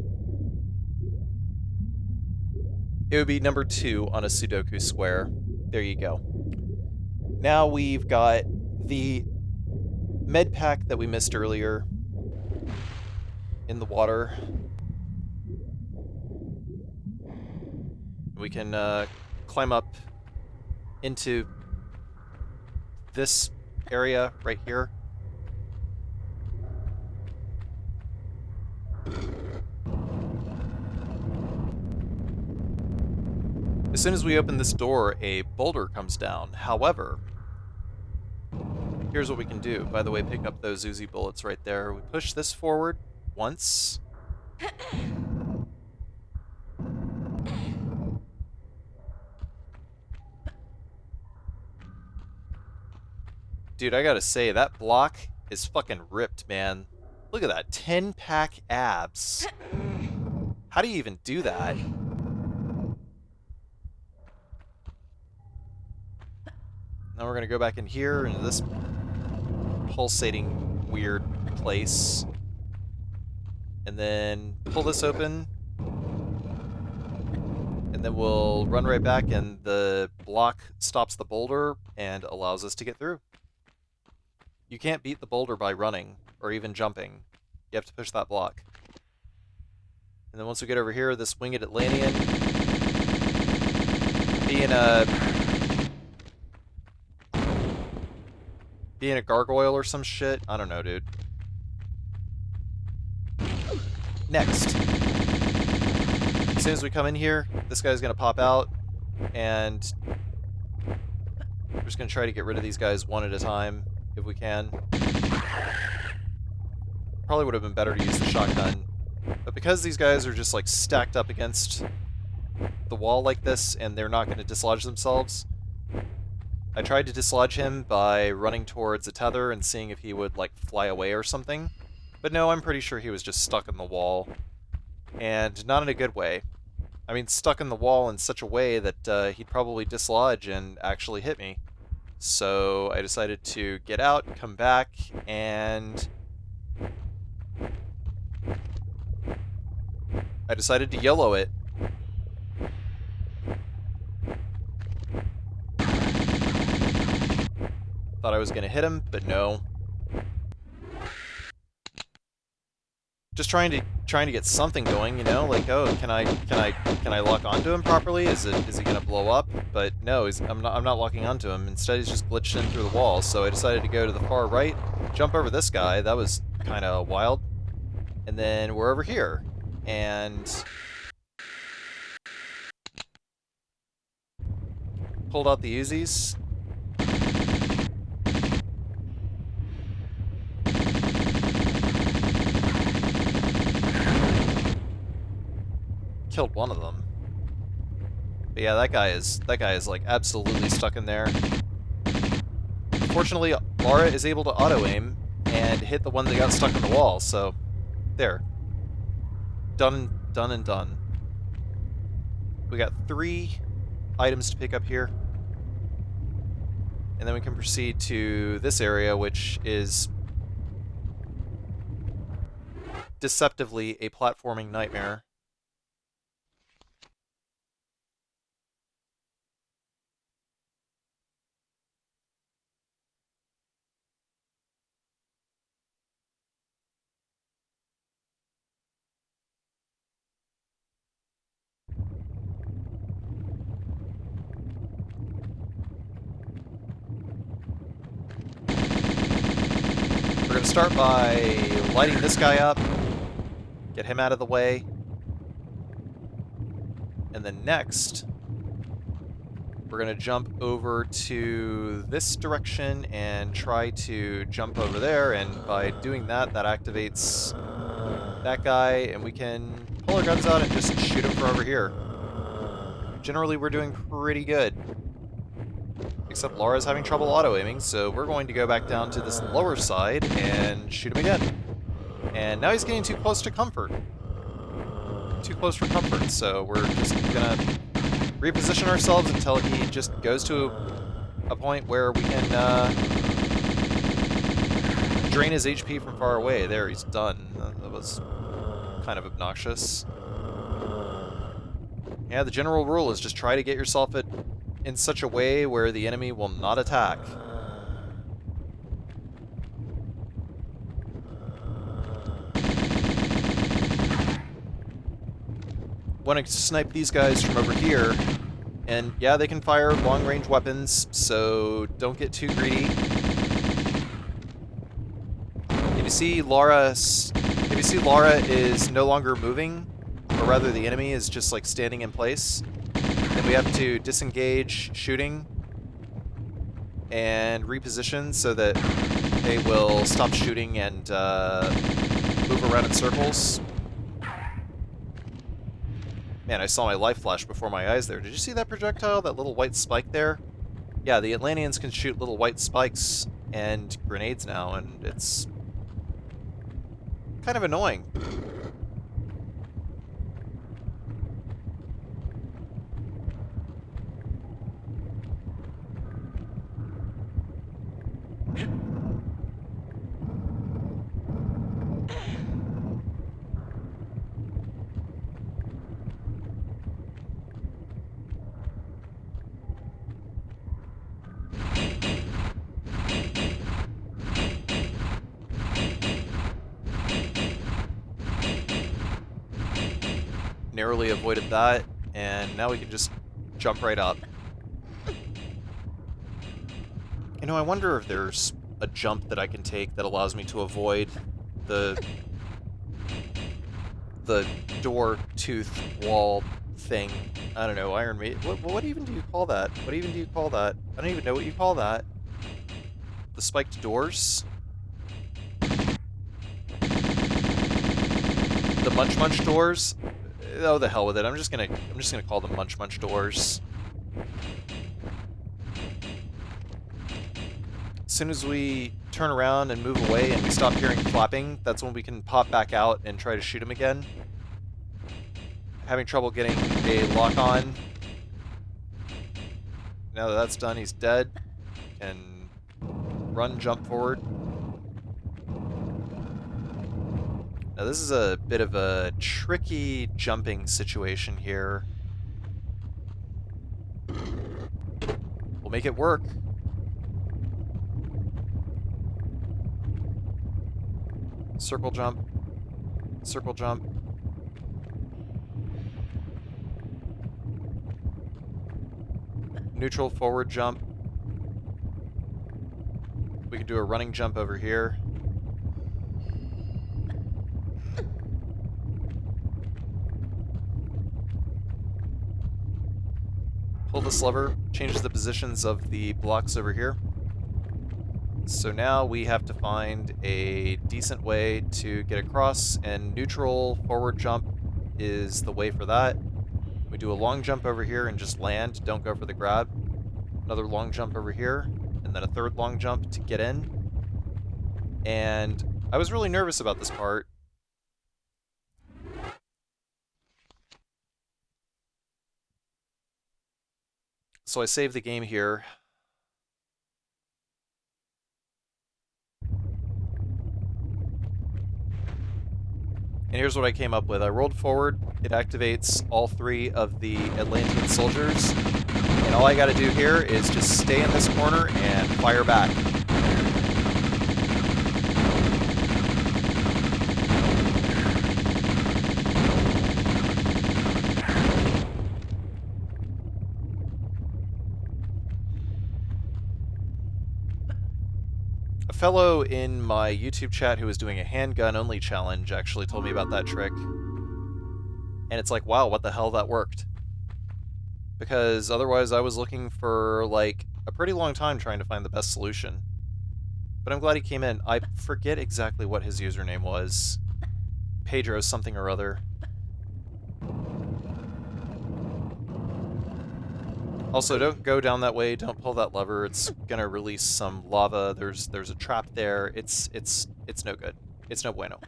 It would be number 2 on a Sudoku square. There you go. Now we've got the med pack that we missed earlier in the water. We can climb up into this area right here. As soon as we open this door, a boulder comes down. However, here's what we can do. By the way, pick up those Uzi bullets right there. We push this forward once. Dude, I gotta say, that block is fucking ripped, man. Look at that, 10-pack abs. How do you even do that? Now we're gonna go back in here, into this pulsating weird place. And then pull this open. And then we'll run right back, and the block stops the boulder and allows us to get through. You can't beat the boulder by running, or even jumping. You have to push that block. And then once we get over here, this winged Atlantean, being a gargoyle or some shit. I don't know, dude. Next. As soon as we come in here, this guy's gonna pop out, and we're just gonna try to get rid of these guys one at a time, if we can. Probably would have been better to use the shotgun. But because these guys are just, like, stacked up against the wall like this, and they're not going to dislodge themselves, I tried to dislodge him by running towards a tether and seeing if he would, like, fly away or something. But no, I'm pretty sure he was just stuck in the wall. And not in a good way. I mean, stuck in the wall in such a way that he'd probably dislodge and actually hit me. So I decided to get out, come back, and I decided to YOLO it. Thought I was gonna hit him, but no. Just trying to get something going, you know, like, oh, can I lock onto him properly? Is he gonna blow up? But no, I'm not locking onto him. Instead, he's just glitched in through the wall. So I decided to go to the far right, jump over this guy. That was kind of wild. And then we're over here, and pulled out the Uzis. Killed one of them. But yeah, that guy is like absolutely stuck in there. Fortunately, Laura is able to auto-aim and hit the one that got stuck in the wall, so there. Done and done. We got 3 items to pick up here. And then we can proceed to this area, which is deceptively a platforming nightmare. going to start by lighting this guy up, get him out of the way, and then next, we're going to jump over to this direction and try to jump over there, and by doing that, that activates that guy, and we can pull our guns out and just shoot him from over here. Generally, we're doing pretty good. Except Laura's having trouble auto-aiming, so we're going to go back down to this lower side and shoot him again. And now he's getting too close to comfort. Too close for comfort, so we're just gonna reposition ourselves until he just goes to a point where we can drain his HP from far away. There, he's done. That was kind of obnoxious. Yeah, the general rule is just try to get yourself in such a way where the enemy will not attack. Want to snipe these guys from over here, and yeah, they can fire long-range weapons, so don't get too greedy. If you see Laura is no longer moving, or rather the enemy is just like standing in place, then we have to disengage shooting and reposition so that they will stop shooting and move around in circles. Man, I saw my life flash before my eyes there. Did you see that projectile, that little white spike there? Yeah, the Atlanteans can shoot little white spikes and grenades now, and it's kind of annoying. Narrowly avoided that, and now we can just jump right up. You know, I wonder if there's a jump that I can take that allows me to avoid the door tooth wall thing. I don't know, Iron Maiden. What even do you call that? What even do you call that? I don't even know what you call that. The spiked doors? The Munch doors? Oh, the hell with it. I'm just gonna call them Munch doors. As soon as we turn around and move away and we stop hearing flapping, that's when we can pop back out and try to shoot him again. Having trouble getting a lock on. Now that that's done, he's dead. Can run, jump forward. Now this is a bit of a tricky jumping situation here. We'll make it work. Circle jump. Circle jump. Neutral forward jump. We can do a running jump over here. Pull this lever, changes the positions of the blocks over here. So now we have to find a decent way to get across, and neutral forward jump is the way for that. We do a long jump over here and just land, don't go for the grab. Another long jump over here, and then a third long jump to get in. And I was really nervous about this part. So I saved the game here. And here's what I came up with. I rolled forward, it activates all three of the Atlantean soldiers, and all I gotta do here is just stay in this corner and fire back. fellow in my YouTube chat who was doing a handgun-only challenge actually told me about that trick. And it's like, wow, what the hell, that worked. Because otherwise I was looking for, like, a pretty long time trying to find the best solution. But I'm glad he came in. I forget exactly what his username was. Pedro something or other. Also, don't go down that way, don't pull that lever, it's gonna release some lava, there's a trap there, it's no good. It's no bueno.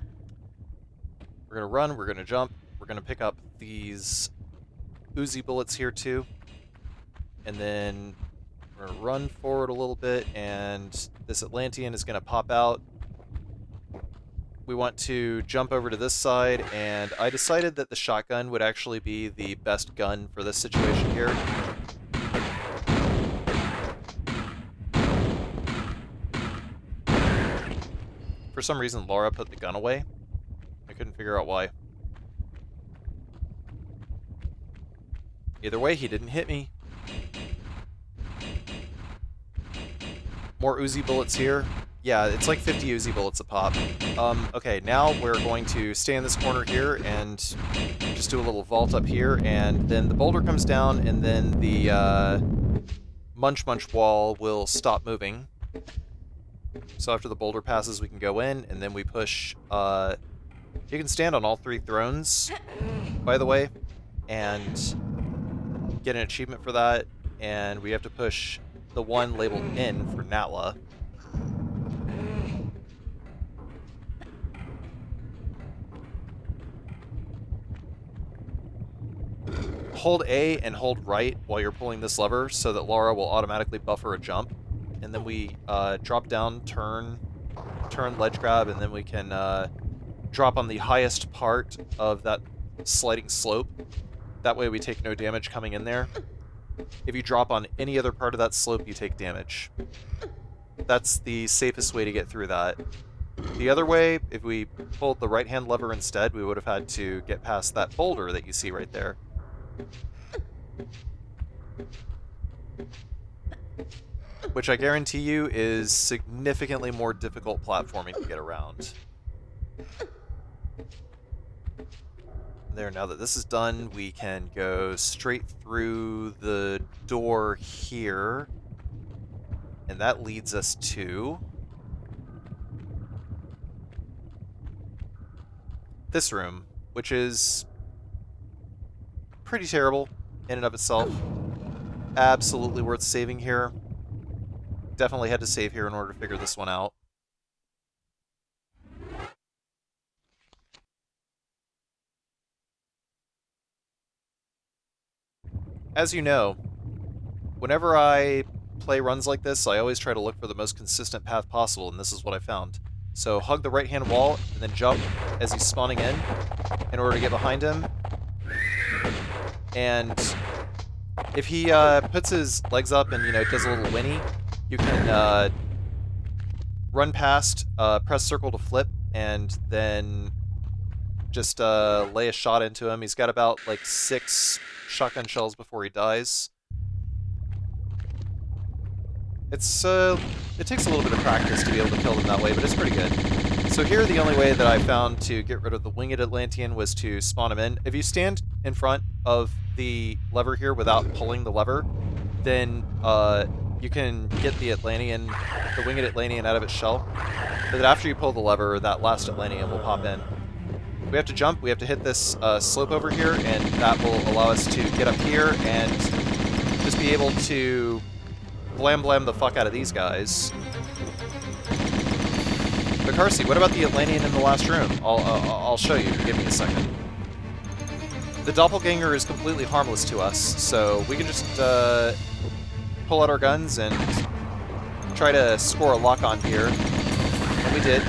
We're gonna run, we're gonna jump, we're gonna pick up these Uzi bullets here too, and then we're gonna run forward a little bit, and this Atlantean is gonna pop out. We want to jump over to this side, and I decided that the shotgun would actually be the best gun for this situation here. For some reason, Laura put the gun away. I couldn't figure out why. Either way, he didn't hit me. More Uzi bullets here. Yeah, it's like 50 Uzi bullets a pop. Okay, now we're going to stay in this corner here and just do a little vault up here, and then the boulder comes down, and then the Munch wall will stop moving. So after the boulder passes, we can go in, and then we push... you can stand on all 3 thrones, by the way, and get an achievement for that, and we have to push the one labeled in for Natla. Hold A and hold right while you're pulling this lever so that Laura will automatically buffer a jump. And then we drop down, turn ledge grab, and then we can drop on the highest part of that sliding slope. That way we take no damage coming in there. If you drop on any other part of that slope, you take damage. That's the safest way to get through that. The other way, if we pulled the right-hand lever instead, we would have had to get past that boulder that you see right there. Which I guarantee you is significantly more difficult platforming to get around. There, now that this is done, we can go straight through the door here. And that leads us to this room, which is pretty terrible in and of itself. Absolutely worth saving here. Definitely had to save here in order to figure this one out. As you know, whenever I play runs like this, I always try to look for the most consistent path possible, and this is what I found. So hug the right-hand wall, and then jump as he's spawning in order to get behind him. And if he puts his legs up and, does a little whinny, you can run past, press circle to flip, and then just lay a shot into him. He's got about, 6 shotgun shells before he dies. It takes a little bit of practice to be able to kill them that way, but it's pretty good. So here, the only way that I found to get rid of the winged Atlantean was to spawn him in. If you stand in front of the lever here without pulling the lever, then you can get the winged Atlantean out of its shell. But then after you pull the lever, that last Atlantean will pop in. We have to jump, we have to hit this slope over here, and that will allow us to get up here and just be able to blam the fuck out of these guys. But Carsey, what about the Atlantean in the last room? I'll show you. Give me a second. The doppelganger is completely harmless to us, so we can just pull out our guns and try to score a lock on here. And we did.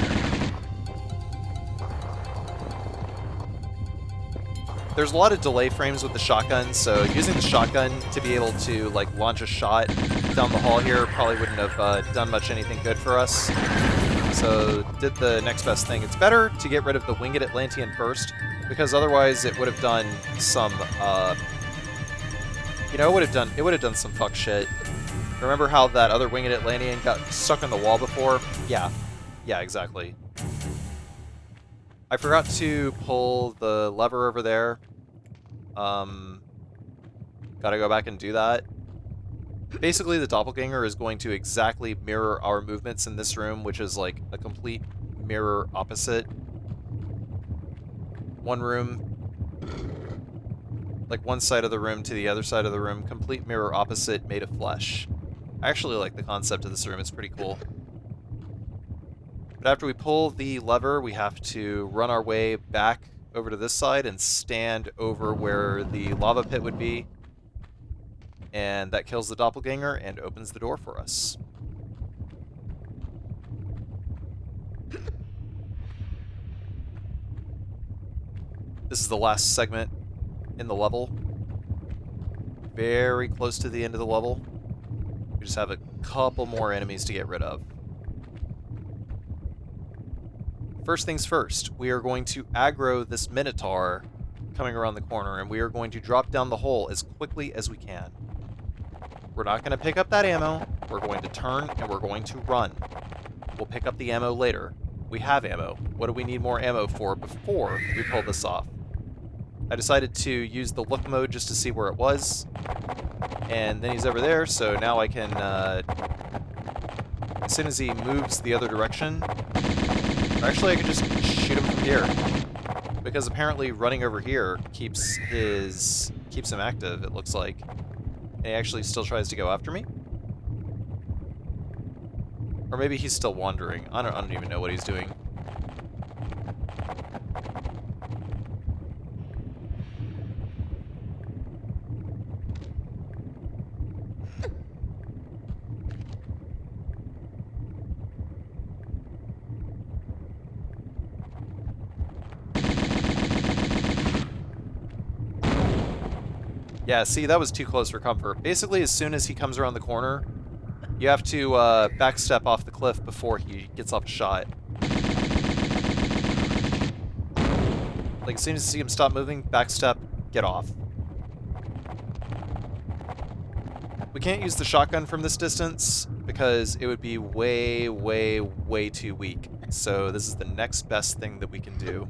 There's a lot of delay frames with the shotgun, so using the shotgun to be able to launch a shot down the hall here probably wouldn't have done much anything good for us. So did the next best thing. It's better to get rid of the winged Atlantean first, because otherwise it would have done some it would have done some fuck shit. Remember how that other winged Atlantean got stuck on the wall before? Yeah. Yeah, exactly. I forgot to pull the lever over there. Gotta go back and do that. Basically, the doppelganger is going to exactly mirror our movements in this room, which is like a complete mirror opposite. One room, like one side of the room to the other side of the room, complete mirror opposite, made of flesh. I actually like the concept of this room, it's pretty cool. But after we pull the lever, we have to run our way back over to this side and stand over where the lava pit would be. And that kills the doppelganger and opens the door for us. This is the last segment in the level. Very close to the end of the level. We just have a couple more enemies to get rid of. First things first, we are going to aggro this Minotaur coming around the corner, and we are going to drop down the hole as quickly as we can. We're not going to pick up that ammo. We're going to turn, and we're going to run. We'll pick up the ammo later. We have ammo. What do we need more ammo for before we pull this off? I decided to use the look mode just to see where it was. And then he's over there, so now I can, as soon as he moves the other direction, or actually I can just shoot him from here. Because apparently running over here keeps him active, it looks like. And he actually still tries to go after me? Or maybe he's still wandering. I don't even know what he's doing. Yeah, see, that was too close for comfort. Basically, as soon as he comes around the corner, you have to backstep off the cliff before he gets off a shot. Like, as soon as you see him stop moving, backstep, get off. We can't use the shotgun from this distance because it would be way, way, way too weak. So this is the next best thing that we can do.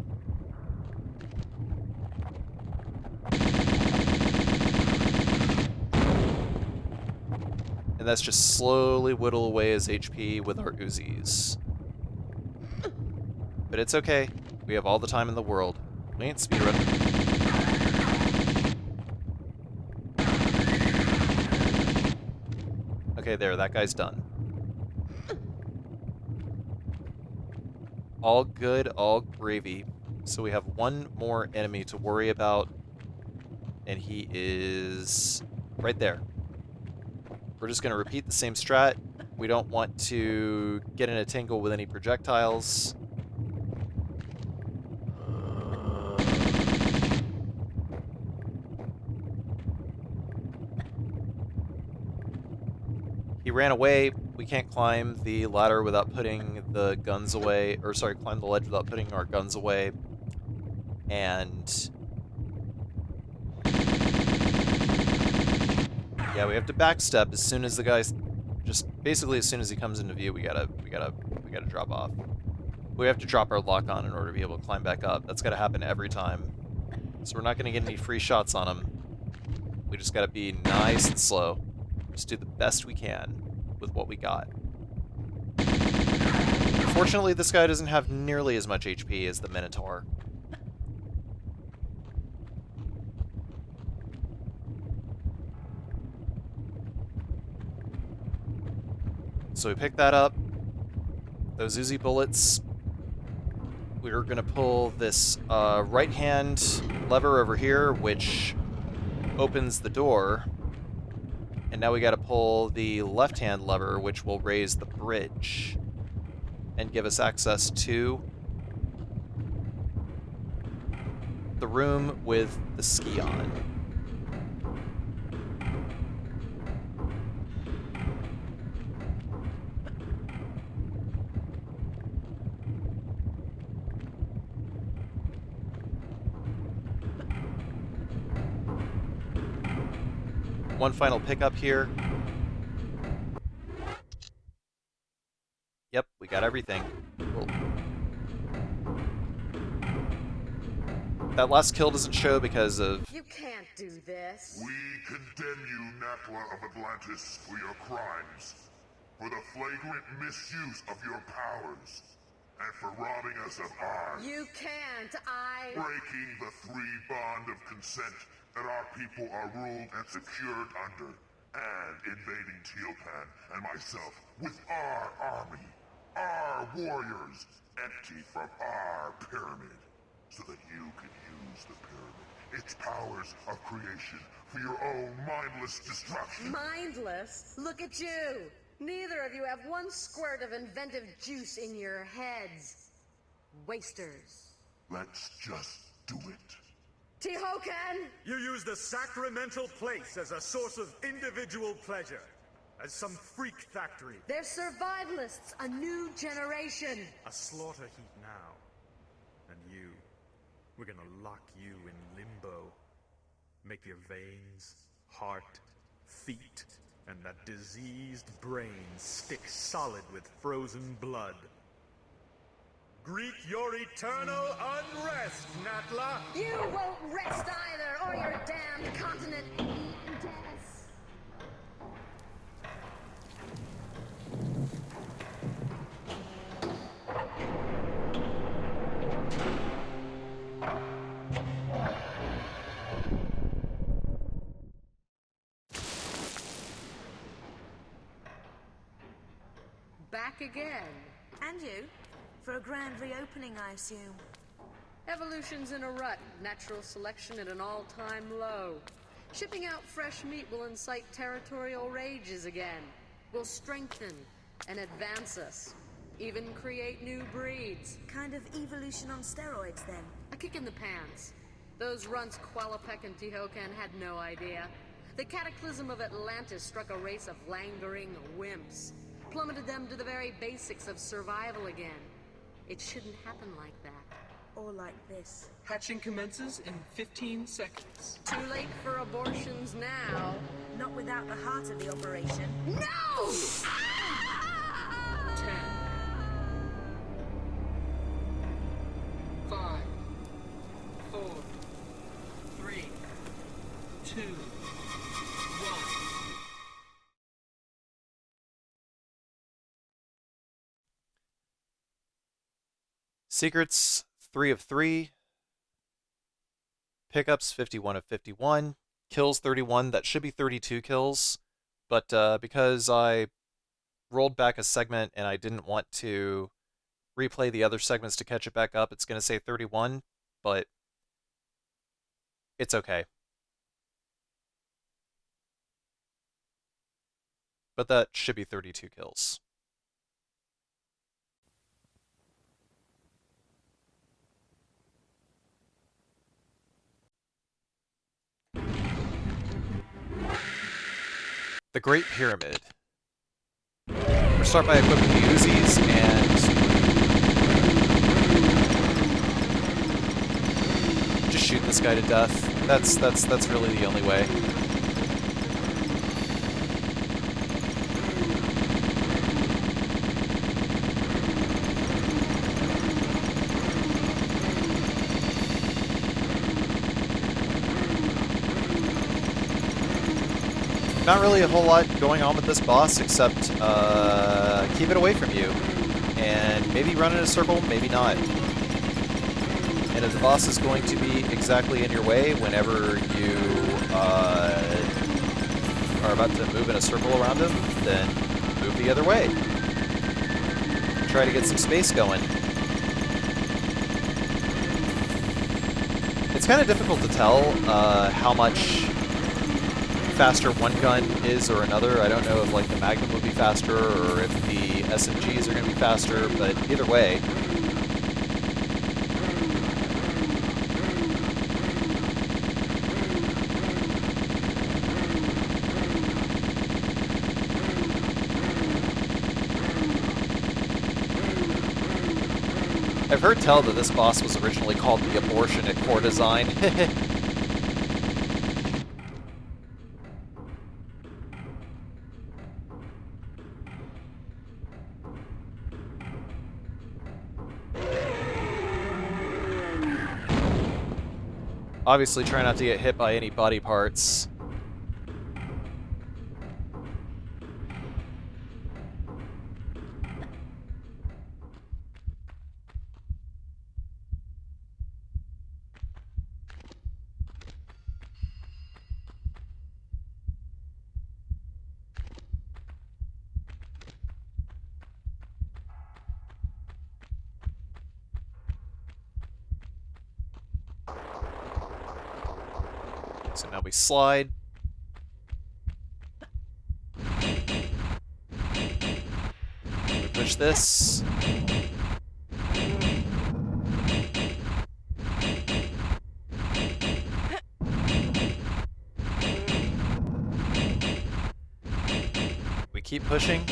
And that's just slowly whittle away his HP with our Uzis. But it's okay. We have all the time in the world. We ain't speedrunning. Okay, there, that guy's done. All good, all gravy. So we have one more enemy to worry about, and he is right there. We're just going to repeat the same strat. We don't want to get in a tangle with any projectiles. He ran away. We can't climb the ladder without putting the guns away. Or sorry, climb the ledge without putting our guns away. And yeah, we have to backstep as soon as the guy's just basically as soon as he comes into view. We gotta drop off. We have to drop our lock on in order to be able to climb back up. That's gotta happen every time. So we're not gonna get any free shots on him. We just gotta be nice and slow. Just do the best we can with what we got. Unfortunately, this guy doesn't have nearly as much HP as the Minotaur. So we pick that up. Those Uzi bullets. We're going to pull this right-hand lever over here, which opens the door. And now we got to pull the left-hand lever, which will raise the bridge and give us access to the room with the Scion. One final pickup here. got everything. Cool. That last kill doesn't show because of... You can't do this. We condemn you, Natla of Atlantis, for your crimes, for the flagrant misuse of your powers, and for robbing us of ours. You can't, Breaking the three bond of consent that our people are ruled and secured under, and invading Tihocan and myself with our army, our warriors, empty from our pyramid, so that you can use the pyramid, its powers of creation, for your own mindless destruction. Mindless? Look at you! Neither of you have one squirt of inventive juice in your heads. Wasters. Let's just do it. Tihocan! You use the sacramental place as a source of individual pleasure. As some freak factory. They're survivalists, a new generation. A slaughter heap now. And you. We're gonna lock you in limbo. Make your veins, heart, feet, and that diseased brain stick solid with frozen blood. Greet your eternal unrest, Natla! You won't rest either, or your damned continent ends. Back again. And you? For a grand reopening, I assume. Evolution's in a rut, natural selection at an all-time low. Shipping out fresh meat will incite territorial rages again. Will strengthen and advance us. Even create new breeds. Kind of evolution on steroids, then. A kick in the pants. Those runts Qualopec and Tihocan had no idea. The cataclysm of Atlantis struck a race of languoring wimps. Plummeted them to the very basics of survival again. It shouldn't happen like that. Or like this. Hatching commences in 15 seconds. Too late for abortions now. Not without the heart of the operation. No! 10. 5. 4. 3. 2. 1. Secrets, 3 of 3. Pickups, 51 of 51. Kills, 31. That should be 32 kills. But because I rolled back a segment and I didn't want to replay the other segments to catch it back up, it's going to say 31. But it's okay. But that should be 32 kills. The Great Pyramid. We'll start by equipping the Uzis and just shoot this guy to death. That's really the only way. Not really a whole lot going on with this boss except keep it away from you. And maybe run in a circle, maybe not. And if the boss is going to be exactly in your way whenever you are about to move in a circle around him, then move the other way. Try to get some space going. It's kind of difficult to tell how much faster one gun is or another. I don't know if like the Magnum would be faster or if the SMGs are going to be faster, but either way. I've heard tell that this boss was originally called the Abortion at Core Design. Obviously, try not to get hit by any body parts. So now we slide. We push this. We keep pushing.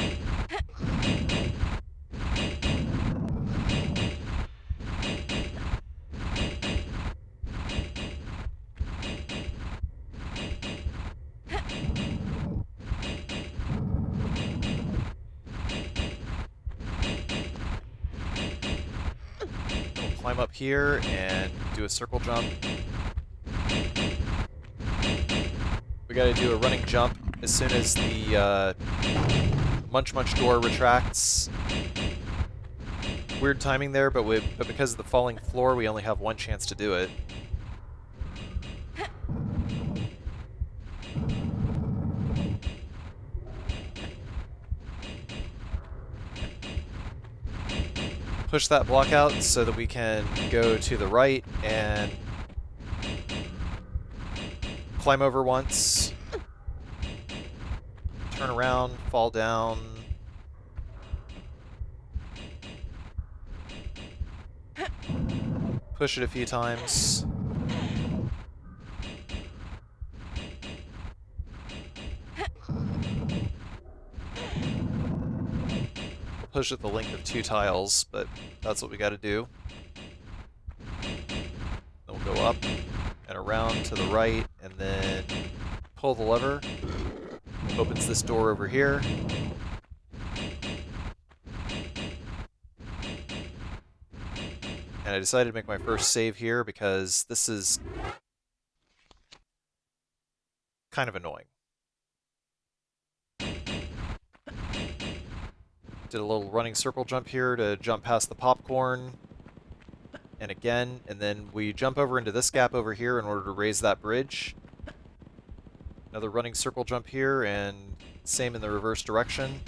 Climb up here and do a circle jump. We gotta do a running jump as soon as the Munch Munch door retracts. Weird timing there, but because of the falling floor, we only have one chance to do it. Push that block out so that we can go to the right and climb over once, turn around, fall down. Push it a few times. Push it the length of 2 tiles, but that's what we got to do. Then we'll go up and around to the right, and then pull the lever. Opens this door over here. And I decided to make my first save here because this is kind of annoying. Did a little running circle jump here to jump past the popcorn. And again, and then we jump over into this gap over here in order to raise that bridge. Another running circle jump here, and same in the reverse direction.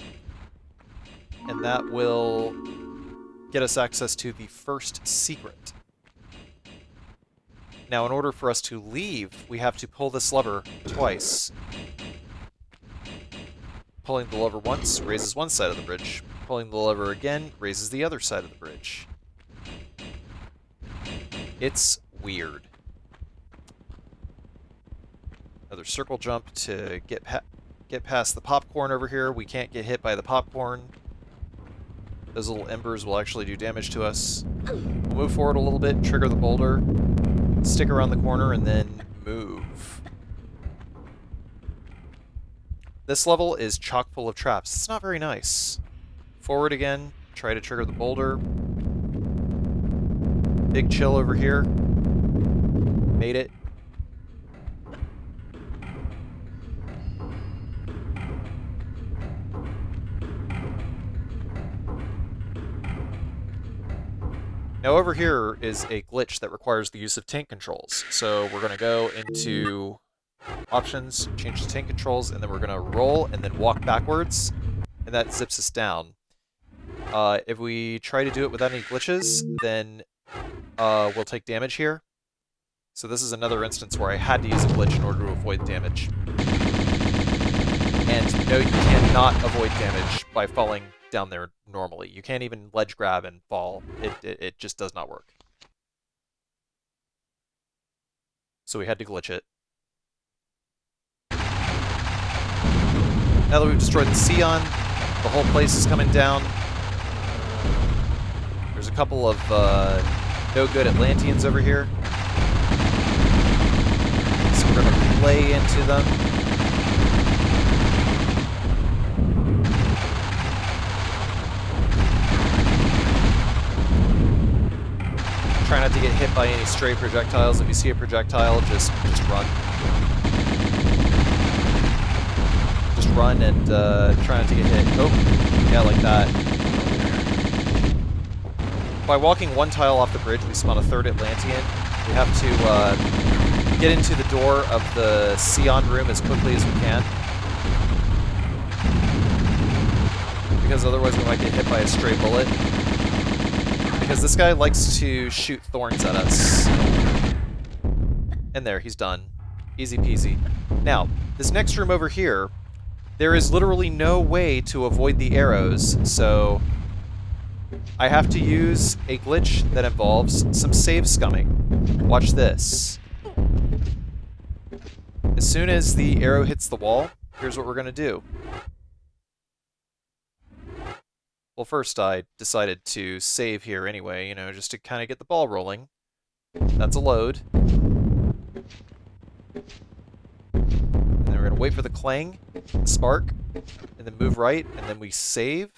And that will get us access to the first secret. Now, in order for us to leave, we have to pull this lever twice. Pulling the lever once raises one side of the bridge. Pulling the lever again raises the other side of the bridge. It's weird. Another circle jump to get past the popcorn over here. We can't get hit by the popcorn. Those little embers will actually do damage to us. We'll move forward a little bit, trigger the boulder, stick around the corner, and then move. This level is chock full of traps. It's not very nice. Forward again, try to trigger the boulder. Big chill over here. Made it. Now over here is a glitch that requires the use of tank controls. So we're going to go into options, change the tank controls, and then we're going to roll and then walk backwards, and that zips us down. If we try to do it without any glitches, then we'll take damage here. So this is another instance where I had to use a glitch in order to avoid damage. And no, you cannot avoid damage by falling down there normally. You can't even ledge grab and fall. It just does not work. So we had to glitch it. Now that we've destroyed the Scion, the whole place is coming down. There's a couple of no good Atlanteans over here. So we're going to play into them. Try not to to get hit by any stray projectiles. If you see a projectile, just run. Just run and try not to get hit. Oh, yeah, like that. By walking one tile off the bridge, we spawn a third Atlantean. We have to get into the door of the Scion room as quickly as we can. Because otherwise we might get hit by a stray bullet. Because this guy likes to shoot thorns at us. And there, he's done. Easy peasy. Now, this next room over here, there is literally no way to avoid the arrows, so I have to use a glitch that involves some save scumming. Watch this. As soon as the arrow hits the wall, here's what we're going to do. Well, first I decided to save here anyway, you know, just to kind of get the ball rolling. That's a load. And then we're going to wait for the clang, the spark, and then move right, and then we save.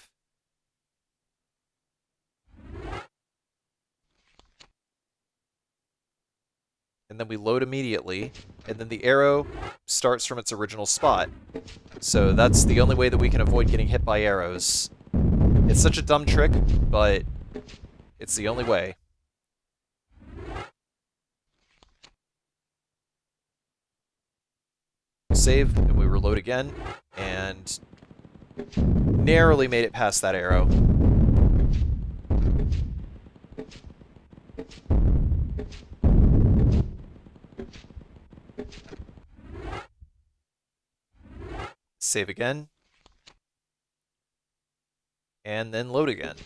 And then we load immediately, and then the arrow starts from its original spot. So that's the only way that we can avoid getting hit by arrows. It's such a dumb trick, but it's the only way. Save, and we reload again, and narrowly made it past that arrow. Save again. And then load again.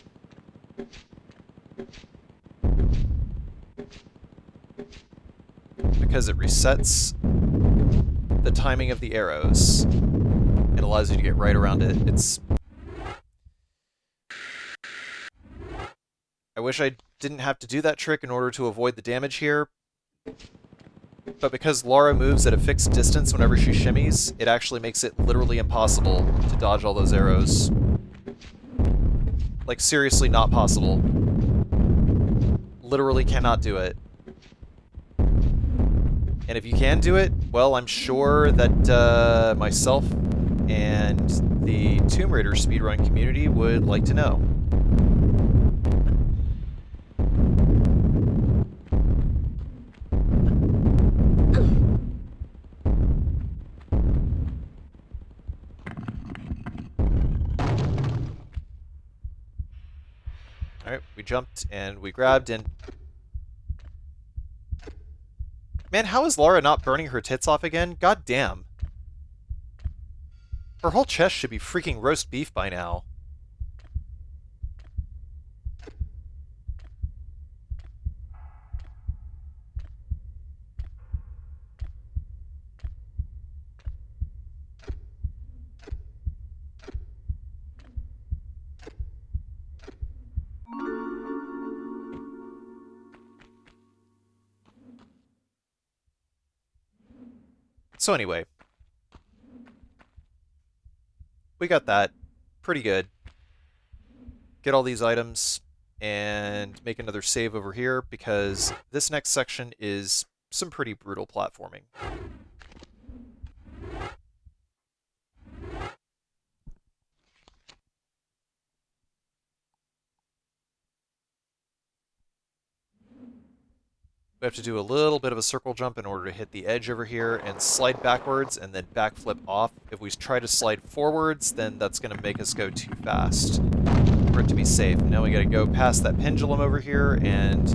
Because it resets the timing of the arrows. It allows you to get right around it. I wish I didn't have to do that trick in order to avoid the damage here. But because Lara moves at a fixed distance whenever she shimmies, it actually makes it literally impossible to dodge all those arrows. Like, seriously not possible. Literally cannot do it. And if you can do it, well, I'm sure that myself and the Tomb Raider speedrun community would like to know. Alright, we jumped and we grabbed and... Man, how is Lara not burning her tits off again? God damn. Her whole chest should be freaking roast beef by now. So anyway, we got that. Pretty good. Get all these items and make another save over here because this next section is some pretty brutal platforming. We have to do a little bit of a circle jump in order to hit the edge over here and slide backwards and then backflip off. If we try to slide forwards, then that's going to make us go too fast for it to be safe. Now we got to go past that pendulum over here and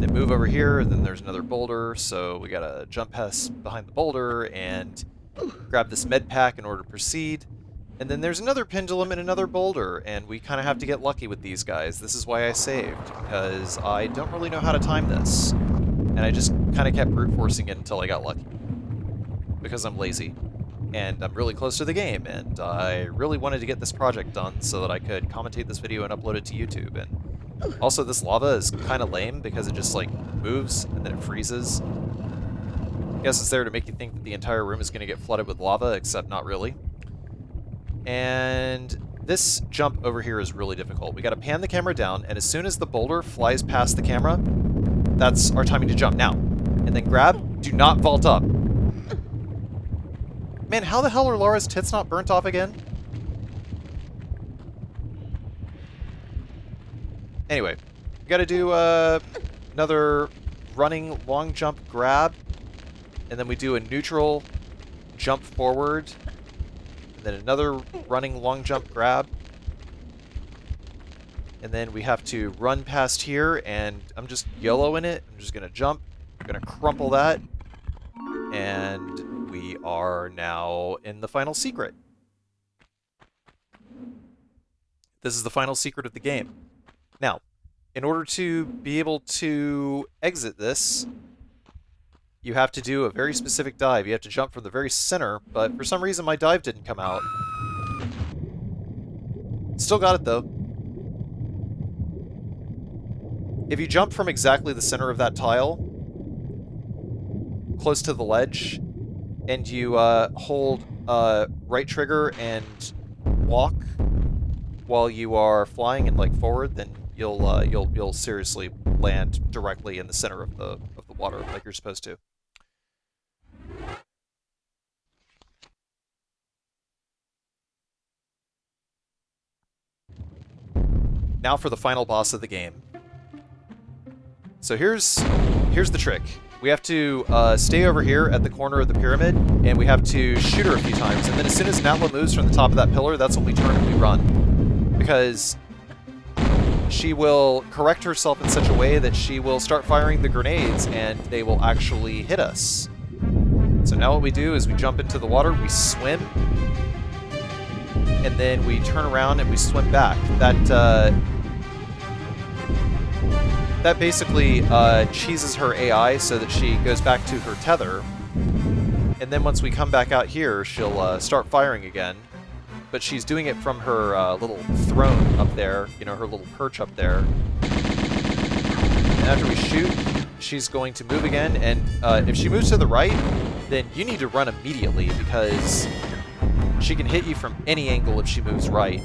then move over here, and then there's another boulder, so we got to jump past behind the boulder and grab this med pack in order to proceed. And then there's another pendulum and another boulder, and we kind of have to get lucky with these guys. This is why I saved, because I don't really know how to time this. And I just kind of kept brute forcing it until I got lucky. Because I'm lazy. And I'm really close to the game, and I really wanted to get this project done so that I could commentate this video and upload it to YouTube. And also, this lava is kind of lame because it just, like, moves and then it freezes. I guess it's there to make you think that the entire room is going to get flooded with lava, except not really. And this jump over here is really difficult. We got to pan the camera down, and as soon as the boulder flies past the camera, that's our timing to jump now. And then grab. Do not vault up. Man, how the hell are Laura's tits not burnt off again? Anyway, we gotta do another running long jump grab. And then we do a neutral jump forward. And then another running long jump grab. And then we have to run past here, and I'm just YOLOing it. I'm just gonna jump. I'm gonna crumple that. And we are now in the final secret. This is the final secret of the game. Now, in order to be able to exit this, you have to do a very specific dive. You have to jump from the very center, but for some reason my dive didn't come out. Still got it though. If you jump from exactly the center of that tile, close to the ledge, and you hold right trigger and walk while you are flying and like forward, then you'll seriously land directly in the center of the water like you're supposed to. Now for the final boss of the game. So here's the trick. We have to stay over here at the corner of the pyramid, and we have to shoot her a few times. And then as soon as Natla moves from the top of that pillar, that's when we turn and we run. Because she will correct herself in such a way that she will start firing the grenades, and they will actually hit us. So now what we do is we jump into the water, we swim, and then we turn around and we swim back. That basically cheeses her AI so that she goes back to her tether. And then once we come back out here, she'll start firing again. But she's doing it from her little throne up there, you know, her little perch up there. And after we shoot, she's going to move again. And if she moves to the right, then you need to run immediately because she can hit you from any angle if she moves right.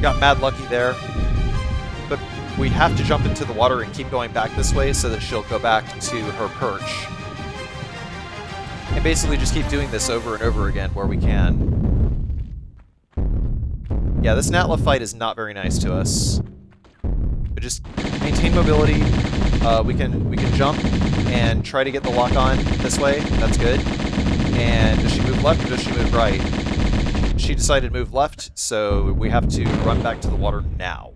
Got mad lucky there, but we have to jump into the water and keep going back this way so that she'll go back to her perch. And basically just keep doing this over and over again where we can. Yeah, this Natla fight is not very nice to us. But just maintain mobility. We can jump and try to get the lock on this way. That's good. And does she move left or does she move right? She decided to move left, so we have to run back to the water now.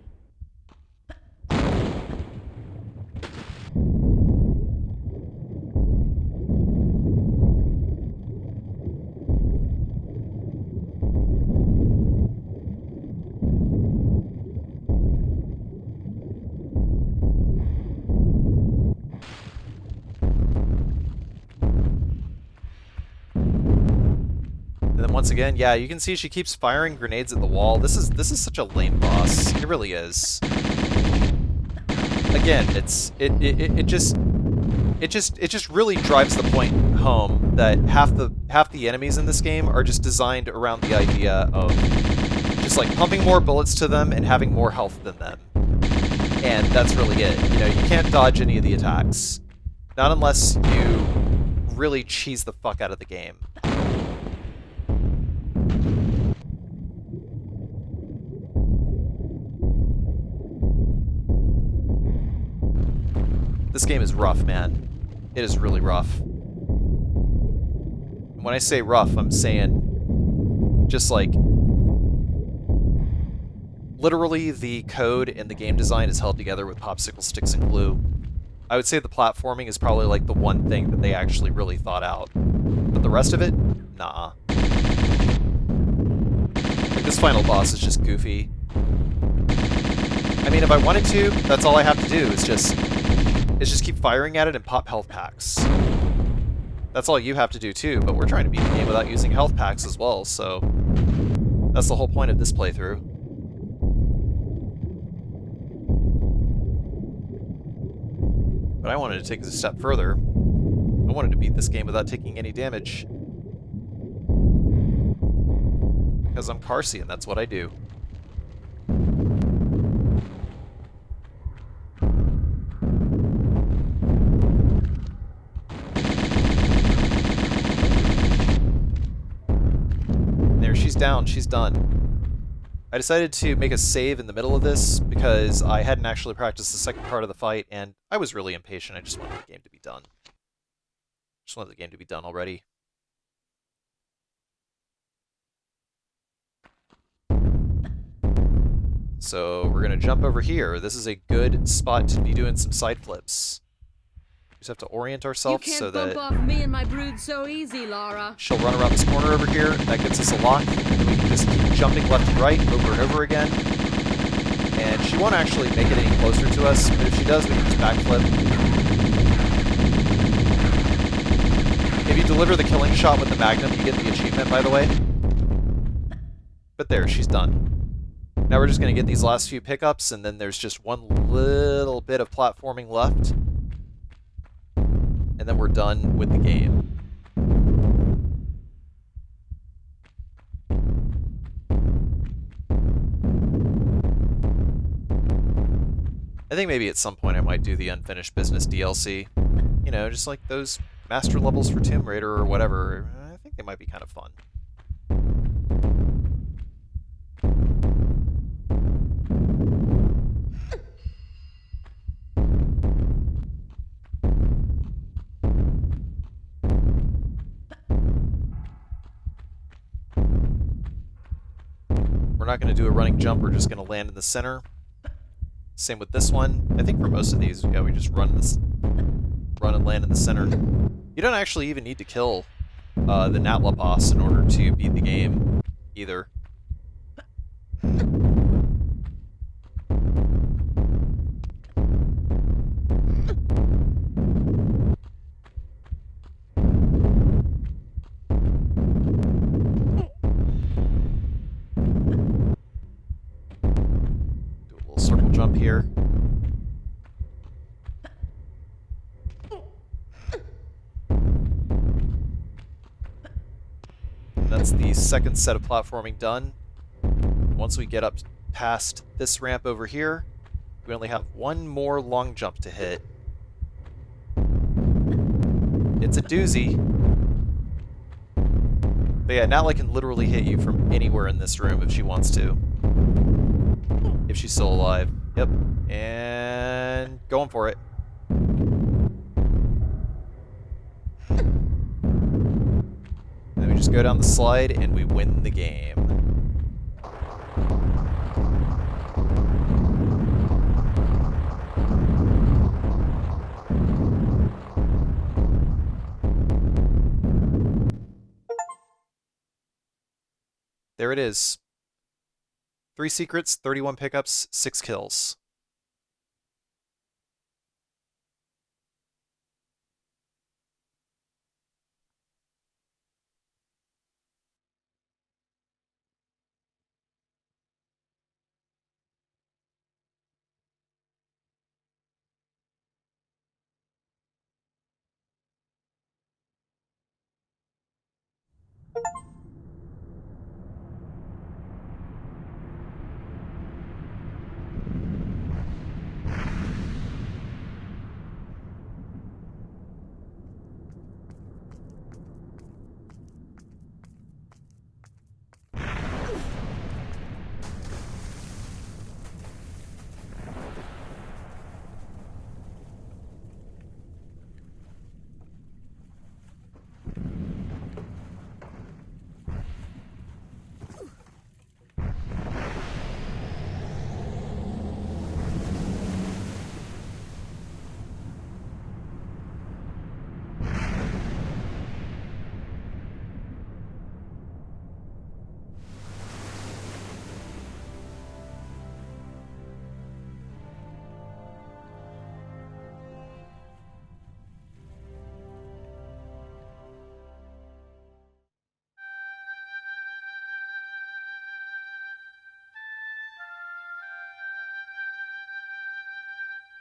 Once again, yeah, you can see she keeps firing grenades at the wall. This is such a lame boss. It really is. Again, it just really drives the point home that half the enemies in this game are just designed around the idea of just like pumping more bullets to them and having more health than them. And that's really it. You know, you can't dodge any of the attacks. Not unless you really cheese the fuck out of the game. This game is rough, man. It is really rough. When I say rough, I'm saying just like literally the code and the game design is held together with popsicle sticks and glue. I would say the platforming is probably like the one thing that they actually really thought out. But the rest of it, nah. Like this final boss is just goofy. I mean, if I wanted to, that's all I have to do is just keep firing at it and pop health packs. That's all you have to do too, but we're trying to beat the game without using health packs as well, so that's the whole point of this playthrough. But I wanted to take this a step further. I wanted to beat this game without taking any damage. Because I'm Carsey and that's what I do. she's down. She's done. I decided to make a save in the middle of this because I hadn't actually practiced the second part of the fight, and I was really impatient. I just wanted the game to be done. Just wanted the game to be done already. So we're going to jump over here. This is a good spot to be doing some side flips. We just have to orient ourselves so that... You can't bump off me and my brood so easy, Lara. She'll run around this corner over here. That gets us a lock. And we can just keep jumping left and right over and over again. And she won't actually make it any closer to us, but if she does, we can just backflip. If you deliver the killing shot with the Magnum, you get the achievement, by the way. But there, she's done. Now we're just going to get these last few pickups, and then there's just one little bit of platforming left. And then we're done with the game. I think maybe at some point I might do the Unfinished Business DLC. You know, just like those master levels for Tomb Raider or whatever. I think they might be kind of fun. We're not going to do a running jump, we're just going to land in the center. Same with this one. I think for most of these, yeah, we just run and land in the center. You don't actually even need to kill the Natla boss in order to beat the game, either. Jump here. That's the second set of platforming done. Once we get up past this ramp over here, we only have one more long jump to hit. It's a doozy. But yeah, Natla can literally hit you from anywhere in this room if she wants to. If she's still alive. Yep. And going for it. Then we just go down the slide and we win the game. There it is. 3 secrets, 31 pickups, 6 kills.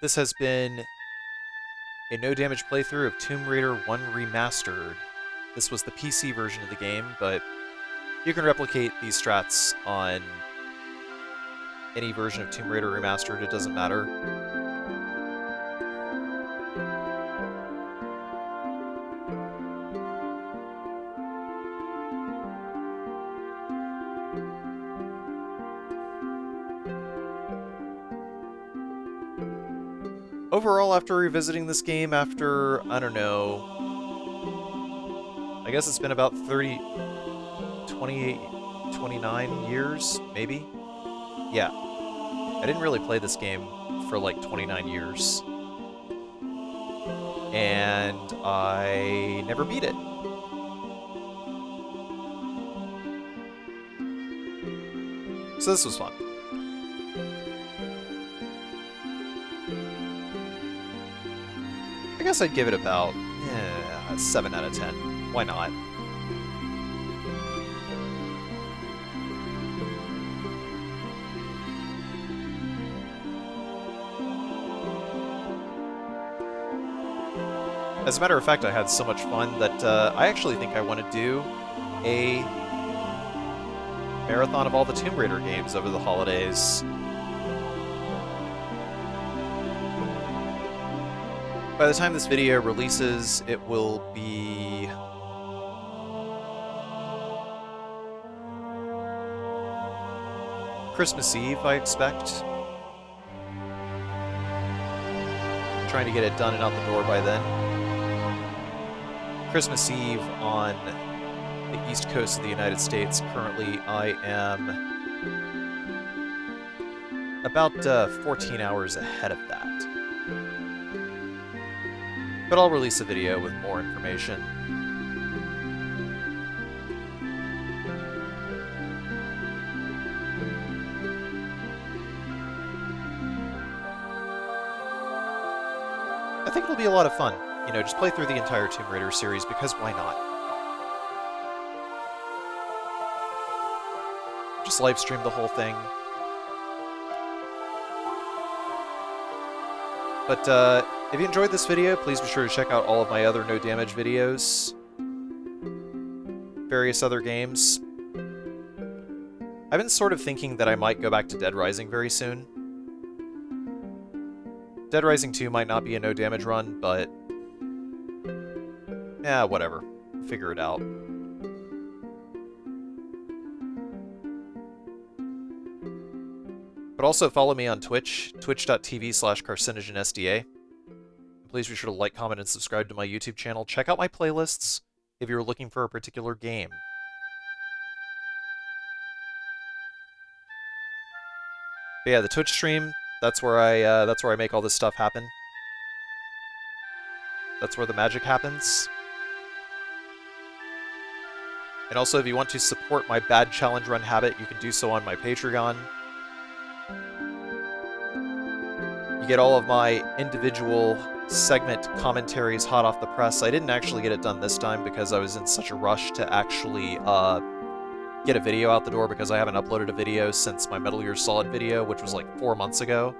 This has been a no-damage playthrough of Tomb Raider 1 Remastered. This was the PC version of the game, but you can replicate these strats on any version of Tomb Raider Remastered, it doesn't matter. overall, after revisiting this game after, I don't know, I guess it's been about 30, 28, 29 years, maybe? Yeah. I didn't really play this game for like 29 years. And I never beat it. So this was fun. I guess I'd give it about 7 out of 10. Why not? As a matter of fact, I had so much fun that I actually think I want to do a marathon of all the Tomb Raider games over the holidays. By the time this video releases, it will be Christmas Eve, I expect. Trying to get it done and out the door by then. Christmas Eve on the east coast of the United States. Currently, I am about 14 hours ahead of that. But I'll release a video with more information. I think it'll be a lot of fun. You know, just play through the entire Tomb Raider series, because why not? Just live stream the whole thing. But if you enjoyed this video, please be sure to check out all of my other no damage videos. Various other games. I've been sort of thinking that I might go back to Dead Rising very soon. Dead Rising 2 might not be a no damage run, but yeah, whatever. Figure it out. But also follow me on Twitch, twitch.tv/carcinogenSDA. Please be sure to like, comment, and subscribe to my YouTube channel. Check out my playlists if you're looking for a particular game. But yeah, the Twitch stream, that's where I make all this stuff happen. That's where the magic happens. And also, if you want to support my bad challenge run habit, you can do so on my Patreon. You get all of my individual segment commentaries hot off the press. I didn't actually get it done this time because I was in such a rush to actually get a video out the door, because I haven't uploaded a video since my Metal Gear Solid video, which was like 4 months ago.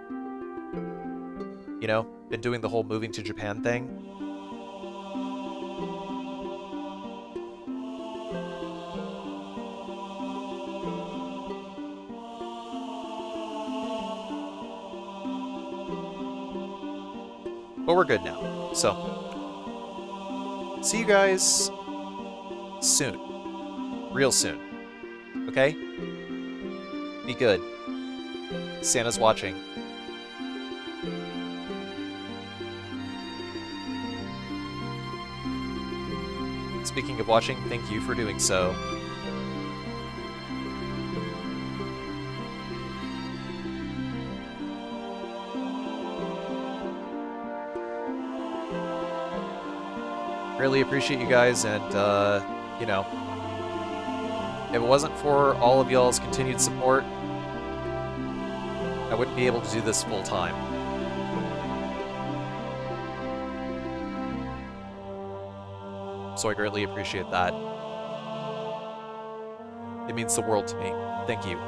You know, been doing the whole moving to Japan thing. But we're good now, so see you guys soon. Real soon. Okay? Be good. Santa's watching. Speaking of watching, thank you for doing so. Really appreciate you guys, and, you know, if it wasn't for all of y'all's continued support, I wouldn't be able to do this full time. So I greatly appreciate that. It means the world to me. Thank you.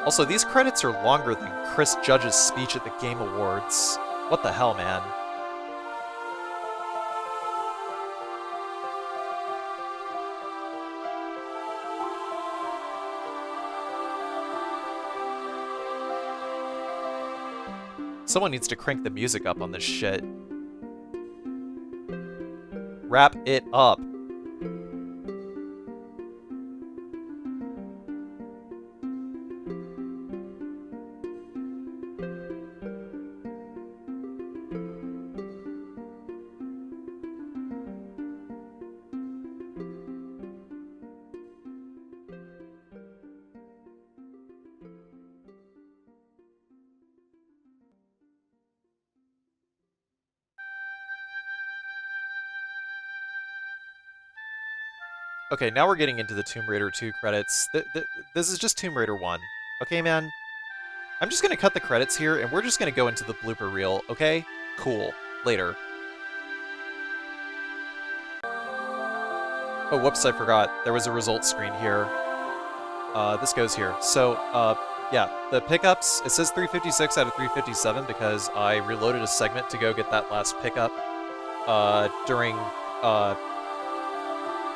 Also, these credits are longer than Chris Judge's speech at the Game Awards. What the hell, man? Someone needs to crank the music up on this shit. Wrap it up. Okay, now we're getting into the Tomb Raider 2 credits. This is just Tomb Raider 1. Okay, man? I'm just gonna cut the credits here, and we're just gonna go into the blooper reel, okay? Cool. Later. Oh, whoops, I forgot. There was a results screen here. This goes here. So, yeah, the pickups, it says 356 out of 357 because I reloaded a segment to go get that last pickup during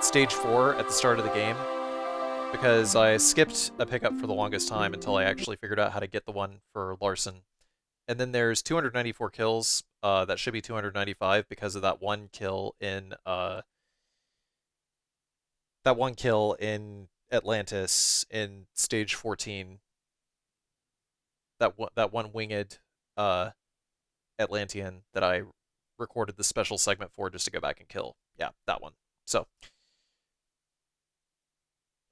Stage 4 at the start of the game, because I skipped a pickup for the longest time until I actually figured out how to get the one for Larson. And then there's 294 kills, that should be 295 because of that one kill in Atlantis in Stage 14. That one winged Atlantean that I recorded the special segment for just to go back and kill. Yeah, that one. So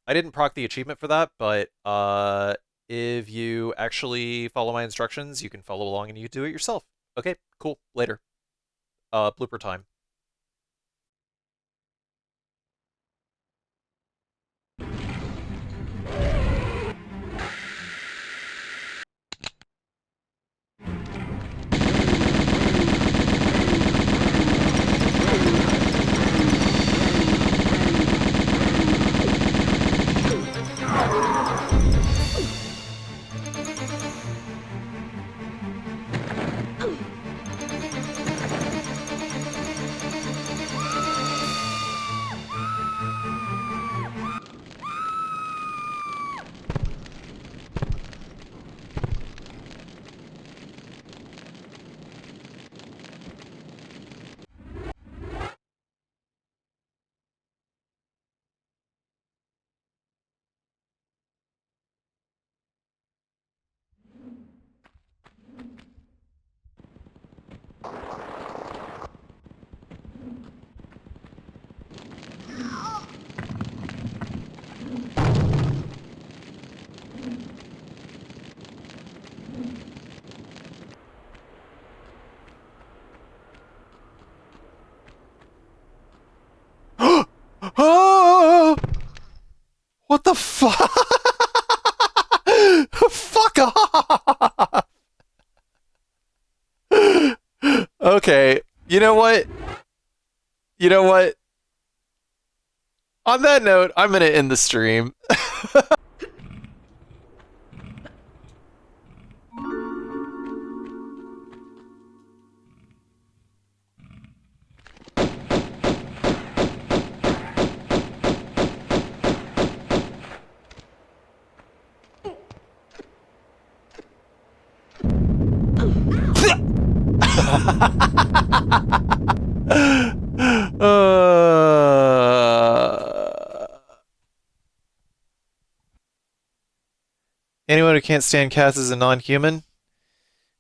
I didn't proc the achievement for that, but if you actually follow my instructions, you can follow along and you do it yourself. Okay, cool. Later. Blooper time. Oh! What the fuck? Fuck off! Okay, you know what? You know what? On that note, I'm gonna end the stream. Anyone who can't stand cats is a non-human?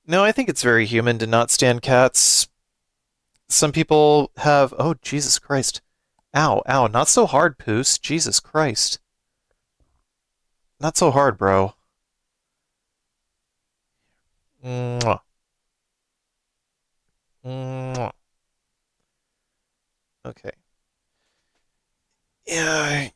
No, I think it's very human to not stand cats. Some people have... Oh, Jesus Christ. Ow, ow, not so hard, Poos. Jesus Christ. Not so hard, bro. Mwah. Mwah. Okay. Yeah,